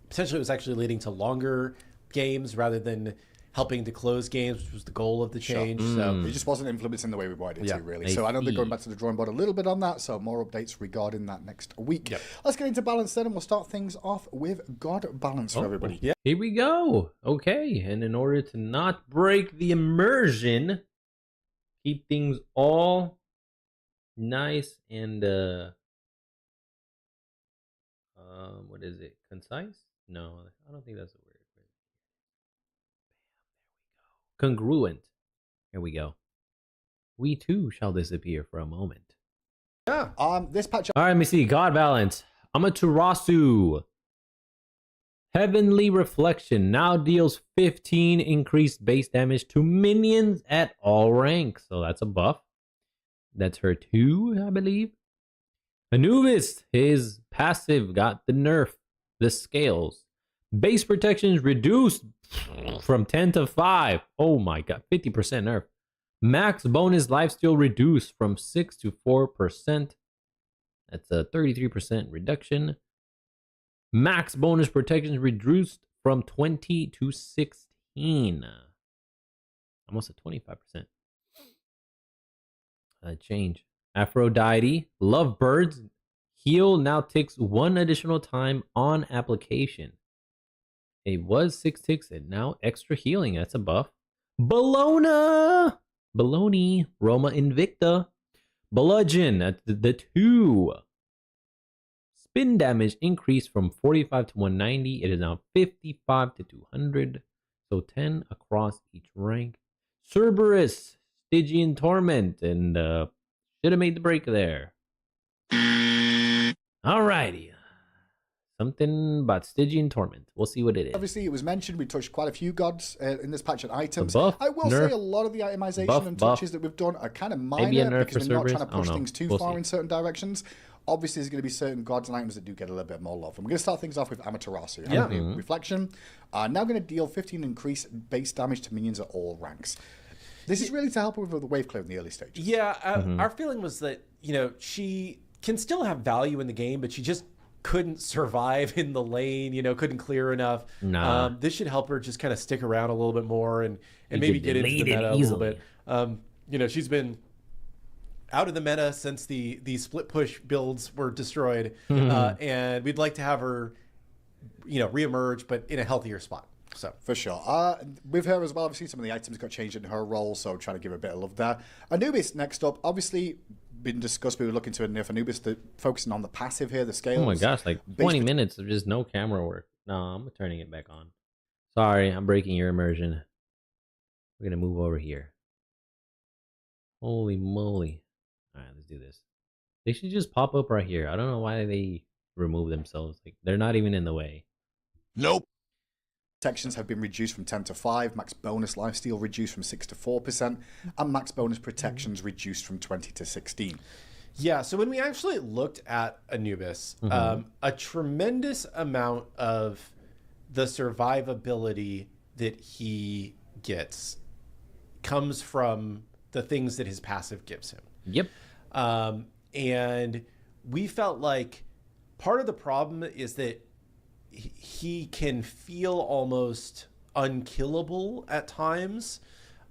potentially it was actually leading to longer games rather than helping to close games, which was the goal of the change. So It just wasn't influencing the way we wanted it to, really. I So I know they're see. going back to the drawing board a little bit on that, so more updates regarding that next week. Let's get into balance then, and we'll start things off with God balance for everybody. yeah. Here we go. Okay, and in order to not break the immersion, keep things all nice and what is it? Concise? No, I don't think that's the word. Congruent. Here we go. We too shall disappear for a moment. This patch All right, let me see. God balance. Amaterasu. Heavenly Reflection now deals 15 increased base damage to minions at all ranks. So that's a buff. That's her 2, I believe. Anubis, his passive got the nerf. The scales. Base protections reduced from 10 to 5. Oh my god, 50% nerf. Max bonus lifesteal reduced from 6 to 4%. That's a 33% reduction. Max bonus protections reduced from 20 to 16. Almost a 25% change. Aphrodite, Lovebirds, heal now ticks 1 additional time on application. It was 6 ticks and now extra healing. That's a buff. Bologna, Roma Invicta, Bludgeon at the 2. Spin damage increased from 45 to 190. It is now 55 to 200. So 10 across each rank. Cerberus, Stygian Torment, and should have made the break there. Alrighty. Something about Stygian Torment. We'll see what it is. Obviously, it was mentioned we touched quite a few gods in this patch and items. Buff, I will nerf, say a lot of the itemization buff, and buff. touches that we've done are kind of Maybe a minor nerf because for we're not Cerberus. trying to I don't push know. things too We'll far see. in certain directions. Obviously, there's going to be certain gods and items that do get a little bit more love. And we're going to start things off with Amaterasu. Yeah. Reflection. Now going to deal 15 increased base damage to minions at all ranks. This is really to help with the wave clear in the early stages. Yeah, our feeling was that, you know, she can still have value in the game, but she just couldn't survive in the lane, you know, couldn't clear enough. Nah. This should help her just kind of stick around a little bit more and You maybe could get into the delete it meta a little easily. bit. You know, she's been out of the meta since the split push builds were destroyed. And we'd like to have her, you know, reemerge, but in a healthier spot. So For sure. With her as well, obviously some of the items got changed in her role, so trying to give her a bit of love there. Anubis next up, obviously been discussed. We were looking to nerf Anubis, focusing on the passive here, the scales. Oh my gosh, like Base 20 minutes of just no camera work. No, I'm turning it back on. Sorry, I'm breaking your immersion. We're gonna move over here. Holy moly. Alright, let's do this. They should just pop up right here. I don't know why they remove themselves. Like they're not even in the way. Nope. Protections have been reduced from 10 to 5, max bonus lifesteal reduced from 6 to 4%, and max bonus protections reduced from 20 to 16. yeah, so when we actually looked at Anubis, a tremendous amount of the survivability that he gets comes from the things that his passive gives him. Yep. And we felt like part of the problem is that he can feel almost unkillable at times,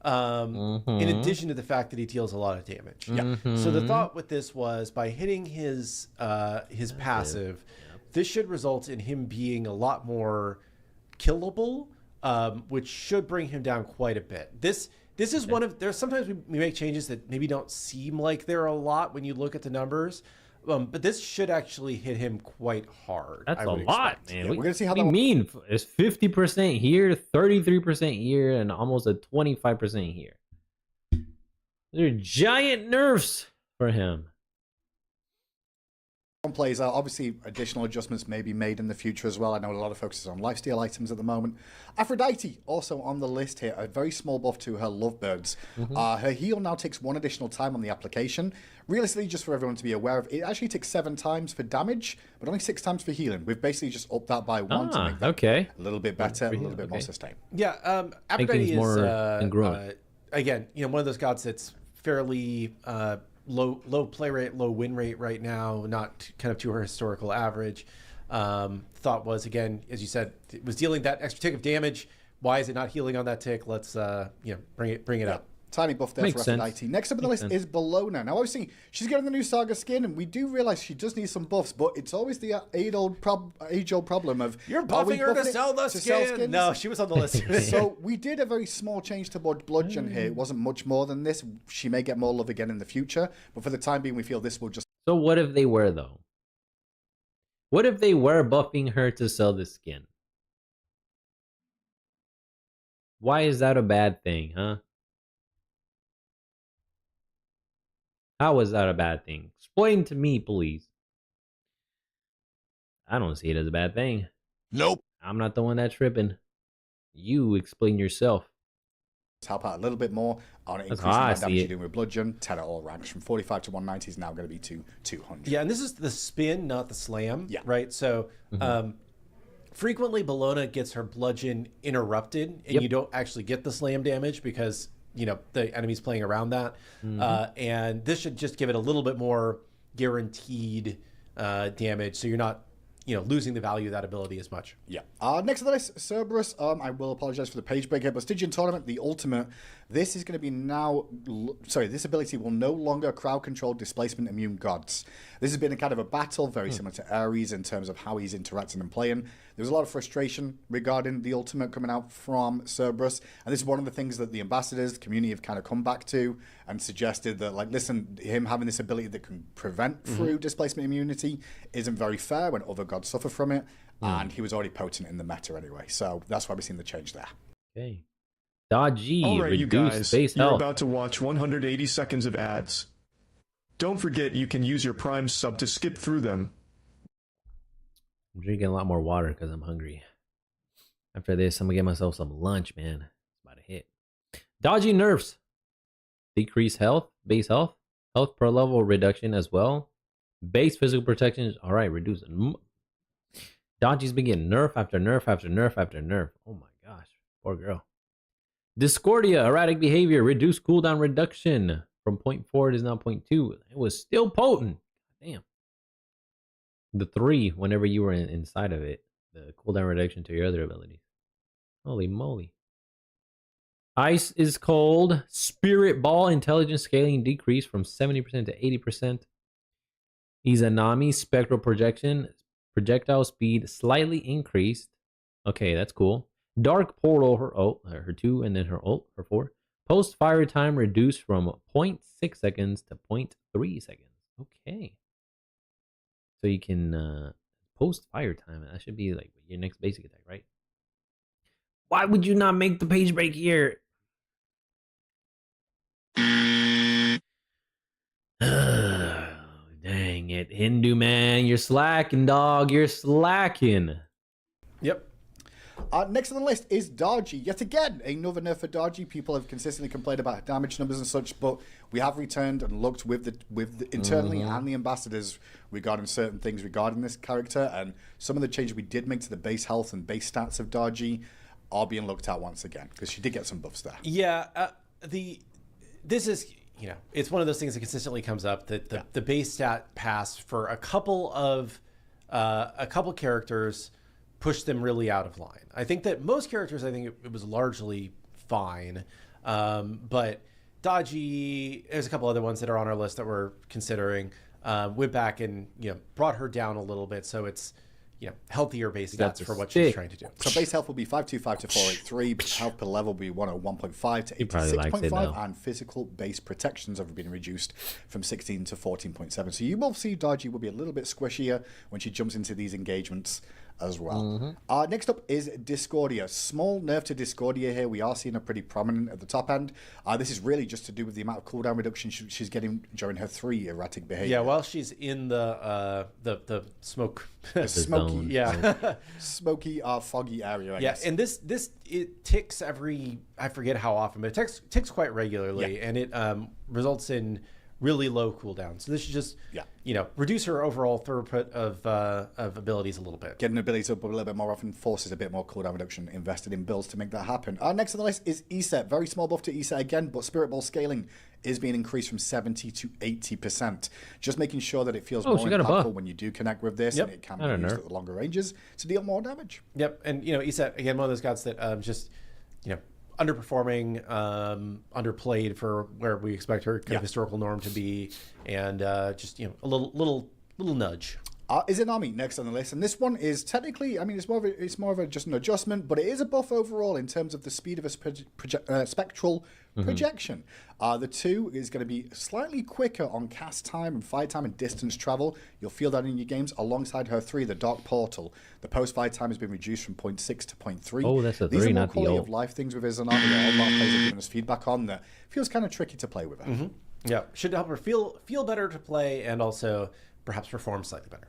in addition to the fact that he deals a lot of damage. Yeah. So the thought with this was by hitting his passive, this should result in him being a lot more killable, which should bring him down quite a bit. This is one of, there's sometimes we make changes that maybe don't seem like they're a lot when you look at the numbers. But this should actually hit him quite hard. That's I a would lot, expect. man. Yeah, we're gonna see how what do you that- mean? It's 50% here, 33% here, and almost a 25% here. They're giant nerfs for him. Plays out. Obviously, additional adjustments may be made in the future as well. I know a lot of focus is on lifesteal items at the moment. Aphrodite, also on the list here, a very small buff to her lovebirds. Her heal now takes 1 additional time on the application. Realistically, just for everyone to be aware of, it actually takes 7 times for damage, but only 6 times for healing. We've basically just upped that by 1 to make that Okay. a little bit better, a little bit more sustained. Yeah, things Aphrodite is more congruent. again, you know, one of those gods that's fairly low play rate, low win rate right now, not kind of to her historical average. Thought was, again, as you said, it was dealing that extra tick of damage. Why is it not healing on that tick? Let's you know, bring it up. Tiny buff there Makes for sense. Aphrodite. Next up on the list is Bellona. Now, obviously, she's getting the new Saga skin, and we do realize she does need some buffs, but it's always the age-old problem of... You're are we buffing her to it sell the skin. skins? No, she was on the list. So we did a very small change to Bludgeon here. It wasn't much more than this. She may get more love again in the future, but for the time being, we feel this will just... So what if they were, though? What if they were buffing her to sell the skin? Why is that a bad thing, huh? How is that a bad thing? Explain to me, please. I don't see it as a bad thing. Nope. I'm not the one that's tripping. You explain yourself. help out a little bit more on That's increasing how I that see damage it. you're doing with Bludgeon. 10 at all ranks. From 45 to 190 is now going to be to 200. Yeah, and this is the spin, not the slam. Yeah. Right. So frequently Bellona gets her bludgeon interrupted, and Yep. you don't actually get the slam damage because the enemy's playing around that. And this should just give it a little bit more guaranteed damage, so you're not losing the value of that ability as much. Yeah. Next on the list, Cerberus. I will apologize for the page break here, but Stygian Tournament, the ultimate. This is going to be now. This ability will no longer crowd control displacement immune gods. This has been a kind of a battle, very similar to Ares in terms of how he's interacting and playing. There was a lot of frustration regarding the ultimate coming out from Cerberus, and this is one of the things that the ambassadors, the community, have kind of come back to and suggested that, like, listen, him having this ability that can prevent through displacement immunity isn't very fair when other gods suffer from it, and he was already potent in the meta anyway. So that's why we're seeing the change there. Okay. Dodgy, All right, you reduce guys, base you're health. about to watch 180 seconds of ads. Don't forget you can use your Prime sub to skip through them. I'm drinking a lot more water because I'm hungry. After this, I'm going to get myself some lunch, man. It's about to hit. Dodgy nerfs. Decrease health, base health. Health per level reduction as well. Base physical protection. All right, reduce it. Dodgy's been getting nerf after nerf after nerf after nerf. Oh my gosh. Poor girl. Discordia, erratic behavior, reduced cooldown reduction. From 0.4 it is now 0.2. It was still potent. Damn. The 3 whenever you were inside of it. The cooldown reduction to your other abilities. Holy moly. Ice is cold. Spirit Ball intelligence scaling decreased from 70% to 80%. Izanami spectral projection projectile speed slightly increased. Okay, that's cool. Dark Portal, her 2, and then her ult, her 4. Post fire time reduced from 0.6 seconds to 0.3 seconds. Okay. So you can post fire time. That should be like your next basic attack, right? Why would you not make the page break here? Dang it, Hindu man, you're slacking, dog. You're slacking. Yep. Next on the list is Dargy. Yet again, another nerf for Dargy. People have consistently complained about damage numbers and such, but we have returned and looked with the internally and the ambassadors regarding certain things regarding this character, and some of the changes we did make to the base health and base stats of Dargy are being looked at once again, because she did get some buffs there. Yeah, this is, you know, it's one of those things that consistently comes up, that the base stat pass for a couple characters pushed them really out of line. I think that most characters, I think it was largely fine, but Dodgy, there's a couple other ones that are on our list that we're considering. Went back and, you know, brought her down a little bit, so it's, you know, healthier base stats for what she's trying to do. So base health will be 525 to 483, health per level will be 101.5 to 86.5, and physical base protections have been reduced from 16 to 14.7. So you will see Dargy will be a little bit squishier when she jumps into these engagements as well. Next up is Discordia. Small nerf to Discordia here. We are seeing her pretty prominent at the top end. This is really just to do with the amount of cooldown reduction she's getting during her 3 erratic behavior. Yeah, while she's in the smoke, smoky, yeah, smoky, foggy area. I guess. And this it ticks every, I forget how often, but it ticks quite regularly, and it results in really low cooldown. So this should just, you know, reduce her overall throughput of abilities a little bit. Getting abilities up a little bit more often forces a bit more cooldown reduction invested in builds to make that happen. Next on the list is ESET. Very small buff to ESET again, but Spirit Ball scaling is being increased from 70 to 80%. Just making sure that it feels more impactful when you do connect with this, and it can be used at the longer ranges to deal more damage. Yep, and you know, ESET, again, one of those guys that just, you know, underperforming, underplayed for where we expect her kind of historical norm to be, and just, you know, a little nudge. Izanami next on the list, and this one is technically, I mean, it's more of a just an adjustment, but it is a buff overall in terms of the speed of a spectral projection. The 2 is going to be slightly quicker on cast time and fight time and distance travel. You'll feel that in your games. Alongside her 3, the Dark Portal, the post fight time has been reduced from 0.6 to 0.3. Oh, that's a 3, These are more not the quality old. of life things with Izanami that a lot of players have given us feedback on that feels kind of tricky to play with her. Yeah, should help her feel better to play, and also perhaps perform slightly better.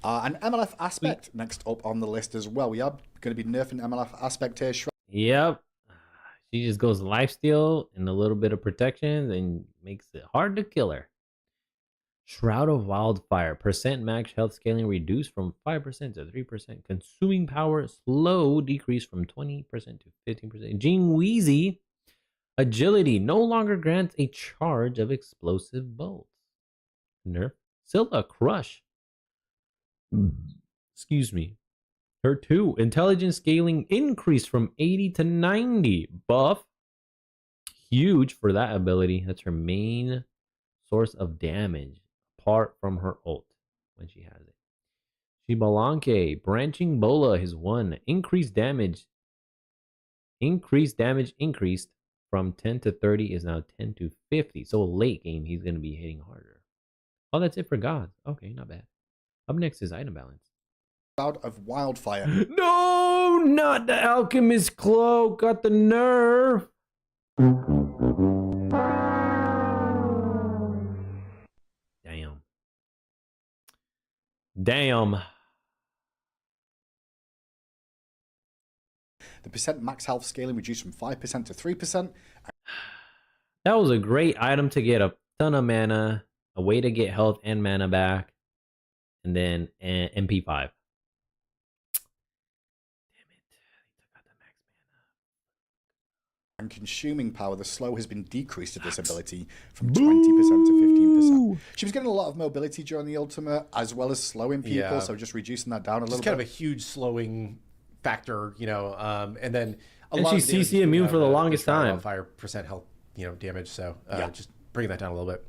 An MLF aspect next up on the list as well. We are going to be nerfing MLF aspect here. Yep. She just goes lifesteal and a little bit of protection and makes it hard to kill her. Shroud of Wildfire. Percent max health scaling reduced from 5% to 3%. Consuming power slow decreased from 20% to 15%. Jean Wheezy. Agility no longer grants a charge of explosive bolts. Nerf. Scylla Crush. Excuse me. Her 2, intelligence scaling increased from 80 to 90. Buff. Huge for that ability. That's her main source of damage, apart from her ult when she has it. Shibalanke, branching bola, his 1. Increased damage increased from 10 to 30 is now 10 to 50. So late game, he's going to be hitting harder. Oh, that's it for gods. Okay, not bad. Up next is item balance. Shroud of Wildfire. No, not the Alchemist Cloak. Got the nerf. Damn. The percent max health scaling reduced from 5% to 3%. That was a great item to get a ton of mana, a way to get health and mana back, and then MP5. and consuming power, the slow has been decreased to this ability from 20% to 15%. She was getting a lot of mobility during the ultimate, as well as slowing people, Yeah. so just reducing that down a little It's bit. kind of a huge slowing factor, you know, and then a And lot she's of the damage CC is immune down for the to longest trial time. Fire percent health, you know, damage. So Yeah. just bringing that down a little bit.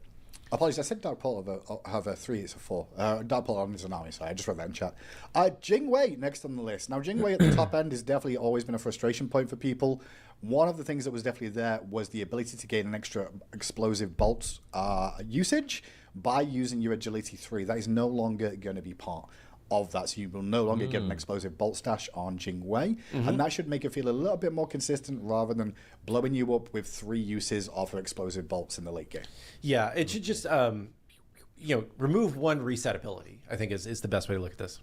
Apologies, I said Dark Portal have a 3, it's a 4. Dark Portal on is an army, so I just read that in chat. Jing Wei next on the list. Now, Jing Wei at the top end has definitely always been a frustration point for people. One of the things that was definitely there was the ability to gain an extra explosive bolt usage by using your agility 3. That is no longer going to be part of that, so you will no longer get an explosive bolt stash on Jing Wei, and that should make it feel a little bit more consistent rather than blowing you up with 3 uses of her explosive bolts in the late game. Yeah, it should just you know, remove one reset ability, I think is the best way to look at this.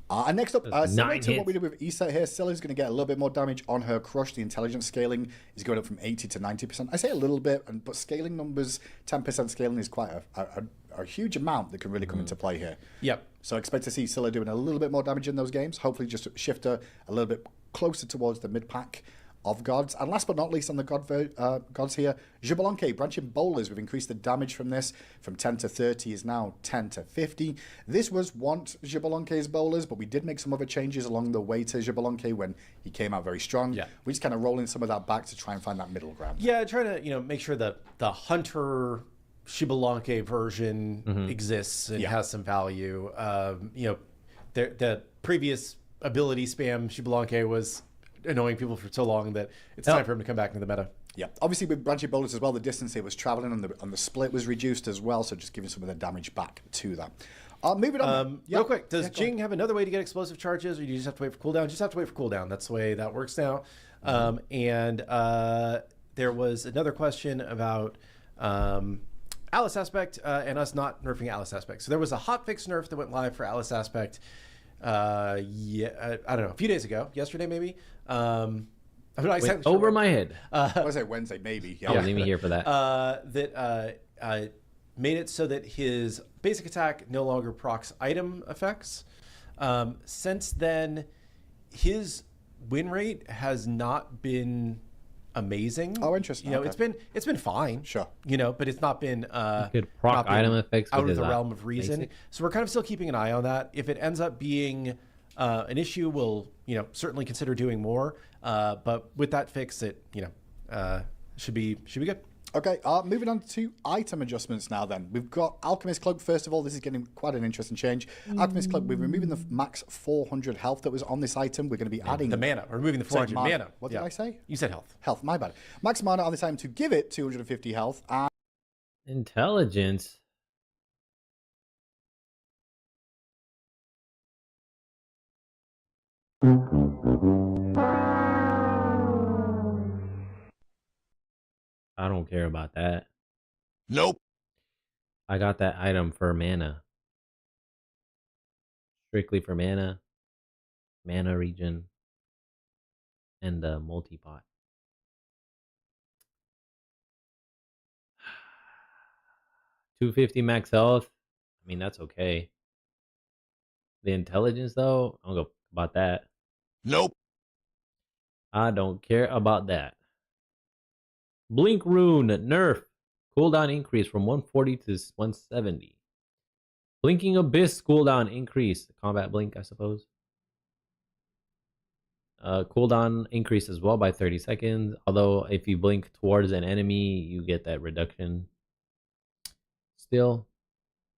And next up, similar 9 to what hits. we did with Issa here, Scylla's going to get a little bit more damage on her crush. The intelligence scaling is going up from 80 to 90%. I say a little bit, but scaling numbers, 10% scaling is quite a huge amount that can really come into play here. Yep. So expect to see Scylla doing a little bit more damage in those games. Hopefully just shift her a little bit closer towards the mid-pack of gods. And last but not least on the gods here, Xbalanque, branching bowlers. We've increased the damage from this from 10 to 30 is now 10 to 50. This was once Xbalanque's bowlers, but we did make some other changes along the way to Xbalanque when he came out very strong. Yeah. We just kind of rolling some of that back to try and find that middle ground. Yeah, trying to, you know, make sure that the Hunter Xbalanque version exists and has some value. You know, the previous ability spam Xbalanque was annoying people for so long that it's time for him to come back into the meta. Yeah, obviously with branching bowlers as well, the distance it was traveling and the split was reduced as well, so just giving some of the damage back to that. Moving on. Real quick, does go on. Jing have another way to get explosive charges, or do you just have to wait for cooldown? You just have to wait for cooldown. That's the way that works now. And there was another question about Alice Aspect and us not nerfing Alice Aspect. So there was a hotfix nerf that went live for Alice Aspect. I don't know, a few days ago, yesterday maybe. I'm not exactly sure. Over my head. I was like Wednesday, maybe. I wasn't even here for that. That made it so that his basic attack no longer procs item effects. Since then, his win rate has not been amazing. Oh, interesting. You know, Okay. it's been fine. Sure. You know, but it's not been Could proc not been item effects out with of the his, realm of reason. basic? So we're kind of still keeping an eye on that. If it ends up being an issue, we'll certainly consider doing more. But with that fix, it should be good. Okay, moving on to item adjustments now then. We've got Alchemist Cloak, first of all. This is getting quite an interesting change. Alchemist Cloak, we're removing the max 400 health that was on this item. We're going to be adding... The mana. We're removing the Sorry, 400 mana. What did I say? You said health. Health, my bad. Max mana on this item to give it 250 health. And Intelligence. I don't care about that. Nope. I got that item for mana. Strictly for mana region, and the multi-pot. $250 max health. I mean, that's okay. The intelligence, though, I don't go about that. Nope. I don't care about that. Blink Rune, nerf. Cooldown increase from 140 to 170. Blinking Abyss cooldown increase. Combat blink, I suppose. Cooldown increase as well by 30 seconds. Although if you blink towards an enemy, you get that reduction. Still.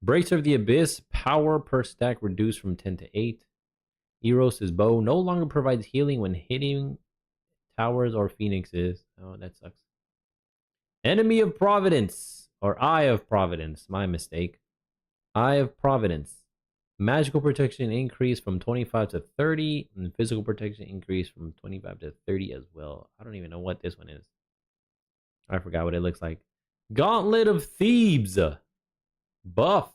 Bracer of the Abyss. Power per stack reduced from 10 to 8. Eros' bow no longer provides healing when hitting towers or phoenixes. Oh, that sucks. Enemy of Providence, or Eye of Providence, my mistake. Eye of Providence. Magical protection increase from 25 to 30, and physical protection increase from 25 to 30 as well. I don't even know what this one is. I forgot what it looks like. Gauntlet of Thebes. Buff.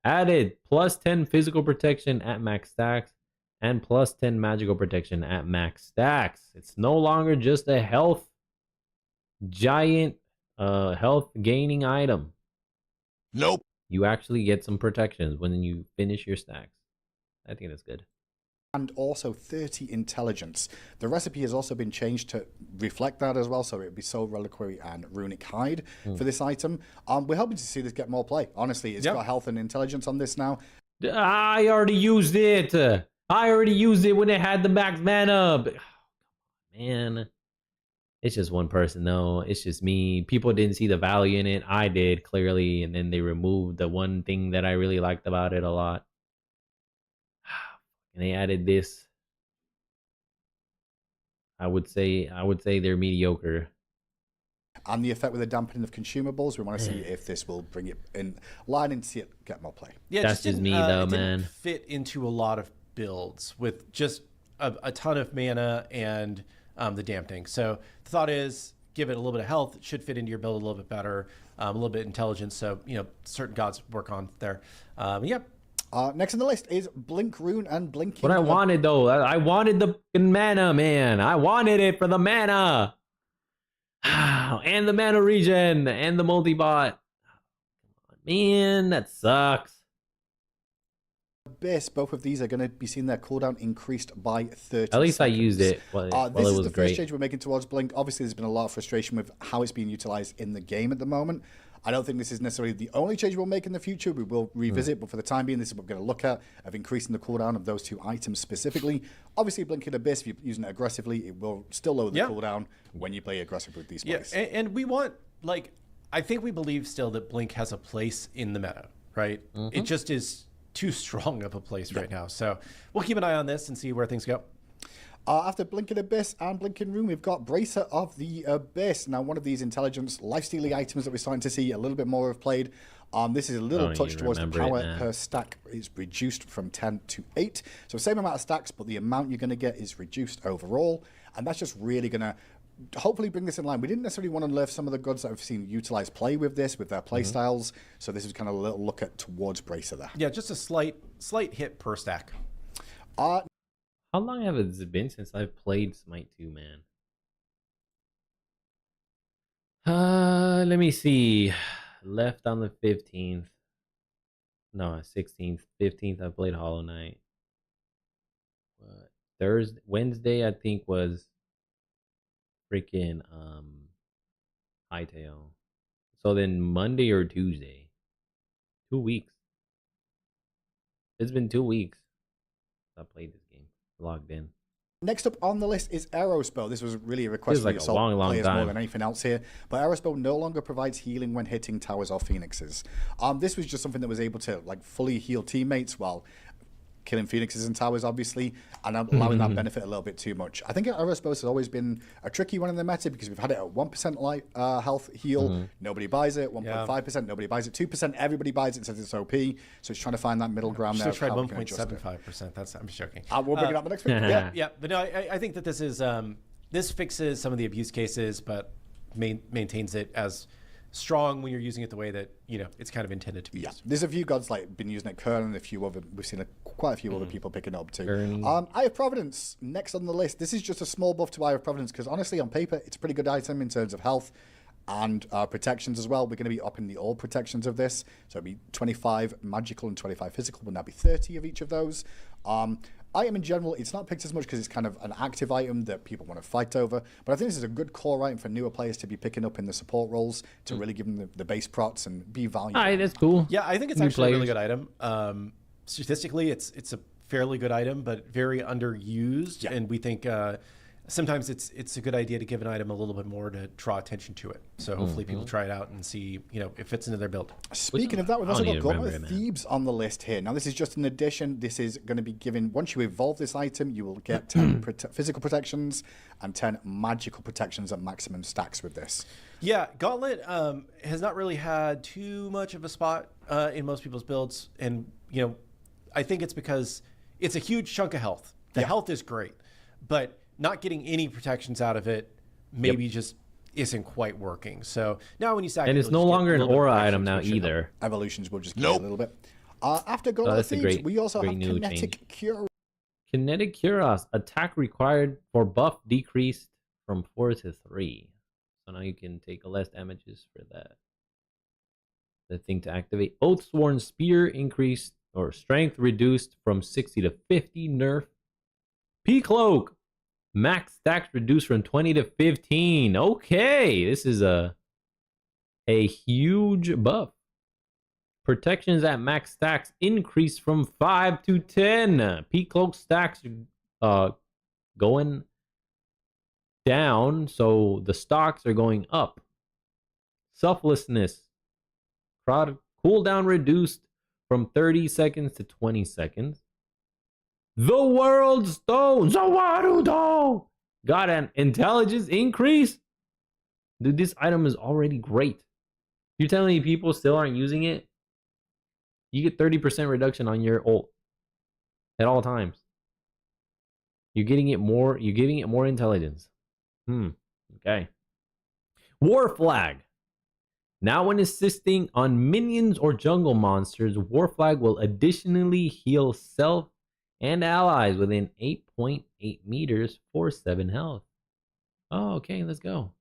Added plus 10 physical protection at max stacks and plus 10 magical protection at max stacks. It's no longer just a health giant health gaining item. Nope. You actually get some protections when you finish your stacks. I think that's good. and also 30 intelligence. The recipe has also been changed to reflect that as well, so it would be Soul Reliquary and Runic Hide for this item. We're hoping to see this get more play. Honestly, it's got health and intelligence on this now. I already used it. I already used it when it had the max mana. Man, it's just one person though. It's just me. People didn't see the value in it. I did, clearly, and then they removed the one thing that I really liked about it a lot. And they added this. I would say they're mediocre. And the effect with the dampening of consumables, we want to see if this will bring it in line and see it get more play. Yeah, that's just me though, it man. didn't fit into a lot of builds with just a ton of mana and the dampening. So the thought is, give it a little bit of health. It should fit into your build a little bit better, a little bit intelligence. So certain gods work on there. Yep. Next on the list is Blink Rune and Blinking. What I wanted though, I wanted the mana, man. I wanted it for the mana. And the mana regen and the multi-bot. Man, that sucks. Abyss, both of these are going to be seeing their cooldown increased by 30 At least seconds. I used it while This it is was the great. first change we're making towards Blink. Obviously, there's been a lot of frustration with how it's being utilized in the game at the moment. I don't think this is necessarily the only change we'll make in the future. We will revisit, but for the time being, this is what we're going to look at, of increasing the cooldown of those two items specifically. Obviously, Blinking Abyss, if you're using it aggressively, it will still lower the cooldown when you play aggressive with these plays. Yeah, and we want, I think we believe still that Blink has a place in the meta, right? It just is too strong of a place right now. So we'll keep an eye on this and see where things go. After Blinking Abyss and Blinking Rune, we've got Bracer of the Abyss. Now, one of these intelligence lifestealing items that we're starting to see a little bit more of played. This is a little touch towards the power per stack is reduced from 10 to 8. So same amount of stacks, but the amount you're going to get is reduced overall. And that's just really going to hopefully bring this in line. We didn't necessarily want to nerf some of the gods that I've seen utilize play with this, with their play styles. So this is kind of a little look at towards Bracer there. Yeah, just a slight hit per stack. How long have it been since I've played Smite 2, man? Let me see. Left on the 15th. No, 16th. 15th, I played Hollow Knight. Wednesday, I think, was freaking Hightail. So then Monday or Tuesday. 2 weeks. It's been 2 weeks I played this game. Logged in. Next up on the list is Aerospell. This was really a request from yourself players more than anything else here. But Aerospell no longer provides healing when hitting towers or phoenixes. This was just something that was able to fully heal teammates while killing phoenixes and towers, obviously, and allowing that benefit a little bit too much. I think Aerospell has always been a tricky one in the meta because we've had it at 1% health heal. Nobody buys it. 1.5%, nobody buys it. 2%, everybody buys it and says it's OP. So it's trying to find that middle ground there. Still tried 1.75%. I'm just joking. We'll bring it up the next week. Yeah, but no, I think that this is this fixes some of the abuse cases, but maintains it as strong when you're using it the way that it's kind of intended to be used. There's a few gods been using it. Kern and a few other. We've seen quite a few other people picking it up too. Eye of Providence next on the list. This is just a small buff to Eye of Providence because honestly, on paper, it's a pretty good item in terms of health and protections as well. We're going to be upping the all protections of this, so it'll be 25 magical and 25 physical. Will now be 30 of each of those. Item in general, it's not picked as much because it's kind of an active item that people want to fight over. But I think this is a good core item for newer players to be picking up in the support roles to really give them the base prots and be valuable. All right, that's cool. Yeah, I think it's actually a really good item. Statistically, it's a fairly good item, but very underused. Yeah. And we think sometimes it's a good idea to give an item a little bit more to draw attention to it. So hopefully people try it out and see it fits into their build. Speaking of that, we've also got Gauntlet of Thebes on the list here. Now this is just an addition. This is going to be given, once you evolve this item, you will get 10 physical protections and 10 magical protections at maximum stacks with this. Yeah, Gauntlet has not really had too much of a spot in most people's builds. And, I think it's because it's a huge chunk of health. The health is great, but not getting any protections out of it maybe just isn't quite working. So now when you stack and it's no longer an aura item now either. Evolutions will just give it a little bit. After Gauntlet of Thebes, we also have Kinetic Cure. Kinetic Cuirass, attack required for buff decreased from 4 to 3. So now you can take less damages for that. The thing to activate. Oathsworn Spear increased or strength reduced from 60 to 50 nerf. P-Cloak. Max stacks reduced from 20 to 15. Okay, this is a huge buff. Protections at max stacks increased from 5 to 10. P-Cloak stacks going down, so the stocks are going up. Selflessness. Crowd cooldown reduced from 30 seconds to 20 seconds. The World Stone. Zawarudo. Got an intelligence increase. Dude, this item is already great. You're telling me people still aren't using it? You get 30% reduction on your ult at all times. You're getting it more. You're giving it more intelligence. Okay. War Flag. Now, when assisting on minions or jungle monsters, War Flag will additionally heal self and allies within 8.8 meters for 7 health. Oh, okay, let's go.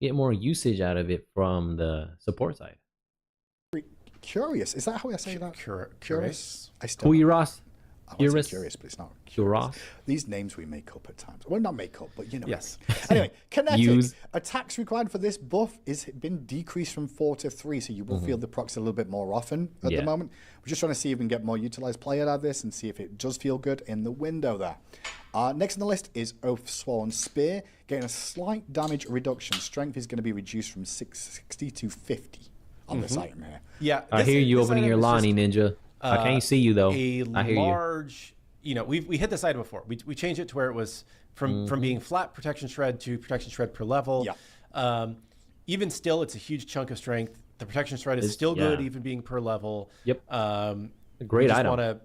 Get more usage out of it from the support side. Curious. Is that how I say that? Curious. I still. Curious. I would say curious, but it's not. Curious. These names we make up at times. Well, not make up, but you know. Yes. Anyway, kinetic. Use. Attacks required for this buff is been decreased from 4 to 3, so you will feel the procs a little bit more often at the moment. We're just trying to see if we can get more utilized play out of this and see if it does feel good in the window there. Next on the list is Oathsworn Spear, getting a slight damage reduction. Strength is going to be reduced from 60 to 50 on this item here. Yeah. I hear you opening your Lonnie, Ninja. I can't see you though. I hear large, you know, we hit this item before. We changed it to where it was from being flat protection shred to protection shred per level. Yeah. Even still, it's a huge chunk of strength. The protection shred is still good, even being per level. Yep. A great item. Want to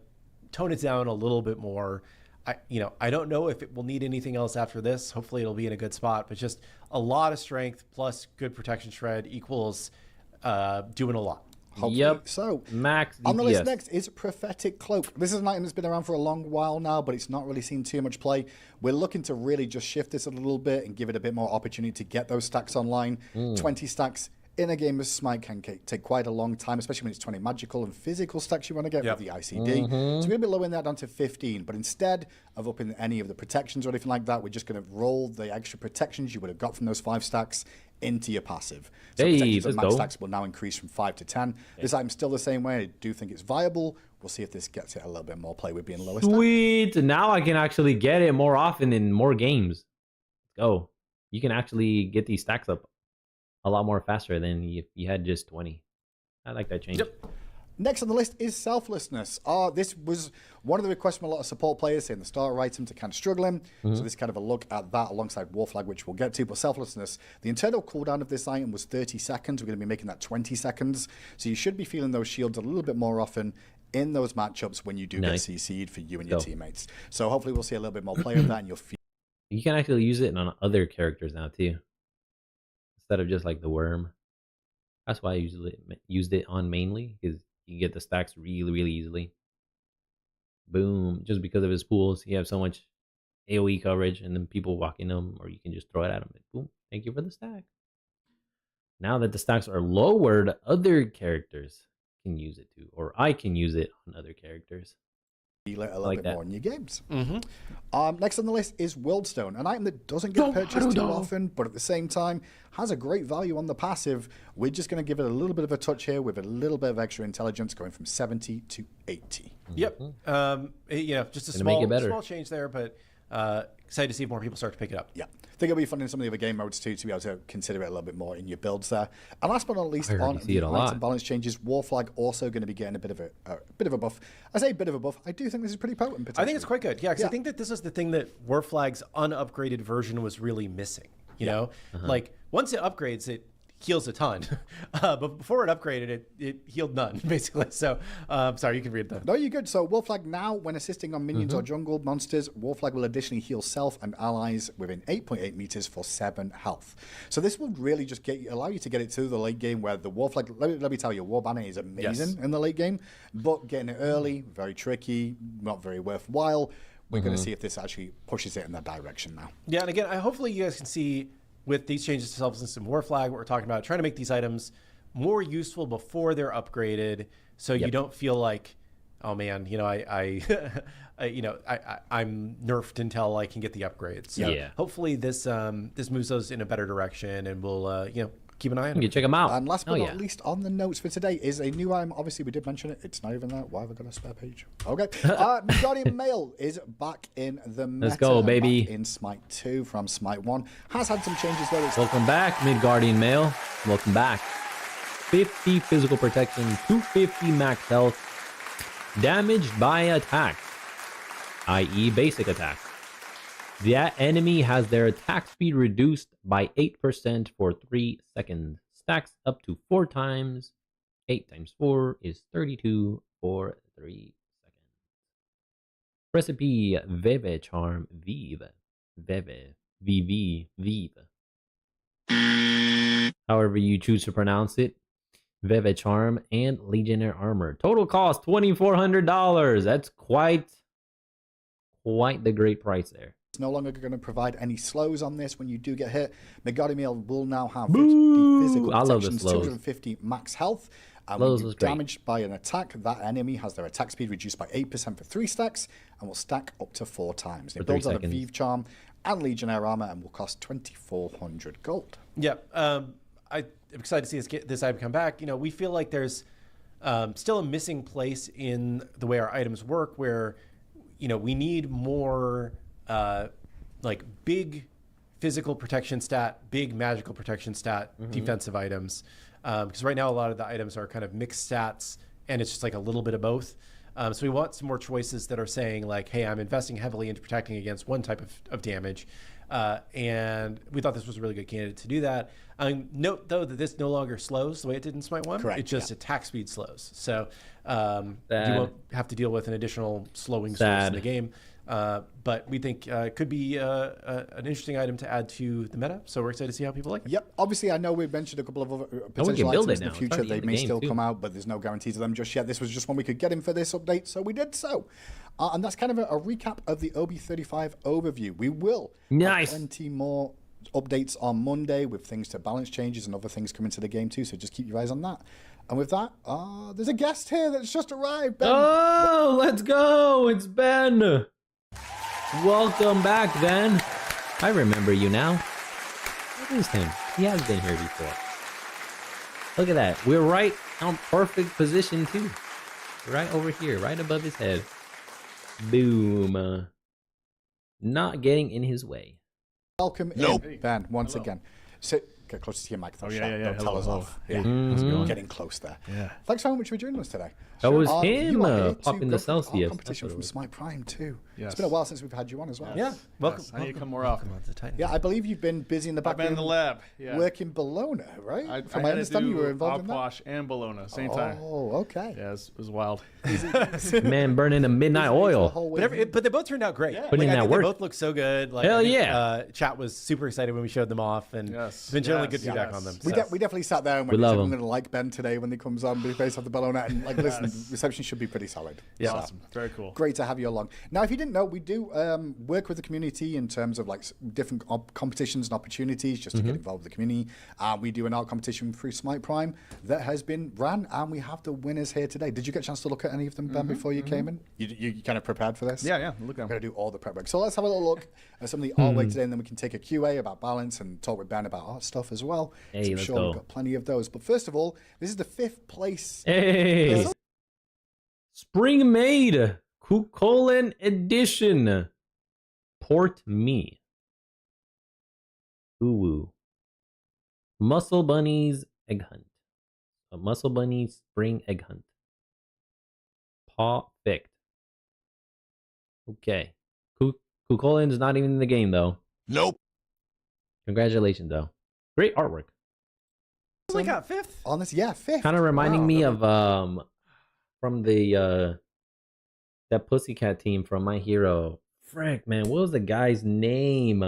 tone it down a little bit more. I don't know if it will need anything else after this. Hopefully, it'll be in a good spot. But just a lot of strength plus good protection shred equals doing a lot. Hopefully. Yep. So, max DPS. On the list next is Prophetic Cloak. This is an item that's been around for a long while now, but it's not really seen too much play. We're looking to really just shift this a little bit and give it a bit more opportunity to get those stacks online. 20 stacks in a game of Smite can take quite a long time, especially when it's 20 magical and physical stacks you want to get with the ICD. So we're going to be lowering that down to 15, but instead of upping any of the protections or anything like that, we're just going to roll the extra protections you would have got from those 5 stacks into your passive. So protections and max stacks will now increase from 5 to 10. This item's still the same way. I do think it's viable. We'll see if this gets it a little bit more play with being lower stack. Sweet. Now I can actually get it more often in more games. Let's go. You can actually get these stacks up a lot more faster than if you had just 20. I like that change. Yep. Next on the list is Selflessness. This was one of the requests from a lot of support players saying the starter item to kind of struggling. So this is kind of a look at that alongside War Flag, which we'll get to. But Selflessness, the internal cooldown of this item was 30 seconds. We're going to be making that 20 seconds. So you should be feeling those shields a little bit more often in those matchups when you do get CC'd for you and your teammates. So hopefully we'll see a little bit more play of that and you'll feel. You can actually use it on other characters now too. Instead of just like the worm. That's why I usually used it on mainly, because you get the stacks really, really easily. Boom. Just because of his pools, you have so much AoE coverage, and then people walk in them, or you can just throw it at them. Boom. Thank you for the stack. Now that the stacks are lowered, other characters can use it too, or I can use it on other characters. A little bit more in your games. Next on the list is Worldstone, an item that doesn't get purchased too often, but at the same time has a great value on the passive. We're just going to give it a little bit of a touch here with a little bit of extra intelligence, going from 70 to 80. Yep. Just a small change there, but excited to see if more people start to pick it up. Yeah. I think it'll be fun in some of the other game modes too, to be able to consider it a little bit more in your builds there. And last but not least, on the item balance changes, War Flag also going to be getting a bit of a buff. I say bit of a buff. I do think this is pretty potent. I think it's quite good. Yeah, because I think that this is the thing that War Flag's unupgraded version was really missing. You know, like once it upgrades, it heals a ton, but before it upgraded, it healed none basically. So sorry, you can read that. No, you're good. So War Flag now, when assisting on minions or jungle monsters, War Flag will additionally heal self and allies within 8.8 meters for 7 health. So this will really just allow you to get it to the late game where the War Flag, let me tell you, War Banner is amazing in the late game, but getting it early, very tricky, not very worthwhile. We're going to see if this actually pushes it in that direction now. Yeah, and again, hopefully you guys can see with these changes to Selflessness and War Flag, what we're talking about, trying to make these items more useful before they're upgraded, so you don't feel like oh man, I'm nerfed until I can get the upgrades. So Yeah. hopefully this moves us in a better direction, and we'll keep an eye on You it. can check them out. And last but Oh, not least on the notes for today is a new item. Obviously, we did mention it. It's not even there. Why have I got a spare page? Okay. Guardian Mail is back in the meta. Let's go, baby. Back in Smite 2 from Smite 1. Has had some changes though. It's Welcome back, Midgardian Mail. Welcome back. 50 physical protection, 250 max health, damaged by attack, i.e. basic attack. That enemy has their attack speed reduced by 8% for 3 seconds. Stacks up to 4 times. 8 times 4 is 32 for 3 seconds. Recipe Veve Charm Vive. Veve. VV. Vive. However you choose to pronounce it. Veve Charm and Legionnaire Armor. Total cost $2,400. That's quite the great price there. It's no longer going to provide any slows on this when you do get hit. Guardian Mail will now have 50 physical I love the protection, slows. 250 max health. And Slows when was you're great. damaged by an attack, that enemy has their attack speed reduced by 8% for 3 stacks and will stack up to 4 times. For It 3 builds on a seconds. Vive Charm and Legionnaire Armor and will cost 2,400 gold. Yeah, I'm excited to see this item come back. We feel like there's still a missing place in the way our items work, where we need more like big physical protection stat, big magical protection stat, defensive items. Because right now a lot of the items are kind of mixed stats, and it's just like a little bit of both. So we want some more choices that are saying like, hey, I'm investing heavily into protecting against one type of damage. And we thought this was a really good candidate to do that. Note, though, that this no longer slows the way it did in Smite 1. Correct, It just attack speed slows. So you won't have to deal with an additional slowing source in the game. But we think it could be an interesting item to add to the meta. So we're excited to see how people like it. Yep. Obviously, I know we've mentioned a couple of other can potential build items it in now. the It's future. already They in the may game, still too. come out, but there's no guarantees of them just yet. This was just one we could get in for this update, so we did so. And that's kind of a recap of the OB35 overview. We will Nice. have plenty more updates on Monday with things to balance changes and other things coming to the game too, so just keep your eyes on that. And with that, there's a guest here that's just arrived. Ben. Oh, let's go. It's Ben. Welcome back, Ben. I remember you now. What is him? He has been here before. Look at that. We're right on perfect position, too. Right over here, right above his head. Boom. Not getting in his way. Welcome Nope. in, Ben, once again. Sit, get closer to your mic. Oh, yeah. Don't tell Hello, us hello. off. Yeah. How's it going? Getting close there. Yeah. Thanks very much for joining us today. That was You him are here to popping go the through our Celsius. competition That's what it from was. Smite Prime too. Yes. It's been a while since we've had you on as well. Yeah, welcome. I need to come more often. Welcome on to Titan. Yeah, I believe you've been busy in the I've back been in the lab. Yeah. working Bologna, right? I From had my to understanding, you do were involved in that. Aquash and Bologna same time. Oh, okay. Yeah, it was wild. Man, burning the midnight oil. But they both turned out great. Putting in I that think work. They both look so good. Like, Hell I think, yeah. Chat was super excited when we showed them off, and Yes, it's been generally good yes, feedback yes. on them. We, so. we definitely sat there and We went, love I'm him. going to like Ben today when he comes on based off the Bologna. And like, listen, reception should be pretty solid. Yeah. So, Awesome. Very cool. great to have you along. Now, if you didn't know, we do work with the community in terms of like different competitions and opportunities just to get involved with the community. We do an art competition through Smite Prime that has been ran, and we have the winners here today. Did you get a chance to look at any of them, Ben, before you came in? You kind of prepared for this? Yeah. Look at I'm him. going to do all the prep work. So let's have a little look at some of the artwork today, and then we can take a QA about balance and talk with Ben about art stuff as well. Hey, So I'm let's sure go. we've got plenty of those. But first of all, this is the 5th place. Hey. Spring Made. Kukulin Edition. Port Me. Ooh. Muscle Bunnies Egg Hunt. A Muscle Bunny Spring Egg Hunt. Perfect. Okay. Kukulin is not even in the game, though. Nope. Congratulations, though. Great artwork. Only got 5th. On this, yeah, 5th. Kind of reminding Wow, me really- of from the that Pussycat team from My Hero. Frick, man, what was the guy's name?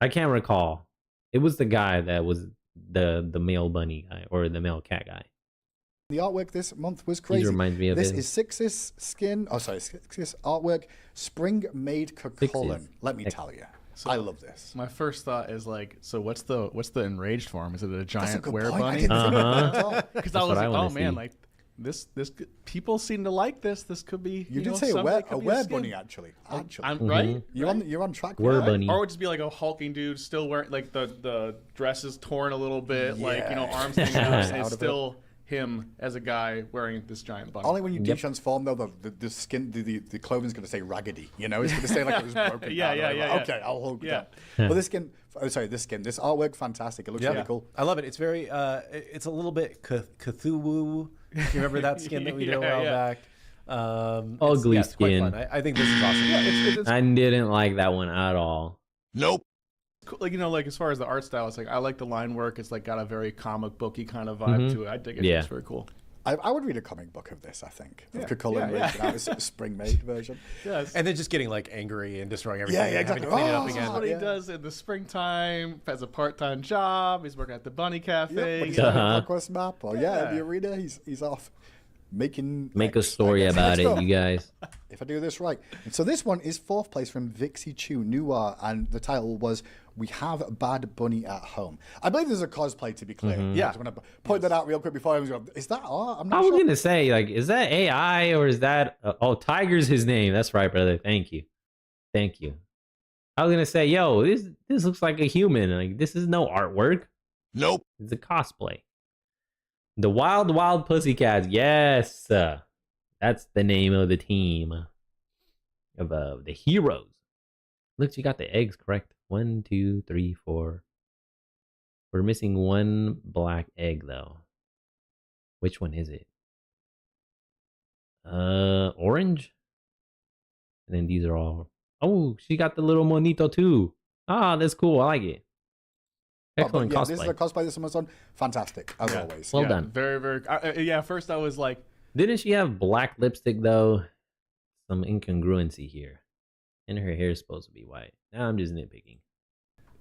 I can't recall. It was the guy that was the male bunny guy or the male cat guy. The artwork this month was He crazy. reminds me of This him. is Six's skin. Oh, sorry, Six's artwork. Spring Made Kukulin. Six's. Let me tell you. So I love this. my first thought is like, so what's the enraged form? Is it a That's a giant good were point. I bunny? didn't think about that at all. Because I That's was what I like, wanna oh man, see. like this people seem to like this. This could be You did know, say a something were that could be were skin. bunny actually. I'm right. You're on track. Were right? bunny. Or it would just be like a hulking dude still wearing like the dress is torn a little bit, like you know Yeah. arms hanging out, and Out it's of it. still him as a guy wearing this giant bunny. Only when you de-transform though, the skin, the clothing's going to say raggedy. You know, it's going to say like it was broken. Yeah, down. yeah, Like, yeah, yeah. Okay, I'll hold Yeah. that. But this skin, this artwork, fantastic. It looks really cool. I love it. It's very, it's a little bit Cthulhu. You remember that skin that we did a while back? Ugly it's quite skin. fun. I think this is awesome. Yeah, it's I didn't like that one at all. Nope. cool. Like, you know, like as far as the art style, it's like I like the line work. It's like got a very comic booky kind of vibe to it. I dig it. Yeah. It's very cool. I would read a comic book of this. I think of Yeah, Cucullin yeah, making out a spring made version. Yes. And then just getting like angry and destroying everything. Yeah, and having exactly. to clean it up Oh, This again. is what he yeah. does in the springtime. Has a part-time job. He's working at the Bunny Cafe. Yep, when he's on Uh-huh. the conquest map, or Yeah. the arena, he's off making. Make a X, I story guess. about Next it, up, you guys. If I do this right. And so this one is 4th place from Vixie Chu Noir, and the title was "We Have Bad Bunny at Home." I believe there's a cosplay, to be clear. Yeah. I just want to point that out real quick before I was going. Is that art? I'm I not was sure. gonna say, like, is that AI or is that? Oh, Tiger's his name. That's right, brother. Thank you. I was gonna say, yo, this looks like a human. Like, this is no artwork. Nope. It's a cosplay. The Wild Pussycats. Yes, that's the name of the team of the heroes. Look, you got the eggs correct. 1, 2, 3, 4. We're missing one black egg though. Which one is it? Orange. And then these are all. Oh, she got the little monito too. Ah, that's cool. I like it. Excellent yeah, cosplay. this is a cosplay that someone's done. Fantastic, as always. Well Yeah, done. Very, very. Yeah, first I was like, Didn't she have black lipstick though? Some incongruency here. And her hair is supposed to be white. Now I'm just nitpicking.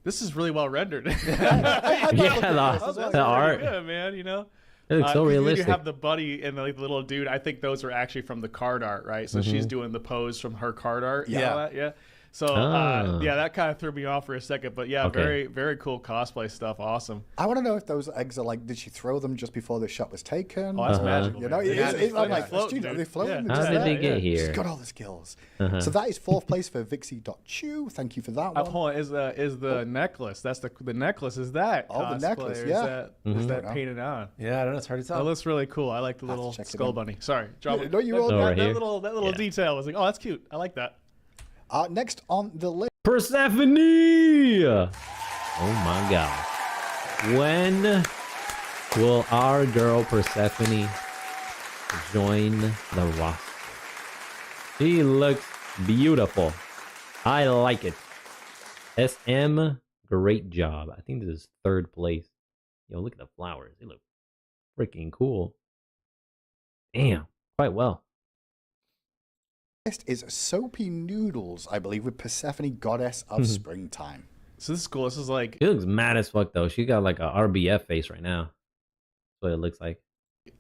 this is really well rendered. Yeah, the art. Yeah, man, you know. It looks so 'cause realistic. You have the buddy and like the little dude. I think those are actually from the card art, right? So she's doing the pose from her card art. and all that, yeah. So Ah. yeah, that kind of threw me off for a second, but yeah, Okay. very, very cool cosplay stuff. Awesome. I want to know if those eggs are like, did she throw them just before the shot was taken? Oh, that's Uh-huh. magical. You know, man. it's Magic. I'm Yeah. like, Floating, are they dude. floating? Yeah. They're How just did there. they get She's here? got all the skills. Uh-huh. So that is 4th place for Vixie.chu. Thank you for that one. Hold on, is the necklace? That's the necklace. Is that? Oh, the cosplay, necklace, or yeah. Is that painted on? Yeah, I don't know. It's hard to That tell. looks really cool. I like the Have to little check it skull in. bunny. Sorry, drop Yeah, it. no, you that, rolled Oh, that, right that here? little Yeah. detail. I was like, oh, that's cute. I like that. Next on the list. Persephone! Oh my god. When will our girl Persephone join the roster? She looks beautiful. I like it. SM, great job. I think this is 3rd place. Yo, look at the flowers. They look freaking cool. Damn, quite well. Next is Soapy Noodles, I believe, with Persephone, Goddess of Springtime. So this is cool. This is like She looks mad as fuck though. She got like a RBF face right now. That's what it looks like.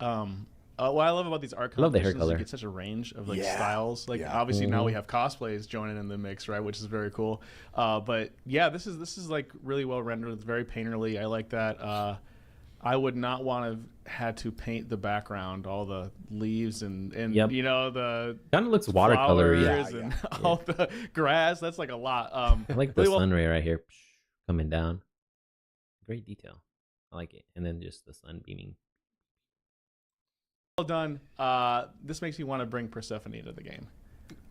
what I love about these art I love the hair competitions is color. you get such a range of like Yeah. styles. Like Yeah. obviously now we have cosplays joining in the mix, right? Which is very cool. But yeah, this is like really well rendered. It's very painterly. I like that. I would not want to have had to paint the background, all the leaves and Yep. you know the Kind of looks watercolor. Yeah. flowers and all the grass. That's like a lot. I like the really well- sun ray right here coming down. Great detail. I like it. And then just the sun beaming. well done. This makes me want to bring Persephone into the game.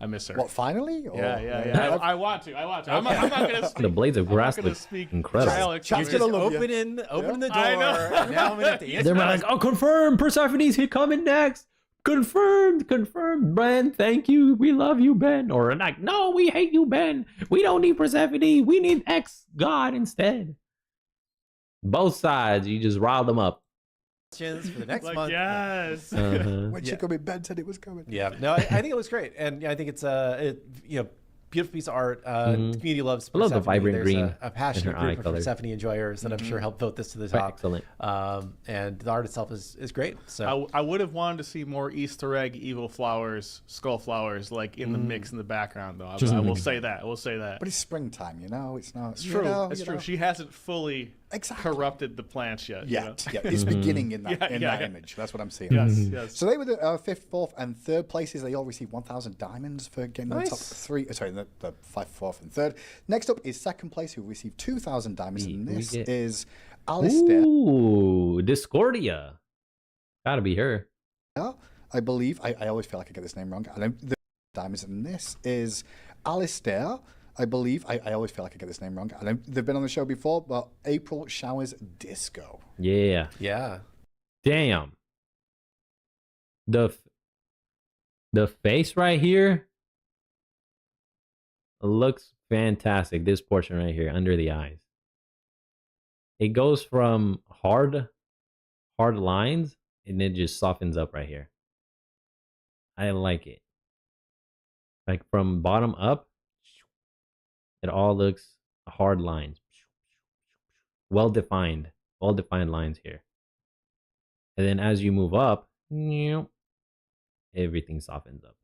I miss her. What, finally? Or- Yeah. I want to. I'm not going to speak. The blades of I'm not grass gonna look speak incredible. Alex, Chap's you're gonna just- love you. Opening the door. I know. Now I'm gonna have to answer. They're like, oh, confirmed. Persephone's here coming next. Confirmed. Ben, thank you. We love you, Ben. Or like, no, we hate you, Ben. We don't need Persephone. We need X God instead. Both sides. You just riled them up. questions for the next Like, month. yes. Uh-huh. When she coming, Ben said it was coming. Yeah, no, I think it looks great, and yeah, I think it's beautiful piece of art. The community loves I love the Persephone. vibrant There's green a passionate in her eye group of color. Persephone enjoyers that I'm sure helped vote this to the Quite top. excellent. And the art itself is great. So I would have wanted to see more Easter egg evil flowers, skull flowers, like in the mix in the background, though. I will say that. I will say that. But it's springtime, you know. It's not. It's true. It's true. She hasn't fully corrupted the plants yet. you know? Yeah, it's beginning in that Yeah. image. That's what I'm seeing. Yes. So they were the fifth, fourth, and third places. They all received 1,000 diamonds for getting the top three. Sorry, the fifth, fourth, and third. Next up is second place, who received 2,000 diamonds, and this is Alistair. Ooh, Discordia. Gotta be her. I believe. I always feel like I get this name wrong. The diamonds, and this is Alistair. I believe. I always feel like I get this name wrong. They've been on the show before, but April Showers Disco. Yeah. yeah. Damn. The face right here looks fantastic. This portion right here under the eyes. It goes from hard lines and it just softens up right here. I like it. Like from bottom up, it all looks hard lines. Well defined lines here. And then as you move up, everything softens up.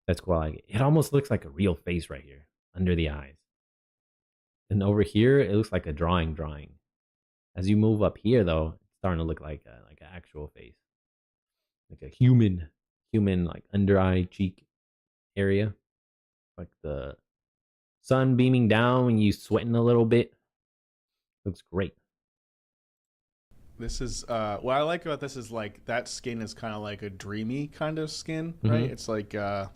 That's cool. I like it. It almost looks like a real face right here under the eyes. And over here, it looks like a drawing. As you move up here, though, it's starting to look like an actual face, like a human like under eye cheek area, like the sun beaming down and you sweating a little bit. Looks great. This is what I like about this is like that skin is kind of like a dreamy kind of skin, right? It's like I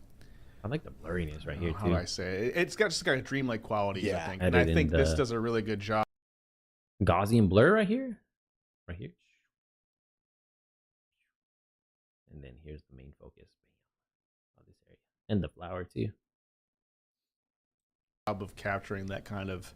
like the blurriness right here too. How do I say it? It's got just got a dreamlike qualities, I think, and Added I think in this the does a really good job. Gaussian blur right here, and then here's the main focus. Bam, this area and the flower too. Of capturing that kind of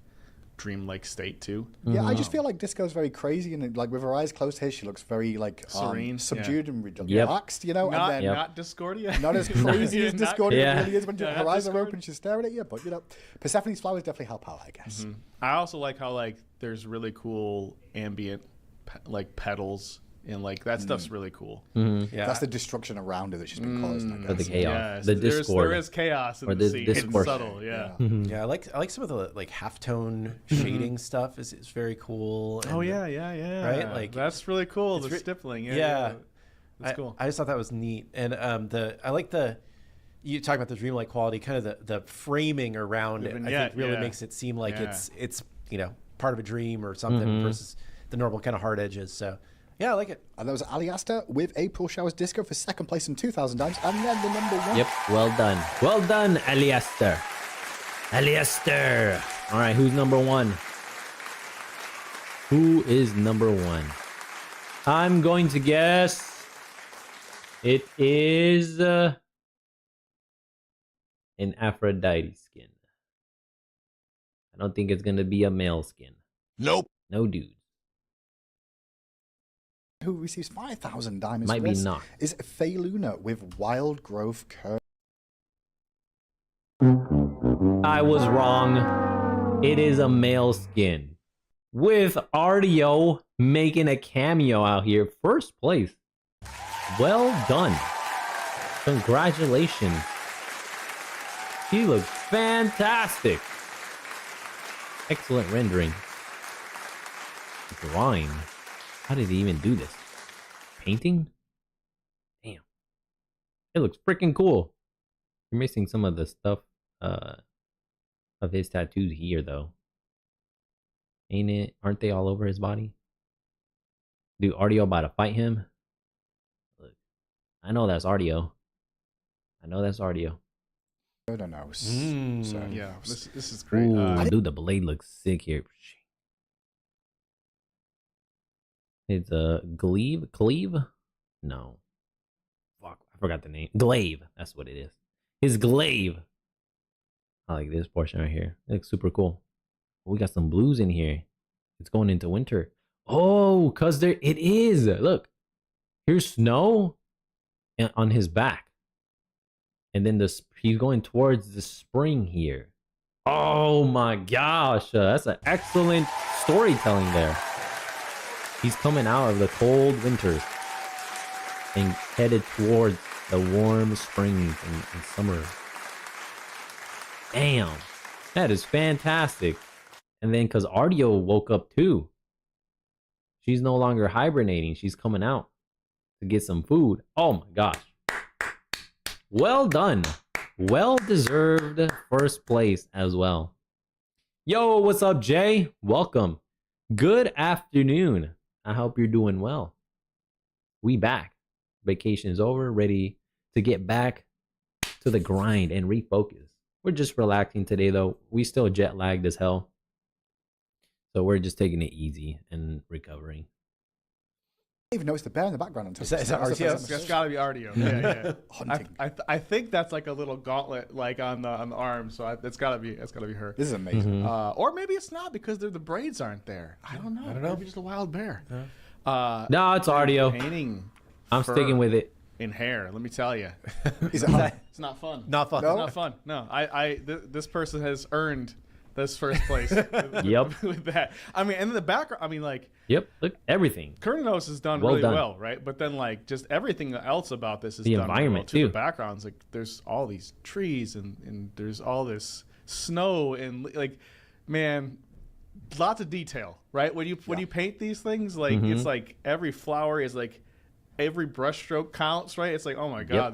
dreamlike state too. Yeah, I just feel like Disco's very crazy, and like with her eyes closed here, she looks very like serene, subdued, and relaxed. You know, Not, and then not Discordia. not as crazy as Discordia really is when yeah, her not eyes are Discord. open, she's staring at you. But you know, Persephone's flowers definitely help out, I guess. I also like how like there's really cool ambient like petals and like that stuff's really cool. Yeah. That's the destruction around her that she's been causing. I Or the guess. chaos, Yes, the there discord. is chaos in Or the the scene. It's discourse. subtle, yeah. Yeah, I like some of the like halftone shading stuff is very cool. Oh and yeah. Right? Like, that's really cool. The re- stippling. yeah. That's cool. I just thought that was neat, and I like you talking about the dreamlike quality, kind of the framing around it. I think really makes it seem like it's part of a dream or something versus the normal kind of hard edges. So yeah, I like it. And that was Aliasta with April Showers Disco for second place in 2,000 dimes, and then the number one. Yep, well done, Aliaster. All right, who's number one? Who is number one? I'm going to guess it is an Aphrodite skin. I don't think it's going to be a male skin. Nope. No dude. Who receives 5,000 diamonds Might for be this Nox. is Faye Luna with Wild Growth Curve. I was wrong. It is a male skin. With Artio making a cameo out here. First place. Well done. Congratulations. He looks fantastic. Excellent rendering. Drawing. How did he even do this? Painting? Damn. It looks freaking cool. You're missing some of the stuff of his tattoos here though. Ain't it? Aren't they all over his body? Dude, Artio about to fight him. Look. I know that's Artio. I don't know. So, Yeah, this is great. Ooh, dude, the blade looks sick here. It's a Cleave? No. Fuck, I forgot the name. Glaive. That's what it is. His glaive. I like this portion right here. It looks super cool. We got some blues in here. It's going into winter. Oh, cause there it is. Look, here's snow on his back. And then he's going towards the spring here. Oh my gosh, that's an excellent storytelling there. He's coming out of the cold winters and headed towards the warm springs and summer. Damn, that is fantastic. And then because Artio woke up too, she's no longer hibernating. She's coming out to get some food. Oh my gosh. Well done. Well deserved first place as well. Yo, what's up, Jay? Welcome. Good afternoon. I hope you're doing well. We back. Vacation is over, ready to get back to the grind and refocus. We're just relaxing today, though. We still jet lagged as hell. So we're just taking it easy and recovering. I didn't even notice the bear in the background until Is that RTO? That's gotta be Artio. Yeah. hunting. I think that's like a little gauntlet, like on the arm. So it's gotta be her. This is amazing. Or maybe it's not because the braids aren't there. I don't know. Maybe just a wild bear. No, it's Artio. Painting. I'm sticking with it. In hair, let me tell you, Is it hot? it's not fun. Not fun. No? It's not fun. No, this person has earned this first place. Yep. With that, I mean, and in the background, I mean, like, Yep. Look, everything. Kurnos has done Well really done. well, right? But then, like, just everything else about this is The done really environment, well, too. The backgrounds, like, there's all these trees and there's all this snow and like, man, lots of detail, right? When you paint these things, like, it's like every flower is like. Every brush stroke counts, right? It's like, oh my god,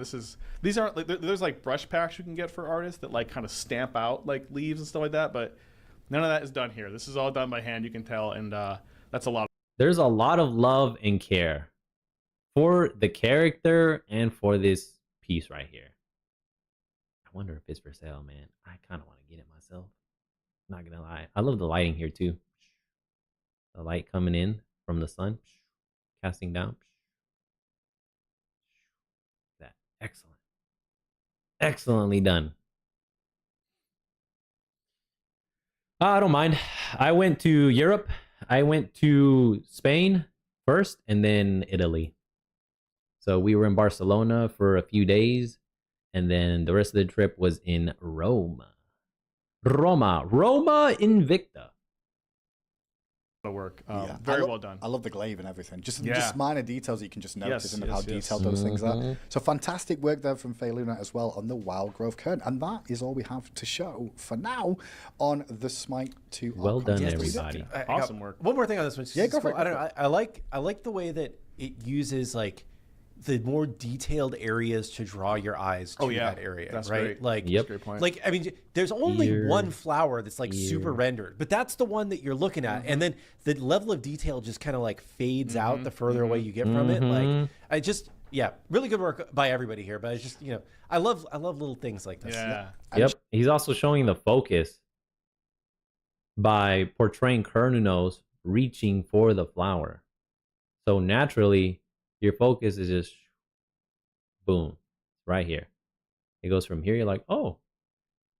these aren't like there's like brush packs you can get for artists that like kind of stamp out like leaves and stuff like that, but none of that is done here. This is all done by hand, you can tell, and that's a lot. There's a lot of love and care for the character and for this piece right here. I wonder if it's for sale, man. I kind of want to get it myself. Not gonna lie, I love the lighting here too. The light coming in from the sun, casting down. That excellent, excellently done. I don't mind. I went to Europe. I went to Spain first and then Italy. So we were in Barcelona for a few days, and then the rest of the trip was in Rome. Roma Invicta. Work. Yeah. Very well done. I love the glaive and everything. Just Yeah. minor details that you can just notice Yes, and how yes, yes. detailed those things are. So fantastic work there from Faye Luna as well on the Wild Growth Kern. And that is all we have to show for now on the Smite 2. Well done, Yes, everybody. Awesome work. One more thing on this one. Yeah, go for it, I don't know. I like the way that it uses like the more detailed areas to draw your eyes to that area. That's right. great. Like, Yep. Great point. like I mean, there's only Ear, one flower that's like super ear. rendered, but that's the one that you're looking at, and then the level of detail just kind of like fades out the further away you get from it. Like, I just really good work by everybody here. But it's just I love little things like this. Yeah. Yep. He's also showing the focus by portraying Kernunos reaching for the flower. So naturally, your focus is just boom, right here. It goes from here. You're like, oh,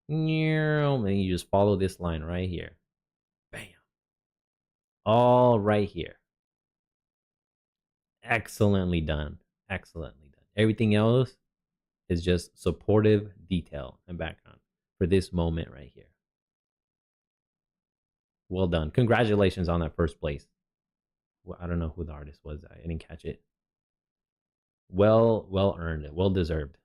and you just follow this line right here. Bam. All right here. Excellently done. Excellently done. Everything else is just supportive detail and background for this moment right here. Well done. Congratulations on that first place. Well, I don't know who the artist was. I didn't catch it. Well earned. Well deserved.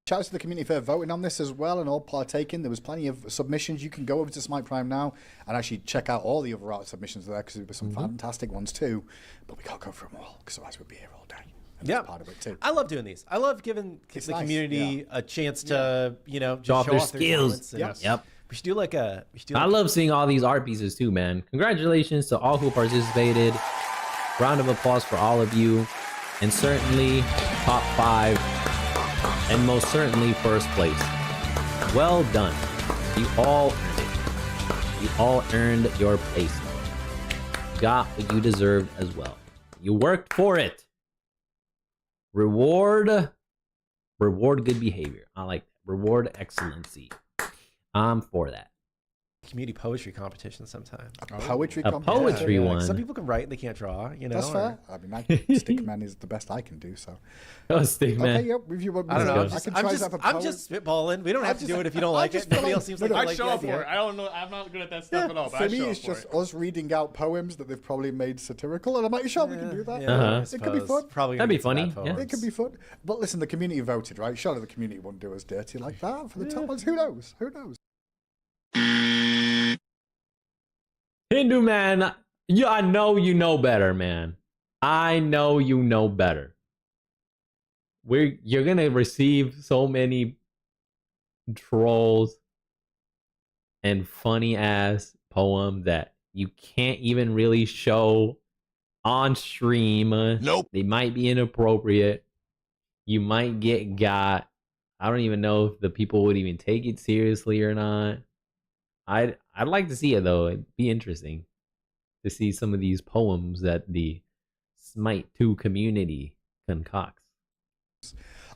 Shout out to the community for voting on this as well and all partaking. There was plenty of submissions. You can go over to Smite Prime now and actually check out all the other art submissions there because there were some fantastic ones too. But we can't go through them all because otherwise we'd be here all day. And that's part of it too. I love doing these. I love giving It's the nice, community a chance to just Show off their skills. talents and- Yep. We should do like a. I love seeing all these art pieces too, man. Congratulations to all who participated. Round of applause for all of you. And certainly top 5. And most certainly first place. Well done. You all earned it. You all earned your place. Got what you deserved as well. You worked for it. Reward good behavior. I like that. Reward excellency. I'm for that. community poetry competition sometime. Poetry A competition. poetry one. Some people can write and they can't draw. You know, That's fair. I mean, Stickman is the best I can do. So. Oh, stick man. Okay, yep. Review what I don't know. I can try that for I'm poet. just spitballing. We don't have to do it if you don't like it. feel Nobody like- else seems no, like no, they I like show the up for idea. it. I don't know. I'm not good at that stuff at all. But For I me, show it's up for just it. us reading out poems that they've probably made satirical, and I'm like, sure, we can do that. Yeah, I It could be suppose. fun. Probably That'd gonna be get some funny, bad yeah. poems. It could be fun. But listen, the community voted, right? Surely the community wouldn't do us dirty like that for the top ones. Who knows? Who knows? Hindu man, I know you know better, man. I know you know better. You're gonna receive so many trolls and funny ass poems that you can't even really show on stream. Nope. They might be inappropriate. You might get got. I don't even know if the people would even take it seriously or not. I'd like to see it though. It'd be interesting to see some of these poems that the Smite 2 community concocts.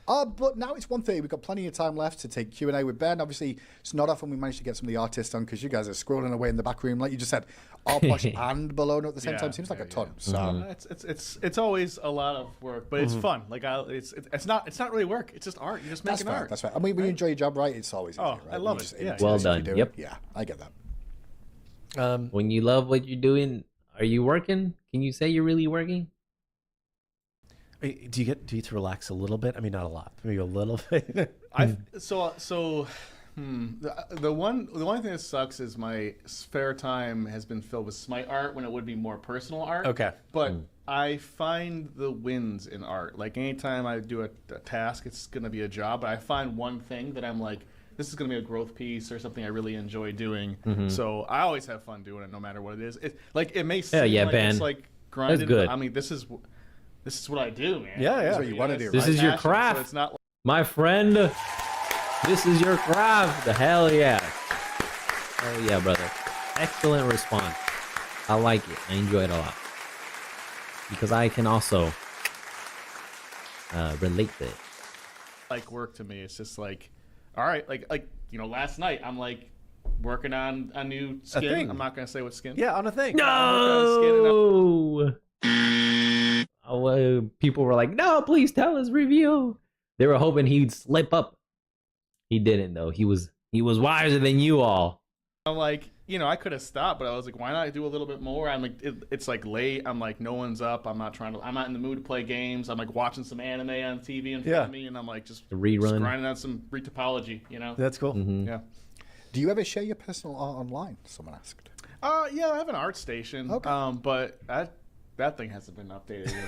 But now it's 1:30. We've got plenty of time left to take Q&A with Ben. Obviously, it's not often we manage to get some of the artists on because you guys are scrolling away in the back room. Like you just said, Arposh and Bologna at the same time seems like a ton. So It's always a lot of work, but it's fun. Like it's not really work. It's just art. You're just that's making fair. art. That's fair. I mean, when you enjoy your job, right? It's always easy, right? I love You it. just- Yeah. it's Well easy if you done. do Yep. it. Yeah, I get that. When you love what you're doing, are you working? Can you say you're really working? Do you get to relax a little bit? I mean, not a lot, maybe a little bit. The one thing that sucks is my spare time has been filled with Smite art when it would be more personal art. Okay. But I find the wins in art. Like anytime I do a task, it's gonna be a job. But I find one thing that I'm like, this is gonna be a growth piece or something I really enjoy doing. So I always have fun doing it, no matter what it is. It may seem like Ben. it's like grinded. That's good. But, I mean, this is what I do, man. Yeah, yeah. That's what you want to do, This right? is your Passion, craft. So it's not. My friend, this is your craft. Hell yeah. Hell yeah, brother. Excellent response. I like it. I enjoy it a lot. Because I can also relate to it. Like work to me. It's just like, all right, like last night I'm like working on a new skin. thing. I'm not gonna say what skin. Yeah, on a thing. No! People were like, no, please tell us review. They were hoping he'd slip up. He didn't though. He was wiser than you all. I'm like, I could have stopped, but I was like, why not do a little bit more? I'm like, it's like late. I'm like, no one's up. I'm not in the mood to play games. I'm like watching some anime on TV in front of me, and I'm like just rerun, grinding on some retopology. That's cool. Yeah. Do you ever share your personal art online? Someone asked. Yeah, I have an art station. Okay. But that thing hasn't been updated in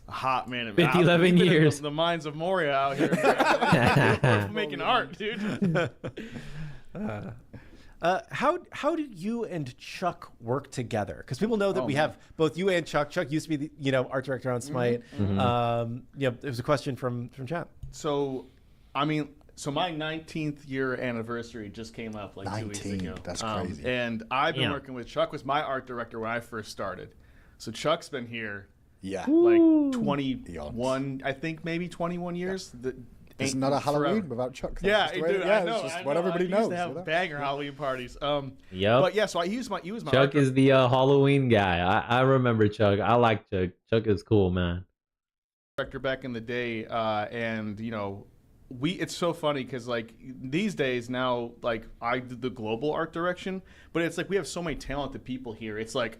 a hot minute. 11 years. The minds of Moria out here. We're making art, dude. How do you and Chuck work together? Because people know that we have both you and Chuck. Chuck used to be the art director on Smite. It was a question from chat. So, I mean, my 19th year anniversary just came up like 2 weeks ago. That's crazy. And I've been working with Chuck. Was my art director when I first started. So Chuck's been here Yeah. like 21, I think maybe 21 years. It's not a Halloween without Chuck. Yeah, dude. dude, Yeah, I know. it's just I what know. everybody I knows. used to have banger Halloween parties. Yep. But yeah, so he was my Chuck is the Halloween guy. I remember Chuck. I like Chuck. Chuck is cool, man. director back in the day, and it's so funny because like these days now, like I did the global art direction, but it's like we have so many talented people here. It's like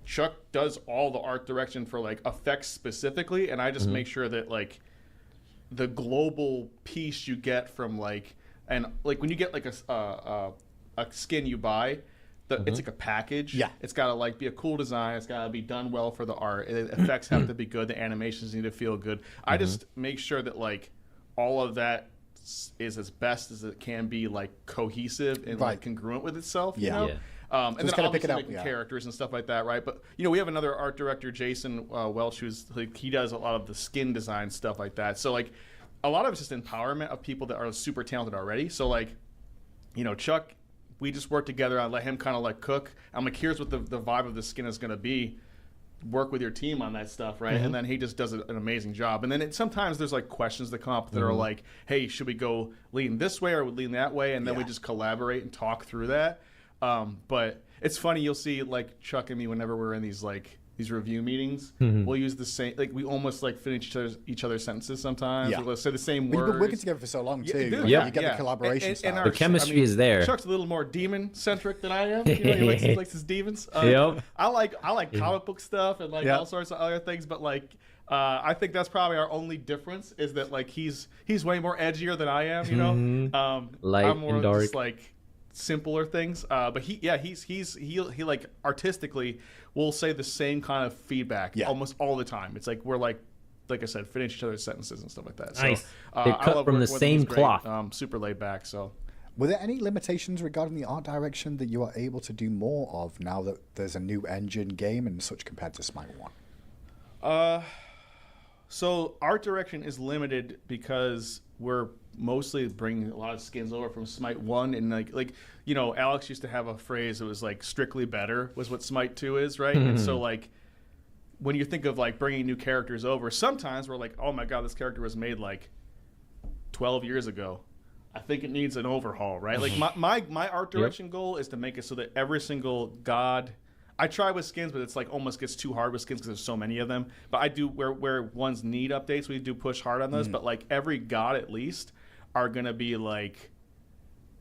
Chuck does all the art direction for like effects specifically, and I just make sure that like the global piece you get from like, and like when you get like a skin you buy, it's like a package. Yeah. It's got to like be a cool design. It's got to be done well for the art. The effects have to be good. The animations need to feel good. I just make sure that like all of that is as best as it can be, like cohesive and like congruent with itself. Yeah. You know? Yeah. And then gotta pick obviously it up, making yeah. characters and stuff like that, right? But we have another art director, Jason Welch, who's like he does a lot of the skin design stuff like that. So like a lot of it's just empowerment of people that are super talented already. So like, Chuck, we just work together. I let him kind of like cook. I'm like, here's what the vibe of the skin is going to be. Work with your team on that stuff, right? And then he just does an amazing job. And then sometimes there's like questions that come up that are like, hey, should we go lean this way or lean that way? And then we just collaborate and talk through that. But it's funny, you'll see like Chuck and me whenever we're in these review meetings, we'll use the same, like we almost like finish each other's sentences sometimes. Yeah. We'll say the same We've words. been working together for so long too. dude, Like, yeah, you get yeah. the collaboration And style. The chemistry is there. Chuck's a little more demon centric than I am. You know, he likes his demons. Yep. I like comic book stuff and like all sorts of other things, but like I think that's probably our only difference is that like he's way more edgier than I am. You know, Light I'm more and dark. just like simpler things. But he like artistically will say the same kind of feedback almost all the time. It's like we're like I said, finish each other's sentences and stuff like that. Nice. So, They're I cut love from the working with him. same He's great. cloth. Super laid back. So. Were there any limitations regarding the art direction that you are able to do more of now that there's a new engine game and such compared to Smite 1? So art direction is limited because we're mostly bringing a lot of skins over from Smite 1, and like you know, Alex used to have a phrase that was like strictly better was what Smite 2 is, right? And so like when you think of like bringing new characters over, sometimes we're like, oh my god, this character was made like 12 years ago. I think it needs an overhaul, right? Like my art direction goal is to make it so that every single god, I try with skins, but it's like almost gets too hard with skins because there's so many of them. But I do where ones need updates, we do push hard on those. But like every god at least are gonna be like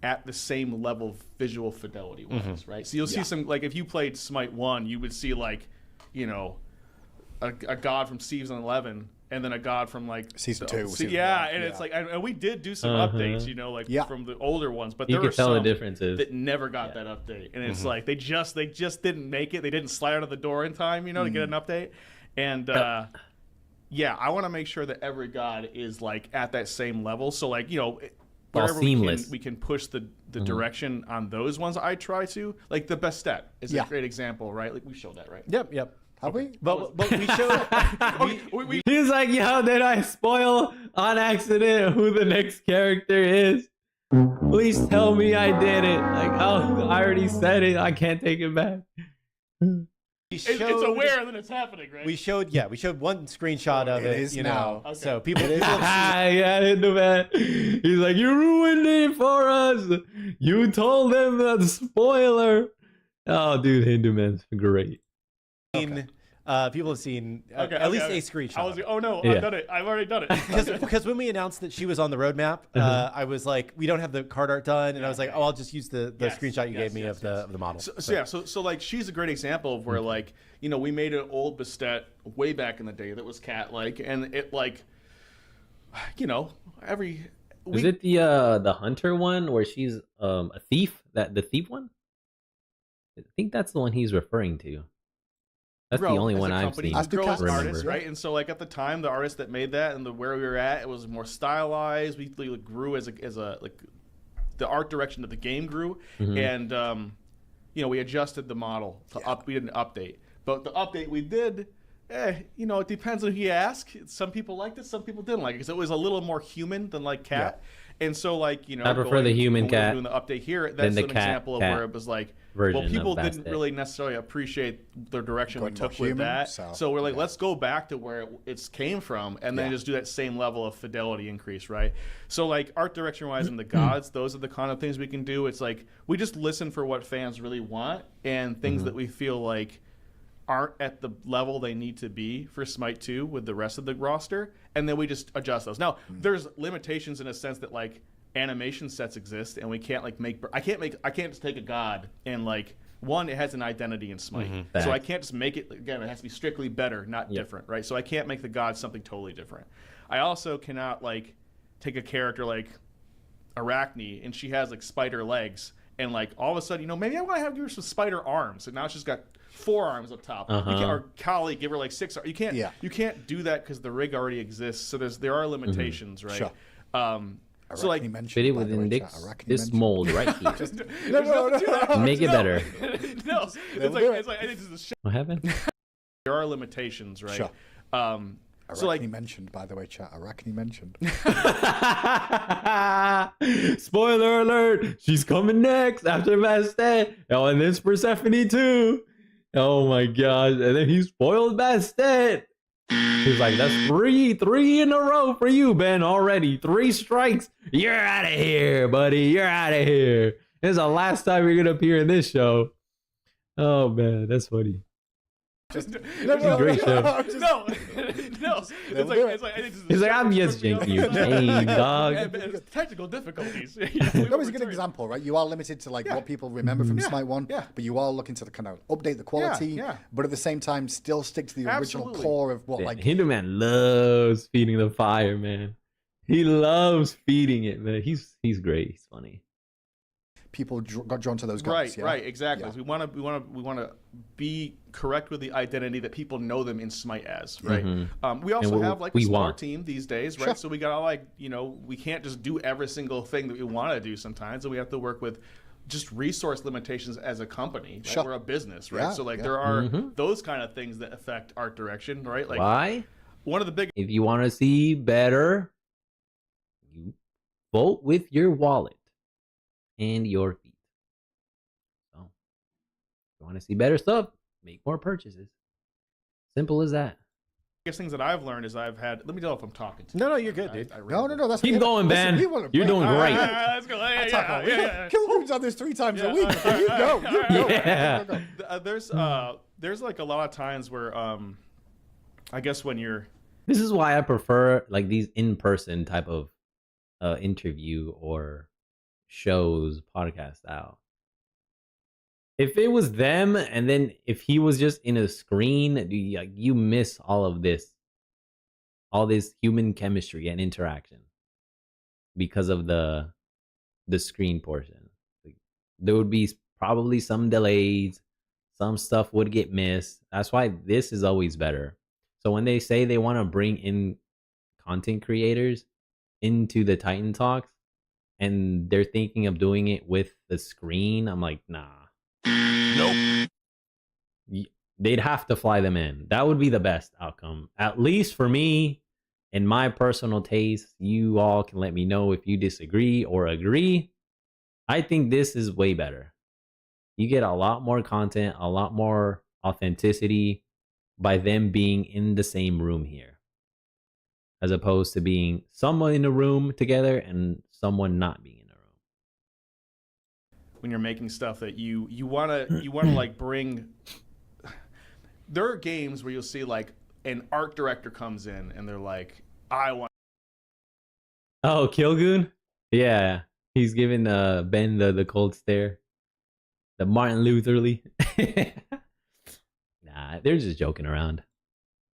at the same level of visual fidelity wise, right? So you'll see some, like if you played Smite 1, you would see like, you know, a god from Season 11 and then a god from like Season 2. It's like, and we did do some updates, you know, like from the older ones, but You there can were tell the some differences. that never got that update, and it's like they just didn't make it. They didn't slide out of the door in time, you know, to get an update. And yeah, I want to make sure that every god is like at that same level. So like, you know, wherever we can push the direction on those ones. I try to, like the Bastet is a great example, right? Like we showed that, right? Yep. Have we? But we showed. He's like, yo, did I spoil on accident who the next character is? Please tell me I did it. Like, oh, I already said it. I can't take it back. It's aware that it's happening, right? We showed one screenshot of It it, is you now. know. So people Yeah, Hinduman. He's like, you ruined it for us. You told them the spoiler. Oh, dude, Hinduman's great. people have seen at least a screenshot. I was like, oh no, Yeah. I've done it. I've already done it. Because when we announced that she was on the roadmap, I was like, we don't have the card art done, and I was like, oh, I'll just use the screenshot you gave me of the model. So like she's a great example of where like, you know, we made an old Bastet way back in the day that was cat-like, and it like, you know, Is it the hunter one where she's a thief? The thief one? I think that's the one he's referring to. That's the only one I've seen. Artist, right? And so, like at the time, the artist that made that and where we were at, it was more stylized. We grew as a like the art direction of the game grew, and you know, we adjusted the model to we did an update, but the update we did, you know, it depends on who you ask. Some people liked it, some people didn't like it because it was a little more human than like cat. And so, like, you know, I prefer the human when cat. we were doing the update here, that's an example of where it was like, well, people didn't really necessarily appreciate the direction we took with that. So we're like, let's go back to where it came from, and then just do that same level of fidelity increase, right? So, like, art direction-wise and the gods, those are the kind of things we can do. It's like we just listen for what fans really want and things that we feel like aren't at the level they need to be for Smite 2 with the rest of the roster, and then we just adjust those. Now, there's limitations in a sense that like animation sets exist, and we can't like I can't just take a god and like it has an identity in Smite, so I can't just make it again. It has to be strictly better, not different, right? So I can't make the god something totally different. I also cannot like take a character like Arachne and she has like spider legs, and like all of a sudden, you know, maybe I want to give her some spider arms, and now she's got 4 arms up top. You can't, or Kali, give her like 6. You can't do that because the rig already exists. So there are limitations, right? Sure. So like fit it within this mold right here. No. Make it better. No, it's like I think this is What happened? There are limitations, right? Sure. So like mentioned, by the way, chat. Arachne mentioned. Spoiler alert! She's coming next after Bastet. Oh, and this Persephone too. Oh my gosh! And then he spoiled Bastet. He's like, "That's three in a row for you, Ben. Already 3 strikes. You're out of here, buddy. You're out of here." This is the last time you're gonna appear in this show. Oh man, that's funny. Just, great show. No. It's like He's like, I'm just janking your game, dog. Technical difficulties. That was a good example, right? You are limited to like what people remember from Smite 1, yeah. but you are looking to kind of update the quality, Yeah. but at the same time still stick to the original Absolutely. core of what Yeah, like Hinderman loves feeding the fire, man. He loves feeding it, man. He's great. He's funny. people got drawn to those guys. Right, exactly. Yeah. So we want to be correct with the identity that people know them in Smite as, right? We also have like a smart team these days, right? Sure. So we got to like, we can't just do every single thing that we want to do sometimes, and we have to work with just resource limitations as a company. Right? Sure. We're a business, right? Yeah, So like yeah. there are those kind of things that affect art direction, right? Like Why? one of the big If you want to see better, you vote with your wallet and your feet. So, if you want to see better stuff, make more purchases. Simple as that. biggest things that I've learned is I've had. Let me know if I'm talking. No, you're good, dude. No, that's Keep going, Ben. You're doing great. Let's go. Yeah. Kilgrim's on this 3 times a week. You go. Yeah. There's like a lot of times where I guess when you're This is why I prefer like these in-person type of interview or shows, podcast style. If it was them, and then if he was just in a screen, you miss all this human chemistry and interaction because of the screen portion. Like, there would be probably some delays, some stuff would get missed. That's why this is always better. So when they say they want to bring in content creators into the Titan Talks, and they're thinking of doing it with the screen, I'm like, nah. Nope. They'd have to fly them in. That would be the best outcome. At least for me, in my personal taste. You all can let me know if you disagree or agree. I think this is way better. You get a lot more content, a lot more authenticity by them being in the same room here, as opposed to being someone in a room together and someone not being in a room. When you're making stuff that you wanna like bring. There are games where you'll see like an art director comes in and they're like, I want. Oh, Kilgoon? Yeah, he's giving Ben the cold stare, the Martin Lutherly. Nah, they're just joking around.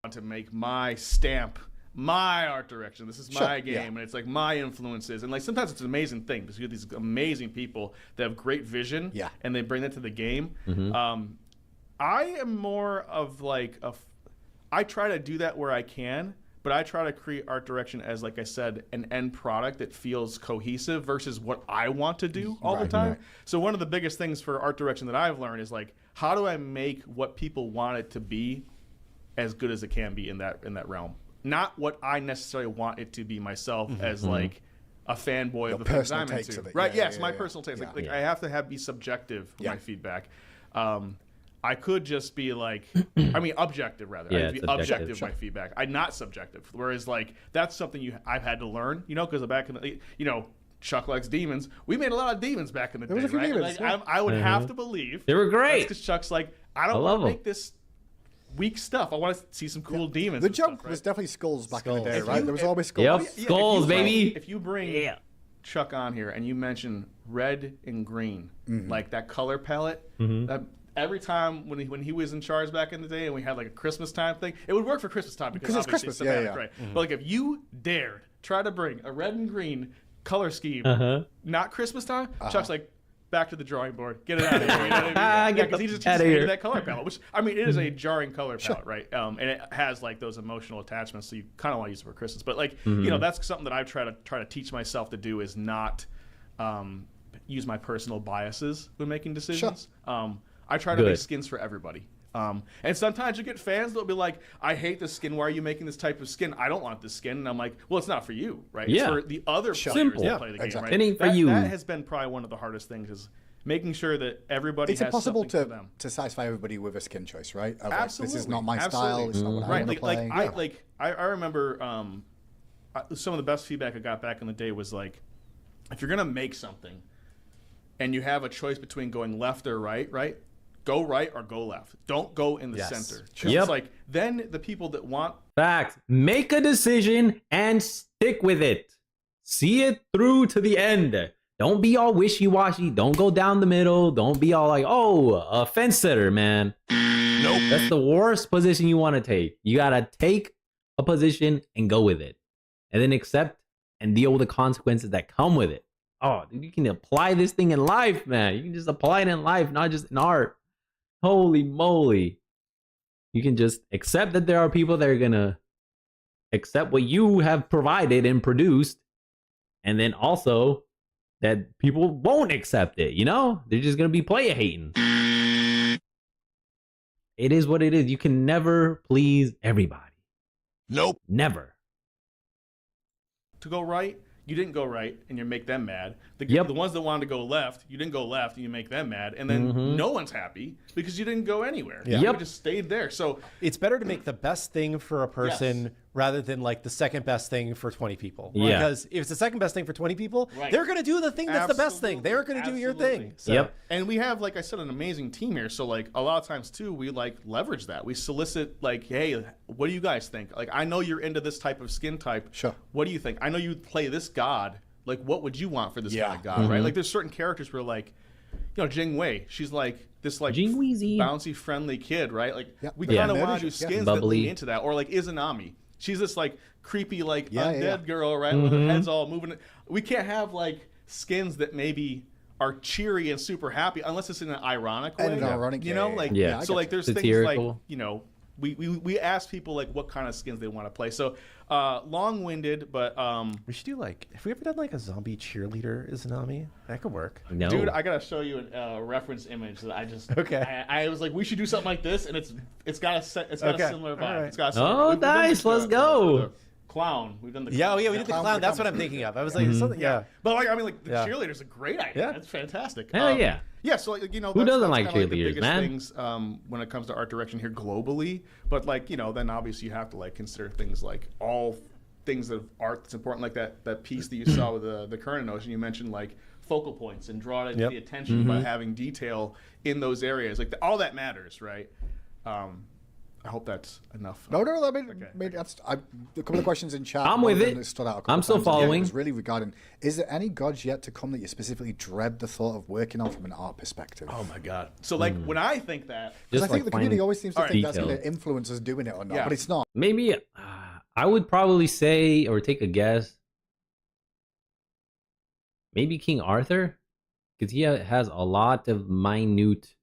To make my stamp, my art direction. This is my game, yeah. and it's like my influences. And like sometimes it's an amazing thing because you have these amazing people that have great vision, and they bring that to the game. I am more of like I try to do that where I can, but I try to create art direction as, like I said, an end product that feels cohesive versus what I want to do all the time. So one of the biggest things for art direction that I've learned is like, how do I make what people want it to be as good as it can be in that realm? Not what I necessarily want it to be myself as like a fanboy of the things I'm into. Right? Yes, my personal taste. Like I have to be subjective with my feedback. I could just be like, I mean, objective rather. Yeah, I'd be objective with my feedback. I'm not subjective. Whereas like that's something I've had to learn, because back in the, Chuck likes demons. We made a lot of demons back in the day, right? Demons, like, I would have to believe they were great. Because Chuck's like, I don't want to make this weak stuff. I want to see some cool demons. The joke stuff, right? was definitely skulls back in the day, right? There was always skulls. Yep, skulls, baby. If you bring Chuck on here and you mention red and green, like that color palette, that every time when he was in charge back in the day and we had like a Christmas time thing, it would work for Christmas time because it's Christmas, thematic, right? But like if you dared try to bring a red and green color scheme, not Christmas time, Chuck's like, back to the drawing board. Get it out of here. You know what I mean? Because he just hated that color palette, which, I mean, it is a jarring color palette, right? And it has like those emotional attachments, so you kind of want to use it for Christmas. But like, that's something that I try to teach myself to do is not use my personal biases when making decisions. I try to make skins for everybody. And sometimes you get fans that'll be like, I hate this skin. Why are you making this type of skin? I don't want this skin. And I'm like, well, it's not for you, right? Yeah. It's for the other players that play the game, right? It ain't for you. That has been probably one of the hardest things is making sure that everybody has impossible something for them. to satisfy everybody with a skin choice, right? Of, Absolutely. This is not my style. It's not what I want to play. I remember some of the best feedback I got back in the day was like, if you're going to make something, and you have a choice between going left or right, right? Go right or go left. Don't go in the center. Yep. It's like then the people that want Fact. Make a decision and stick with it. See it through to the end. Don't be all wishy-washy. Don't go down the middle. Don't be all like, oh, a fence sitter, man. Nope. That's the worst position you want to take. You got to take a position and go with it. And then accept and deal with the consequences that come with it. Oh, dude, you can apply this thing in life, man. You can just apply it in life, not just in art. Holy moly. You can just accept that there are people that are going to accept what you have provided and produced. And then also that people won't accept it, you know? They're just going to be player hating. It is what it is. You can never please everybody. Nope. Never. to go right, you didn't go right, and you make them mad. The ones that wanted to go left, you didn't go left, and you make them mad. And then no one's happy because you didn't go anywhere. Yeah. You just stayed there. So it's better to make the best thing for a person rather than like the second best thing for 20 people. Yeah. Because if it's the second best thing for 20 people, they're going to do the thing that's the best thing. They're going to do your thing. So. And we have, like I said, an amazing team here. So like a lot of times too, we like leverage that. We solicit like, hey, what do you guys think? Like, I know you're into this type of skin type. Sure. What do you think? I know you play this god. Like, what would you want for this kind of god, right? Like, there's certain characters where, like, you know, Jing Wei, she's like this, like, bouncy, friendly kid, right? Like, we kind of want to do skins that lean into that. Or, like, Izanami. She's this, like, creepy, like, undead girl, right? With her head's all moving. We can't have, like, skins that maybe are cheery and super happy unless it's in an ironic way. You know? Like, so, like, there's things like, you know, we ask people like what kind of skins they want to play. So long-winded, but we should do like, have we ever done like a zombie cheerleader Izanami? That could work. No. Dude, I gotta show you a reference image that I just I was like, we should do something like this, and it's got a similar vibe. Right. It's got a similar, oh, nice. Let's go. Clown. We've done the clown. we did the clown. That's what I'm thinking of. I was like, something. But like, I mean, like the cheerleader's a great idea. That's fantastic. Hell yeah. Yeah, so like, you know, who doesn't that's like kinda, cheerleaders, like, the biggest things when it comes to art direction here globally. But like, you know, then obviously you have to like consider things like all things of art that's important, like that piece that you saw with the current notion. You mentioned like focal points and draw the attention by having detail in those areas. Like all that matters, right? I hope that's enough. No, I mean that's a couple of questions in chat. I'm with it. Stood out I'm still following. It was really regarding, is there any gods yet to come that you specifically dread the thought of working on from an art perspective? Oh my god. So like when I think that, because I like think the community always seems to think that's details. going to influence us doing it or not, but it's not. Maybe I would probably say or take a guess. Maybe King Arthur, because he has a lot of minute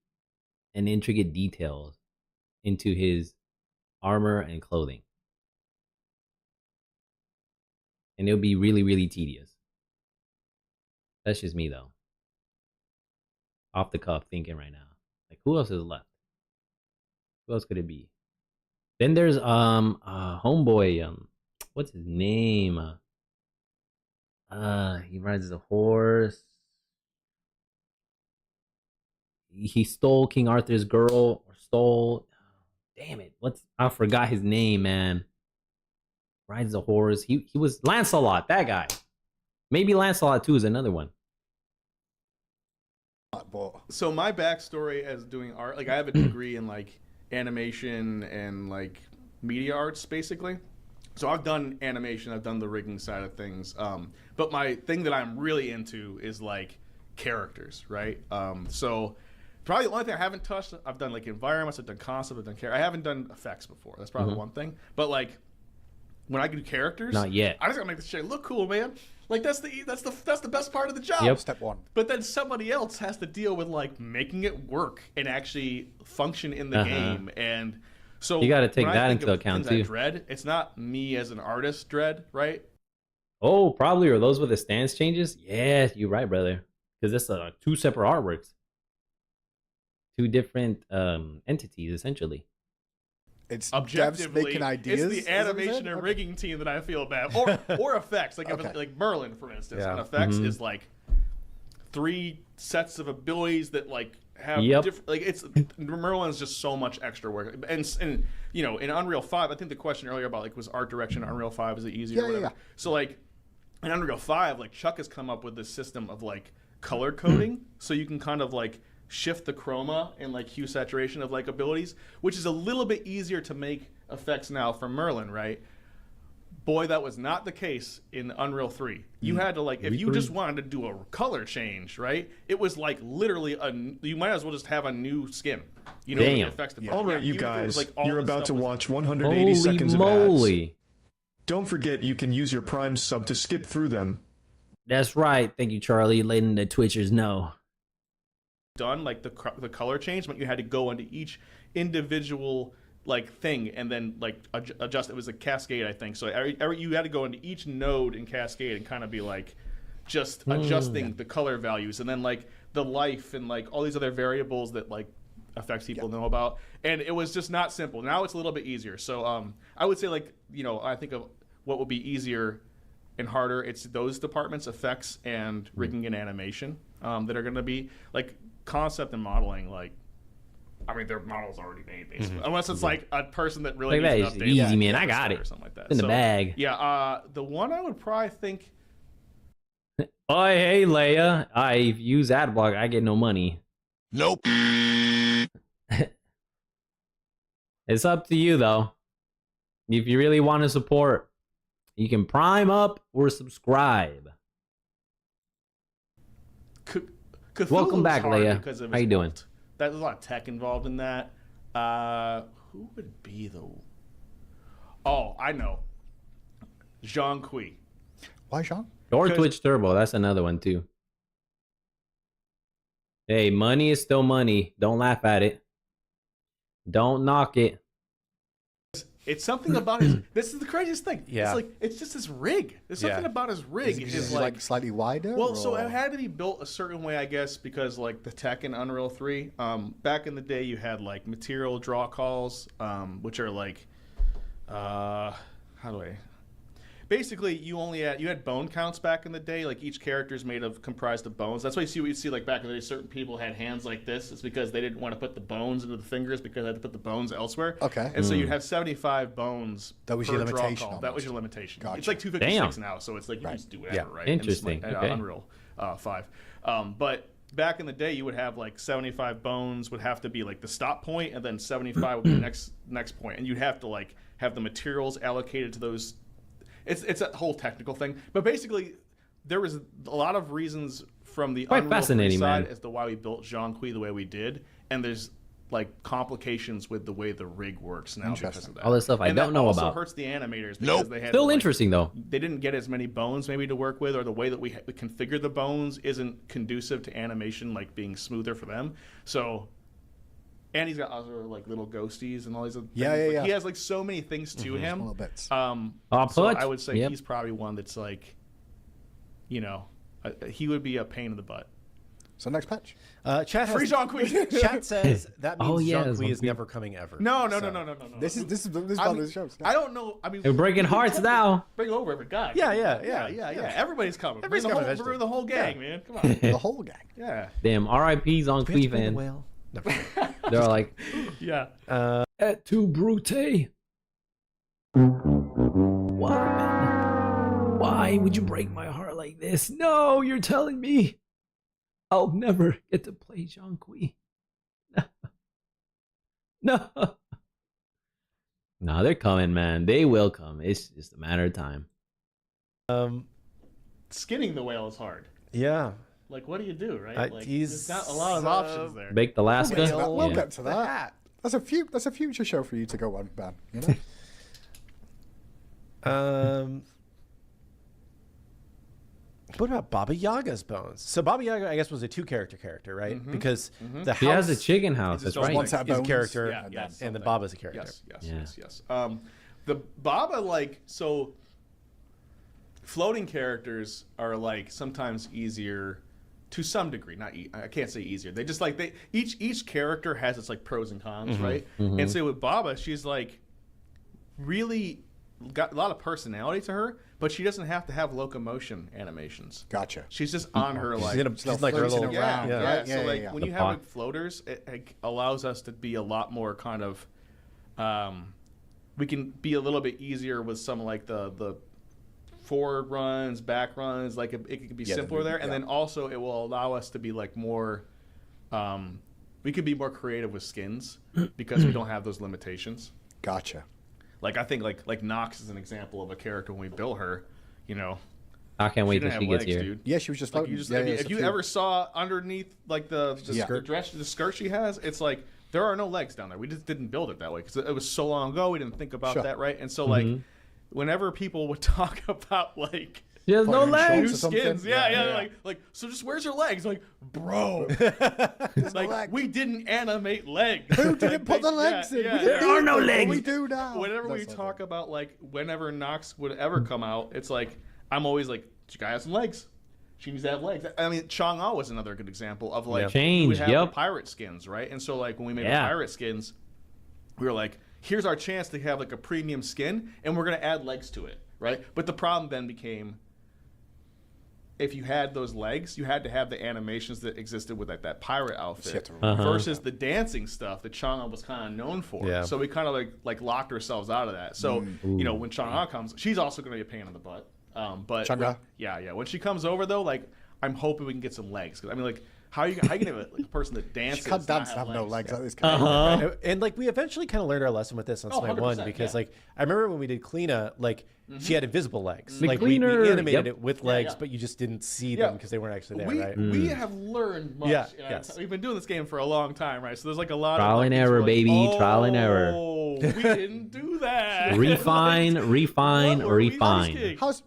and intricate details into his armor and clothing. And it'll be really, really tedious. That's just me though. Off the cuff thinking right now. Like who else is left? Who else could it be? Then there's homeboy, what's his name? He rides a horse. He stole King Arthur's girl, or stole. Damn it! I forgot his name, man. Rides a horse. He was Lancelot. That guy. Maybe Lancelot 2 is another one. So my backstory as doing art, like I have a degree in like animation and like media arts, basically. So I've done animation, I've done the rigging side of things. But my thing that I'm really into is like characters, right? So probably the only thing I haven't touched, I've done like environments, I've done concept, I've done character. I haven't done effects before. That's probably one thing. But like when I do characters, not yet. I just gotta make this shit look cool, man. Like that's the best part of the job. Yep. Step one. But then somebody else has to deal with like making it work and actually function in the game. And so you got to take when I that think into of account things I too. dread, it's not me as an artist dread, right? Oh, probably, or those with the stance changes. Yeah, you're right, brother. Because it's two separate artworks, two different entities, essentially. It's objectively devs making ideas. It's the animation and rigging team that I feel bad, or effects. Like like Merlin, for instance, and effects is like 3 sets of abilities that like have different. Like it's Merlin's just so much extra work, and you know in Unreal 5. I think the question earlier about like was art direction in Unreal 5 is it easier? or whatever. So like in Unreal 5, like Chuck has come up with this system of like color coding, so you can kind of like shift the chroma and like hue saturation of like abilities, which is a little bit easier to make effects now for Merlin, right? Boy, that was not the case in Unreal 3. You had to like, if you just wanted to do a color change, right? It was like literally you might as well just have a new skin. You know, Damn. the effects department. All right, you even if it was, guys, like, all you're the about to stuff was- watch 180 Holy seconds of moly. ads. Don't forget you can use your Prime sub to skip through them. That's right. Thank you, Charlie. Letting the Twitchers know. done like the color change, but you had to go into each individual like thing and then like adjust. It was a cascade, I think. So you had to go into each node in cascade and kind of be like just adjusting the color values, and then like the life and like all these other variables that like effects people know about. And it was just not simple. Now it's a little bit easier. So I would say, like, you know, I think of what would be easier and harder. It's those departments, effects and rigging and animation, that are going to be like concept and modeling. Like, I mean, their model's already made, basically, unless it's like a person that really Like, needs that an is update. easy, man. I got it. Or something like that. In the bag. Yeah. The one I would probably think. Oh, hey, Leia. If you use Adblock, I get no money. Nope. It's up to you, though. If you really want to support, you can prime up or subscribe. Cthulhu's Welcome back, hard Leia. because of How his you doing? ult. There's a lot of tech involved in that. Who would be the? Oh, I know. Jean Kui. Why, Sean? Or Because- Twitch Turbo. That's another one, too. Hey, money is still money. Don't laugh at it. Don't knock it. It's something about his. This is the craziest thing. Yeah. It's like it's just his rig. There's something about his rig. Is it like slightly wider? Well, so or- it had to be built a certain way, I guess, because like the tech in Unreal 3. Back in the day, you had like material draw calls, which are like, how do I? Basically, you had bone counts back in the day. Like each character's comprised of bones. That's why you see like back in the day, certain people had hands like this. It's because they didn't want to put the bones into the fingers because they had to put the bones elsewhere. Okay. And so you'd have 75 bones. That was per your draw limitation call. That almost. was your limitation. Gotcha. It's like 256 Damn. now, so it's like you can just do whatever, Yeah. right? Interesting. And it's Okay. Unreal 5. But back in the day, you would have like 75 bones would have to be like the stop point, and then 75 would be the next point, and you'd have to like have the materials allocated to those. It's a whole technical thing, but basically, there was a lot of reasons from the Quite Unreal 3 fascinating, side man. as to why we built Jean Kui the way we did, and there's like complications with the way the rig works now because of that. All this stuff I And don't that know also about. hurts the animators because Nope. they had Still to, like, interesting, though. they didn't get as many bones maybe to work with, or the way that we configure the bones isn't conducive to animation like being smoother for them. So, and he's got other like little ghosties and all these other things. Yeah. Like, he has like so many things to him. Little bits. So put. I would say Yep. he's probably one that's like, you know, he would be a pain in the butt. So next patch. Chat Free has, Jean Kui. chat says that means Oh, yeah, Jean Kui Jean is Kui. never coming ever. No. This is I part mean, of the show. I don't know. I mean, We're breaking hearts now. Bring over every guy. Yeah. Everybody's coming. Everybody's bring the coming, whole, bring the whole gang, man. Come on. The whole gang. Yeah. Damn, RIP's on Quee Transfer the fan. whale. No. They're like, Yeah. Et tu, Brute? Why, man? Why would you break my heart like this? No, you're telling me I'll never get to play Jean Kui. No. No, they're coming, man. They will come. It's just a matter of time. Skinning the whale is hard. Yeah. Like, what do you do, right? Like, he's, there's not a lot of options there. Baked Alaska. We'll get to that. We'll Yeah. get to that. That's a future show for you to go on, Ben. You know. What about Baba Yaga's bones? So Baba Yaga, I guess, was a two-character, right? Mm-hmm. Because the house He has a chicken house. It's his That's own right. One set of is a bones. character, Yeah, yes. and the Baba's a character. Yes. The Baba, like, so floating characters are like sometimes easier to some degree. Not I can't say easier. They just like each character has its like pros and cons, right? And so with Baba, she's like really got a lot of personality to her, but she doesn't have to have locomotion animations. Gotcha. She's just on her like She's like her floating little around. yeah. Yeah, So like yeah. when The you have pot. like floaters, it allows us to be a lot more kind of, we can be a little bit easier with some like the forward runs, back runs, like it could be simpler there, and then also it will allow us to be like more. We could be more creative with skins because we don't have those limitations. Gotcha. Like I think like Nox is an example of a character when we built her, you know. I can't wait till she gets here. Dude. Yeah, she was just like floating. you just. If you ever saw underneath like the skirt she has, it's like there are no legs down there. We just didn't build it that way because it was so long ago. We didn't think about that, right? And so like, whenever people would talk about like. She has no legs. New skins, yeah. Like, so just where's your legs? Like, bro, like we didn't animate legs. Who didn't put the legs in? There are no legs. We do now. Whenever we talk about like, whenever Nox would ever come out, it's like I'm always like, this guy has some legs. She needs to have legs. I mean, Chang'e was another good example of like we have the pirate skins, right? And so like when we made the pirate skins, we were like, here's our chance to have like a premium skin, and we're gonna add legs to it, right? But the problem then became, if you had those legs, you had to have the animations that existed with that pirate outfit versus the dancing stuff that Chang'e was kind of known for. Yeah. So we kind of like locked ourselves out of that. So you know, when Chang'e comes, she's also going to be a pain in the butt. But when she comes over though, like I'm hoping we can get some legs. Because I mean, like how you can have a person that dances? She can't dance and have no legs. That is kind of and like we eventually kind of learned our lesson with this on Smite 1 because like I remember when we did Kleena, like she had invisible legs. Like we animated it with legs, but you just didn't see them because they weren't actually there, right? We have learned much. Yes. We've been doing this game for a long time, right? So there's like a lot trial of and error, baby. Trial and error. We didn't do that. refine.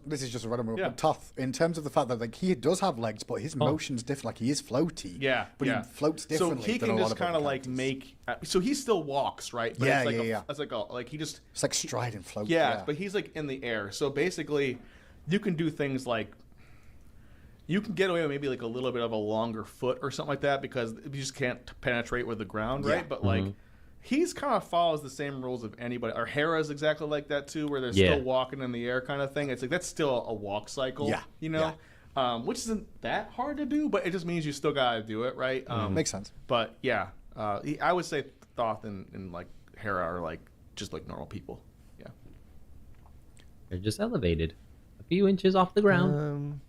This is just a random but Toth, in terms of the fact that like he does have legs, but his motion's different. Like he is floaty. But he floats differently. So he can just kind of like make. So he still walks, right? But it's like he just. It's like stride and float. Yeah, but he's like in the air. So basically, you can do things like. You can get away with maybe like a little bit of a longer foot or something like that because you just can't penetrate with the ground, right? But like. He's kind of follows the same rules of anybody. Our Hera is exactly like that too, where they're still walking in the air kind of thing. It's like that's still a walk cycle, you know, which isn't that hard to do, but it just means you still gotta do it, right? Makes sense. But yeah, I would say Thoth and like Hera are like just like normal people. Yeah, they're just elevated a few inches off the ground.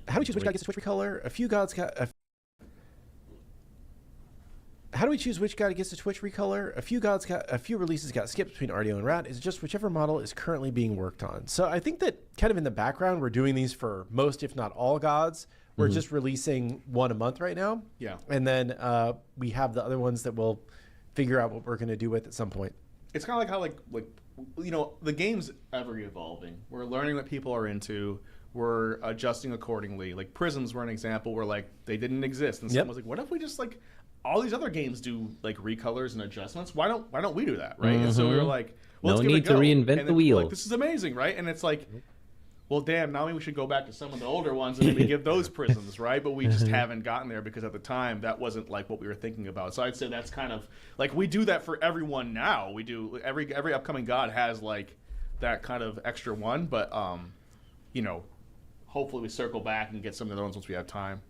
How do we choose which god gets a Twitch recolor? A few gods got. How do we choose which god gets a Twitch recolor? A few releases got skipped between RDO and Rat. Is it just whichever model is currently being worked on? So I think that kind of in the background, we're doing these for most, if not all, gods. We're just releasing one a month right now. Yeah. And then we have the other ones that we'll figure out what we're going to do with at some point. It's kind of like how like you know the game's ever evolving. We're learning what people are into. We're adjusting accordingly. Like Prisms were an example where like they didn't exist, and someone was like, "What if we just like all these other games do like recolors and adjustments? Why don't we do that, right?" And so we were like, "Well, no let's need to reinvent the wheel. Like, this is amazing, right?" And it's like, well, damn, now we should go back to some of the older ones and maybe give those Prisms, right? But we just haven't gotten there because at the time that wasn't like what we were thinking about. So I'd say that's kind of like we do that for everyone now. We do every upcoming god has like that kind of extra one, but you know. Hopefully we circle back and get some of the other ones once we have time.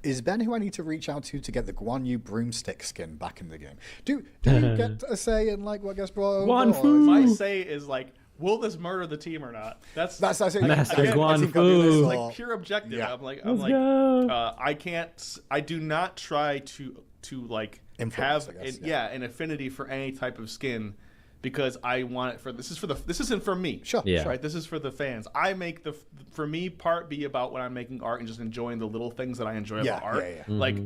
Is Ben who I need to reach out to get the Guan Yu broomstick skin back in the game? Do you get a say in like what gets brought over? My say is like, will this murder the team or not? That's Master Guan Fu. Like pure objective. Yeah. I'm like I can't. I do not try to like influence, have guess, an affinity for any type of skin. Because I want it for this isn't for me. Sure. Yeah. Right. This is for the fans. I make for me part be about when I'm making art and just enjoying the little things that I enjoy about art. Like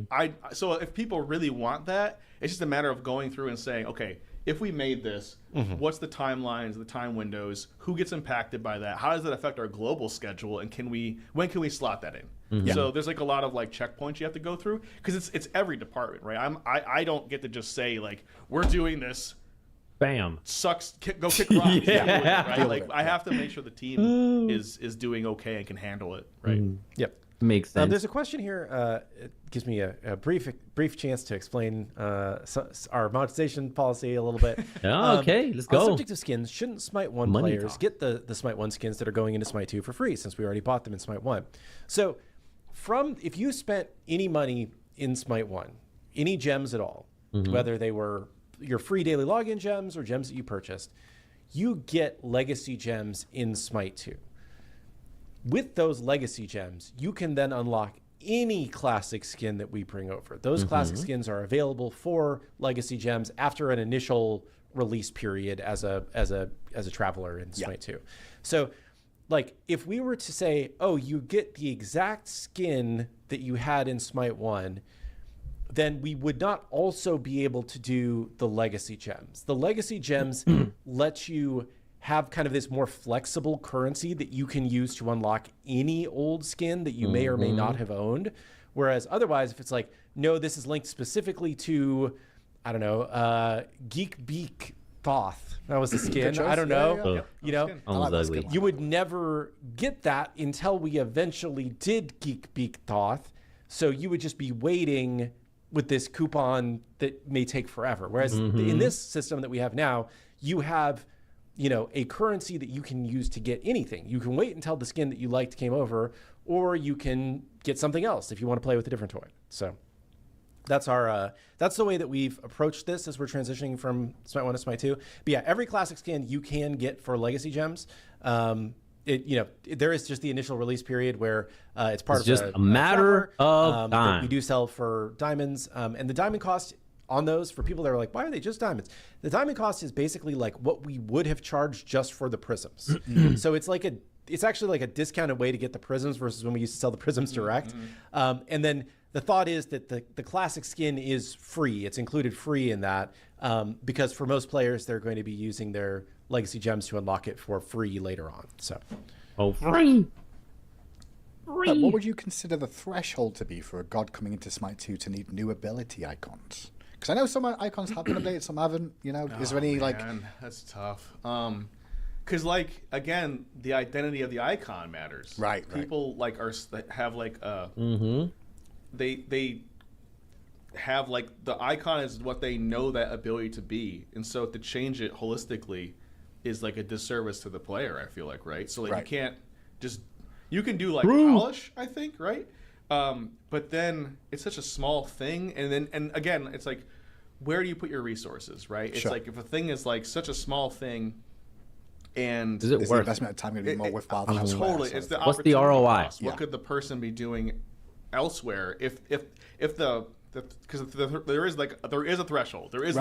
so if people really want that, it's just a matter of going through and saying, okay, if we made this, what's the timelines, the time windows, who gets impacted by that? How does that affect our global schedule? And when can we slot that in? So there's like a lot of like checkpoints you have to go through because it's every department, right? I don't get to just say like we're doing this. Bam. Sucks. Go kick rocks. Right? Like I have to make sure the team is doing okay and can handle it. Right. Yep. Makes sense. There's a question here. It gives me a brief chance to explain our monetization policy a little bit. Okay, let's go. On the subject of skins, shouldn't Smite 1 players get the Smite 1 skins that are going into Smite 2 for free since we already bought them in Smite 1? So if you spent any money in Smite 1, any gems at all, whether they were your free daily login gems or gems that you purchased, you get legacy gems in Smite 2. With those legacy gems, you can then unlock any classic skin that we bring over. Those classic skins are available for legacy gems after an initial release period as a traveler in Smite 2. So like if we were to say, oh, you get the exact skin that you had in Smite 1, then we would not also be able to do the legacy gems. The legacy gems let you have kind of this more flexible currency that you can use to unlock any old skin that you may or may not have owned. Whereas otherwise, if it's like, no, this is linked specifically to, I don't know, Geek Beak Thoth. That was the skin. I don't know. You know, Almost ugly. you would never get that until we eventually did Geek Beak Thoth. So you would just be waiting with this coupon that may take forever. Whereas in this system that we have now, you have, you know, a currency that you can use to get anything. You can wait until the skin that you liked came over, or you can get something else if you want to play with a different toy. So that's our that's the way that we've approached this as we're transitioning from Smite 1 to Smite 2. But yeah, every classic skin you can get for legacy gems. There is just the initial release period where it's part of just a matter of time. We do sell for diamonds, and the diamond cost on those, for people that are like, why are they just diamonds? The diamond cost is basically like what we would have charged just for the prisms. So it's actually like a discounted way to get the prisms versus when we used to sell the prisms direct. And then the thought is that the classic skin is free. It's included free in that because for most players, they're going to be using their legacy gems to unlock it for free later on. So, free. What would you consider the threshold to be for a god coming into Smite 2 to need new ability icons? Because I know some icons have been updated, some haven't. You know, is there any That's tough. Because like again, the identity of the icon matters. Right. People like have like they have like the icon is what they know that ability to be, and so to change it holistically is like a disservice to the player. I feel like, right? So like you can't just you can do like polish, I think, right? But then it's such a small thing, and again, it's like, where do you put your resources, right? It's like if a thing is like such a small thing, and is it worth the investment of time going to be more worthwhile than elsewhere? Totally, it's the what's the ROI? Cost. What could the person be doing elsewhere if the because there is a threshold. There is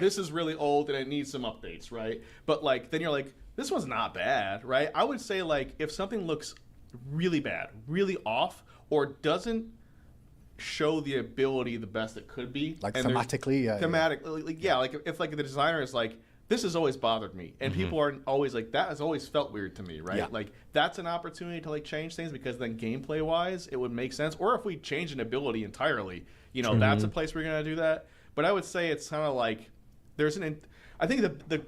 this is really old and it needs some updates, right? But like then you're like, this one's not bad, right? I would say like if something looks really bad, really off, or doesn't show the ability the best it could be, like thematically, like if like the designer is like, this has always bothered me, and people are always like, that has always felt weird to me, right? Yeah. Like that's an opportunity to like change things, because then gameplay wise it would make sense. Or if we change an ability entirely, you know, that's a place we're gonna do that. But I would say it's kind of like I think the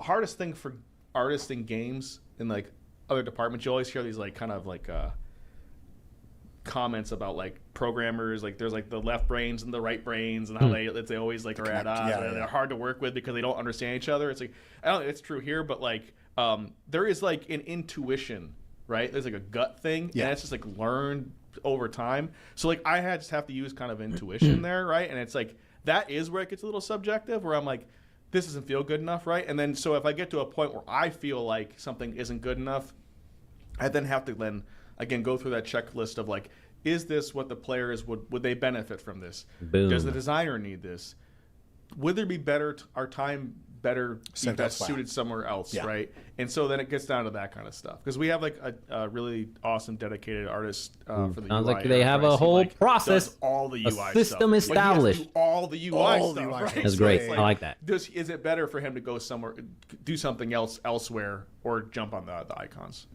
hardest thing for artists in games in like other departments, you always hear these like kind of like comments about like programmers, like there's like the left brains and the right brains, and how they always like are at odds, and they're hard to work with because they don't understand each other. It's like, I don't think it's true here, but like there is like an intuition, right? There's like a gut thing, and it's just like learned over time. So like I just have to use kind of intuition there, right? And it's like that is where it gets a little subjective, where I'm like, this doesn't feel good enough, right? And then so if I get to a point where I feel like something isn't good enough, I then have to then again go through that checklist of like, is this what the players would they benefit from this? Boom. Does the designer need this? Would there be our time better be best suited somewhere else, right? And so then it gets down to that kind of stuff, because we have like a really awesome dedicated artist for the UI. Sounds like they have a whole process, all the UI system stuff. established. Like all the UI stuff. Right? That's great. I like that. Is it better for him to go somewhere, do something else elsewhere, or jump on the icons?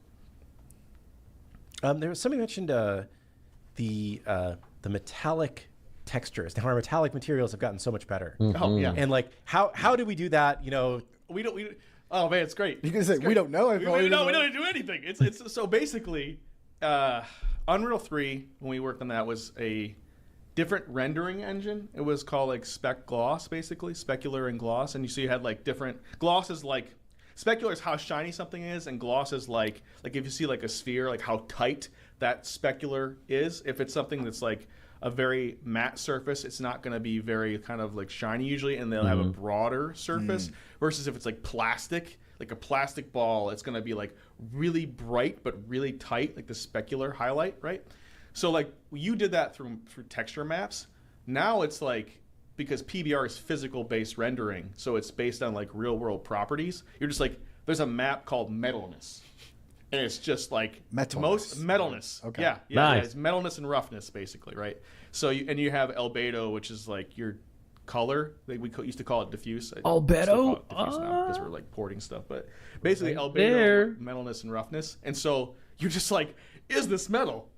There was somebody mentioned the metallic textures. Now our metallic materials have gotten so much better. Oh yeah. And like how do we do that? You know, we don't. Oh man, it's great. You can say we don't know. We don't do anything. It's so basically, Unreal 3 when we worked on that was a different rendering engine. It was called like Spec Gloss, basically specular and gloss. And you had like different gloss is like specular is how shiny something is, and gloss is like if you see like a sphere, like how tight that specular is. If it's something that's like a very matte surface, it's not going to be very kind of like shiny usually, and they'll have a broader surface. Versus if it's like plastic, like a plastic ball, it's going to be like really bright but really tight, like the specular highlight, right? So like you did that through texture maps. Now it's like, because PBR is physical based rendering, so it's based on like real world properties. You're just like, there's a map called metalness, and it's just like metalness. Okay. Yeah, Nice. it's metalness and roughness basically, right? So you have albedo, which is like your color. We used to call it diffuse. Albedo? Diffuse now because we're like porting stuff, but basically Right albedo, there. metalness, and roughness. And so you're just like, is this metal?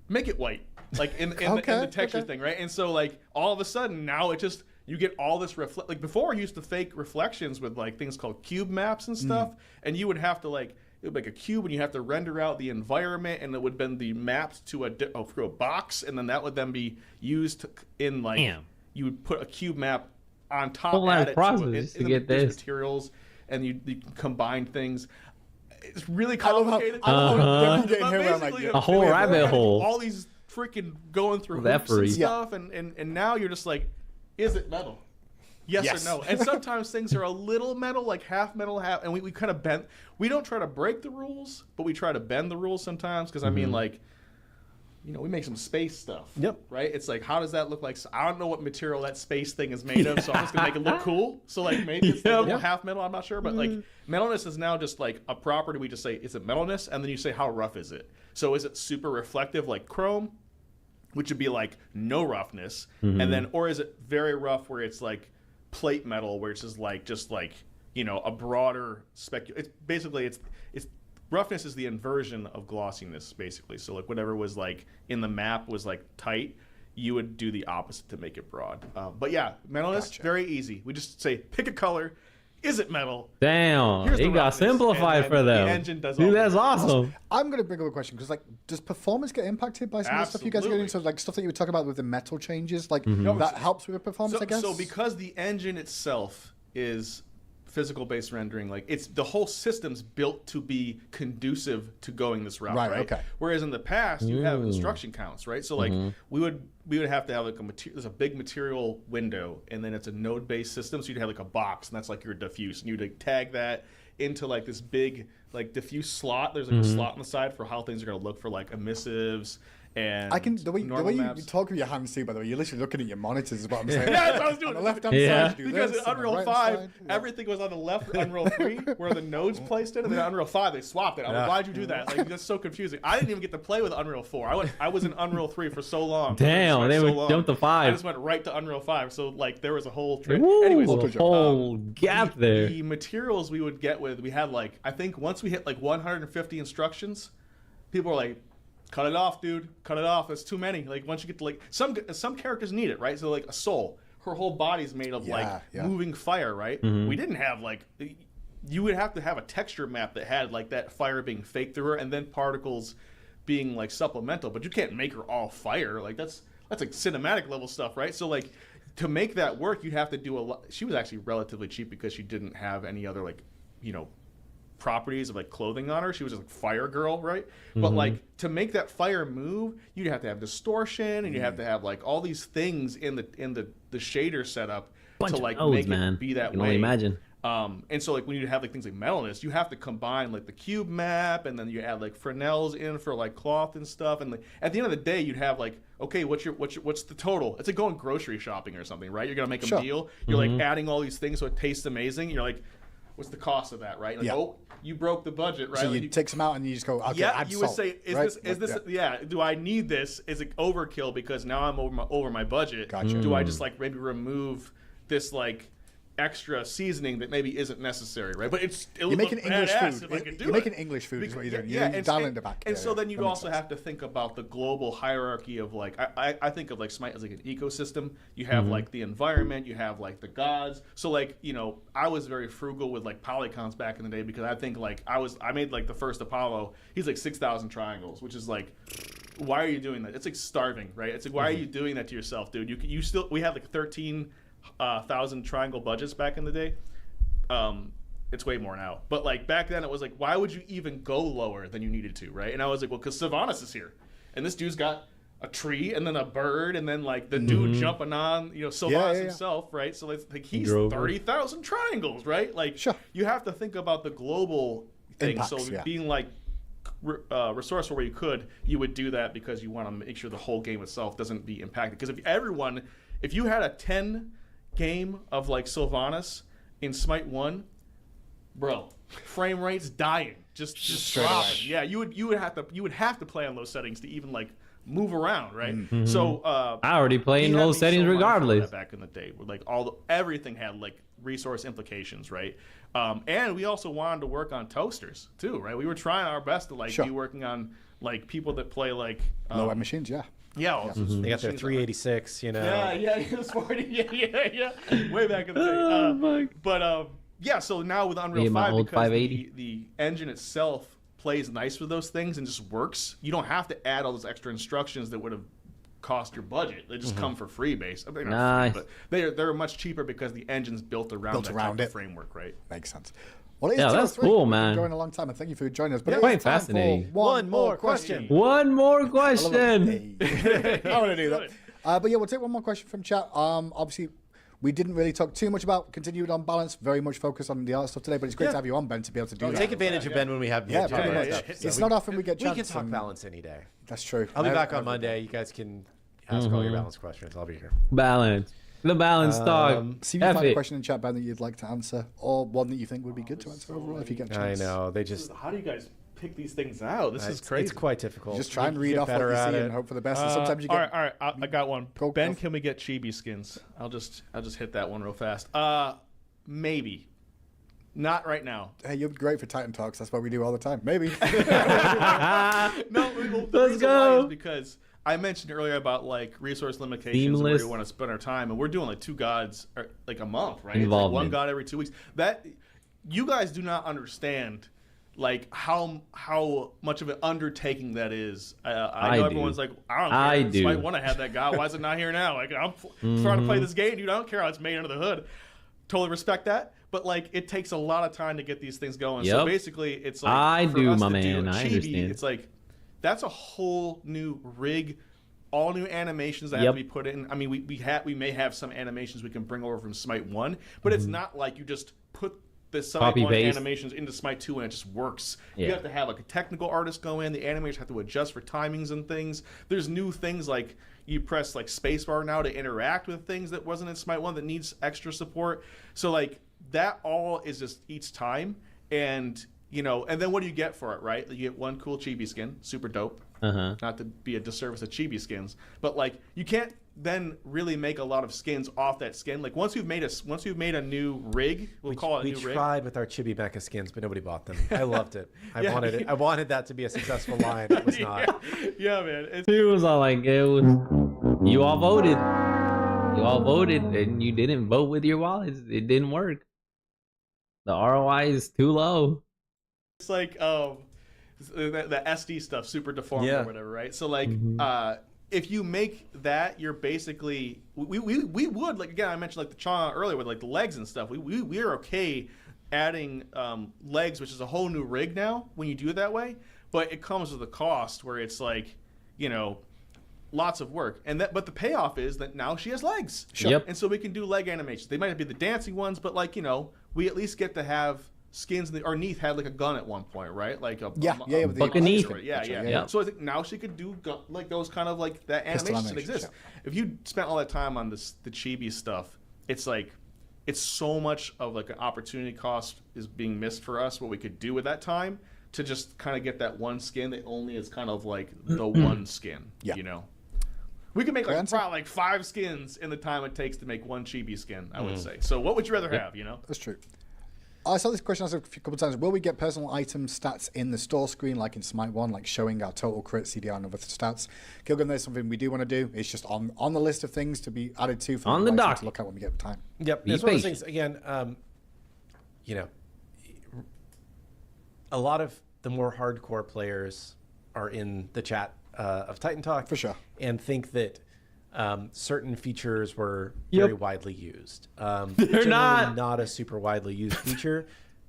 Make it white, like in the texture thing, right? And so like all of a sudden now it just, you get all this like before I used to fake reflections with like things called cube maps and stuff, and you would have to like, it would make a cube and you have to render out the environment, and it would then be mapped to through a box, and then that would then be used in like, you would put a cube map on top of process to get this materials, and you can combine things. It's really complicated. I love how getting here where I'm like, Basically, a whole rabbit hole. All these freaking going through hoops Effery. and stuff, and now you're just like, is it metal? Yes or no? And sometimes things are a little metal, like half metal, half, and we kind of bend. We don't try to break the rules, but we try to bend the rules sometimes, because I mean, like, you know, we make some space stuff. Yep. Right? It's like, how does that look like? So I don't know what material that space thing is made of, so I'm just going to make it look cool. So, like, maybe it's like a little half metal, I'm not sure. But, like, metalness is now just, like, a property. We just say, is it metalness? And then you say, how rough is it? So is it super reflective like chrome, which would be, like, no roughness? And then, or is it very rough where it's, like, plate metal, where it's just like, you know, a broader it's basically, it's roughness is the inversion of glossiness, basically. So like whatever was like in the map was like tight, you would do the opposite to make it broad. But yeah, metalness, very easy. We just say, pick a color. Is it metal? Damn, Here's the it got roughness, simplified and for them. The engine does Dude, all that's that. awesome. I'm going to bring up a question, because like, does performance get impacted by some of the stuff you guys are getting? So like stuff that you were talking about with the metal changes, like that helps with the performance, I guess. So because the engine itself is physical based rendering, like it's the whole system's built to be conducive to going this route, right? Okay. Whereas in the past you have instruction counts, right? So like we would have to have like there's a big material window, and then it's a node based system, so you'd have like a box, and that's like your diffuse, and you'd like tag that into like this big like diffuse slot. There's like a slot on the side for how things are going to look for like emissives. And I can the way you maps. talk with your hands too. By the way, you're literally looking at your monitors. Is what I'm saying. Yeah, that's what I was doing. On the left hand Yeah. side, you do Because this, in on the Unreal right 5, side, everything was on the left. Unreal 3, where the nodes placed it, and then Unreal 5 they swapped it. I'm like, why'd you do that? Like, that's so confusing. I didn't even get to play with Unreal 4. I was in Unreal 3 for so long. Damn, they would jump to I 5. just went right to Unreal 5. So like there was a whole trip. Woo, Anyways, a whole gap there. The materials we would get we had like, I think once we hit like 150 instructions, people were like, cut it off, dude. Cut it off. That's too many. Like once you get to like some characters need it, right? So like a soul, her whole body's made of moving fire, right? We didn't have like, you would have to have a texture map that had like that fire being faked through her, and then particles being like supplemental. But you can't make her all fire. Like that's like cinematic level stuff, right? So like to make that work, you'd have to do a lot. She was actually relatively cheap because she didn't have any other like, you know, properties of like clothing on her. She was just like fire girl, right? But like to make that fire move, you'd have to have distortion, and you have to have like all these things in the shader setup to like make it be that you can way. only imagine. And so like when you have like things like metalness, you have to combine like the cube map, and then you add like Fresnel's in for like cloth and stuff. And like, at the end of the day, you'd have like, okay, what's the total? It's like going grocery shopping or something, right? You're gonna make a meal. You're like adding all these things so it tastes amazing. You're like, what's the cost of that, right? Like, oh, you broke the budget, right? So like you take some out and you just go, okay, add you salt, would say, is this, do I need this? Is it overkill because now I'm over my budget? Gotcha. Do I just like maybe remove this like extra seasoning that maybe isn't necessary, right? But you're making English food. You're making English food is what you're doing. You're dialing it back. And so then you'd also have to think about the global hierarchy of like, I think of like Smite as like an ecosystem. You have like the environment, you have like the gods. So like, you know, I was very frugal with like polygons back in the day, because I think like I made like the first Apollo, he's like 6,000 triangles, which is like, why are you doing that? It's like starving, right? It's like, why are you doing that to yourself, dude? We had like 13,000 triangle budgets back in the day. It's way more now, but like back then it was like, why would you even go lower than you needed to, right? And I was like, well, because Sylvanas is here, and this dude's got a tree and then a bird and then like the dude jumping on, Sylvanas himself, right? So it's like he's 30,000 triangles, right? Like you have to think about the global thing. Impacts, So being like resourceful where you would do that because you want to make sure the whole game itself doesn't be impacted. Because if you had a 10 game of like Sylvanas in Smite 1, bro, frame rate's dying. Just dropping. Yeah, you would have to play on low settings to even like move around, right? So I already play in low settings regardless. Back in the day, where like everything had like resource implications, right? And we also wanted to work on toasters too, right? We were trying our best to like be working on like people that play like low-end machines, Yeah, they got their 386, it's 40, way back in the day. Yeah, so now with Unreal 5, because the engine itself plays nice with those things and just works, you don't have to add all those extra instructions that would have cost your budget. They just come for free, basically. Not free, but they're much cheaper because the engine's built around that type of framework, right? Makes sense. Well, that's cool, man. We've been going a long time, and thank you for joining us. But it's quite fascinating. One more question. One more question. I want to do that. But yeah, we'll take one more question from chat. Obviously, we didn't really talk too much about Continued on Balance, very much focused on the art stuff today, but it's great to have you on, Ben, to be able to do that. Take advantage of Ben when we have very much. It's not often we get chance. We can talk balance any day. That's true. I'll be back on Monday. You guys can ask all your balance questions. I'll be here. Balance. The balance talk. See if you find a question in chat, Ben, that you'd like to answer, or one that you think would be good to answer overall if you get a chance. I know. They just... How do you guys pick these things out? This is crazy. It's quite difficult. Just try and read off what you see and hope for the best. And sometimes you get... All right. I got one. Ben, can we get chibi skins? I'll just hit that one real fast. Maybe. Not right now. Hey, you're great for Titan Talks. That's what we do all the time. Maybe. No, let's go. Because I mentioned earlier about like resource limitations and where we want to spend our time, and we're doing like 2 gods like a month, right? It's like 1 god every 2 weeks. That you guys do not understand like how much of an undertaking that is. I know everyone's like, I don't care. Might want to have that god. Why is it not here now? Like I'm trying to play this game, dude. I don't care how it's made under the hood. Totally respect that. But like it takes a lot of time to get these things going. So basically it's like I understand. It's like that's a whole new rig, all new animations that have to be put in. I mean, we may have some animations we can bring over from Smite 1, but it's not like you just put the Smite 1 animations into Smite 2 and it just works. You have to have like a technical artist go in. The animators have to adjust for timings and things. There's new things like you press like spacebar now to interact with things that wasn't in Smite 1 that needs extra support. So like that all is just each time, and and then what do you get for it, right? You get 1 cool chibi skin, super dope. Not to be a disservice of chibi skins, but like you can't then really make a lot of skins off that skin. Like once you've made a new rig, we'll call it a new rig. We tried with our Chibi Mecha skins, but nobody bought them. I loved it. I wanted it. I wanted that to be a successful line. It was not. Yeah, man. It was all like you all voted. You all voted, and you didn't vote with your wallets. It didn't work. The ROI is too low. It's like the SD stuff, super deformed or whatever, right? So like if you make that, you're basically we would, like, again, I mentioned like the Chana earlier with like the legs and stuff. We are okay adding legs, which is a whole new rig now when you do it that way, but it comes with a cost where it's like lots of work, but the payoff is that now she has legs. And so we can do leg animations. They might not be the dancing ones, but like we at least get to have skins. Or Neith had like a gun at one point, right? Like a Neith. Yeah. So I think now she could do like those kind of like that animations that exist. If you spent all that time on the chibi stuff, it's like it's so much of like an opportunity cost is being missed for us. What we could do with that time to just kind of get that one skin that only is kind of like the one skin. We could make like 5 skins in the time it takes to make 1 chibi skin, I would say. So what would you rather have, That's true. I saw this question asked a couple of times. Will we get personal item stats in the store screen like in Smite 1, like showing our total crit, CDR, and other stats? Kilgun, there's something we do want to do. It's just on the list of things to be added to for the doc to look at when we get time. Yep. It's one of those things, again, a lot of the more hardcore players are in the chat of Titan Talk. For sure. And think that certain features were very widely used. They're not a super widely used feature.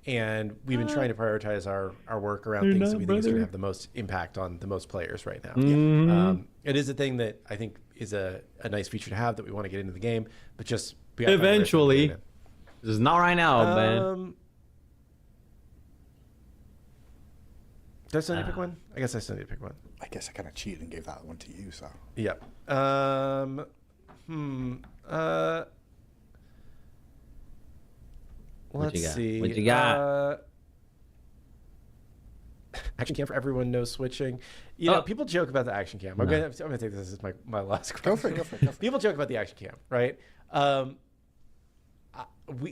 And we've been trying to prioritize our work around things that we think is going to have the most impact on the most players right now. It is a thing that I think is a nice feature to have that we want to get into the game, but just eventually. This is not right now, man. Did I still need to pick one? I guess I still need to pick one. I guess I kind of cheated and gave that one to you, so. Yeah. Let's see. What you got? Action cam for everyone, no switching. You know, people joke about the action cam. I'm gonna take this as my last question. Go for it. People joke about the action cam, right?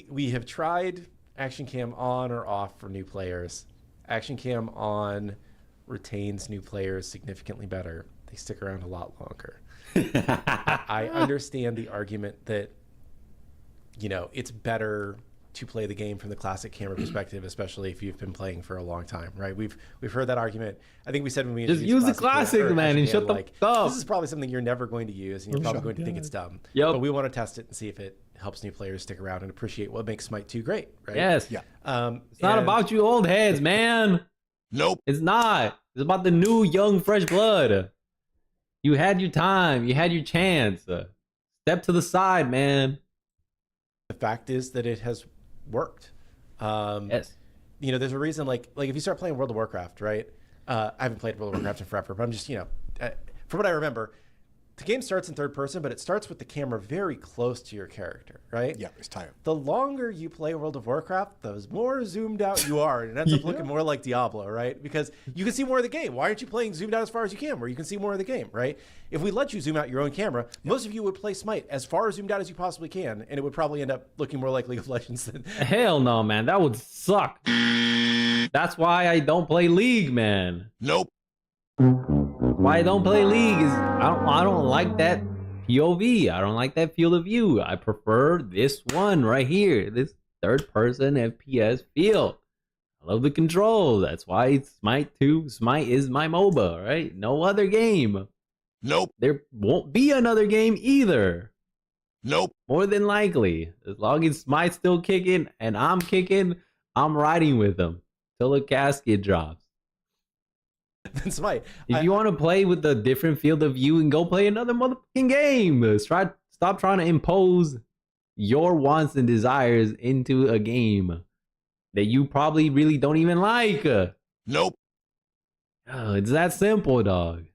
We have tried action cam on or off for new players. Action cam on retains new players significantly better. They stick around a lot longer. I understand the argument that, you know, it's better to play the game from the classic camera perspective, especially if you've been playing for a long time, right? We've heard that argument. I think we said when we just use the classic, man, and shut the fuck up. This is probably something you're never going to use, and you're probably going to think it's dumb. Yep. But we want to test it and see if it helps new players stick around and appreciate what makes Smite 2 great, right? Yes. Yeah. It's not about you old heads, man. Nope. It's not. It's about the new, young, fresh blood. You had your time. You had your chance. Step to the side, man. The fact is that it has worked. Yes. You know, there's a reason, like if you start playing World of Warcraft, right? I haven't played World of Warcraft in forever, but I'm just, you know, from what I remember, the game starts in third person, but it starts with the camera very close to your character, right? Yeah, it's tired. The longer you play World of Warcraft, the more zoomed out you are, and it ends up looking more like Diablo, right? Because you can see more of the game. Why aren't you playing zoomed out as far as you can, where you can see more of the game, right? If we let you zoom out your own camera, most of you would play Smite as far zoomed out as you possibly can, and it would probably end up looking more like League of Legends than... Hell no, man. That would suck. That's why I don't play League, man. Nope. Why I don't play League is I don't like that POV. I don't like that field of view. I prefer this one right here, this third person FPS feel. I love the controls. That's why Smite is my MOBA, right? No other game. Nope. There won't be another game either. Nope. More than likely. As long as Smite's still kicking and I'm kicking, I'm riding with them till the casket drops. than Smite. If you want to play with a different field of view and go play another motherfucking game, stop trying to impose your wants and desires into a game that you probably really don't even like. Nope. It's that simple, dog.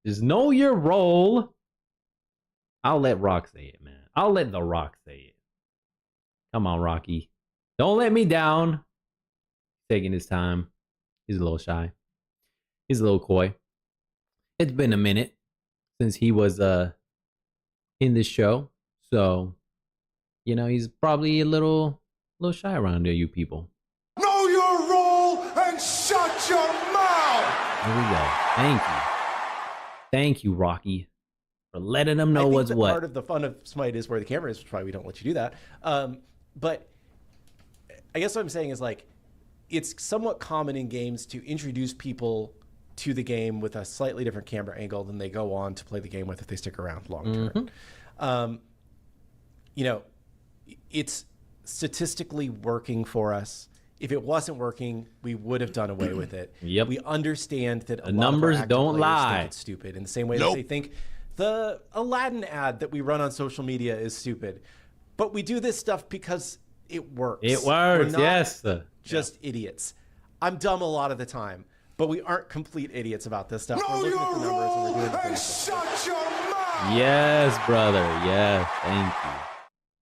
Just know your role. I'll let Rock say it, man. I'll let The Rock say it. Come on, Rocky. Don't let me down. Taking his time. He's a little shy. He's a little coy. It's been a minute since he was in this show. So, you know, he's probably a little shy around you people. Know your role and shut your mouth. There we go. Thank you. Thank you, Rocky, for letting them know what's what. Part of the fun of Smite is where the camera is, which is why we don't let you do that. But I guess what I'm saying is, like, it's somewhat common in games to introduce people to the game with a slightly different camera angle than they go on to play the game with if they stick around long term. You know, it's statistically working for us. If it wasn't working, we would have done away with it. Yep. We understand that the numbers don't lie. Think it's stupid in the same way that they think the Aladdin ad that we run on social media is stupid. But we do this stuff because it works. It works, yes. Just idiots. I'm dumb a lot of the time, but we aren't complete idiots about this stuff. Know we're looking at your the numbers and we're doing the role and things. shut your mouth. Yes, brother. Yes. Thank you.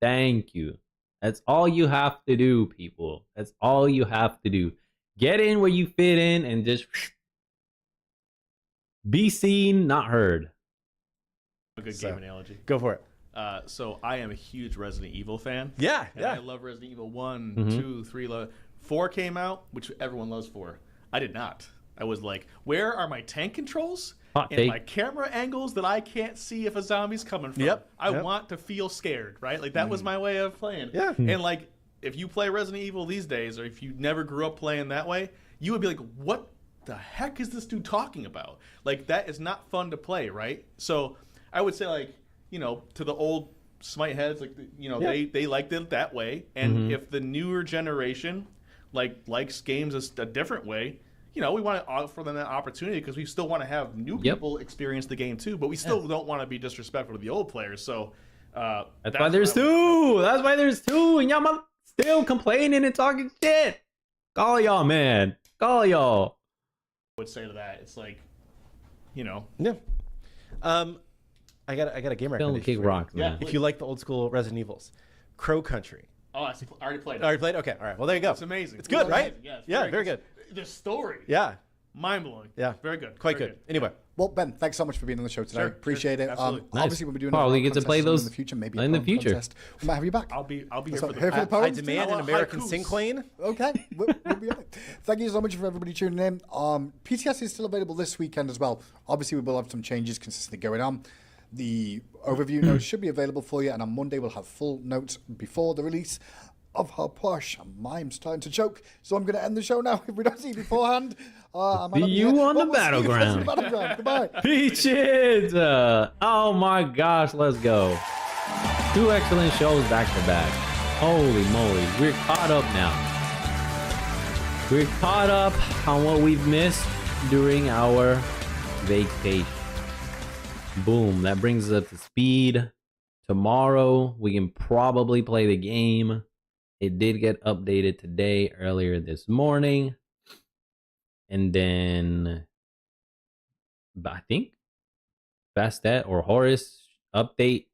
Thank you. That's all you have to do, people. That's all you have to do. Get in where you fit in and just be seen, not heard. A good game analogy. Go for it. So I am a huge Resident Evil fan. Yeah, And I love Resident Evil 1, 2, 3. 4 came out, which everyone loves 4. I did not. I was like, where are my tank controls? And my camera angles that I can't see if a zombie's coming from. I want to feel scared, right? Like, that was my way of playing. Yeah. And, like, if you play Resident Evil these days, or if you never grew up playing that way, you would be like, what the heck is this dude talking about? Like, that is not fun to play, right? So I would say, like, you know, to the old Smite heads, like, you know, they liked it that way. And if the newer generation likes games a different way, you know, we want to offer them that opportunity because we still want to have new people experience the game too, but we still don't want to be disrespectful to the old players. So that's why there's two. That's why there's two, and y'all still complaining and talking shit. Call y'all, man. Call y'all. Would say to that, it's like, you know, Yeah. I got a game Don't recommendation. kick for you. rocks, man. If you like the old school Resident Evils, Crow Country. oh, I already played it. Already played? Okay, all right. Well, there you go. It's amazing. It's good, right? Yeah, it's very good. The story, Yeah, mind blowing. yeah. very good. Quite very good. Anyway, Well, Ben, thanks so much for being on the show today. Sure, Appreciate it. absolutely. Nice. Obviously, we'll be doing Probably a get to play those in the future. Maybe in the a poem future. contest. We might have you back. I'll be here So, for the here for the poems. I demand I an want American haikus. synclane. Okay, we'll be on it. Thank you so much for everybody tuning in. PTS is still available this weekend as well. Obviously, we will have some changes consistently going on. The overview notes should be available for you, and on Monday we'll have full notes before the release of her push. I'm starting to choke, so I'm going to end the show now. If we don't see you beforehand, I might not be You here, on but the we'll see you guys on the battleground. battleground. Goodbye. Peaches! Oh my gosh, let's go. 2 excellent shows back to back. Holy moly, we're caught up now. We're caught up on what we've missed during our vacation. Boom, that brings us up to speed. Tomorrow, we can probably play the game. It did get updated today, earlier this morning. And then, but I think Bastet or Horus update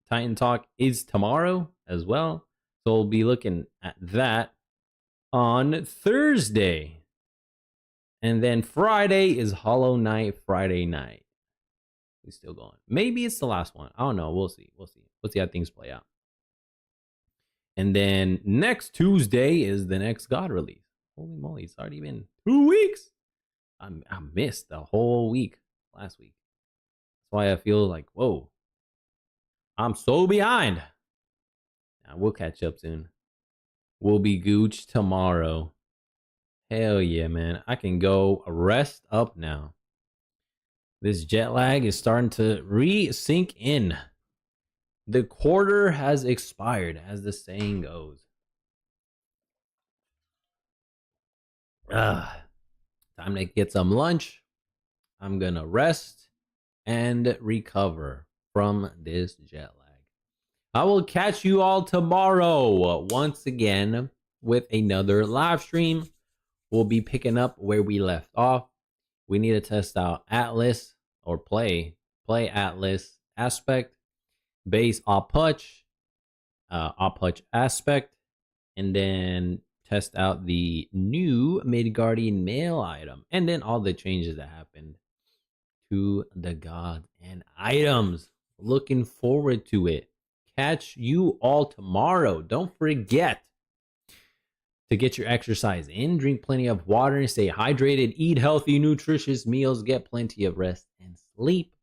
Titan Talk is tomorrow as well. So we'll be looking at that on Thursday. And then Friday is Hollow Knight Friday night. We're still going. Maybe it's the last one. I don't know. We'll see. We'll see how things play out. And then next Tuesday is the next God release. Holy moly, it's already been 2 weeks. I missed the whole week last week. That's why I feel like, whoa, I'm so behind. Now, we'll catch up soon. We'll be Gooch tomorrow. Hell yeah, man. I can go rest up now. This jet lag is starting to re-sink in. The quarter has expired, as the saying goes. Time to get some lunch. I'm gonna rest and recover from this jet lag. I will catch you all tomorrow once again with another live stream. We'll be picking up where we left off. We need to test out Atlas or play Atlas aspect, base Apuch aspect, and then test out the new Midgardian mail item, and then all the changes that happened to the gods and items. Looking forward to it. Catch you all tomorrow. Don't forget to get your exercise in, drink plenty of water, and stay hydrated. Eat healthy, nutritious meals. Get plenty of rest and sleep.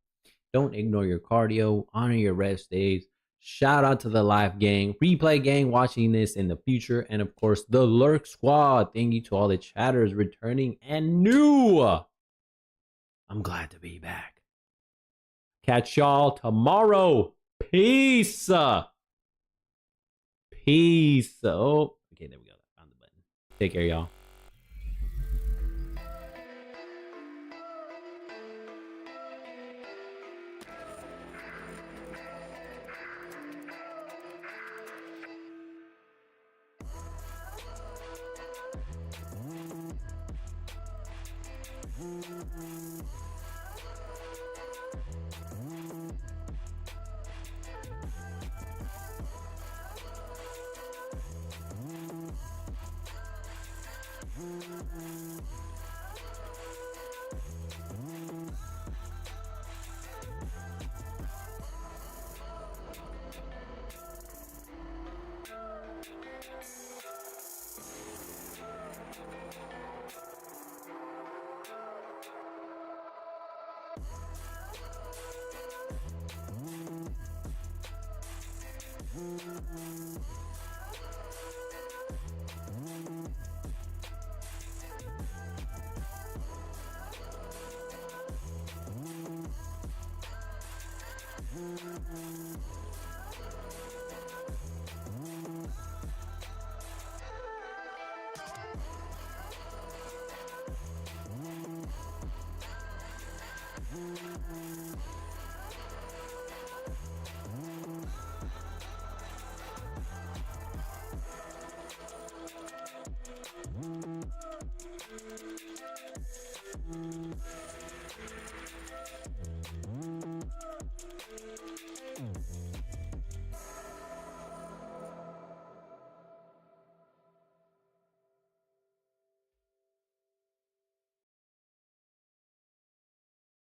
Don't ignore your cardio. Honor your rest days. Shout out to the live gang, replay gang watching this in the future, and of course the Lurk Squad. Thank you to all the chatters returning and new. I'm glad to be back. Catch y'all tomorrow. Peace. Peace. Oh, okay, there we go. I found the button. Take care, y'all.